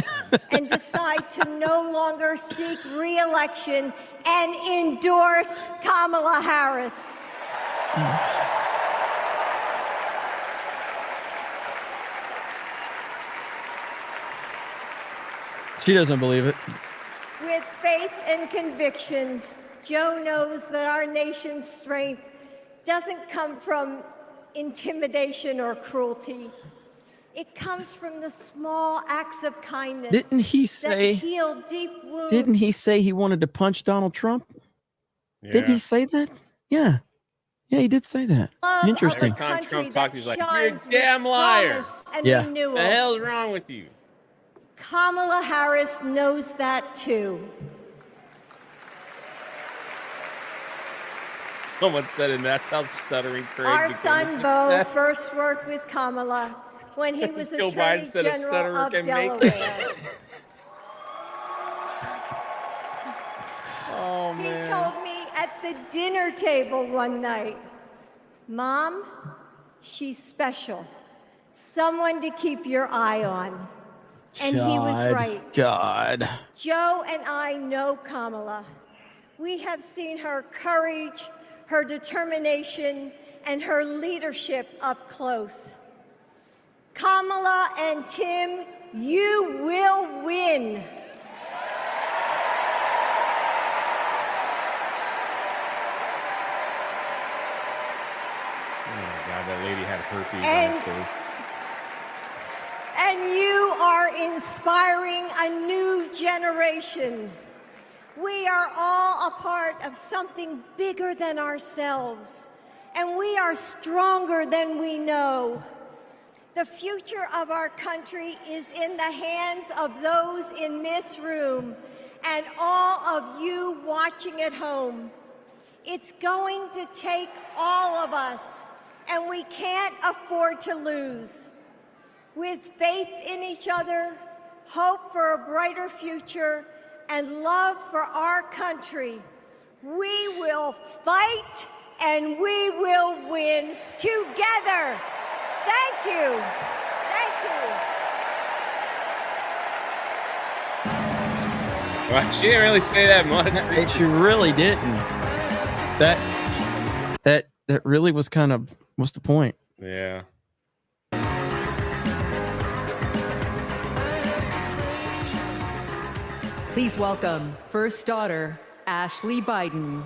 and decide to no longer seek re-election and endorse Kamala Harris. She doesn't believe it. With faith and conviction, Joe knows that our nation's strength doesn't come from intimidation or cruelty. It comes from the small acts of kindness Didn't he that say? heal deep wounds. Didn't he say he wanted to punch Donald Trump? Didn't he say that? Yeah. Yeah, he did say that. Love Interesting. of a Every time country Trump talks, that he's like, "You're a shines with damn liar." promise and Yeah. renewal. What the hell's wrong with you? Kamala Harris knows that too. Someone said, and that's how stuttering Craig Our becomes. son Beau first worked with Kamala when he was Joe Attorney Biden said a General stutterer of can make Delaware. Oh, He man. told me at the dinner table one night, "Mom, she's special. Someone to keep your eye on." And he was right. God. Joe and I know Kamala. We have seen her courage, her determination, and her leadership up close. Kamala and Tim, you will win. Oh my God, that lady had herpes on her face. And you are inspiring a new generation. We are all a part of something bigger than ourselves, and we are stronger than we know. The future of our country is in the hands of those in this room and all of you watching at home. It's going to take all of us, and we can't afford to lose. With faith in each other, hope for a brighter future, and love for our country, we will fight and we will win together. Thank you. Thank you. Well, she didn't really say that much. She really didn't. That really was kind of, what's the point? Yeah. Please welcome first daughter, Ashley Biden.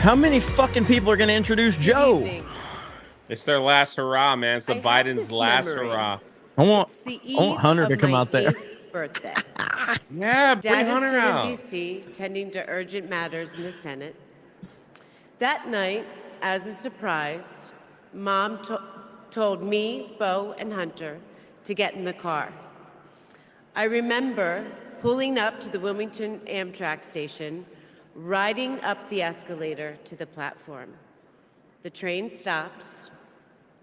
How many fucking people are going to introduce Joe? It's their last hurrah, man. It's the Biden's last memory. hurrah. I want eve Hunter to of come my out there. 8th birthday. Yeah, bring Dad is Hunter still out. in D.C., tending to urgent matters in the Senate. That night, as a surprise, Mom told me, Beau, and Hunter to get in the car. I remember pulling up to the Wilmington Amtrak station, riding up the escalator to the platform. The train stops,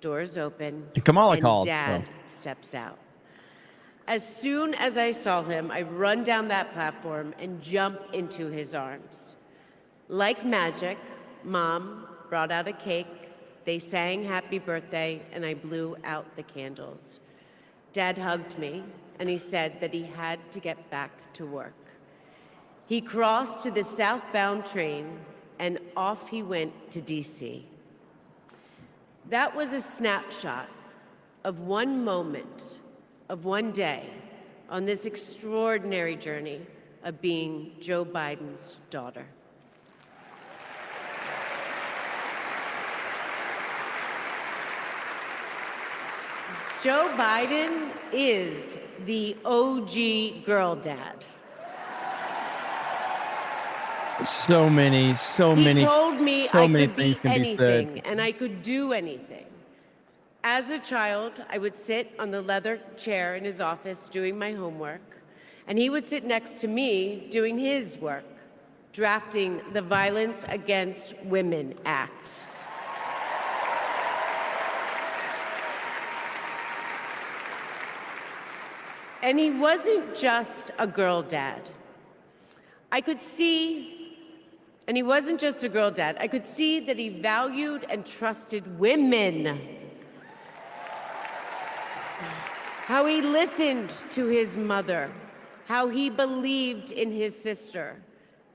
doors open, Kamala and called, Dad so. steps out. As soon as I saw him, I run down that platform and jump into his arms. Like magic, Mom brought out a cake, they sang happy birthday, and I blew out the candles. Dad hugged me, and he said that he had to get back to work. He crossed to the southbound train, and off he went to D.C. That was a snapshot of one moment, of one day, on this extraordinary journey of being Joe Biden's daughter. Joe Biden is the OG girl dad. So many. He told me so I many could be things can be said. anything and I could do anything. As a child, I would sit on the leather chair in his office doing my homework, and he would sit next to me doing his work, drafting the Violence Against Women Act. And he wasn't just a girl dad. I could see, and he wasn't just a girl dad, I could see that he valued and trusted women. How he listened to his mother, how he believed in his sister,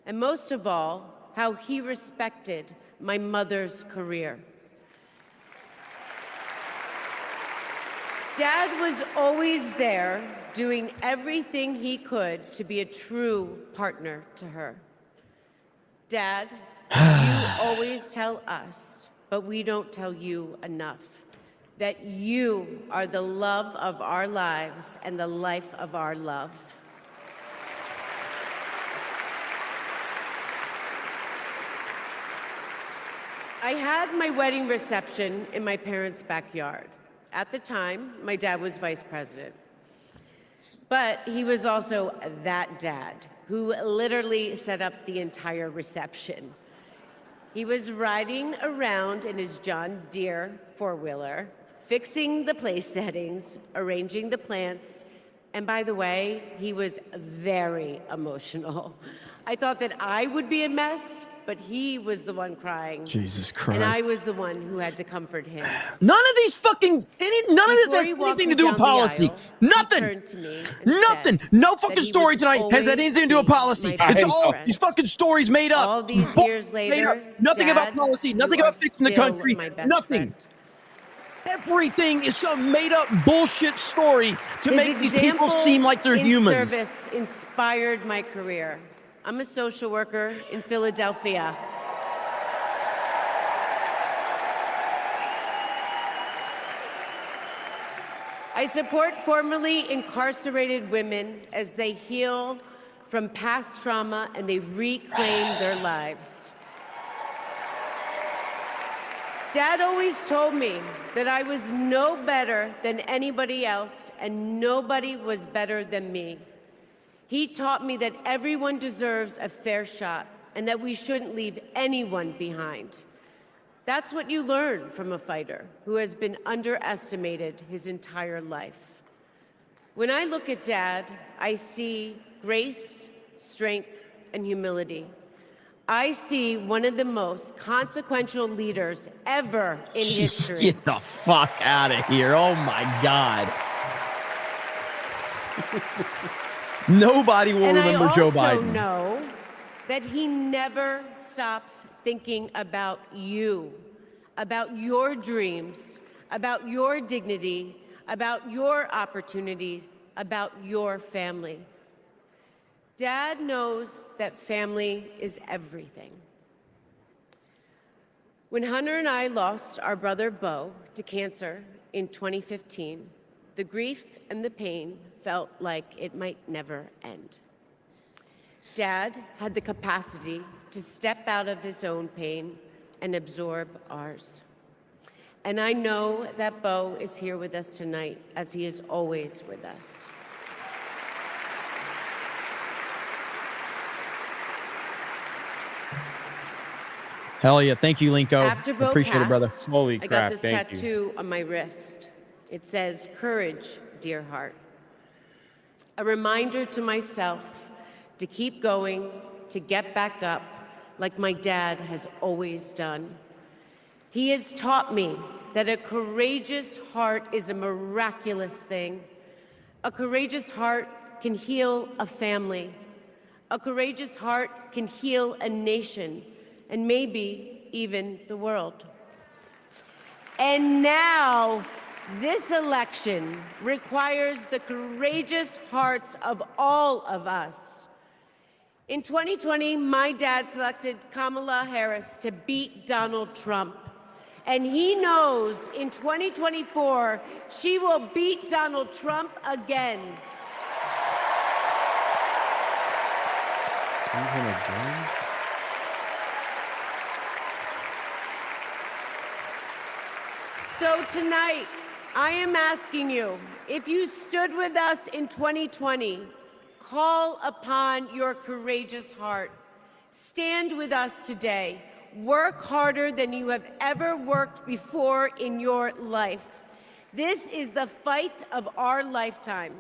and most of all, how he respected my mother's career. Dad was always there, doing everything he could to be a true partner to her. Dad, you always tell us, but we don't tell you enough, that you are the love of our lives and the life of our love. I had my wedding reception in my parents' backyard. At the time, my dad was vice president. But he was also that dad who literally set up the entire reception. He was riding around in his John Deere four-wheeler, fixing the place settings, arranging the plants, and by the way, he was very emotional. I thought that I would be a mess, but he was the one crying. Jesus Christ. And I was the one who had to comfort him. None of these fucking, none of this has anything to do with policy. Nothing. Nothing. No fucking story tonight has had anything to do with policy. It's all these fucking stories made up. All these years later, nothing about Dad, policy. Nothing you are about fixing the still country. my best Nothing. friend. Everything is some made up bullshit story to His make these people example seem like they're in humans. Service inspired my career. I'm a social worker in Philadelphia. I support formerly incarcerated women as they heal from past trauma and they reclaim their lives. Dad always told me that I was no better than anybody else and nobody was better than me. He taught me that everyone deserves a fair shot and that we shouldn't leave anyone behind. That's what you learn from a fighter who has been underestimated his entire life. When I look at Dad, I see grace, strength, and humility. I see one of the most consequential leaders ever in history. Get the fuck out of here. Oh my God. Nobody will remember Joe Biden. And I also know that he never stops thinking about you, about your dreams, about your dignity, about your opportunities, about your family. Dad knows that family is everything. When Hunter and I lost our brother Bo to cancer in 2015, the grief and the pain felt like it might never end. Dad had the capacity to step out of his own pain and absorb ours. And I know that Bo is here with us tonight, as he is always with us. Hell yeah. Thank you, Linko. After Bo Appreciate passed, it, brother. Holy I got crap, this thank you. tattoo on my wrist. It says, "Courage, dear heart." A reminder to myself to keep going, to get back up, like my dad has always done. He has taught me that a courageous heart is a miraculous thing. A courageous heart can heal a family. A courageous heart can heal a nation, and maybe even the world. And now, this election requires the courageous hearts of all of us. In 2020, my dad selected Kamala Harris to beat Donald Trump. And he knows in 2024, she will beat Donald Trump again. So tonight, I am asking you, if you stood with us in 2020, call upon your courageous heart. Stand with us today. Work harder than you have ever worked before in your life. This is the fight of our lifetime.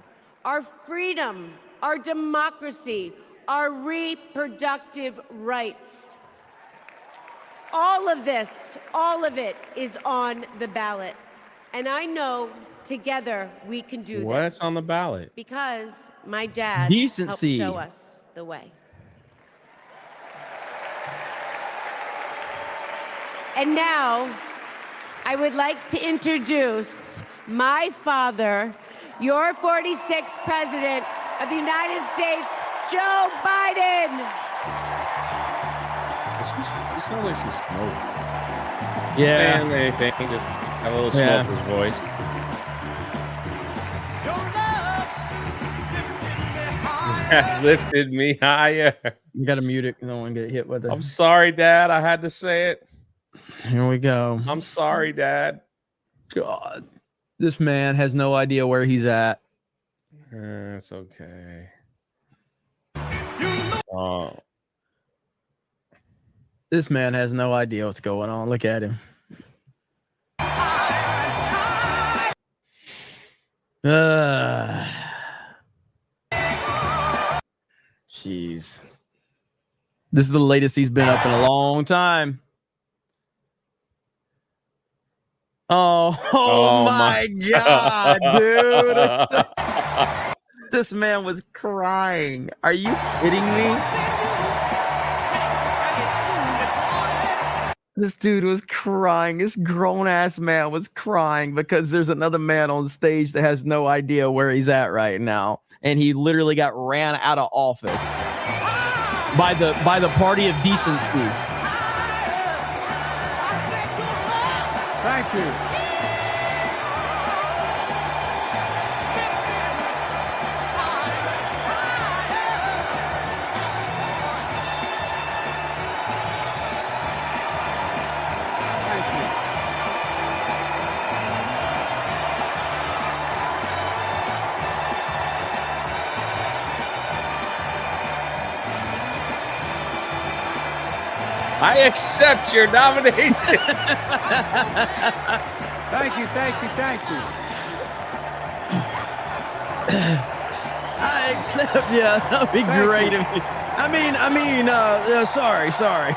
Our freedom, our democracy, our reproductive rights. All of this, all of it is on the ballot. And I know together we can do this. What's on the ballot? Because my dad Decency. helped show us the way. And now, I would like to introduce my father, your 46th President of the United States, Joe Biden. He sounds like she's smoking. Yeah. Saying anything, just have a little smoker's voice. Has lifted me higher. You got to mute it. I don't want to get hit with it. I'm sorry, Dad. I had to say it. Here we go. I'm sorry, Dad. God, this man has no idea where he's at. It's okay. Oh. This man has no idea what's going on. Look at him. Jeez. This is the latest he's been up in a long time. Oh my God, dude. This man was crying. Are you kidding me? This dude was crying. This grown-ass man was crying because there's another man on stage that has no idea where he's at right now. And he literally got ran out of office by the party of decency. Thank you. I accept your nomination. Thank you, thank you, thank you. I accept. Yeah, that'd be great. If you, sorry.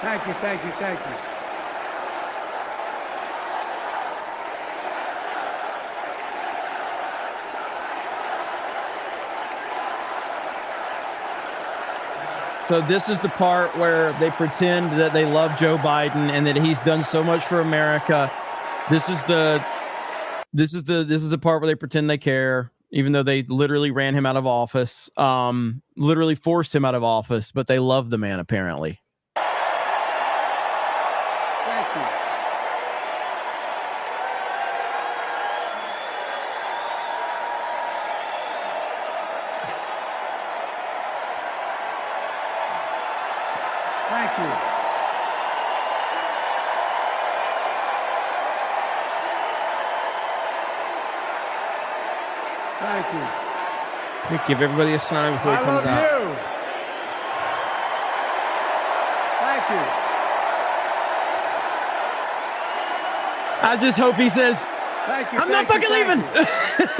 Thank you, thank you, thank you. So this is the part where they pretend that they love Joe Biden and that he's done so much for America. This is the part where they pretend they care, even though they literally ran him out of office, literally forced him out of office, but they love the man apparently. Thank you. Thank you. Thank you. Give everybody a sign before he comes out. You. Thank you. I just hope he says, Thank you. I'm not fucking leaving.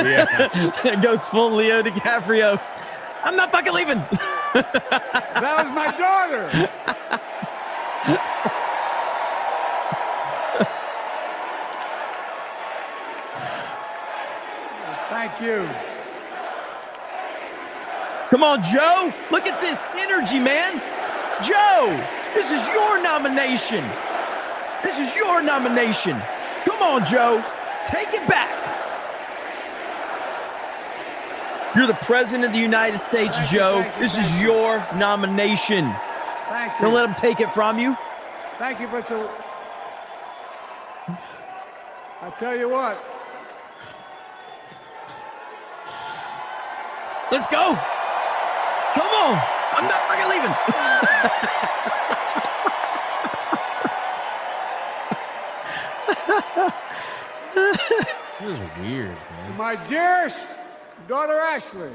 Yeah. It goes full Leo DiCaprio. I'm not fucking leaving. That was my daughter. Thank you. Come on, Joe. Look at this energy, man. Joe, this is your nomination. This is your nomination. Come on, Joe. Take it back. You're the president of the United States, Joe. This is your nomination. Thank you. Don't let him take it from you. Thank you, Mitchell. I tell you what. Let's go. Come on. I'm not fucking leaving. This is weird, To man. my dearest daughter Ashley,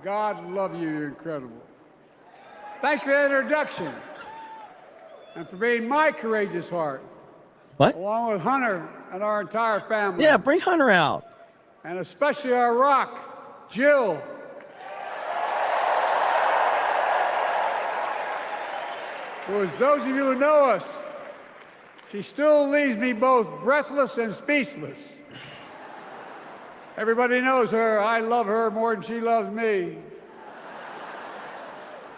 God love you, you're incredible. Thank you for the introduction and for being my courageous heart. What? Along with Hunter and our entire family. Yeah, bring Hunter out. And especially our rock, Jill. Who, as those of you who know us, she still leaves me both breathless and speechless. Everybody knows her. I love her more than she loves me.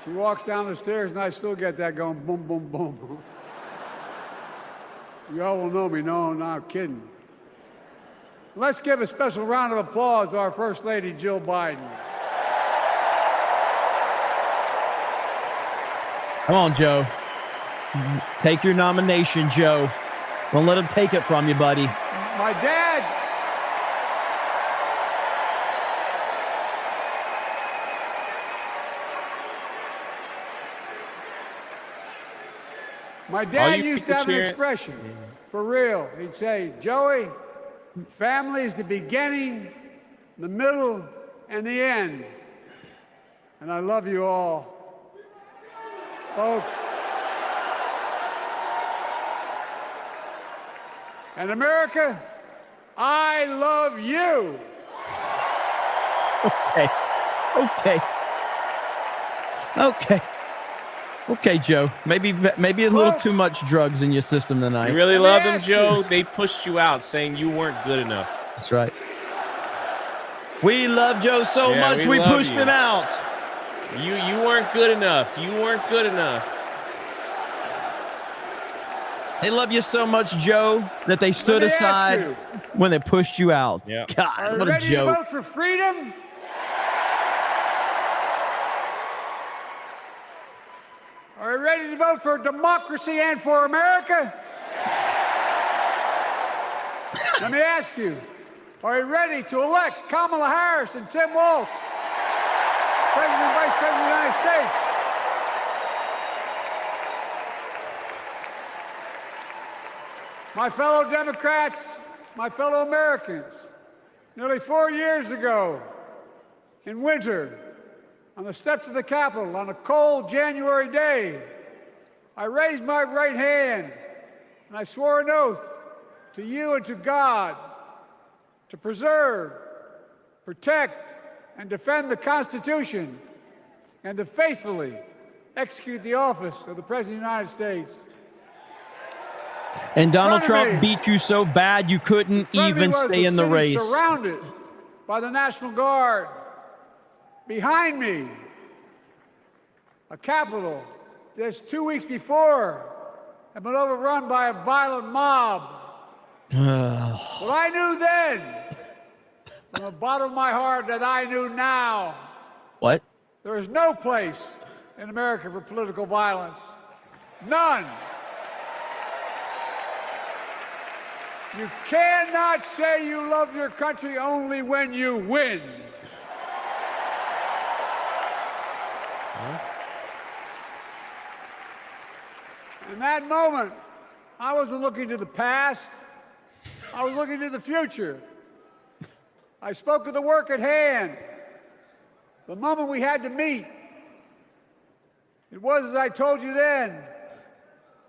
She walks down the stairs and I still get that going boom, boom, boom. You all will know me. No, I'm not kidding. Let's give a special round of applause to our First Lady, Jill Biden. Come on, Joe. Take your nomination, Joe. Don't let him take it from you, buddy. My dad. My dad used to have an expression, for real. He'd say, Joey, family is the beginning, the middle, and the end. And I love you all. Folks. And America, I love you. Okay. Okay, Joe. Maybe a little too much drugs in your system tonight. You really love them, Joe? They pushed you out saying you weren't good enough. That's right. We love Joe so much, we pushed him out. You weren't good enough. You weren't good enough. They love you so much, Joe, that they stood aside when they pushed you out. Yeah. God, what a ready joke. to vote for freedom? Are you ready to vote for democracy and for America? Let me ask you, are you ready to elect Kamala Harris and Tim Walz, President and Vice President of the United States? My fellow Democrats, my fellow Americans, nearly 4 years ago, in winter, on the steps of the Capitol, on a cold January day, I raised my right hand and I swore an oath to you and to God to preserve, protect, and defend the Constitution and to faithfully execute the office of the President of the United States. And Donald Trump beat you so bad you couldn't even stay in the race. Surrounded by the National Guard. Behind me, a Capitol just 2 weeks before had been overrun by a violent mob. Well, I knew then, from the bottom of my heart, that I knew now. What? There is no place in America for political violence. None. You cannot say you love your country only when you win. In that moment, I wasn't looking to the past. I was looking to the future. I spoke of the work at hand, the moment we had to meet. It was, as I told you then,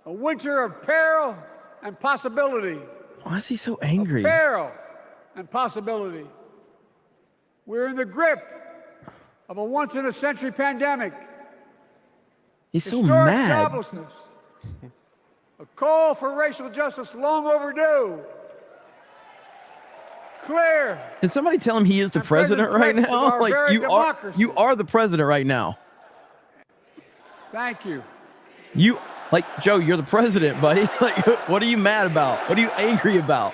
a winter of peril and possibility. Why is he so angry? Peril and possibility. We're in the grip of a once-in-a-century pandemic. He's so Historic mad. joblessness. A call for racial justice long overdue. clear. Did somebody tell him he is the president right now? Like you are the president right now. Thank you. You like Joe, you're the president, buddy. Like what are you mad about? What are you angry about?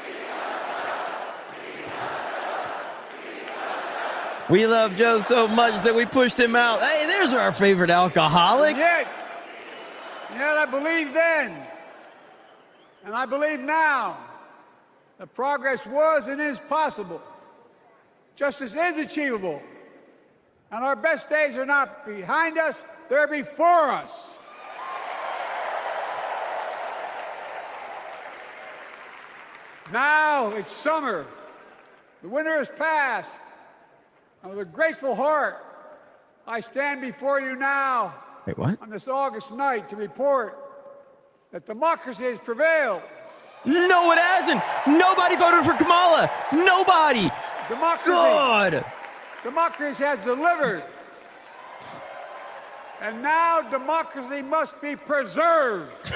We love Joe so much that we pushed him out. Hey, there's our favorite alcoholic. Yet I believe then, and I believe now, that progress was and is possible. Justice is achievable. And our best days are not behind us, they're before us. Now it's summer. The winter has passed. And with a grateful heart, I stand before you now. Wait, what? On this August night to report that democracy has prevailed. No, it hasn't. Nobody voted for Kamala. Nobody. Democracy. God. Democracy has delivered. And now democracy must be preserved.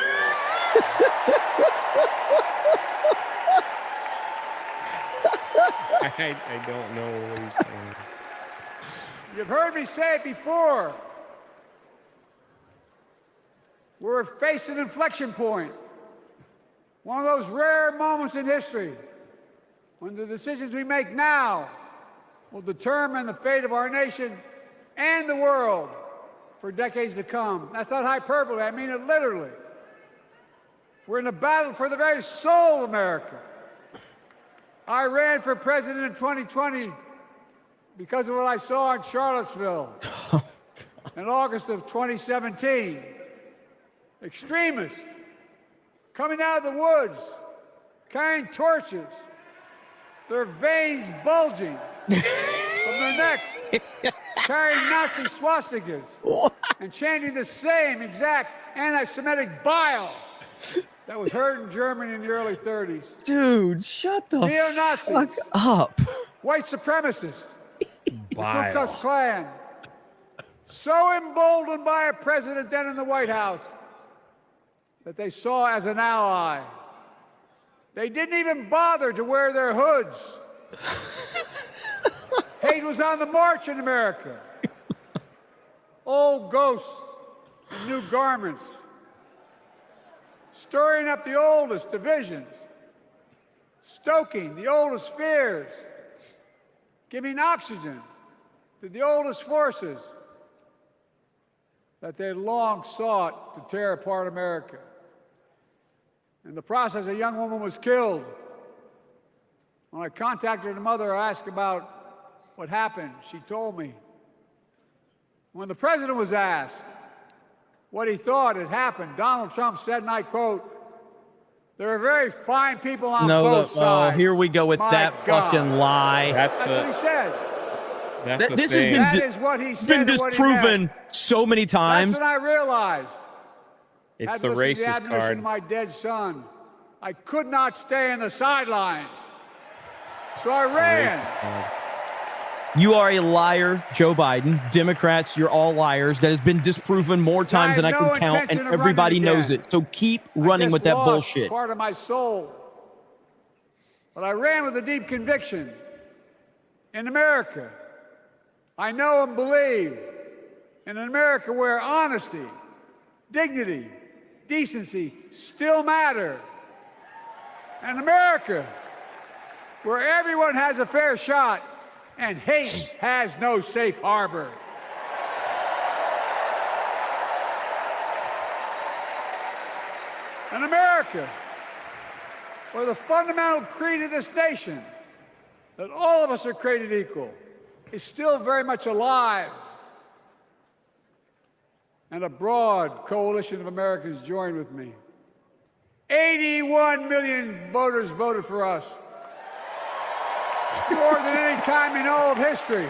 I don't know what he's saying. You've heard me say it before. We're facing an inflection point. One of those rare moments in history when the decisions we make now will determine the fate of our nation and the world for decades to come. That's not hyperbole, I mean it literally. We're in a battle for the very soul of America. I ran for president in 2020 because of what I saw in Charlottesville in August of 2017. Extremists coming out of the woods, carrying torches, their veins bulging from their necks, carrying Nazi swastikas, and chanting the same exact anti-Semitic bile that was heard in Germany in the early 30s. Dude, shut the Neo-Nazis, fuck up. white supremacists, the Ku Klux Klan, so emboldened by a president then in the White House that they saw as an ally. They didn't even bother to wear their hoods. Hate was on the march in America. Old ghosts in new garments, stirring up the oldest divisions, stoking the oldest fears, giving oxygen to the oldest forces that they long sought to tear apart America. In the process, a young woman was killed. When I contacted her mother, I asked about what happened. She told me. When the president was asked what he thought had happened, Donald Trump said, and I quote, "There are very fine people on both sides." Oh, here we go with that fucking lie. That's what he said. That's the this thing. That is what he said. Been and what he disproven meant. so many times. That's when I realized. It's Had the listened to racist admonition card. of my dead son. I could not stay in the sidelines. So I ran. You are a liar, Joe Biden. Democrats, you're all liars. That has been disproven more times than I can count, and everybody knows it. So keep running with that bullshit. Part of my soul. But I ran with a deep conviction. In America, I know and believe in an America where honesty, dignity, decency still matter. An America where everyone has a fair shot and hate has no safe harbor. An America where the fundamental creed of this nation, that all of us are created equal, is still very much alive. And a broad coalition of Americans joined with me. 81 million voters voted for us. More than any time in all of history.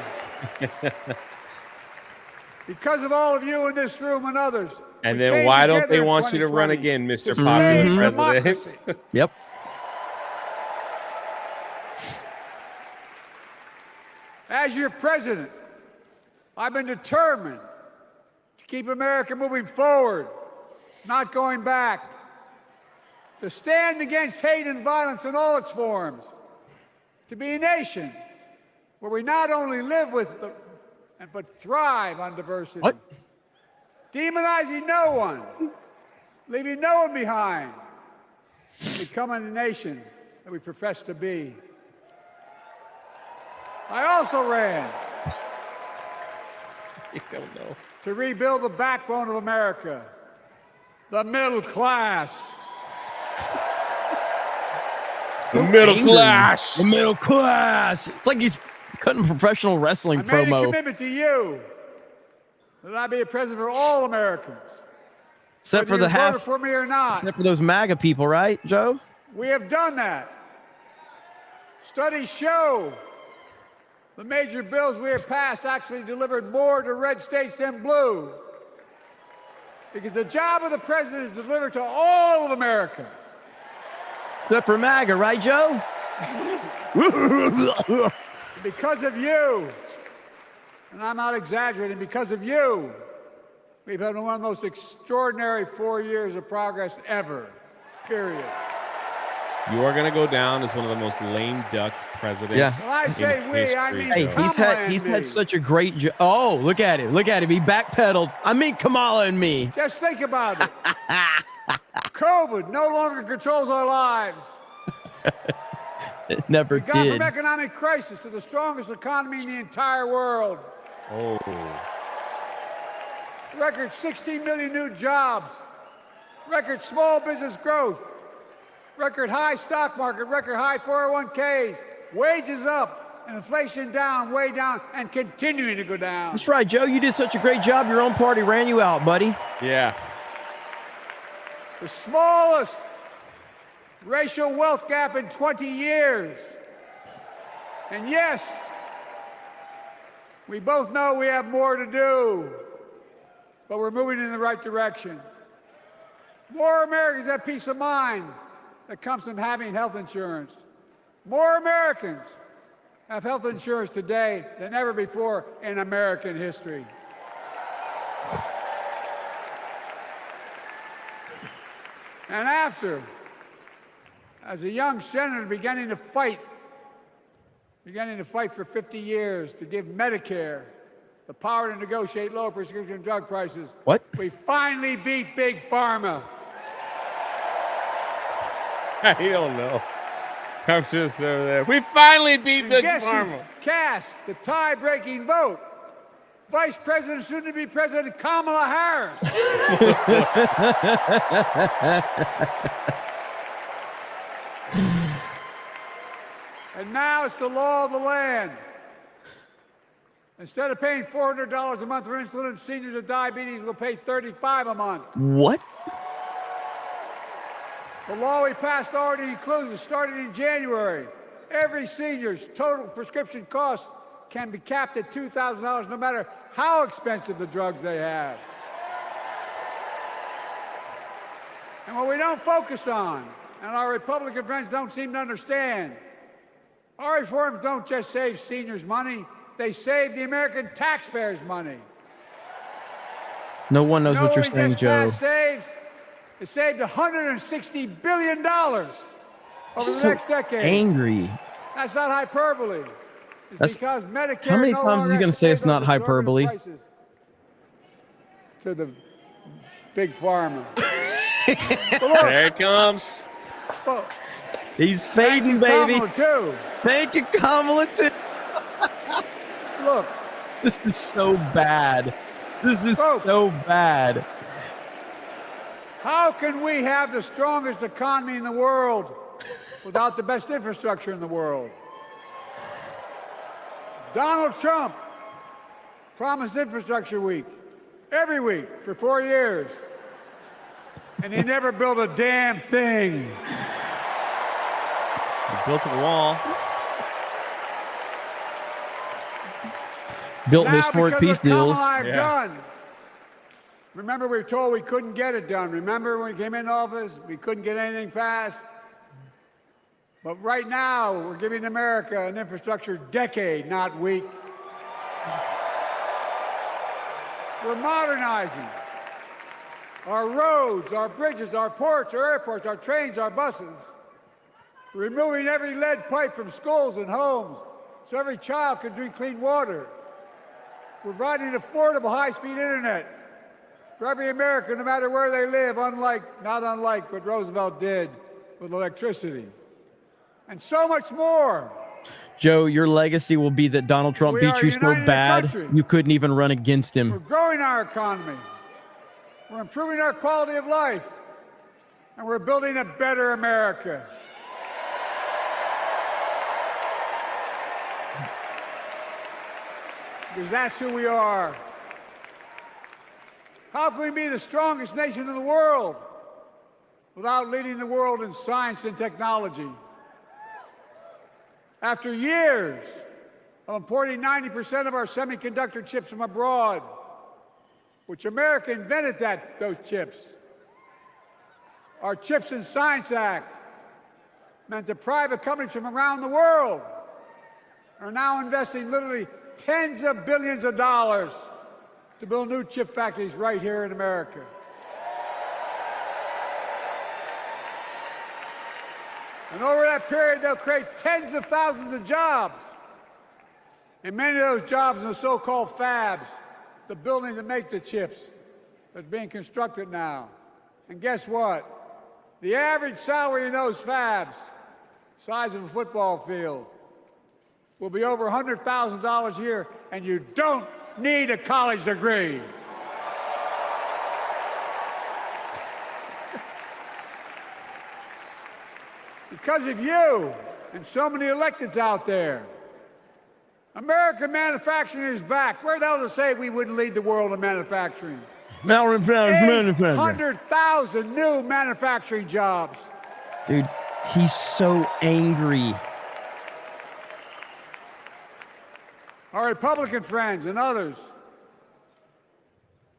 Because of all of you in this room and others. And then why don't they want you to run again, Mr. Popular President? Yep. As your president, I've been determined to keep America moving forward, not going back. To stand against hate and violence in all its forms. to be a nation where we not only live with but thrive on diversity. What? Demonizing no one, leaving no one behind, becoming the nation that we profess to be. I also ran to rebuild the backbone of America, the middle class. The middle class. The middle class. It's like he's cutting professional wrestling I made a promo. commitment to you that I be a president for all Americans. Except for whether the you voted half. for me or not. Except for those MAGA people, right, Joe? We have done that. Studies show the major bills we have passed actually delivered more to red states than blue. Because the job of the president is to deliver to all of America. Except for MAGA, right, Joe? Because of you, and I'm not exaggerating, because of you, we've had one of the most extraordinary 4 years of progress ever, period. You are going to go down as one of the most lame duck presidents. Yeah. When I say we, I mean Hey, he's had such a great job. Oh, look at him. Look at him. He backpedaled. I mean, Kamala and me. Just think about it. COVID no longer controls our lives. It never We got did. from economic crisis to the strongest economy in the entire world. Oh. Record 16 million new jobs. Record small business growth. Record high stock market. Record high 401ks. Wages up and inflation down, way down, and continuing to go down. That's right, Joe. You did such a great job. Your own party ran you out, buddy. Yeah. The smallest racial wealth gap in 20 years. And yes, we both know we have more to do, but we're moving in the right direction. More Americans have peace of mind that comes from having health insurance. More Americans have health insurance today than ever before in American history. And after, as a young senator beginning to fight for 50 years to give Medicare the power to negotiate lower prescription drug prices. What? We finally beat Big Pharma. I don't know. I'm just over there. We finally beat Big Guess Pharma. who cast the tie-breaking vote? Vice President, soon-to-be President Kamala Harris. And now it's the law of the land. Instead of paying $400 a month for insulin, seniors with diabetes will pay $35 a month. What? The law we passed already includes, starting in January, every senior's total prescription cost can be capped at $2,000 no matter how expensive the drugs they have. And what we don't focus on, and our Republican friends don't seem to understand, our reforms don't just save seniors money, they save the American taxpayers money. No one knows what you're Knowing saying, this Joe. pass it saved $160 billion over the So next decade. angry. That's not hyperbole. It's That's- because Medicare How many no times is he longer going to say has it's not those exorbitant hyperbole? prices to the Big Pharma. There it comes. Well, He's fading, baby. Kamala, too. Thank you, Kamala, too. Look. This is so bad. This is so bad. How can we have the strongest economy in the world without the best infrastructure in the world? Donald Trump promised Infrastructure Week every week for 4 years, and he never built a damn thing. He built a wall. Built Now, historic because peace what Kamala deals. and I have done. Remember, we were told we couldn't get it done. Remember when we came into office, we couldn't get anything passed? But right now, we're giving America an infrastructure decade, not week. We're modernizing our roads, our bridges, our ports, our airports, our trains, our buses. removing every lead pipe from schools and homes so every child can drink clean water, providing affordable high-speed internet for every American, no matter where they live, not unlike what Roosevelt did with electricity, and so much more. Joe, your legacy will be that Donald Trump We beat are you so uniting the bad country. you couldn't even run against We're him. growing our economy. We're improving our quality of life. And we're building a better America. Because that's who we are. How can we be the strongest nation in the world without leading the world in science and technology? After years of importing 90% of our semiconductor chips from abroad, which America invented those chips. Our Chips and Science Act meant that private companies from around the world are now investing literally tens of billions of dollars to build new chip factories right here in America. And over that period, they'll create tens of thousands of jobs. And many of those jobs in the so-called fabs, the buildings that make the chips, that's being constructed now. And guess what? The average salary in those fabs, size of a football field, will be over $100,000 a year, and you don't need a college degree. Because of you and so many electeds out there, American manufacturing is back. Where the hell to say we wouldn't lead the world in manufacturing? 800,000 new manufacturing jobs. Dude, he's so angry. Our Republican friends and others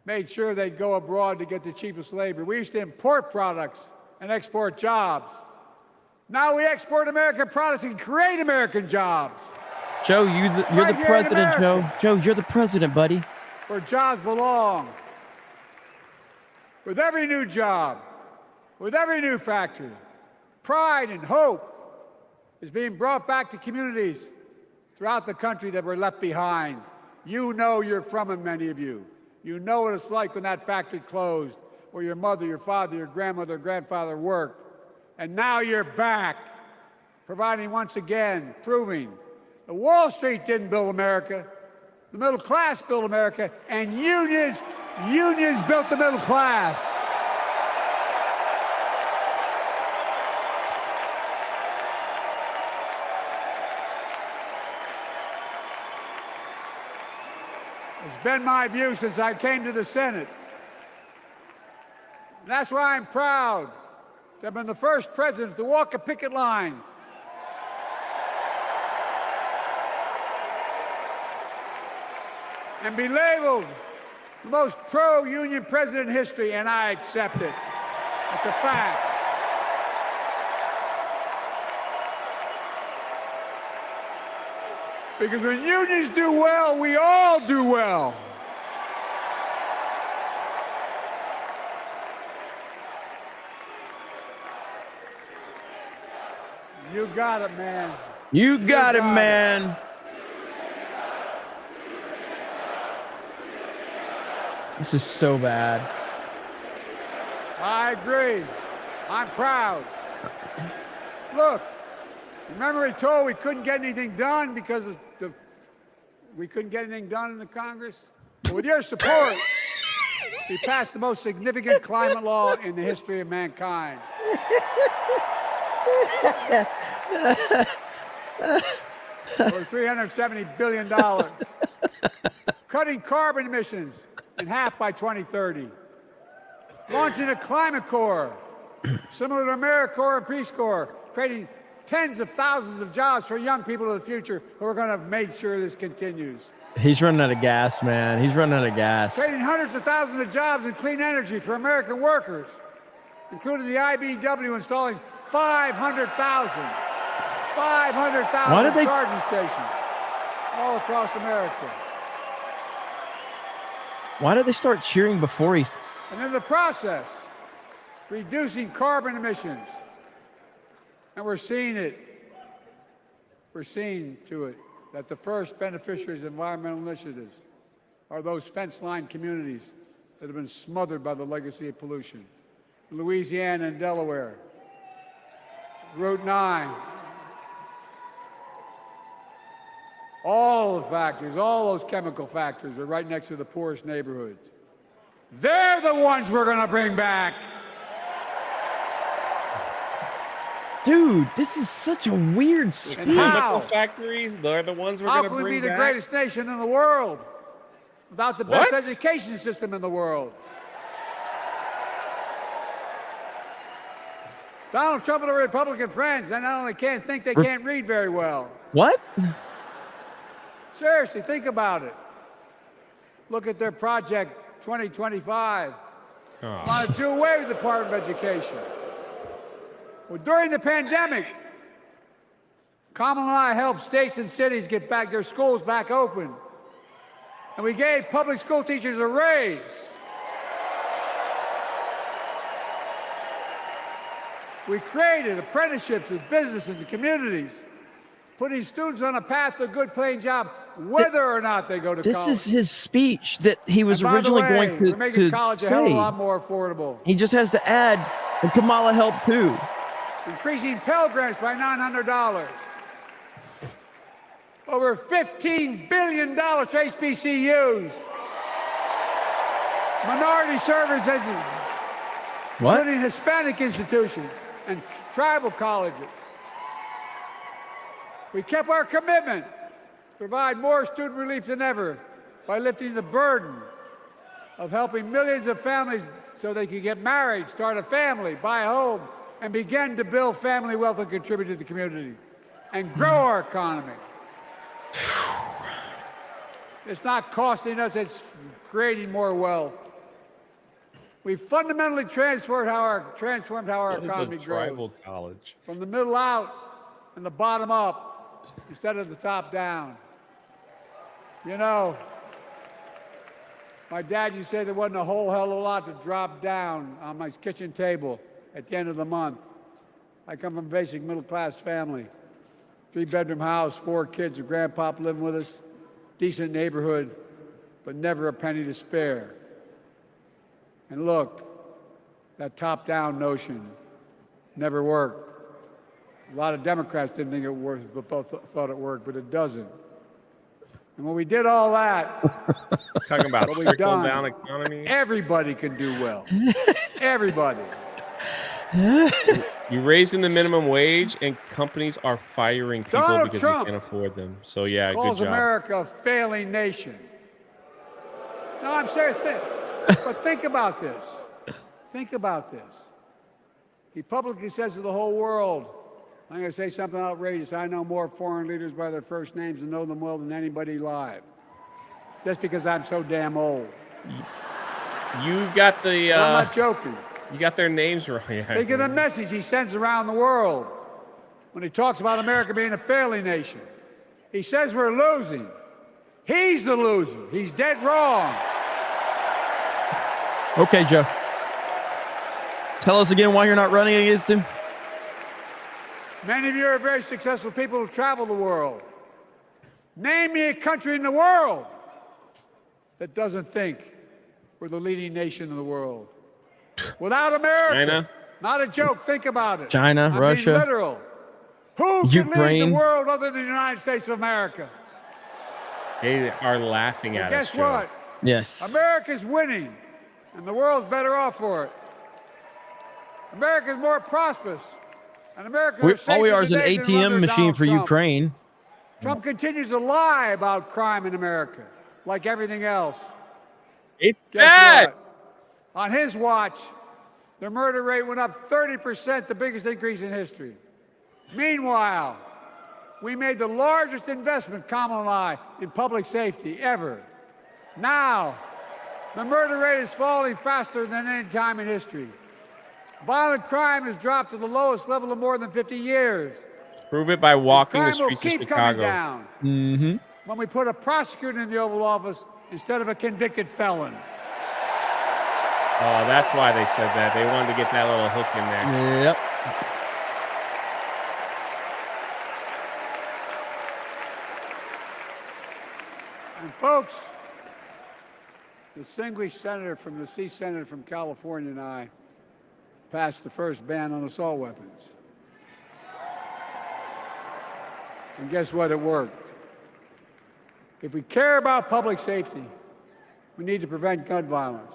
made sure they'd go abroad to get the cheapest labor. We used to import products and export jobs. Now we export American products and create American jobs. Joe, you're Right the here in president, Joe. America. Joe, you're the president, buddy. Where jobs belong. With every new job, with every new factory, pride and hope is being brought back to communities throughout the country that were left behind. You know you're from them, many of you. You know what it's like when that factory closed, where your mother, your father, your grandmother, grandfather worked. And now you're back, providing once again, proving that Wall Street didn't build America, the middle class built America, and unions built the middle class. It's been my view since I came to the Senate. And that's why I'm proud to have been the first president to walk a picket line and be labeled the most pro-union president in history, and I accept it. It's a fact. Because when unions do well, we all do well. You got it, man. You got it, man. This is so bad. I agree. I'm proud. Look, remember he told we couldn't get anything done because we couldn't get anything done in the Congress? Well, with your support, he passed the most significant climate law in the history of mankind. For $370 billion. Cutting carbon emissions in half by 2030. Launching a climate corps, similar to AmeriCorps and Peace Corps, creating tens of thousands of jobs for young people of the future who are going to make sure this continues. He's running out of gas, man. He's running out of gas. Creating hundreds of thousands of jobs in clean energy for American workers, including the IBEW installing 500,000 charging stations all across America. Why did they start cheering before he's... And in the process, reducing carbon emissions And we're seeing it. We're seeing to it that the first beneficiaries of environmental initiatives are those fence-lined communities that have been smothered by the legacy of pollution. Louisiana and Delaware, Route 9, all the factories, all those chemical factories are right next to the poorest neighborhoods. They're the ones we're going to bring back. Dude, this is such a weird speech. Chemical factories, they're the ones we're going to bring back. How can we be the greatest nation in the world without the best education system in the world? Donald Trump and the Republican friends, they not only can't think, they can't read very well. What? Seriously, think about it. Look at their Project 2025. Want to do away with the Department of Education. Well, during the pandemic, Kamala and I helped states and cities get back their schools back open. And we gave public school teachers a raise. We created apprenticeships with business in the communities, putting students on a path to a good paying job, whether or not they go to college. This is his speech that he was And by the originally way, going we're making to college a hell of a say. lot more affordable. He just has to add, and Kamala helped too. Increasing Pell Grants by $900. Over $15 billion to HBCUs. Minority service education. What? Including Hispanic institutions and tribal colleges. We kept our commitment to provide more student relief than ever by lifting the burden of helping millions of families so they could get married, start a family, buy a home, and begin to build family wealth and contribute to the community and grow our economy. It's not costing us, it's creating more wealth. We fundamentally transformed how our economy grows. Tribal college. From the middle out and the bottom up instead of the top down. You know, my dad used to say there wasn't a whole hell of a lot to drop down on my kitchen table at the end of the month. I come from a basic middle-class family. 3-bedroom house, 4 kids, a grandpop living with us, decent neighborhood, but never a penny to spare. And look, that top-down notion never worked. A lot of Democrats didn't think it worked, but thought it worked, but it doesn't. And when we did all that, talking about what we've trickle-down done, economy, everybody can do well. Everybody. You're raising the minimum wage, and companies are firing people Donald because Trump they can't afford them. So yeah, calls good job. America a failing nation. No, I'm serious. But think about this. Think about this. He publicly says to the whole world, I'm going to say something outrageous. I know more foreign leaders by their first names and know them well than anybody alive. Just because I'm so damn old. You got the. I'm not joking. You got their names wrong. Yeah. Think of the message he sends around the world when he talks about America being a failing nation. He says we're losing. He's the loser. He's dead wrong. Okay, Joe. Tell us again why you're not running against him. Many of you are very successful people who travel the world. Name me a country in the world that doesn't think we're the leading nation in the world. Without America. China. Not a joke. Think about it. China, I Russia. mean literal. Who can lead Ukraine. the world other than the United States of America? They are laughing And at guess us, Joe. what? Yes. America's winning, and the world's better off for it. America's more prosperous, and America All we are is an ATM machine for Ukraine. Trump continues to lie about crime in America, like everything else. It's Guess bad. what? On his watch, the murder rate went up 30%, the biggest increase in history. Meanwhile, we made the largest investment, Kamala and I, in public safety ever. Now, the murder rate is falling faster than any time in history. Violent crime has dropped to the lowest level of more than 50 years. Prove it by walking the Crime will streets of keep coming Chicago. down Mm-hmm. when we put a prosecutor in the Oval Office instead of a convicted felon. Oh, that's why they said that. They wanted to get that little hook in there. Yep. And folks, the distinguished senator from the senator from California and I passed the first ban on assault weapons. And guess what? It worked. If we care about public safety, we need to prevent gun violence.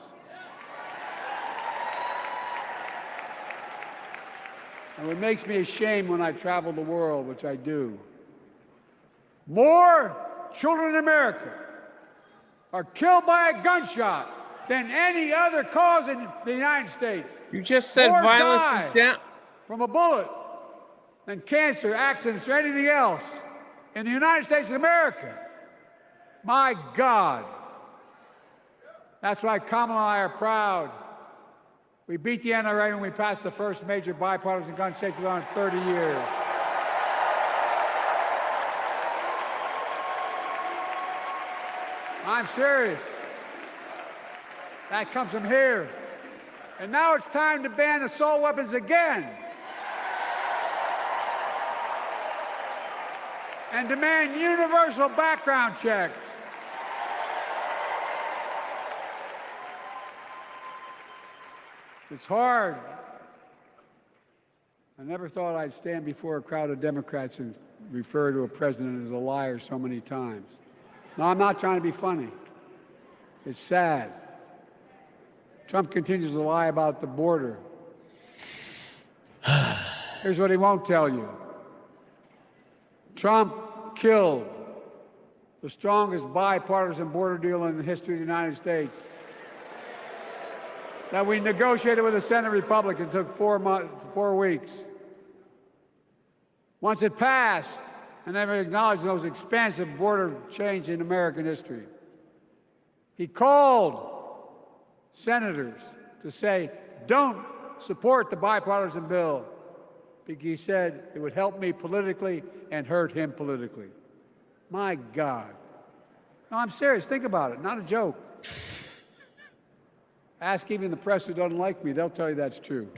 And what makes me ashamed when I travel the world, which I do, more children in America are killed by a gunshot than any other cause in the United States. You just said More violence die is down. from a bullet than cancer, accidents, or anything else in the United States of America. My God. That's why Kamala and I are proud. We beat the NRA when we passed the first major bipartisan gun safety law in 30 years. I'm serious. That comes from here. And now it's time to ban assault weapons again. And demand universal background checks. It's hard. I never thought I'd stand before a crowd of Democrats and refer to a president as a liar so many times. No, I'm not trying to be funny. It's sad. Trump continues to lie about the border. Here's what he won't tell you. Trump killed the strongest bipartisan border deal in the history of the United States that we negotiated with the Senate Republicans. It took 4 weeks. Once it passed, and never acknowledged the most expansive border change in American history. He called senators to say, don't support the bipartisan bill, because he said it would help me politically and hurt him politically. My God. No, I'm serious. Think about it. Not a joke. Ask even the press who doesn't like me. They'll tell you that's true.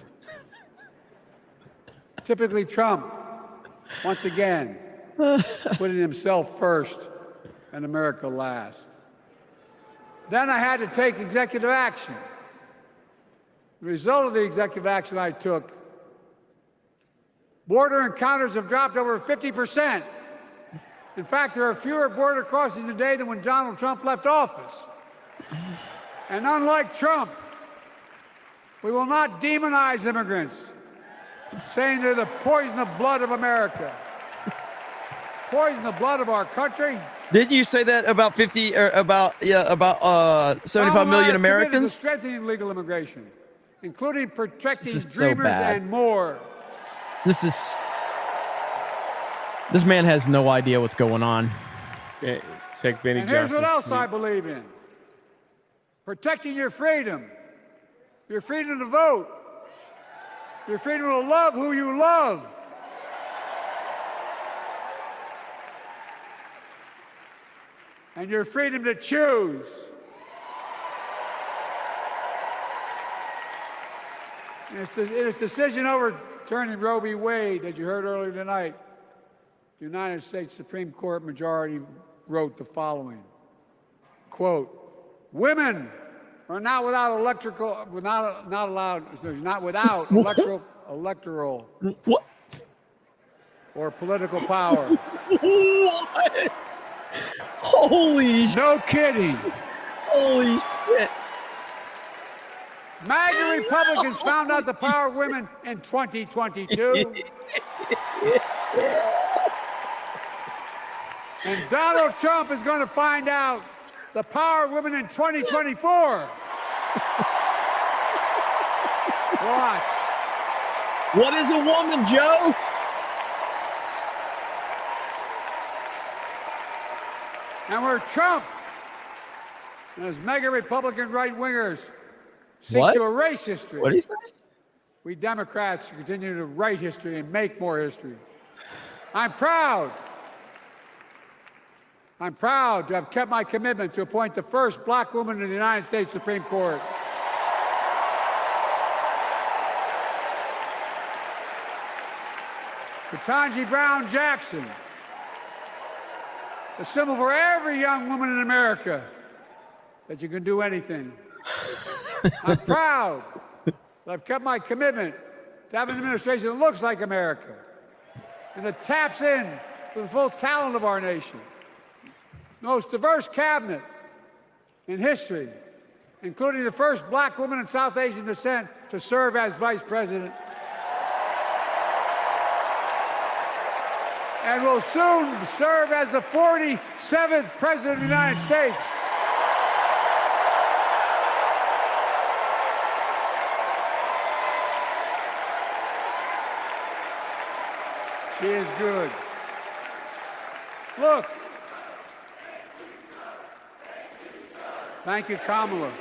Typically Trump, once again, putting himself first and America last. Then I had to take executive action. The result of the executive action I took, border encounters have dropped over 50%. In fact, there are fewer border crossings today than when Donald Trump left office. And unlike Trump, we will not demonize immigrants, saying they're the poison of blood of America. Poison the blood of our country. Didn't you say that about 50 or about 75 million Americans? Strengthening legal immigration, including protecting This is so dreamers bad. and more. This man has no idea what's going on. Check Benny And here's what Johnson's else tweet. I believe in. Protecting your freedom to vote, your freedom to love who you love. And your freedom to choose. In its decision overturning Roe v. Wade, as you heard earlier tonight, the United States Supreme Court majority wrote the following, quote, women are not without electoral What? or political power. What? Holy shit. No kidding. Holy shit. MAGA Republicans found out the power of women in 2022. And Donald Trump is going to find out the power of women in 2024. Watch. What is a woman, Joe? And where Trump and his mega Republican right-wingers seek What? to erase history, What did he say? we Democrats continue to write history and make more history. I'm proud to have kept my commitment to appoint the first black woman in the United States Supreme Court. Ketanji Brown Jackson a symbol for every young woman in America that you can do anything. I'm proud that I've kept my commitment to have an administration that looks like America and that taps in to the full talent of our nation. The most diverse cabinet in history, including the first black woman of South Asian descent to serve as vice president. And will soon serve as the 47th president of the United States. She is good. Look. Thank you, Kamala.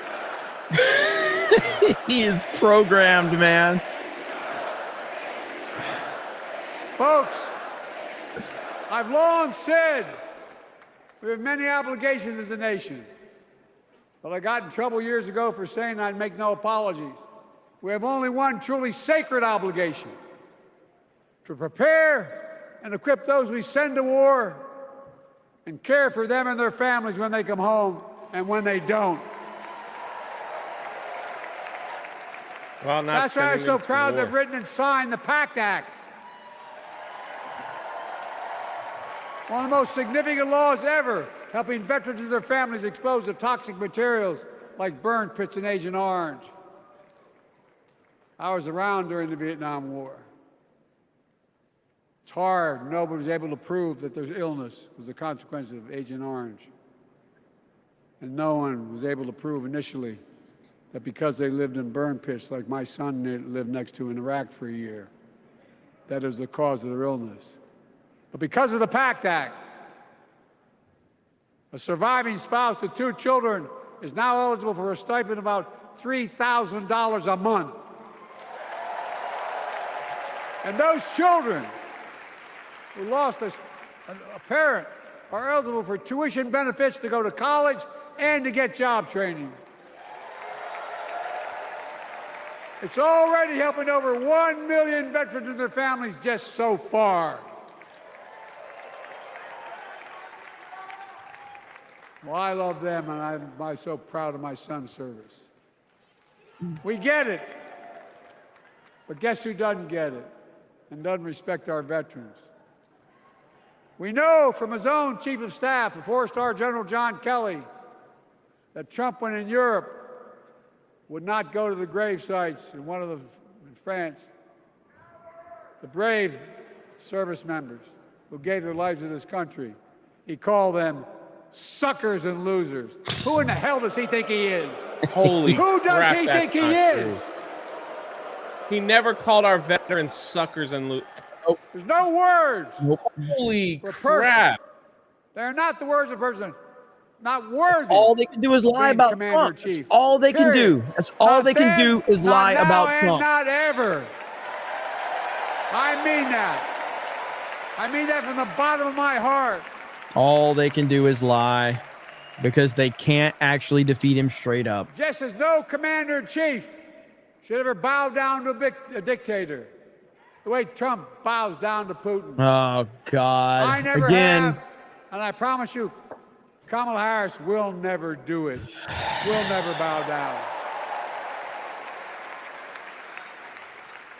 He is programmed, man. Folks, I've long said we have many obligations as a nation. But I got in trouble years ago for saying I'd make no apologies. We have only one truly sacred obligation: to prepare and equip those we send to war and care for them and their families when they come home and when they don't. Well, that's why I'm so proud they've written and signed the PACT Act. One of the most significant laws ever, helping veterans and their families exposed to toxic materials like burn pits in Agent Orange. I was around during the Vietnam War. It's hard. Nobody was able to prove that there's illness was a consequence of Agent Orange. And no one was able to prove initially that because they lived in burn pits like my son lived next to in Iraq for a year, that is the cause of their illness. But because of the PACT Act, a surviving spouse with 2 children is now eligible for a stipend of about $3,000 a month. And those children who lost a parent are eligible for tuition benefits to go to college and to get job training. It's already helping over 1 million veterans and their families just so far. Well, I love them, and I'm so proud of my son's service. We get it. But guess who doesn't get it and doesn't respect our veterans? We know from his own chief of staff, the 4-star General John Kelly, that Trump, when in Europe, would not go to the grave sites in France. The brave service members who gave their lives to this country. He called them suckers and losers. Who in the hell does he think he is? Holy Who does crap, he that's think he not is? true. He never called our veterans suckers and losers. Oh. There's no words. Holy crap. They're not the words of a person not worthy. All they can do is lie about Trump. That's all they can do. That's all they can do is lie about Trump. Not ever. I mean that. I mean that from the bottom of my heart. All they can do is lie because they can't actually defeat him straight up. Just as no commander-in-chief should ever bow down to a dictator, the way Trump bows down to Putin. Oh, God. I never Again. have, and I promise you, Kamala Harris will never do it. Will never bow down.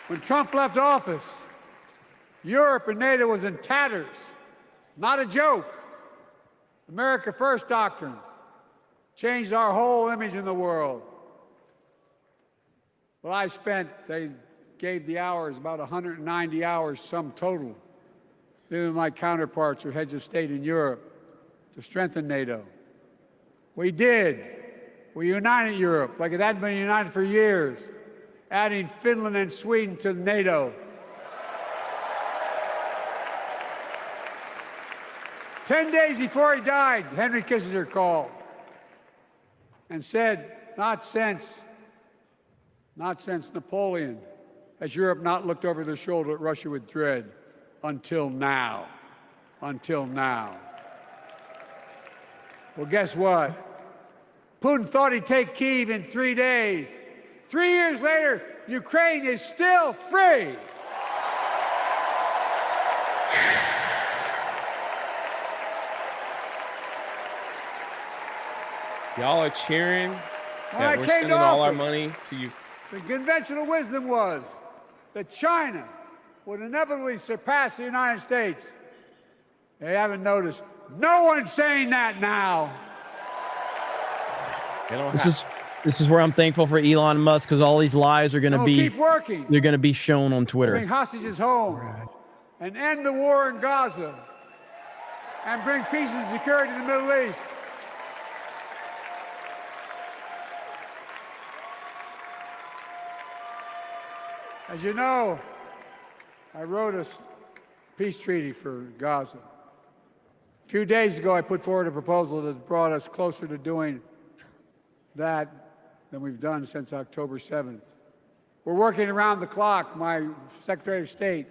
When Trump left office, Europe and NATO was in tatters. Not a joke. America First doctrine changed our whole image in the world. Well, they gave the hours, about 190 hours sum total, even my counterparts or heads of state in Europe, to strengthen NATO. We did. We united Europe like it hadn't been united for years, adding Finland and Sweden to NATO. 10 days before he died, Henry Kissinger called and said, not since Napoleon has Europe not looked over their shoulder at Russia with dread until now. Until now. Well, guess what? Putin thought he'd take Kyiv in 3 days. 3 years later, Ukraine is still free. Y'all are cheering When I that we're came sending to all our office, money to you. the conventional wisdom was that China would inevitably surpass the United States. They haven't noticed. No one's saying that now. This is where I'm thankful for Elon Musk, because all these lies are going to be keep working. They're going to be shown on Twitter. Bring hostages home and end the war in Gaza and bring peace and security in the Middle East. As you know, I wrote a peace treaty for Gaza. A few days ago, I put forward a proposal that brought us closer to doing that than we've done since October 7th. We're working around the clock, my Secretary of State,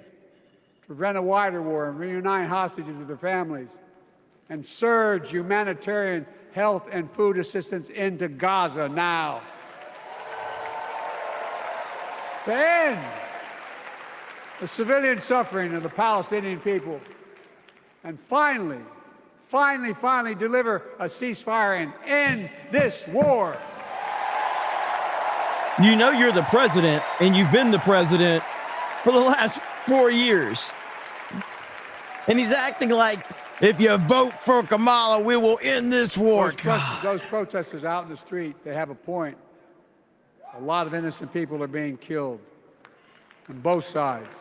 to prevent a wider war and reunite hostages with their families and surge humanitarian health and food assistance into Gaza now. To end the civilian suffering of the Palestinian people, and finally deliver a ceasefire and end this war. You know you're the president, and you've been the president for the last 4 years. And he's acting like, if you vote for Kamala, we will end this war. Those protesters out in the street, they have a point. A lot of innocent people are being killed on both sides.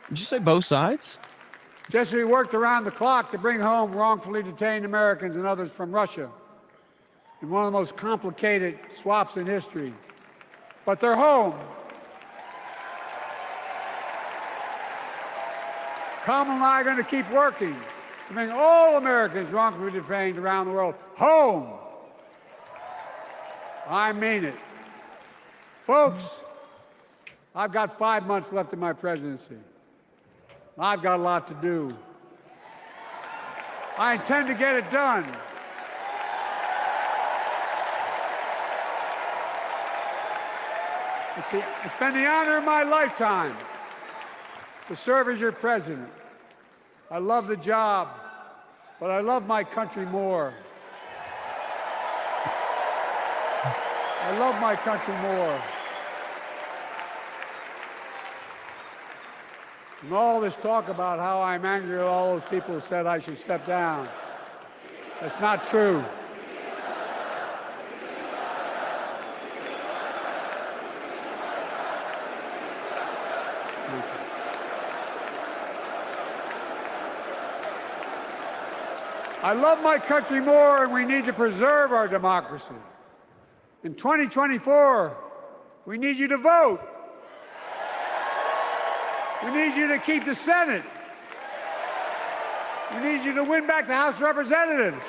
Did you say both sides? Just as we worked around the clock to bring home wrongfully detained Americans and others from Russia in one of the most complicated swaps in history. But they're home. Kamala and I are going to keep working to bring all Americans wrongfully detained around the world home. I mean it. Folks, I've got 5 months left in my presidency. I've got a lot to do. I intend to get it done. It's been the honor of my lifetime to serve as your president. I love the job, but I love my country more. I love my country more. And all this talk about how I'm angry at all those people who said I should step down, that's not true. I love my country more, and we need to preserve our democracy. In 2024, we need you to vote. We need you to keep the Senate. We need you to win back the House of Representatives.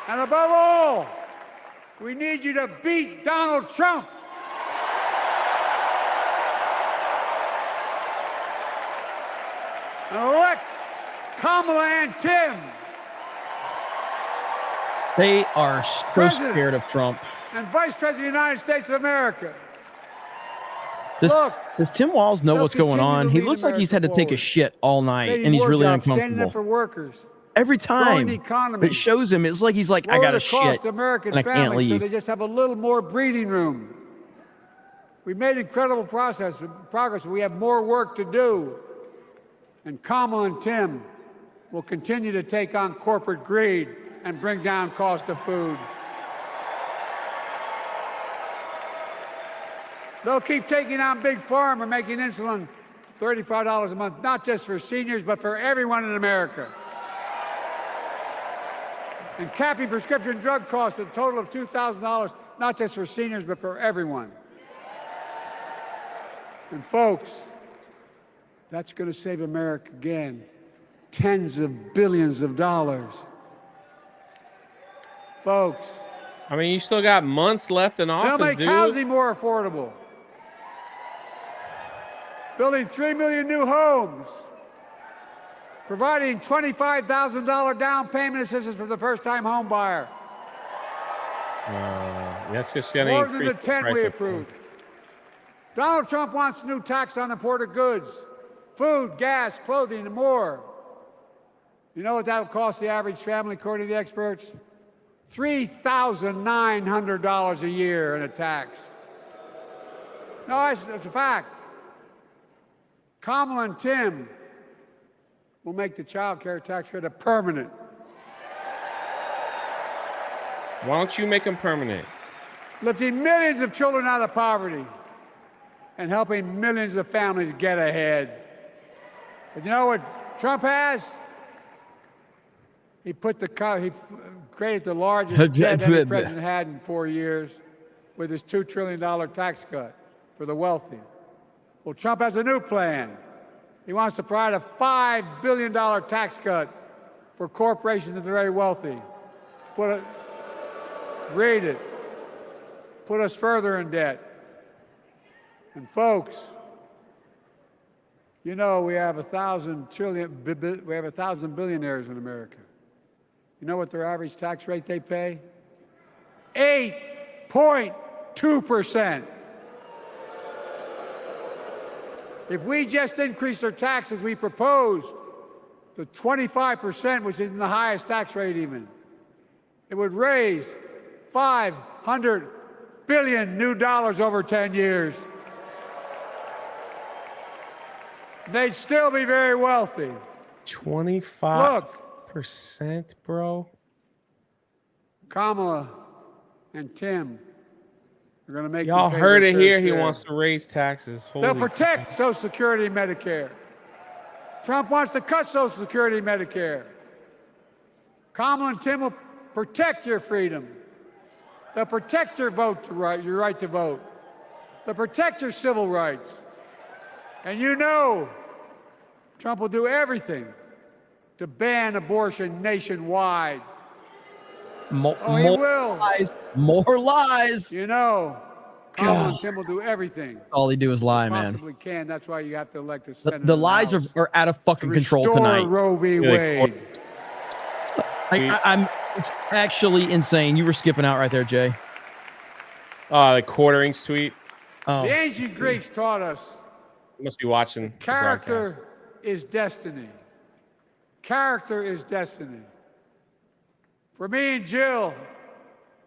And above all, we need you to beat Donald Trump. And elect Kamala and Tim. They are so scared of Trump. And Vice President of the United States of America. Does Tim Walz know what's going on? He looks like he's had to take a shit all night, and he's really uncomfortable. For workers. Every time it shows him, it's like he's like, I got to shit, American and I can't leave. So they just have a little more breathing room. We've made incredible progress, but we have more work to do. And Kamala and Tim will continue to take on corporate greed and bring down cost of food. They'll keep taking on Big Pharma, making insulin $35 a month, not just for seniors, but for everyone in America. And capping prescription drug costs at a total of $2,000, not just for seniors, but for everyone. And folks, that's going to save America again tens of billions of dollars. Folks. I mean, you still got months left in office, they'll make dude. housing more affordable. Building 3 million new homes. Providing $25,000 down payment assistance for the first-time home buyer. That's just going to more increase than the 10 we approved. Donald Trump wants a new tax on imported goods, food, gas, clothing, and more. You know what that would cost the average family, according to the experts? $3,900 a year in a tax. No, it's a fact. Kamala and Tim will make the child care tax credit permanent. Why don't you make them permanent? Lifting millions of children out of poverty and helping millions of families get ahead. But you know what Trump has? He created the largest debt any president had in 4 years with his $2 trillion tax cut for the wealthy. Well, Trump has a new plan. He wants to provide a $5 billion tax cut for corporations and the very wealthy. Read it. Put us further in debt. And folks, you know we have 1,000 billionaires in America. You know what their average tax rate they pay? 8.2%. If we just increase their taxes, we proposed to 25%, which isn't the highest tax rate even, it would raise $500 billion new dollars over 10 years. They'd still be very wealthy. 25%, bro. Kamala and Tim are going to make y'all heard it here. He wants to raise taxes. They'll protect Social Security and Medicare. Trump wants to cut Social Security and Medicare. Kamala and Tim will protect your freedom. They'll protect your your right to vote. They'll protect your civil rights. And you know, Trump will do everything to ban abortion nationwide. He will. Lies. More lies. You know, Kamala and Tim will do everything. All they do is lie, man. Possibly can. That's why you have to elect a senator. The lies are out of fucking control tonight. Roe v. Wade. It's actually insane. You were skipping out right there, Jay. The quarterings tweet. Oh. The ancient Greeks taught us. You must be watching. Character is destiny. Character is destiny. For me and Jill,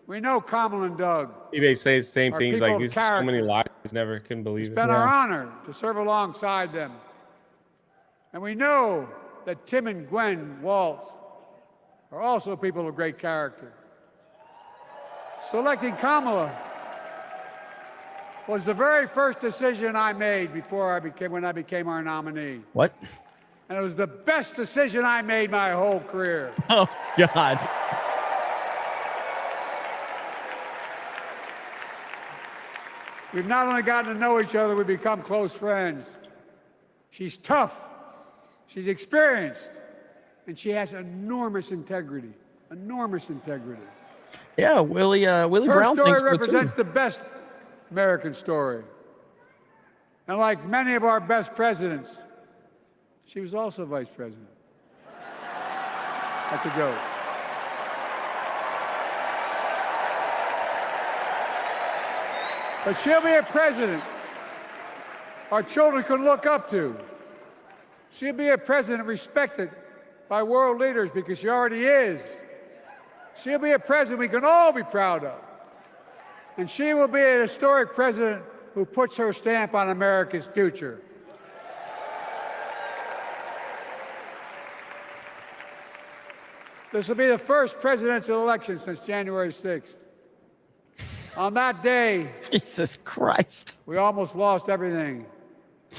we know Kamala and Doug. He say the same things like these so many lies. Never can believe it. It's been our honor to serve alongside them. And we know that Tim and Gwen Waltz are also people of great character. Selecting Kamala was the very first decision I made when I became our nominee. What? And it was the best decision I made my whole career. Oh, God. We've not only gotten to know each other, we've become close friends. She's tough, she's experienced, and she has enormous integrity. Enormous integrity. Yeah, Willie Brown Her thinks story so too. represents the best American story. And like many of our best presidents, she was also vice president. That's a joke. But she'll be a president our children can look up to. She'll be a president respected by world leaders because she already is. She'll be a president we can all be proud of. And she will be a historic president who puts her stamp on America's future. This will be the first presidential election since January 6th. On that day, Jesus Christ, we almost lost everything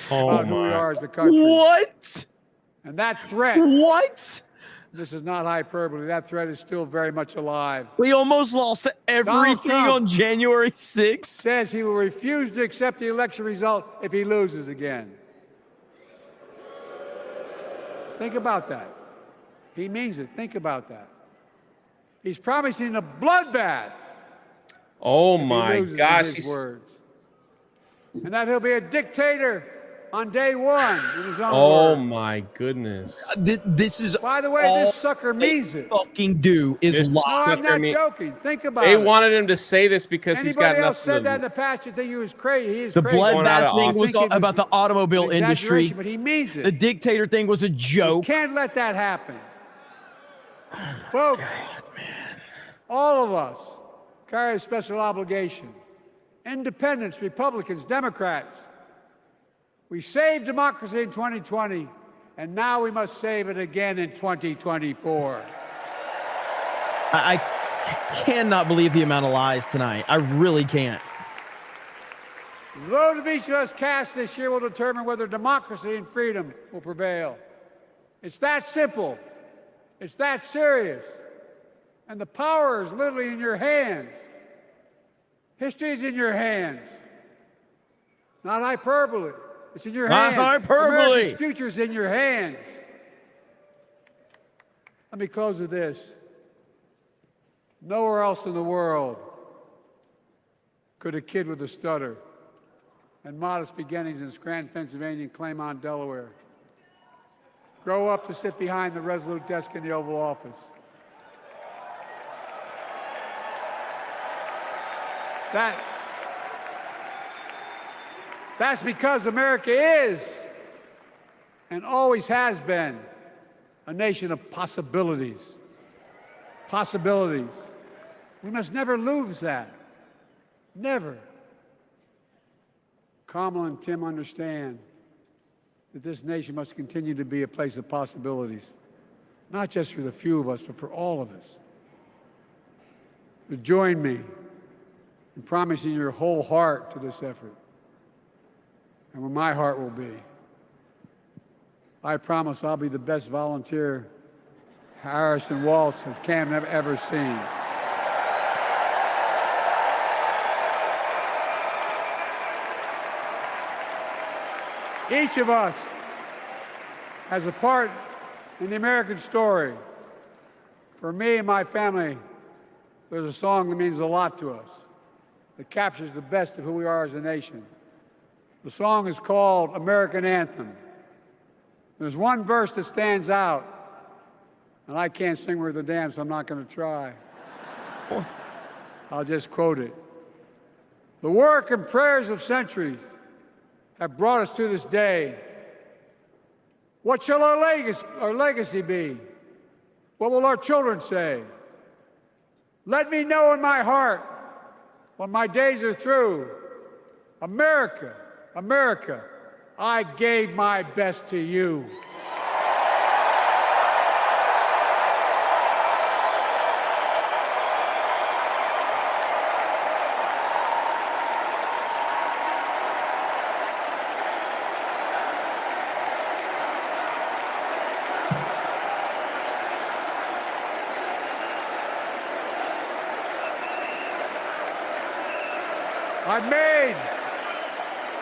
about who we are as a country. What? And that threat. What? This is not hyperbole. That threat is still very much alive. We almost lost everything on January 6th. Says he will refuse to accept the election result if he loses again. Think about that. He means it. Think about that. He's promising a bloodbath. Oh my gosh. His words. And that he'll be a dictator on day one in his own words. My goodness. This is By the way, this sucker means it. Fucking do is No, lie. I'm not joking. Think about They it. wanted him to say this because he's got Anybody else nothing said that in to the past, you think he was crazy. He is The crazy. bloodbath thing was about the automobile industry. But he means it. The dictator thing was a joke. You can't let that happen. Folks, all of us carry a special obligation. Independents, Republicans, Democrats. We saved democracy in 2020, and now we must save it again in 2024. I cannot believe the amount of lies tonight. I really can't. The vote of each of us cast this year will determine whether democracy and freedom will prevail. It's that simple. It's that serious. And the power is literally in your hands. History is in your hands. Not hyperbole. It's in your hands. Not hyperbole. America's future is in your hands. Let me close with this. Nowhere else in the world could a kid with a stutter and modest beginnings in Scranton, Pennsylvania, and Claymont, Delaware, grow up to sit behind the resolute desk in the Oval Office. That's because America is and always has been a nation of possibilities. Possibilities. We must never lose that. Never. Kamala and Tim understand that this nation must continue to be a place of possibilities, not just for the few of us, but for all of us. So join me in promising your whole heart to this effort, and where my heart will be. I promise I'll be the best volunteer Harrison Waltz has Cam ever seen. Each of us has a part in the American story. For me and my family, there's a song that means a lot to us, that captures the best of who we are as a nation. The song is called American Anthem. There's one verse that stands out, and I can't sing worth a damn, so I'm not going to try. I'll just quote it. The work and prayers of centuries have brought us to this day. What shall our legacy be? What will our children say? Let me know in my heart when my days are through. America, America, I gave my best to you.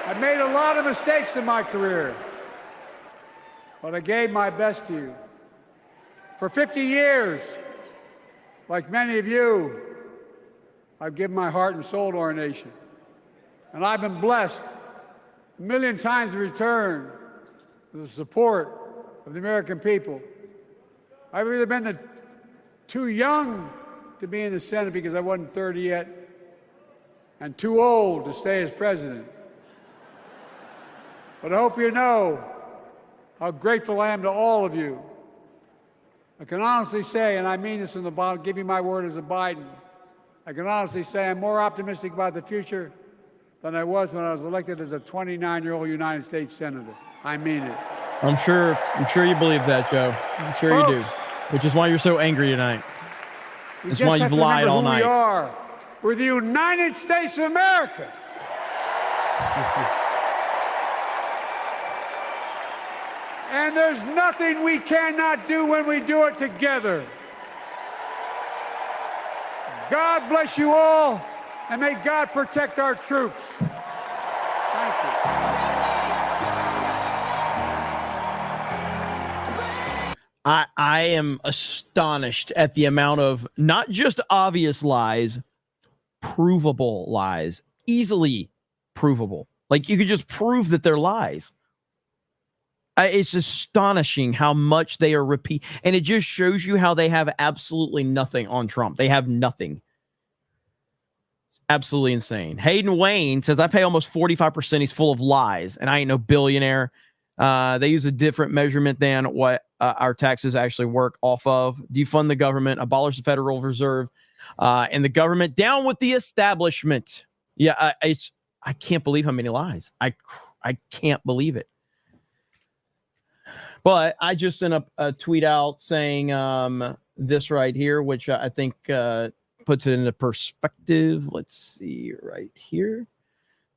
I've made a lot of mistakes in my career, but I gave my best to you. For 50 years, like many of you, I've given my heart and soul to our nation. And I've been blessed a million times in return with the support of the American people. I've either been too young to be in the Senate because I wasn't 30 yet, and too old to stay as president. But I hope you know how grateful I am to all of you. I can honestly say, and I mean this from the bottom, give you my word as a Biden, I can honestly say I'm more optimistic about the future than I was when I was elected as a 29-year-old United States Senator. I mean it. I'm sure you believe that, Joe. I'm sure you do. Which is why you're so angry tonight. It's why you've lied all night. We are. We're the United States of America. And there's nothing we cannot do when we do it together. God bless you all, and may God protect our troops. Thank you. I am astonished at the amount of not just obvious lies, provable lies, easily provable. Like you could just prove that they're lies. It's astonishing how much they are repeat, and it just shows you how they have absolutely nothing on Trump. They have nothing. It's absolutely insane. Hayden Wayne says, I pay almost 45%. He's full of lies, and I ain't no billionaire. They use a different measurement than what our taxes actually work off of. Defund the government, abolish the Federal Reserve, and the government. Down with the establishment. Yeah, I can't believe how many lies. I can't believe it. But I just sent a tweet out saying this right here, which I think puts it into perspective. Let's see right here.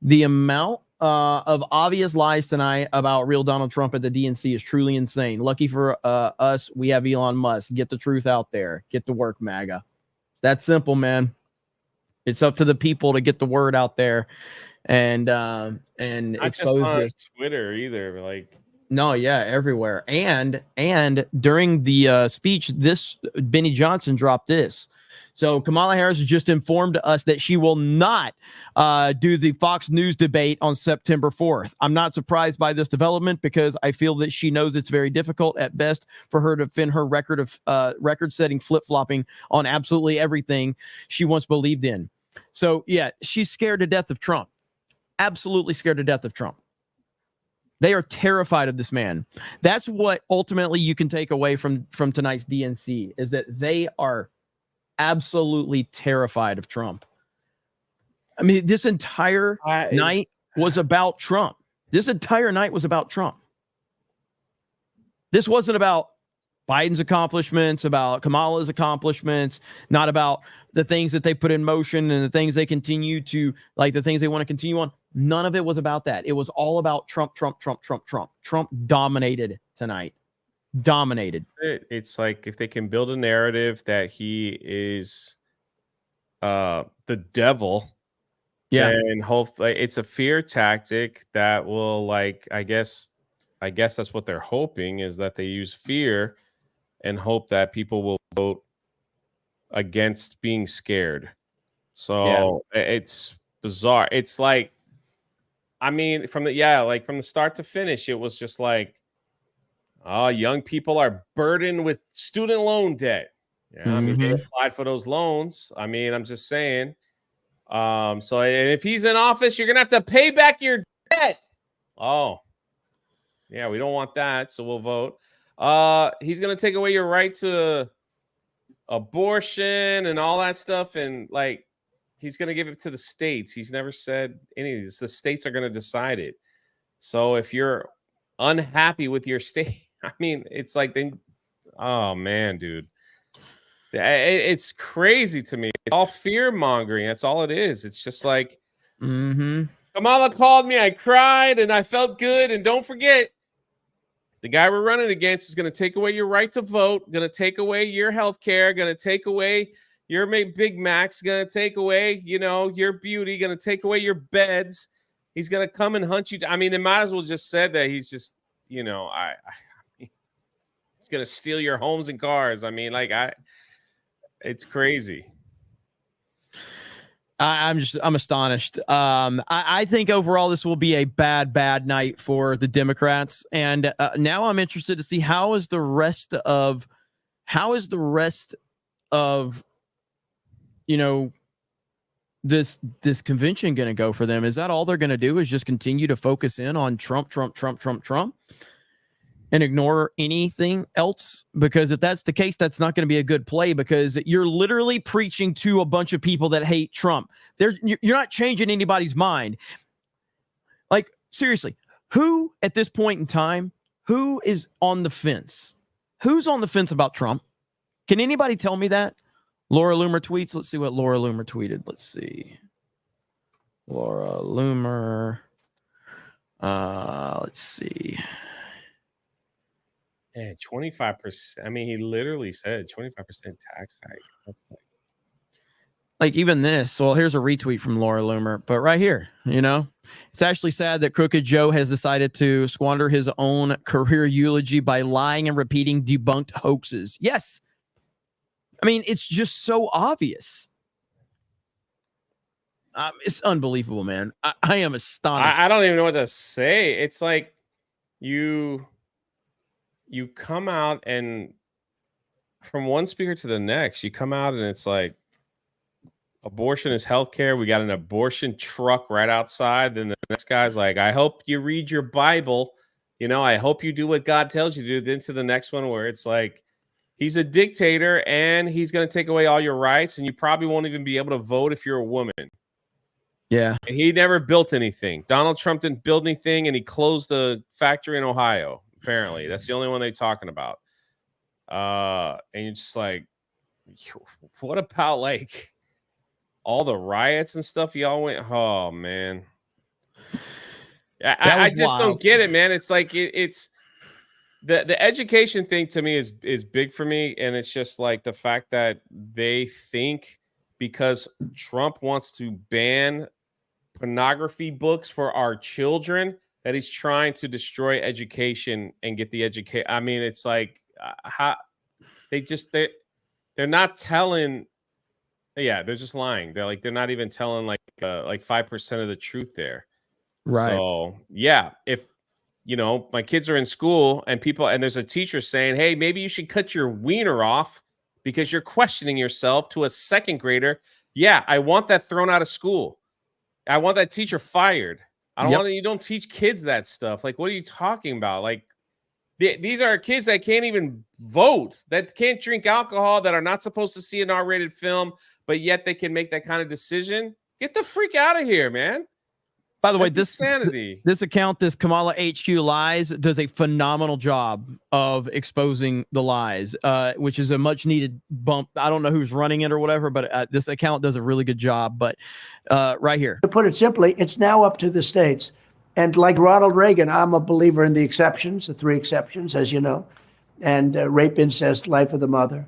The amount of obvious lies tonight about real Donald Trump at the DNC is truly insane. Lucky for us, we have Elon Musk. Get the truth out there. Get to work, MAGA. It's that simple, man. It's up to the people to get the word out there and Not expose just on this. Twitter either. Like, No, yeah, everywhere. And during the speech, this Benny Johnson dropped this. So Kamala Harris has just informed us that she will not do the Fox News debate on September 4th. I'm not surprised by this development because I feel that she knows it's very difficult at best for her to defend her record of record-setting flip-flopping on absolutely everything she once believed in. So, yeah, she's scared to death of Trump. Absolutely scared to death of Trump. They are terrified of this man. That's what ultimately you can take away from tonight's DNC is that they are absolutely terrified of Trump. I mean, this entire night was about Trump. This entire night was about Trump. This wasn't about Biden's accomplishments, about Kamala's accomplishments, not about the things that they put in motion and the things they continue to, like the things they want to continue on. None of it was about that. It was all about Trump, Trump, Trump, Trump, Trump. Trump dominated tonight. Dominated. it's like if they can build a narrative that he is the devil, yeah, and hopefully it's a fear tactic that will, like, I guess that's what they're hoping, is that they use fear and hope that people will vote against being scared. So it's bizarre. It's like, I mean, from the start to finish, it was just like, oh, young people are burdened with student loan debt. Yeah, I mean, they applied for those loans. I mean, I'm just saying. So and if he's in office, you're gonna have to pay back your debt. Oh, yeah, we don't want that, so we'll vote. He's gonna take away your right to abortion and all that stuff, and like he's gonna give it to the states. He's never said any of this. The states are gonna decide it. So if you're unhappy with your state, I mean, it's like oh man, dude. It's crazy to me. It's all fear mongering. That's all it is. It's just like, Kamala called me. I cried and I felt good. And don't forget, the guy we're running against is going to take away your right to vote, going to take away your health care, going to take away your Big Macs, going to take away, your beauty, going to take away your beds. He's going to come and hunt you. I mean, they might as well just said that he's just, he's going to steal your homes and cars. I mean, it's crazy. I'm astonished. I think overall this will be a bad night for the Democrats. And now I'm interested to see how is the rest of this convention going to go for them. Is that all they're going to do is just continue to focus in on Trump, Trump, Trump, Trump, Trump, and ignore anything else? Because if that's the case, that's not going to be a good play, because you're literally preaching to a bunch of people that hate Trump. You're not changing anybody's mind. Like, seriously, who at this point in time, who is on the fence? Who's on the fence about Trump? Can anybody tell me that? Laura Loomer tweets. Let's see what Laura Loomer tweeted. Let's see. Laura Loomer. Let's see. Yeah, 25%. I mean, he literally said 25% tax hike. That's like even this. Well, here's a retweet from Laura Loomer, but right here, it's actually sad that Crooked Joe has decided to squander his own career eulogy by lying and repeating debunked hoaxes. Yes. I mean, it's just so obvious. It's unbelievable, man. I am astonished. I don't even know what to say. It's like you come out, and from one speaker to the next, you come out and it's like, abortion is healthcare. We got an abortion truck right outside. Then the next guy's like, I hope you read your Bible. I hope you do what God tells you to do. Then to the next one where it's like, he's a dictator and he's going to take away all your rights, and you probably won't even be able to vote if you're a woman. Yeah. And he never built anything. Donald Trump didn't build anything, and he closed a factory in Ohio. Apparently, that's the only one they're talking about. And you're just like, what about like all the riots and stuff y'all went? Oh man, I just don't get it, man. It's like it's the education thing to me is big for me, and it's just like the fact that they think because Trump wants to ban pornography books for our children that he's trying to destroy education and get the education. I mean, it's like how they're not telling. Yeah, they're just lying. They're not even telling like 5% of the truth there. Right. So yeah, if my kids are in school and there's a teacher saying, hey, maybe you should cut your wiener off because you're questioning yourself to a second grader. Yeah, I want that thrown out of school. I want that teacher fired. I don't want that. You don't teach kids that stuff. Like, what are you talking about? Like, these are kids that can't even vote, that can't drink alcohol, that are not supposed to see an R-rated film, but yet they can make that kind of decision. Get the freak out of here, man. By the way, That's this insanity. This account, this Kamala HQ Lies, does a phenomenal job of exposing the lies, which is a much needed bump. I don't know who's running it or whatever, but this account does a really good job. But right here. To put it simply, it's now up to the states. And like Ronald Reagan, I'm a believer in the exceptions, the 3 exceptions, as you know, and rape, incest, life of the mother,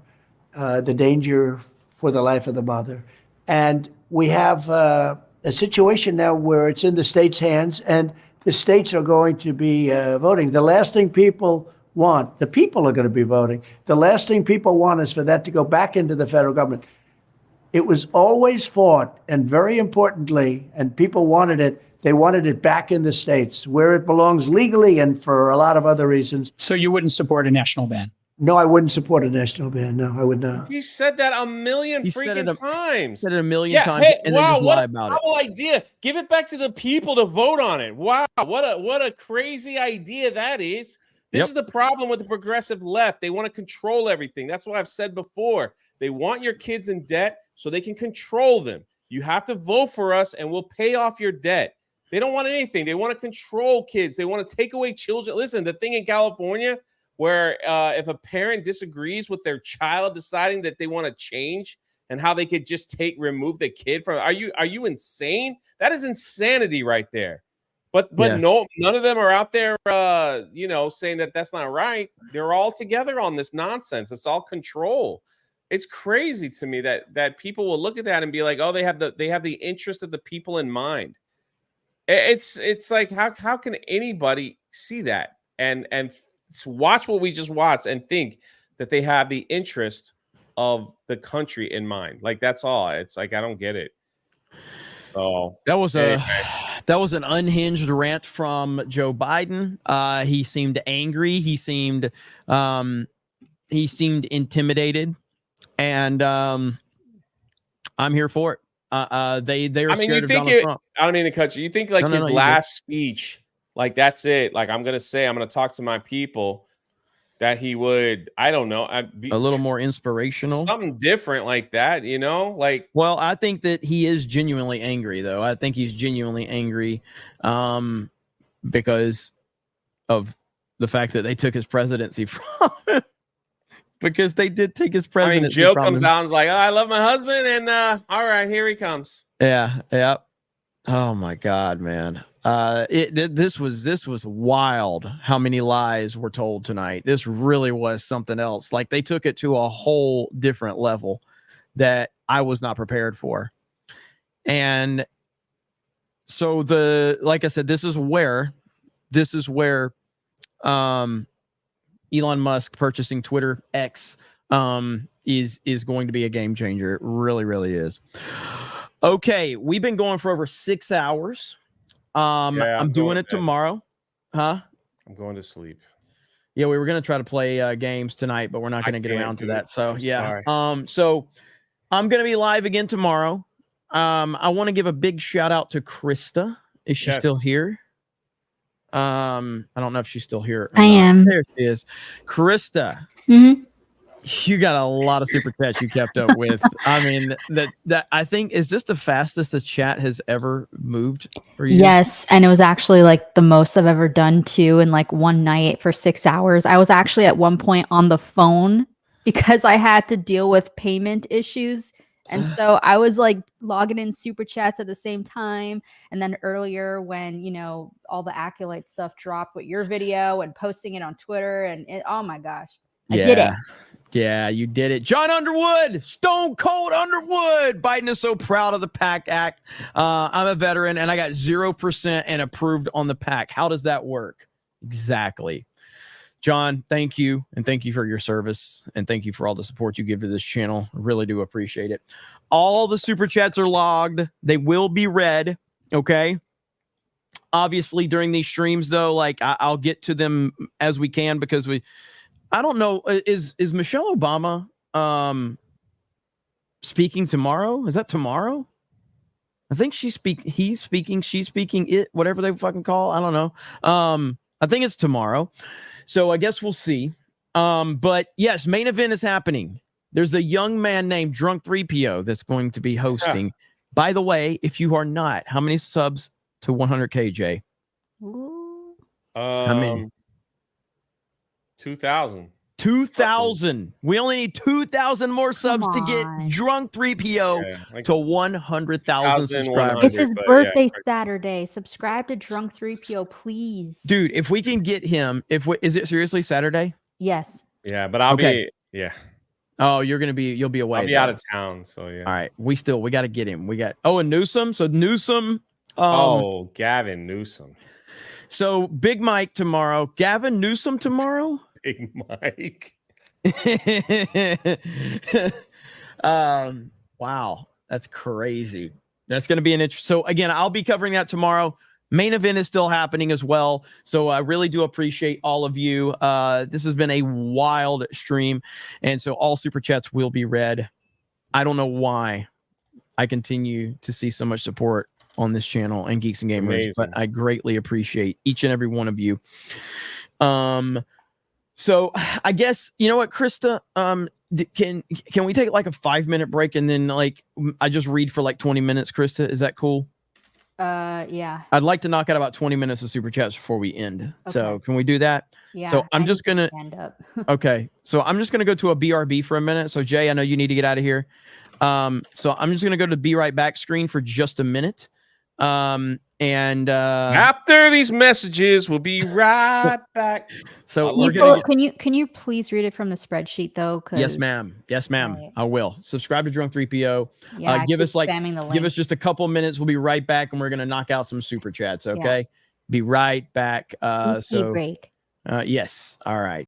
the danger for the life of the mother. And we have a situation now where it's in the states' hands, and the states are going to be voting. The last thing people want, the people are going to be voting. The last thing people want is for that to go back into the federal government. It was always fought, and very importantly, and people wanted it, they wanted it back in the states where it belongs legally and for a lot of other reasons. So you wouldn't support a national ban? No, I wouldn't support a national ban. No, I would not. He said that a million freaking times. Said it a million times, hey, and wow, then just what lie a about it. novel idea. Give it back to the people to vote on it. Wow, what a crazy idea that is. This is the problem with the progressive left. They want to control everything. That's what I've said before. They want your kids in debt so they can control them. You have to vote for us and we'll pay off your debt. They don't want anything. They want to control kids. They want to take away children. Listen, the thing in California where if a parent disagrees with their child deciding that they want to change and how they could just remove the kid from, are you insane? That is insanity right there. But no, none of them are out there, saying that that's not right. They're all together on this nonsense. It's all control. It's crazy to me that people will look at that and be like, oh, they have the interest of the people in mind. It's like how can anybody see that and watch what we just watched and think that they have the interest of the country in mind? Like, that's all. It's like, I don't get it. So that was an unhinged rant from Joe Biden. He seemed angry. He seemed intimidated, and I'm here for it. They're scared of Donald Trump. I don't mean to cut you. You think like his last speech, like that's it. Like I'm gonna talk to my people, that he would, I don't know, a little more inspirational, something different like that, like. Well, I think that he is genuinely angry, though. I think he's genuinely angry because of the fact that they took his presidency from him. Because they did take his presidency. Joe comes out and's like, oh, I love my husband, and all right, here he comes. Yeah. Oh my God, man. This was wild how many lies were told tonight. This really was something else. Like, they took it to a whole different level that I was not prepared for. And so like I said, this is where Elon Musk purchasing Twitter X is going to be a game changer. It really, really is. Okay, we've been going for over 6 hours. I'm doing it tomorrow. Huh? I'm going to sleep. Yeah, we were going to try to play games tonight, but we're not going to get around to that. So, yeah. So I'm going to be live again tomorrow. I want to give a big shout out to Krista. Is she still here? I don't know if she's still here. Or I not. am. There she is. Krista. Mm-hmm. You got a lot of super chats you kept up with. I mean, that I think is just the fastest the chat has ever moved for you. Yes, and it was actually like the most I've ever done too in like one night for 6 hours. I was actually at one point on the phone because I had to deal with payment issues. And so I was like logging in super chats at the same time. And then earlier when, all the Acolyte stuff dropped with your video and posting it on Twitter oh my gosh, I did it. Yeah, you did it. John Underwood, Stone Cold Underwood. Biden is so proud of the PAC Act. I'm a veteran and I got 0% and approved on the PAC. How does that work? Exactly. John, thank you. And thank you for your service. And thank you for all the support you give to this channel. I really do appreciate it. All the super chats are logged. They will be read. Okay. Obviously, during these streams, though, like I'll get to them as we can because I don't know. Is Michelle Obama speaking tomorrow? Is that tomorrow? I think he's speaking, she's speaking, it, whatever they fucking call. I don't know. I think it's tomorrow. So I guess we'll see. But yes, main event is happening. There's a young man named Drunk 3PO that's going to be hosting. By the way, if you are not, how many subs to 100K, Jay? How many? 2,000. 2,000. We only need 2,000 more subs to get Drunk 3PO to 100,000 subscribers. It's his birthday Saturday. Subscribe to Drunk 3PO, please. Dude, if we can get him, is it seriously Saturday? Yes. Yeah, but I'll be Oh, you'll be away. I'll be out of town, so yeah. All right. We got to get him. And Newsom. So Newsom. Gavin Newsom. So Big Mike tomorrow. Gavin Newsom tomorrow. Big Mike. Wow, that's crazy. That's going to be an interest. So again, I'll be covering that tomorrow. Main event is still happening as well. So I really do appreciate all of you. This has been a wild stream. And so all super chats will be read. I don't know why I continue to see so much support on this channel and Geeks and Gamers, Amazing. but I greatly appreciate each and every one of you. So I guess, you know what, Krista, can we take like a 5-minute break and then like I just read for like 20 minutes, Krista? Is that cool? Yeah. I'd like to knock out about 20 minutes of super chats before we end. Okay. So can we do that? Yeah. So I'm just going to stand up. okay. So I'm just going to go to a BRB for a minute. So Jay, I know you need to get out of here. So I'm just going to go to Be Right Back screen for just a minute. After these messages, we'll be right back. So can you please read it from the spreadsheet though? Yes, ma'am. Yes, ma'am. Right. I will. Subscribe to Drunk 3PO. Yeah, give us just a couple minutes. We'll be right back, and we're gonna knock out some super chats. Okay. Yeah. Be right back. Break. Yes. All right.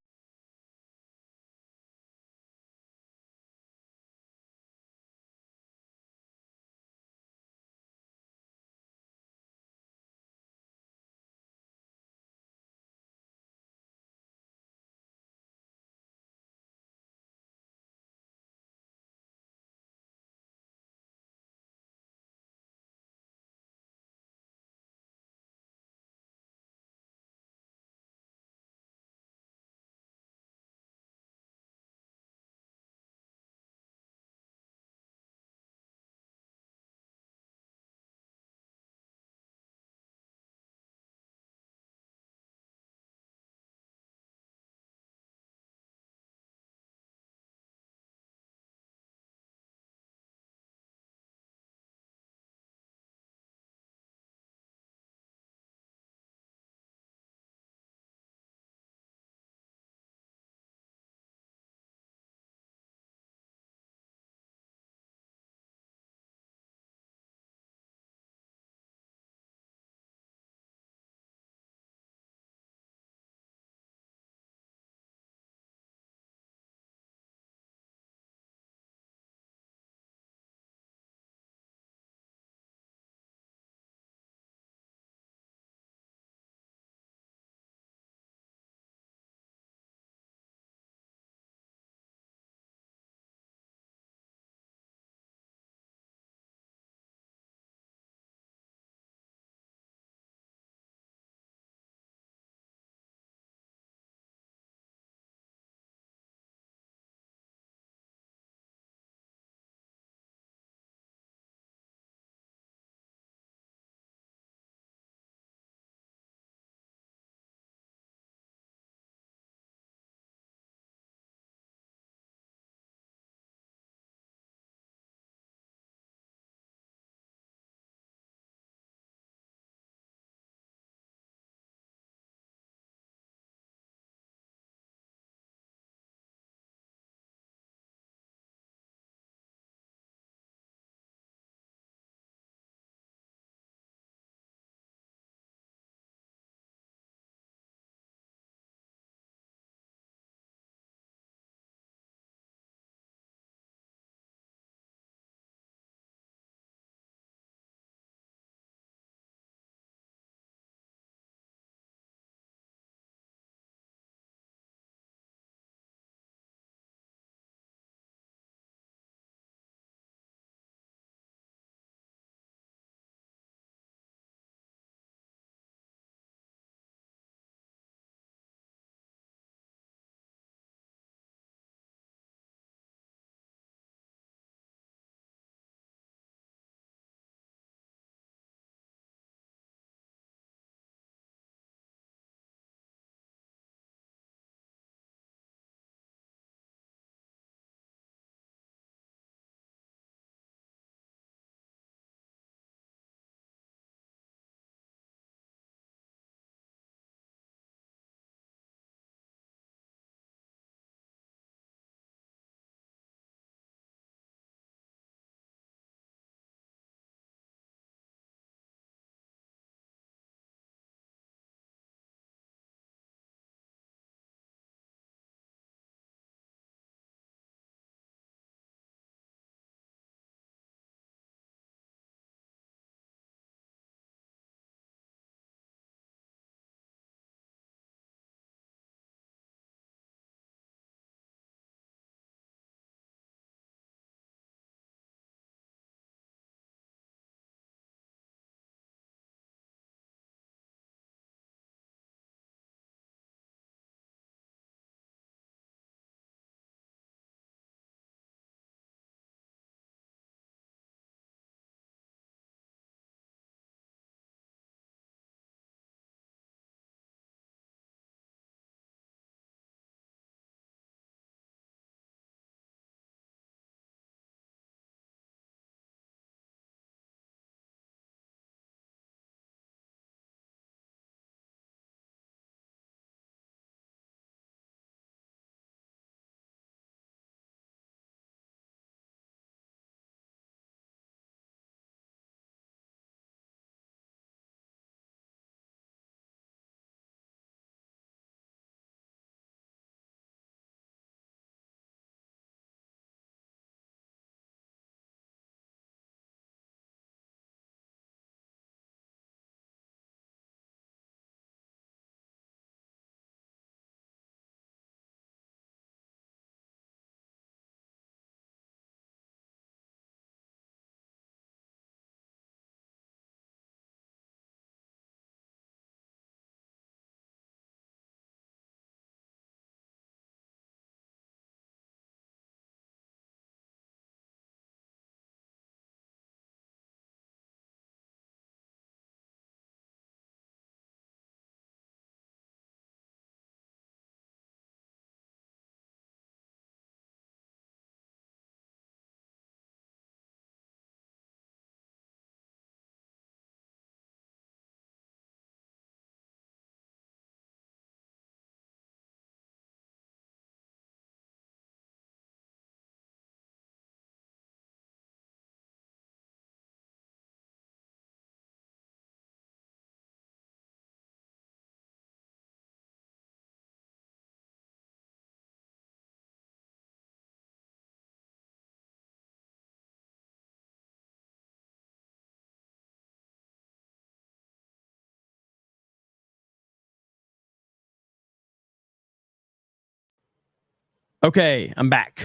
Okay, I'm back.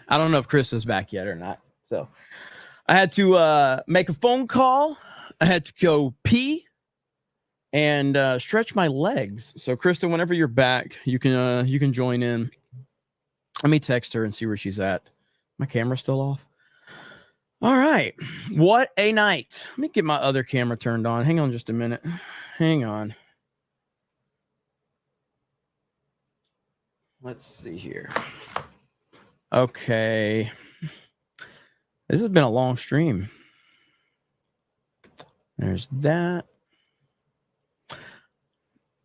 I don't know if Chris is back yet or not. So I had to make a phone call. I had to go pee and stretch my legs. So Krista, whenever you're back, you can join in. Let me text her and see where she's at. My camera's still off. All right. What a night. Let me get my other camera turned on. Hang on just a minute. Hang on. Let's see here. Okay. This has been a long stream. There's that.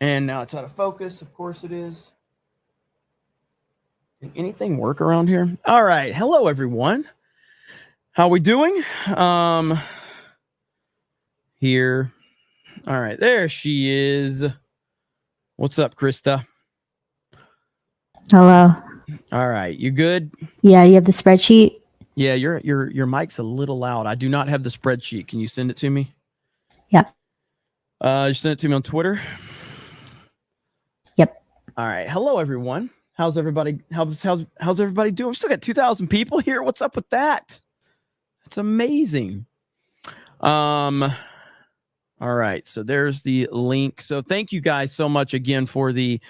And now it's out of focus. Of course it is. Can anything work around here? All right. Hello, everyone. How we doing? Here. All right. There she is. What's up, Krista? Hello. All right. You good? Yeah, you have the spreadsheet? Yeah, your mic's a little loud. I do not have the spreadsheet. Can you send it to me? Yeah. Just send it to me on Twitter. Yep. All right. Hello, everyone. How's everybody? How's everybody doing? We still got 2,000 people here. What's up with that? That's amazing. All right. So there's the link. So thank you guys so much again for the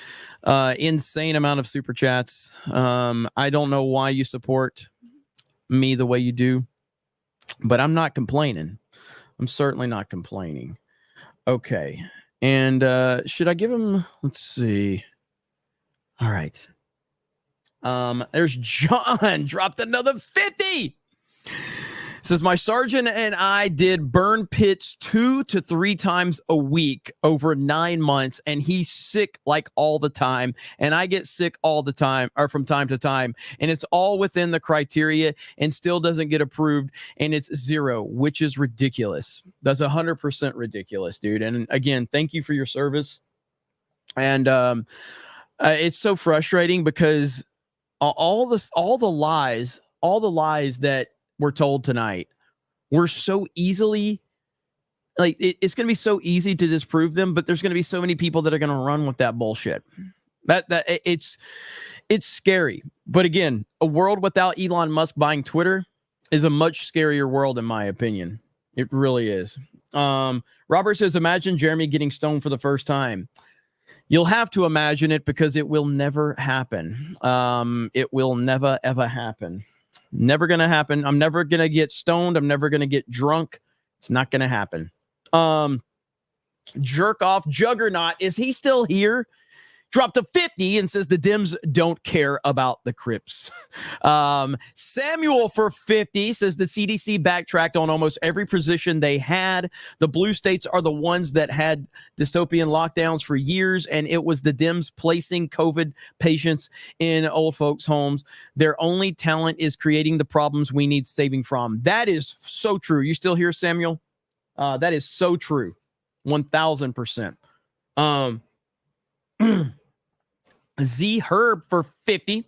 insane amount of super chats. I don't know why you support me the way you do, but I'm not complaining. I'm certainly not complaining. Okay. And should I give him, let's see. All right. There's John dropped another 50. Says my sergeant and I did burn pits 2 to 3 times a week over 9 months, and he's sick like all the time, and I get sick all the time or from time to time, and it's all within the criteria and still doesn't get approved, and it's 0, which is ridiculous. That's 100% ridiculous, dude. And again, thank you for your service. And it's so frustrating because all the lies that we're told tonight, we're so easily like it's going to be so easy to disprove them, but there's going to be so many people that are going to run with that bullshit. That it's scary. But again, a world without Elon Musk buying Twitter is a much scarier world, in my opinion. It really is. Robert says, imagine Jeremy getting stoned for the first time. You'll have to imagine it because it will never happen. It will never, ever happen. Never going to happen. I'm never going to get stoned. I'm never going to get drunk. It's not going to happen. Jerk off Juggernaut. Is he still here? Dropped a 50 and says the Dems don't care about the Crips. Samuel for 50 says the CDC backtracked on almost every position they had. The blue states are the ones that had dystopian lockdowns for years, and it was the Dems placing COVID patients in old folks' homes. Their only talent is creating the problems we need saving from. That is so true. You still here, Samuel? That is so true. 1,000%. Z Herb for 50.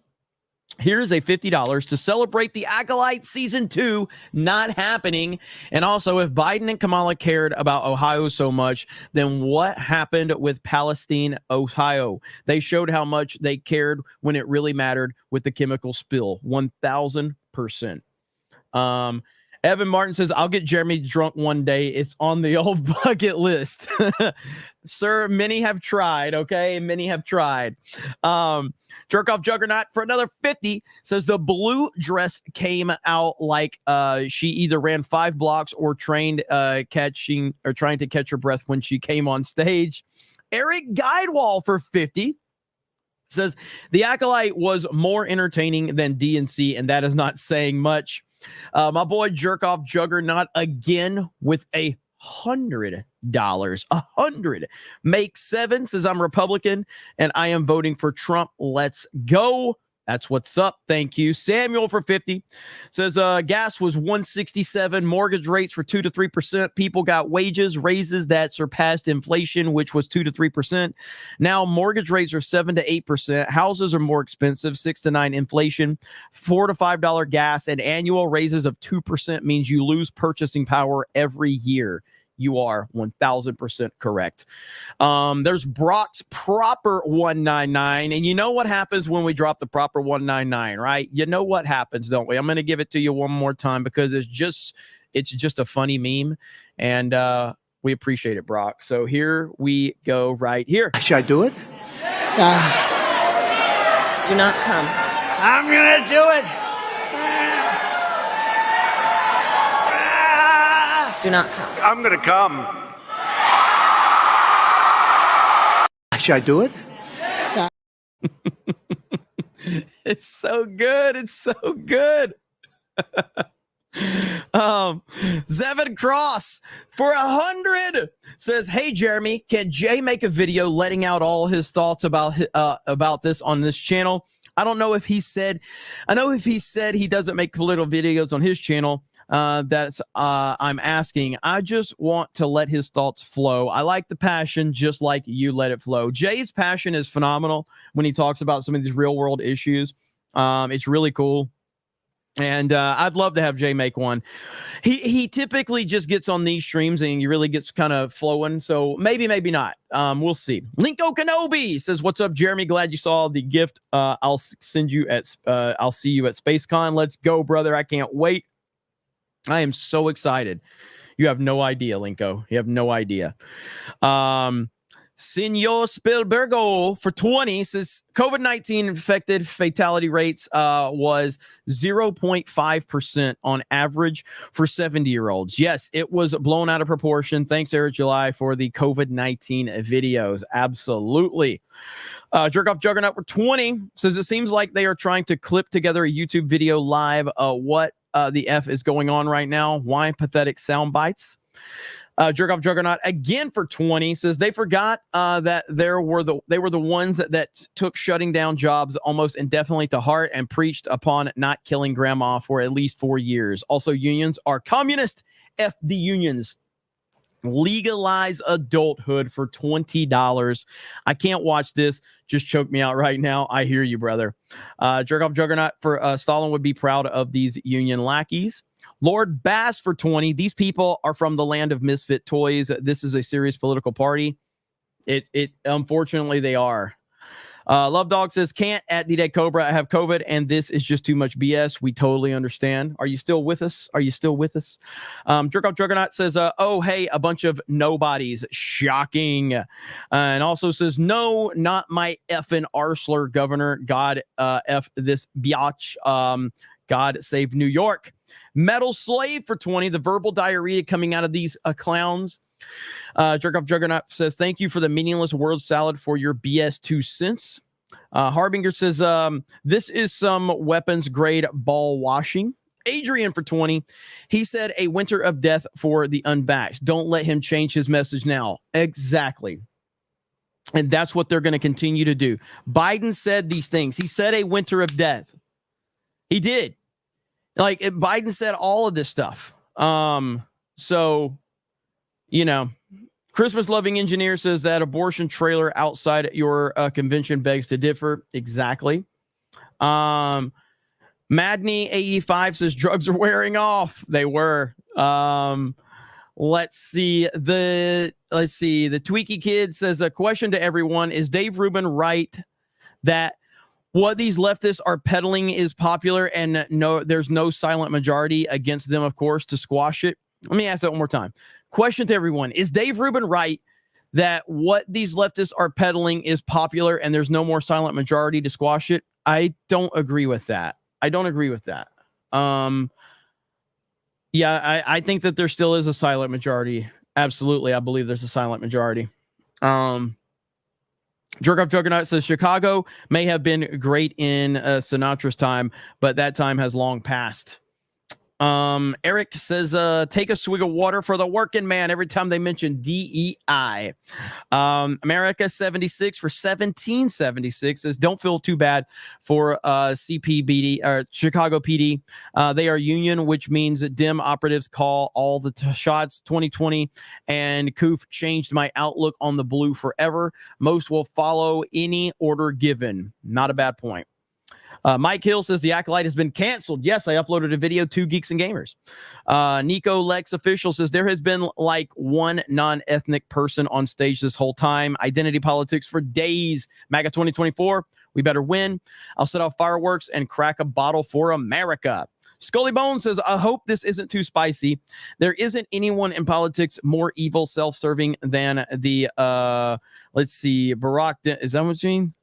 Here's a $50 to celebrate the Acolyte Season 2 not happening. And also, if Biden and Kamala cared about Ohio so much, then what happened with Palestine, Ohio? They showed how much they cared when it really mattered with the chemical spill. 1,000%. Evan Martin says, I'll get Jeremy drunk one day. It's on the old bucket list. Sir, many have tried, okay? Many have tried. Jerk off Juggernaut for another 50 says the blue dress came out like she either ran 5 blocks or trying to catch her breath when she came on stage. Eric Guidewall for 50 says the Acolyte was more entertaining than DNC, and that is not saying much. My boy Jerk Off Juggernaut again with $100. 100. Make 7 says I'm Republican and I am voting for Trump. Let's go. That's what's up. Thank you. Samuel for 50 says gas was $1.67. Mortgage rates for 2 to 3%. People got wages raises that surpassed inflation, which was 2 to 3%. Now mortgage rates are 7 to 8%. Houses are more expensive, 6 to 9 inflation, $4 to $5 gas, and annual raises of 2% means you lose purchasing power every year. You are 1000% correct. There's Brock's proper 199. And you know what happens when we drop the proper 199, right? You know what happens, don't we? I'm going to give it to you one more time because it's just a funny meme. And we appreciate it, Brock. So here we go right here. Should I do it? Do not come. I'm going to do it. Do not come. I'm going to come. Should I do it? It's so good. It's so good. Zevin Cross for 100 says, "Hey Jeremy, can Jay make a video letting out all his thoughts about this on this channel?" I don't know if he said. I know if he said he doesn't make political videos on his channel. That's I'm asking. I just want to let his thoughts flow. I like the passion, just like you let it flow. Jay's passion is phenomenal when he talks about some of these real world issues. It's really cool. And I'd love to have Jay make one. He typically just gets on these streams and he really gets kind of flowing. So maybe not. We'll see. Linko Kenobi says, "What's up, Jeremy? Glad you saw the gift. I'll see you at SpaceCon. Let's go, brother. I can't wait. I am so excited. You have no idea, Linko. You have no idea." Senor Spielbergo for 20 says COVID-19 infected fatality rates was 0.5% on average for 70-year-olds. Yes, it was blown out of proportion. Thanks, Eric July, for the COVID-19 videos. Absolutely. Jerkoff Juggernaut for 20 says it seems like they are trying to clip together a YouTube video live. What the F is going on right now? Why pathetic sound bites? Jerkoff Juggernaut again for 20 says they forgot that they were the ones that took shutting down jobs almost indefinitely to heart and preached upon not killing grandma for at least 4 years. Also, unions are communist. F the unions. Legalize adulthood for $20. I can't watch this. Just choke me out right now. I hear you, brother. Jerkoff Juggernaut for Stalin would be proud of these union lackeys. Lord Bass for 20. These people are from the land of misfit toys. This is a serious political party. It unfortunately they are. Love Dog says, "Can't at D-Day Cobra. I have COVID and this is just too much BS." We totally understand. Are you still with us? Are you still with us? Jerkoff Juggernaut says, "Oh, hey, a bunch of nobodies. Shocking." And also says, "No, not my effing Arsler governor. God, F this biatch. God save New York." Metal Slave for 20. The verbal diarrhea coming out of these clowns. Jerkoff Juggernaut says, "Thank you for the meaningless word salad for your BS 2 cents." Harbinger says, "This is some weapons grade ball washing." Adrian for 20. He said, "A winter of death for the unvaxxed. Don't let him change his message now." Exactly. And that's what they're going to continue to do. Biden said these things. He said a winter of death. He did. Like Biden said all of this stuff. So, you know, Christmas loving engineer says that abortion trailer outside your convention begs to differ. Exactly. Madney 85 says drugs are wearing off. They were. Let's see. The Tweaky Kid says, "A question to everyone. Is Dave Rubin right that what these leftists are peddling is popular and no, there's no silent majority against them, of course, to squash it?" Let me ask that one more time. Question to everyone. Is Dave Rubin right that what these leftists are peddling is popular and there's no more silent majority to squash it? I don't agree with that. I think that there still is a silent majority. Absolutely. I believe there's a silent majority. Jerkoff Juggernaut says Chicago may have been great in Sinatra's time, but that time has long passed. Eric says, "Take a swig of water for the working man every time they mention DEI." America 76 for 1776 says, "Don't feel too bad for CPBD or Chicago PD. They are union, which means that Dem operatives call all the shots. 2020 and Coof changed my outlook on the blue forever. Most will follow any order given." Not a bad point. Mike Hill says the Acolyte has been canceled. Yes, I uploaded a video to Geeks and Gamers. Nico Lex Official says there has been like one non-ethnic person on stage this whole time. Identity politics for days. MAGA 2024. We better win. I'll set off fireworks and crack a bottle for America. Scully Bone says, I hope this isn't too spicy. There isn't anyone in politics more evil, self-serving than the, let's see, Barack. Is that what you mean?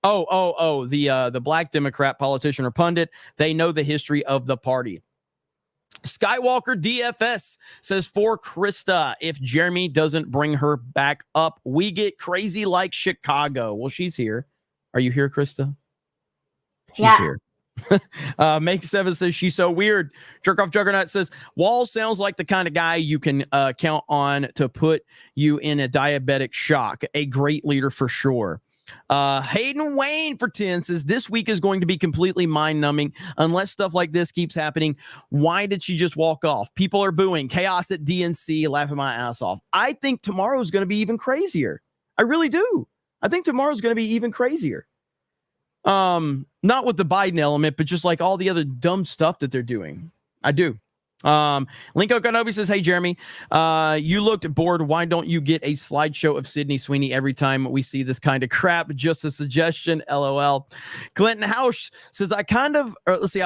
The black Democrat politician or pundit. They know the history of the party. Skywalker DFS says for Krista, if Jeremy doesn't bring her back up, we get crazy like Chicago. Well, she's here. Are you here, Krista? She's here. Make 7 says she's so weird. Jerkoff Juggernaut says Wall sounds like the kind of guy you can count on to put you in a diabetic shock. A great leader for sure. Hayden Wayne for 10 says this week is going to be completely mind-numbing unless stuff like this keeps happening. Why did she just walk off? People are booing. Chaos at DNC, laughing my ass off. I think tomorrow is going to be even crazier. I really do. I think tomorrow is going to be even crazier. Not with the Biden element, but just like all the other dumb stuff that they're doing. I do. Linko Kanobi says, hey, Jeremy, you looked bored. Why don't you get a slideshow of Sydney Sweeney every time we see this kind of crap? Just a suggestion. LOL. Clinton House says, I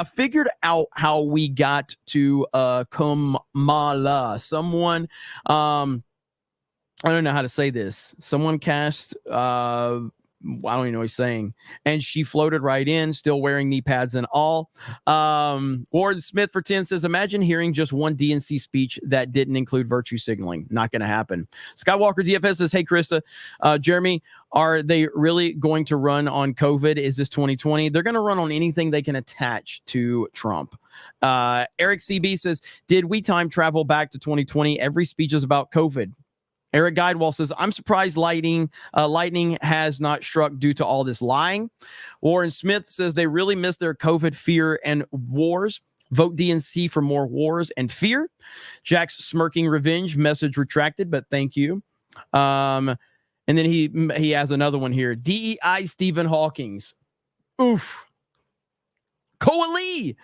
figured out how we got to Kamala. Someone, I don't know how to say this. Someone cast, I don't even know what he's saying. And she floated right in, still wearing knee pads and all. Warren Smith for 10 says, imagine hearing just one DNC speech that didn't include virtue signaling. Not going to happen. Skywalker DFS says, hey, Krista, Jeremy, are they really going to run on COVID? Is this 2020? They're going to run on anything they can attach to Trump. Eric CB says, did we time travel back to 2020? Every speech is about COVID. Eric Guidewall says, I'm surprised lightning has not struck due to all this lying. Warren Smith says they really miss their COVID fear and wars. Vote DNC for more wars and fear. Jack's smirking revenge message retracted, but thank you. And then he has another one here. DEI Stephen Hawkins. Oof. Coalee.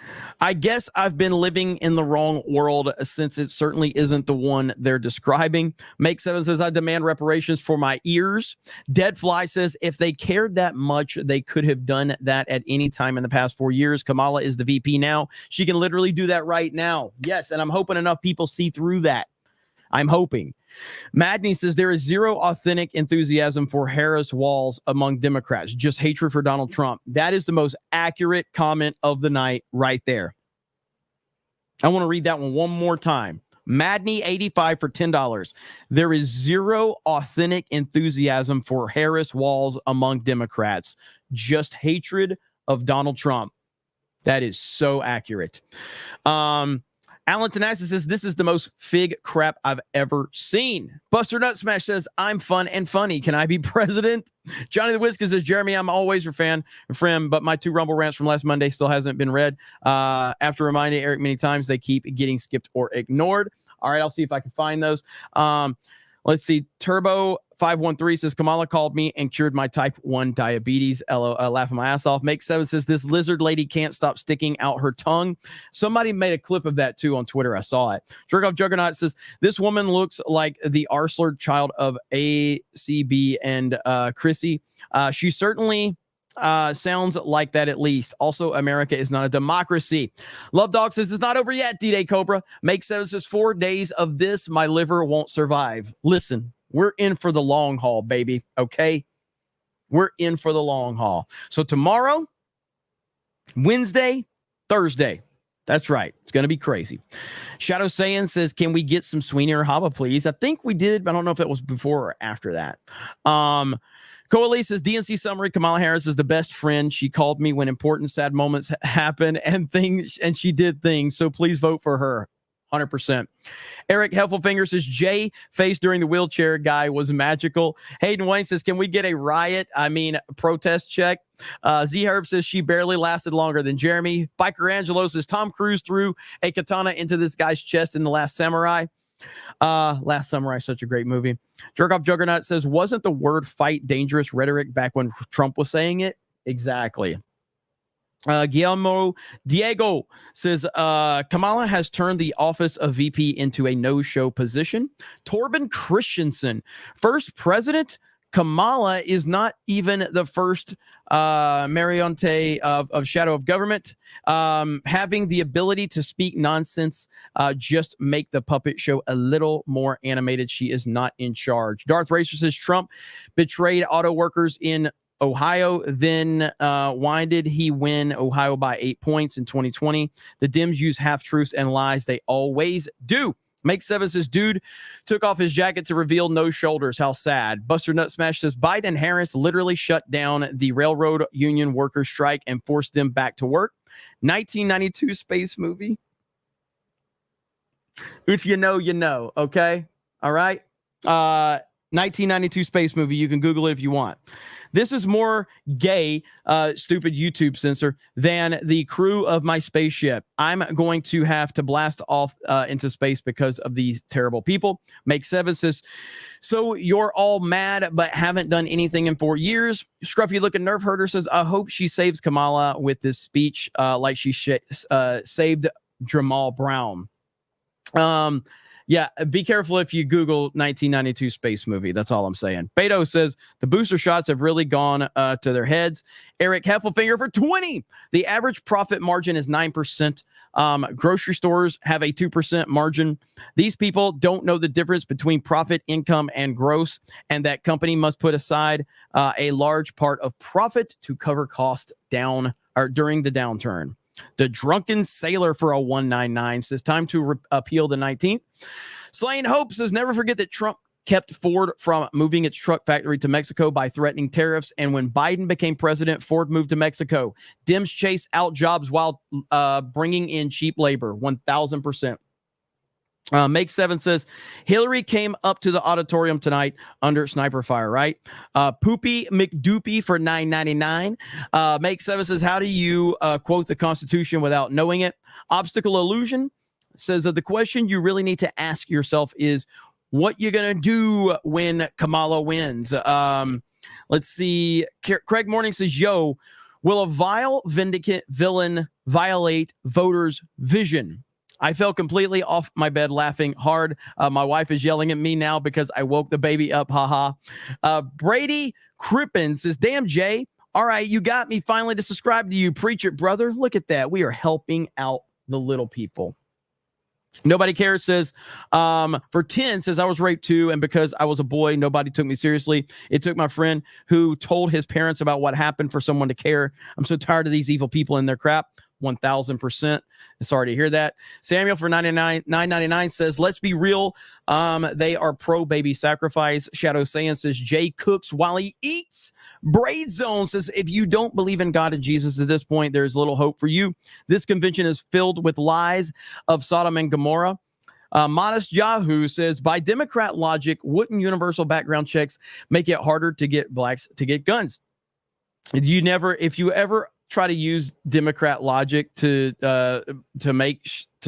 I guess I've been living in the wrong world since it certainly isn't the one they're describing. Make 7 says, I demand reparations for my ears. Deadfly says, if they cared that much, they could have done that at any time in the past 4 years. Kamala is the VP now. She can literally do that right now. Yes, and I'm hoping enough people see through that. I'm hoping. Madney says there is zero authentic enthusiasm for Harris Walls among Democrats, just hatred for Donald Trump. That is the most accurate comment of the night right there. I want to read that one more time. Madney 85 for $10. There is zero authentic enthusiasm for Harris Walls among Democrats, just hatred of Donald Trump. That is so accurate. Alan Tanassi says, this is the most fig crap I've ever seen. Buster Nut Smash says, I'm fun and funny. Can I be president? Johnny the Whisker says, Jeremy, I'm always your friend, but my 2 Rumble rants from last Monday still hasn't been read. After reminding Eric many times, they keep getting skipped or ignored. All right, I'll see if I can find those. Let's see. Turbo 513 says, Kamala called me and cured my type 1 diabetes. Laughing my ass off. Make 7 says, this lizard lady can't stop sticking out her tongue. Somebody made a clip of that too on Twitter. I saw it. Jerkoff Juggernaut says, this woman looks like the Arsler child of ACB and Chrissy. She certainly sounds like that at least. Also, America is not a democracy. Love Dog says, it's not over yet, D-Day Cobra. Make 7 says, 4 days of this, my liver won't survive. Listen. We're in for the long haul, baby. Okay? We're in for the long haul. So tomorrow, Wednesday, Thursday. That's right. It's going to be crazy. Shadow Saiyan says, can we get some Sweeney or Haba, please? I think we did, but I don't know if it was before or after that. Coalee says, DNC summary, Kamala Harris is the best friend. She called me when important, sad moments happen and she did things. So please vote for her. 100%. Eric Heffelfinger says, Jay face during the wheelchair guy was magical. Hayden Wayne says, can we get a protest check? Z Herb says, she barely lasted longer than Jeremy. Biker Angelo says, Tom Cruise threw a katana into this guy's chest in The Last Samurai. Last Samurai, such a great movie. Jerkoff Juggernaut says, wasn't the word fight dangerous rhetoric back when Trump was saying it? Exactly. Guillermo Diego says Kamala has turned the office of VP into a no-show position. Torben Christensen, first president. Kamala is not even the first marionette of shadow of government. Having the ability to speak nonsense just make the puppet show a little more animated. She is not in charge. Darth Racer says Trump betrayed auto workers in Ohio. Then why did he win Ohio by 8 points in 2020? The Dems use half-truths and lies. They always do. Make Seven says, dude took off his jacket to reveal no shoulders. How sad. Buster Nut Smash says, Biden and Harris literally shut down the railroad union workers strike and forced them back to work. 1992 space movie. If you know, you know. Okay. All right. 1992 space movie. You can Google it if you want. This is more gay, stupid YouTube censor than the crew of my spaceship. I'm going to have to blast off into space because of these terrible people. Make Seven says, so you're all mad but haven't done anything in 4 years. Scruffy looking nerve herder says, I hope she saves Kamala with this speech like she saved Jamal Brown. Yeah, be careful if you Google 1992 space movie. That's all I'm saying. Beto says the booster shots have really gone to their heads. Eric Heffelfinger for 20. The average profit margin is 9%. Grocery stores have a 2% margin. These people don't know the difference between profit, income, and gross, and that company must put aside a large part of profit to cover cost down or during the downturn. The Drunken Sailor for a 199 says time to appeal the 19th. Slaying Hope says never forget that Trump kept Ford from moving its truck factory to Mexico by threatening tariffs. And when Biden became president, Ford moved to Mexico. Dems chase out jobs while bringing in cheap labor. 1,000%. Make Seven says Hillary came up to the auditorium tonight under sniper fire, right? Poopy McDoopy for $9.99. Make Seven says, how do you quote the Constitution without knowing it? Obstacle Illusion says that the question you really need to ask yourself is what you're gonna do when Kamala wins. Let's see. Craig Morning says, yo, will a vile vindicant villain violate voters' vision? I fell completely off my bed laughing hard. My wife is yelling at me now because I woke the baby up. Haha. Brady Crippen says, damn, Jay. All right, you got me finally to subscribe to you. Preach it, brother. Look at that. We are helping out the little people. Nobody Cares says, for 10 says I was raped too. And because I was a boy, nobody took me seriously. It took my friend who told his parents about what happened for someone to care. I'm so tired of these evil people and their crap. 1,000%. Sorry to hear that. Samuel for $9.99 says, let's be real. They are pro baby sacrifice. Shadow Saiyan says, Jay cooks while he eats. Braid Zone says, if you don't believe in God and Jesus at this point, there's little hope for you. This convention is filled with lies of Sodom and Gomorrah. Modest Yahoo says, by Democrat logic, wouldn't universal background checks make it harder to get blacks to get guns? If you ever try to use Democrat logic to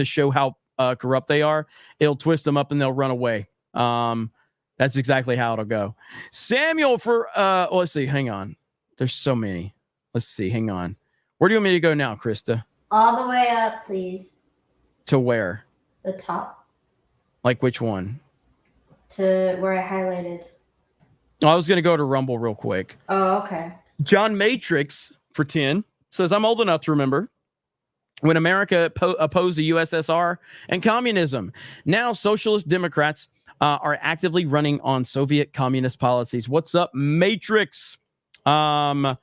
show how corrupt they are, it'll twist them up and they'll run away. That's exactly how it'll go. Samuel for let's see, hang on. There's so many. Let's see, hang on. Where do you want me to go now, Krista? All the way up, please. To where? The top. Like which one? To where I highlighted. I was gonna go to Rumble real quick. Oh, okay. John Matrix for 10 says, I'm old enough to remember when America opposed the USSR and communism. Now socialist Democrats are actively running on Soviet communist policies. What's up, Matrix? And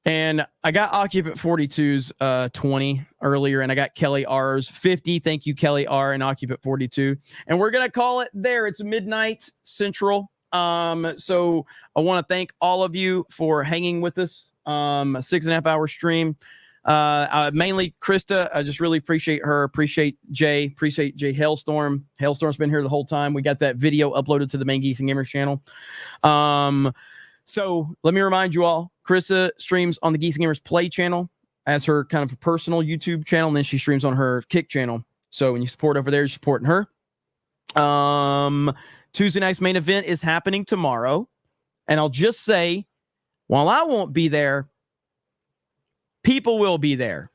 I got Occupant 42's 20 earlier, and I got Kelly R's 50. Thank you, Kelly R and Occupant 42. And we're going to call it there. It's midnight Central. So I want to thank all of you for hanging with us. A 6.5 hour stream. Mainly Krista. I just really appreciate her. Appreciate Jay Hailstorm. Hailstorm's been here the whole time. We got that video uploaded to the main Geeks and Gamers channel. So let me remind you all, Krista streams on the Geeks and Gamers Play channel as her kind of personal YouTube channel, and then she streams on her Kick channel. So when you support over there, you're supporting her. Tuesday night's main event is happening tomorrow. And I'll just say, while I won't be there, people will be there.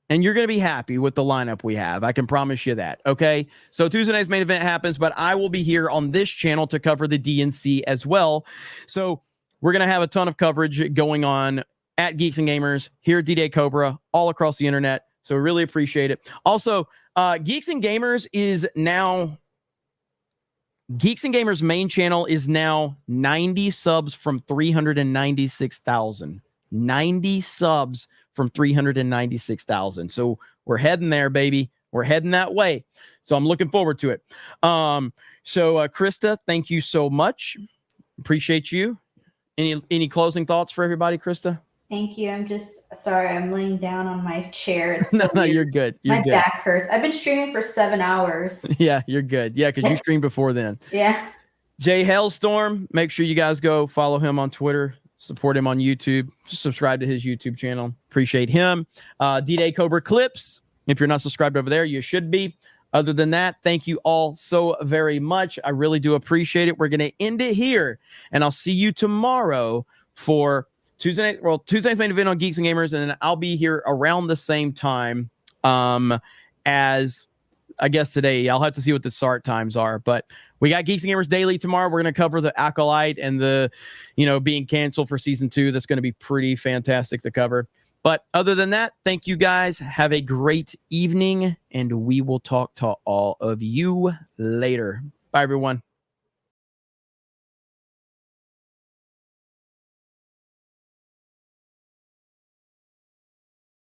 And you're going to be happy with the lineup we have. I can promise you that. Okay. So Tuesday night's main event happens, but I will be here on this channel to cover the DNC as well. So we're going to have a ton of coverage going on at Geeks and Gamers, here at D-Day Cobra, all across the internet. So really appreciate it. Also, Geeks and Gamers main channel is now 90 subs from 396,000. 90 subs from 396,000. So we're heading there, baby. We're heading that way. So I'm looking forward to it. Krista, thank you so much. Appreciate you. Any closing thoughts for everybody, Krista? Thank you. I'm just sorry. I'm laying down on my chair. It's No, you're good. You're my good. back hurts. I've been streaming for 7 hours. Yeah, you're good. Yeah, because you streamed before then. Yeah. Jay Hailstorm, make sure you guys go follow him on Twitter. Support him on YouTube. Subscribe to his YouTube channel. Appreciate him. D-Day Cobra Clips. If you're not subscribed over there, you should be. Other than that, thank you all so very much. I really do appreciate it. We're going to end it here, and I'll see you tomorrow for Tuesday night. Well, Tuesday's main event on Geeks and Gamers, and then I'll be here around the same time as I guess today. I'll have to see what the start times are, but we got Geeks and Gamers Daily tomorrow. We're going to cover the Acolyte and the, being canceled for season 2. That's going to be pretty fantastic to cover. But other than that, thank you guys. Have a great evening, and we will talk to all of you later. Bye, everyone.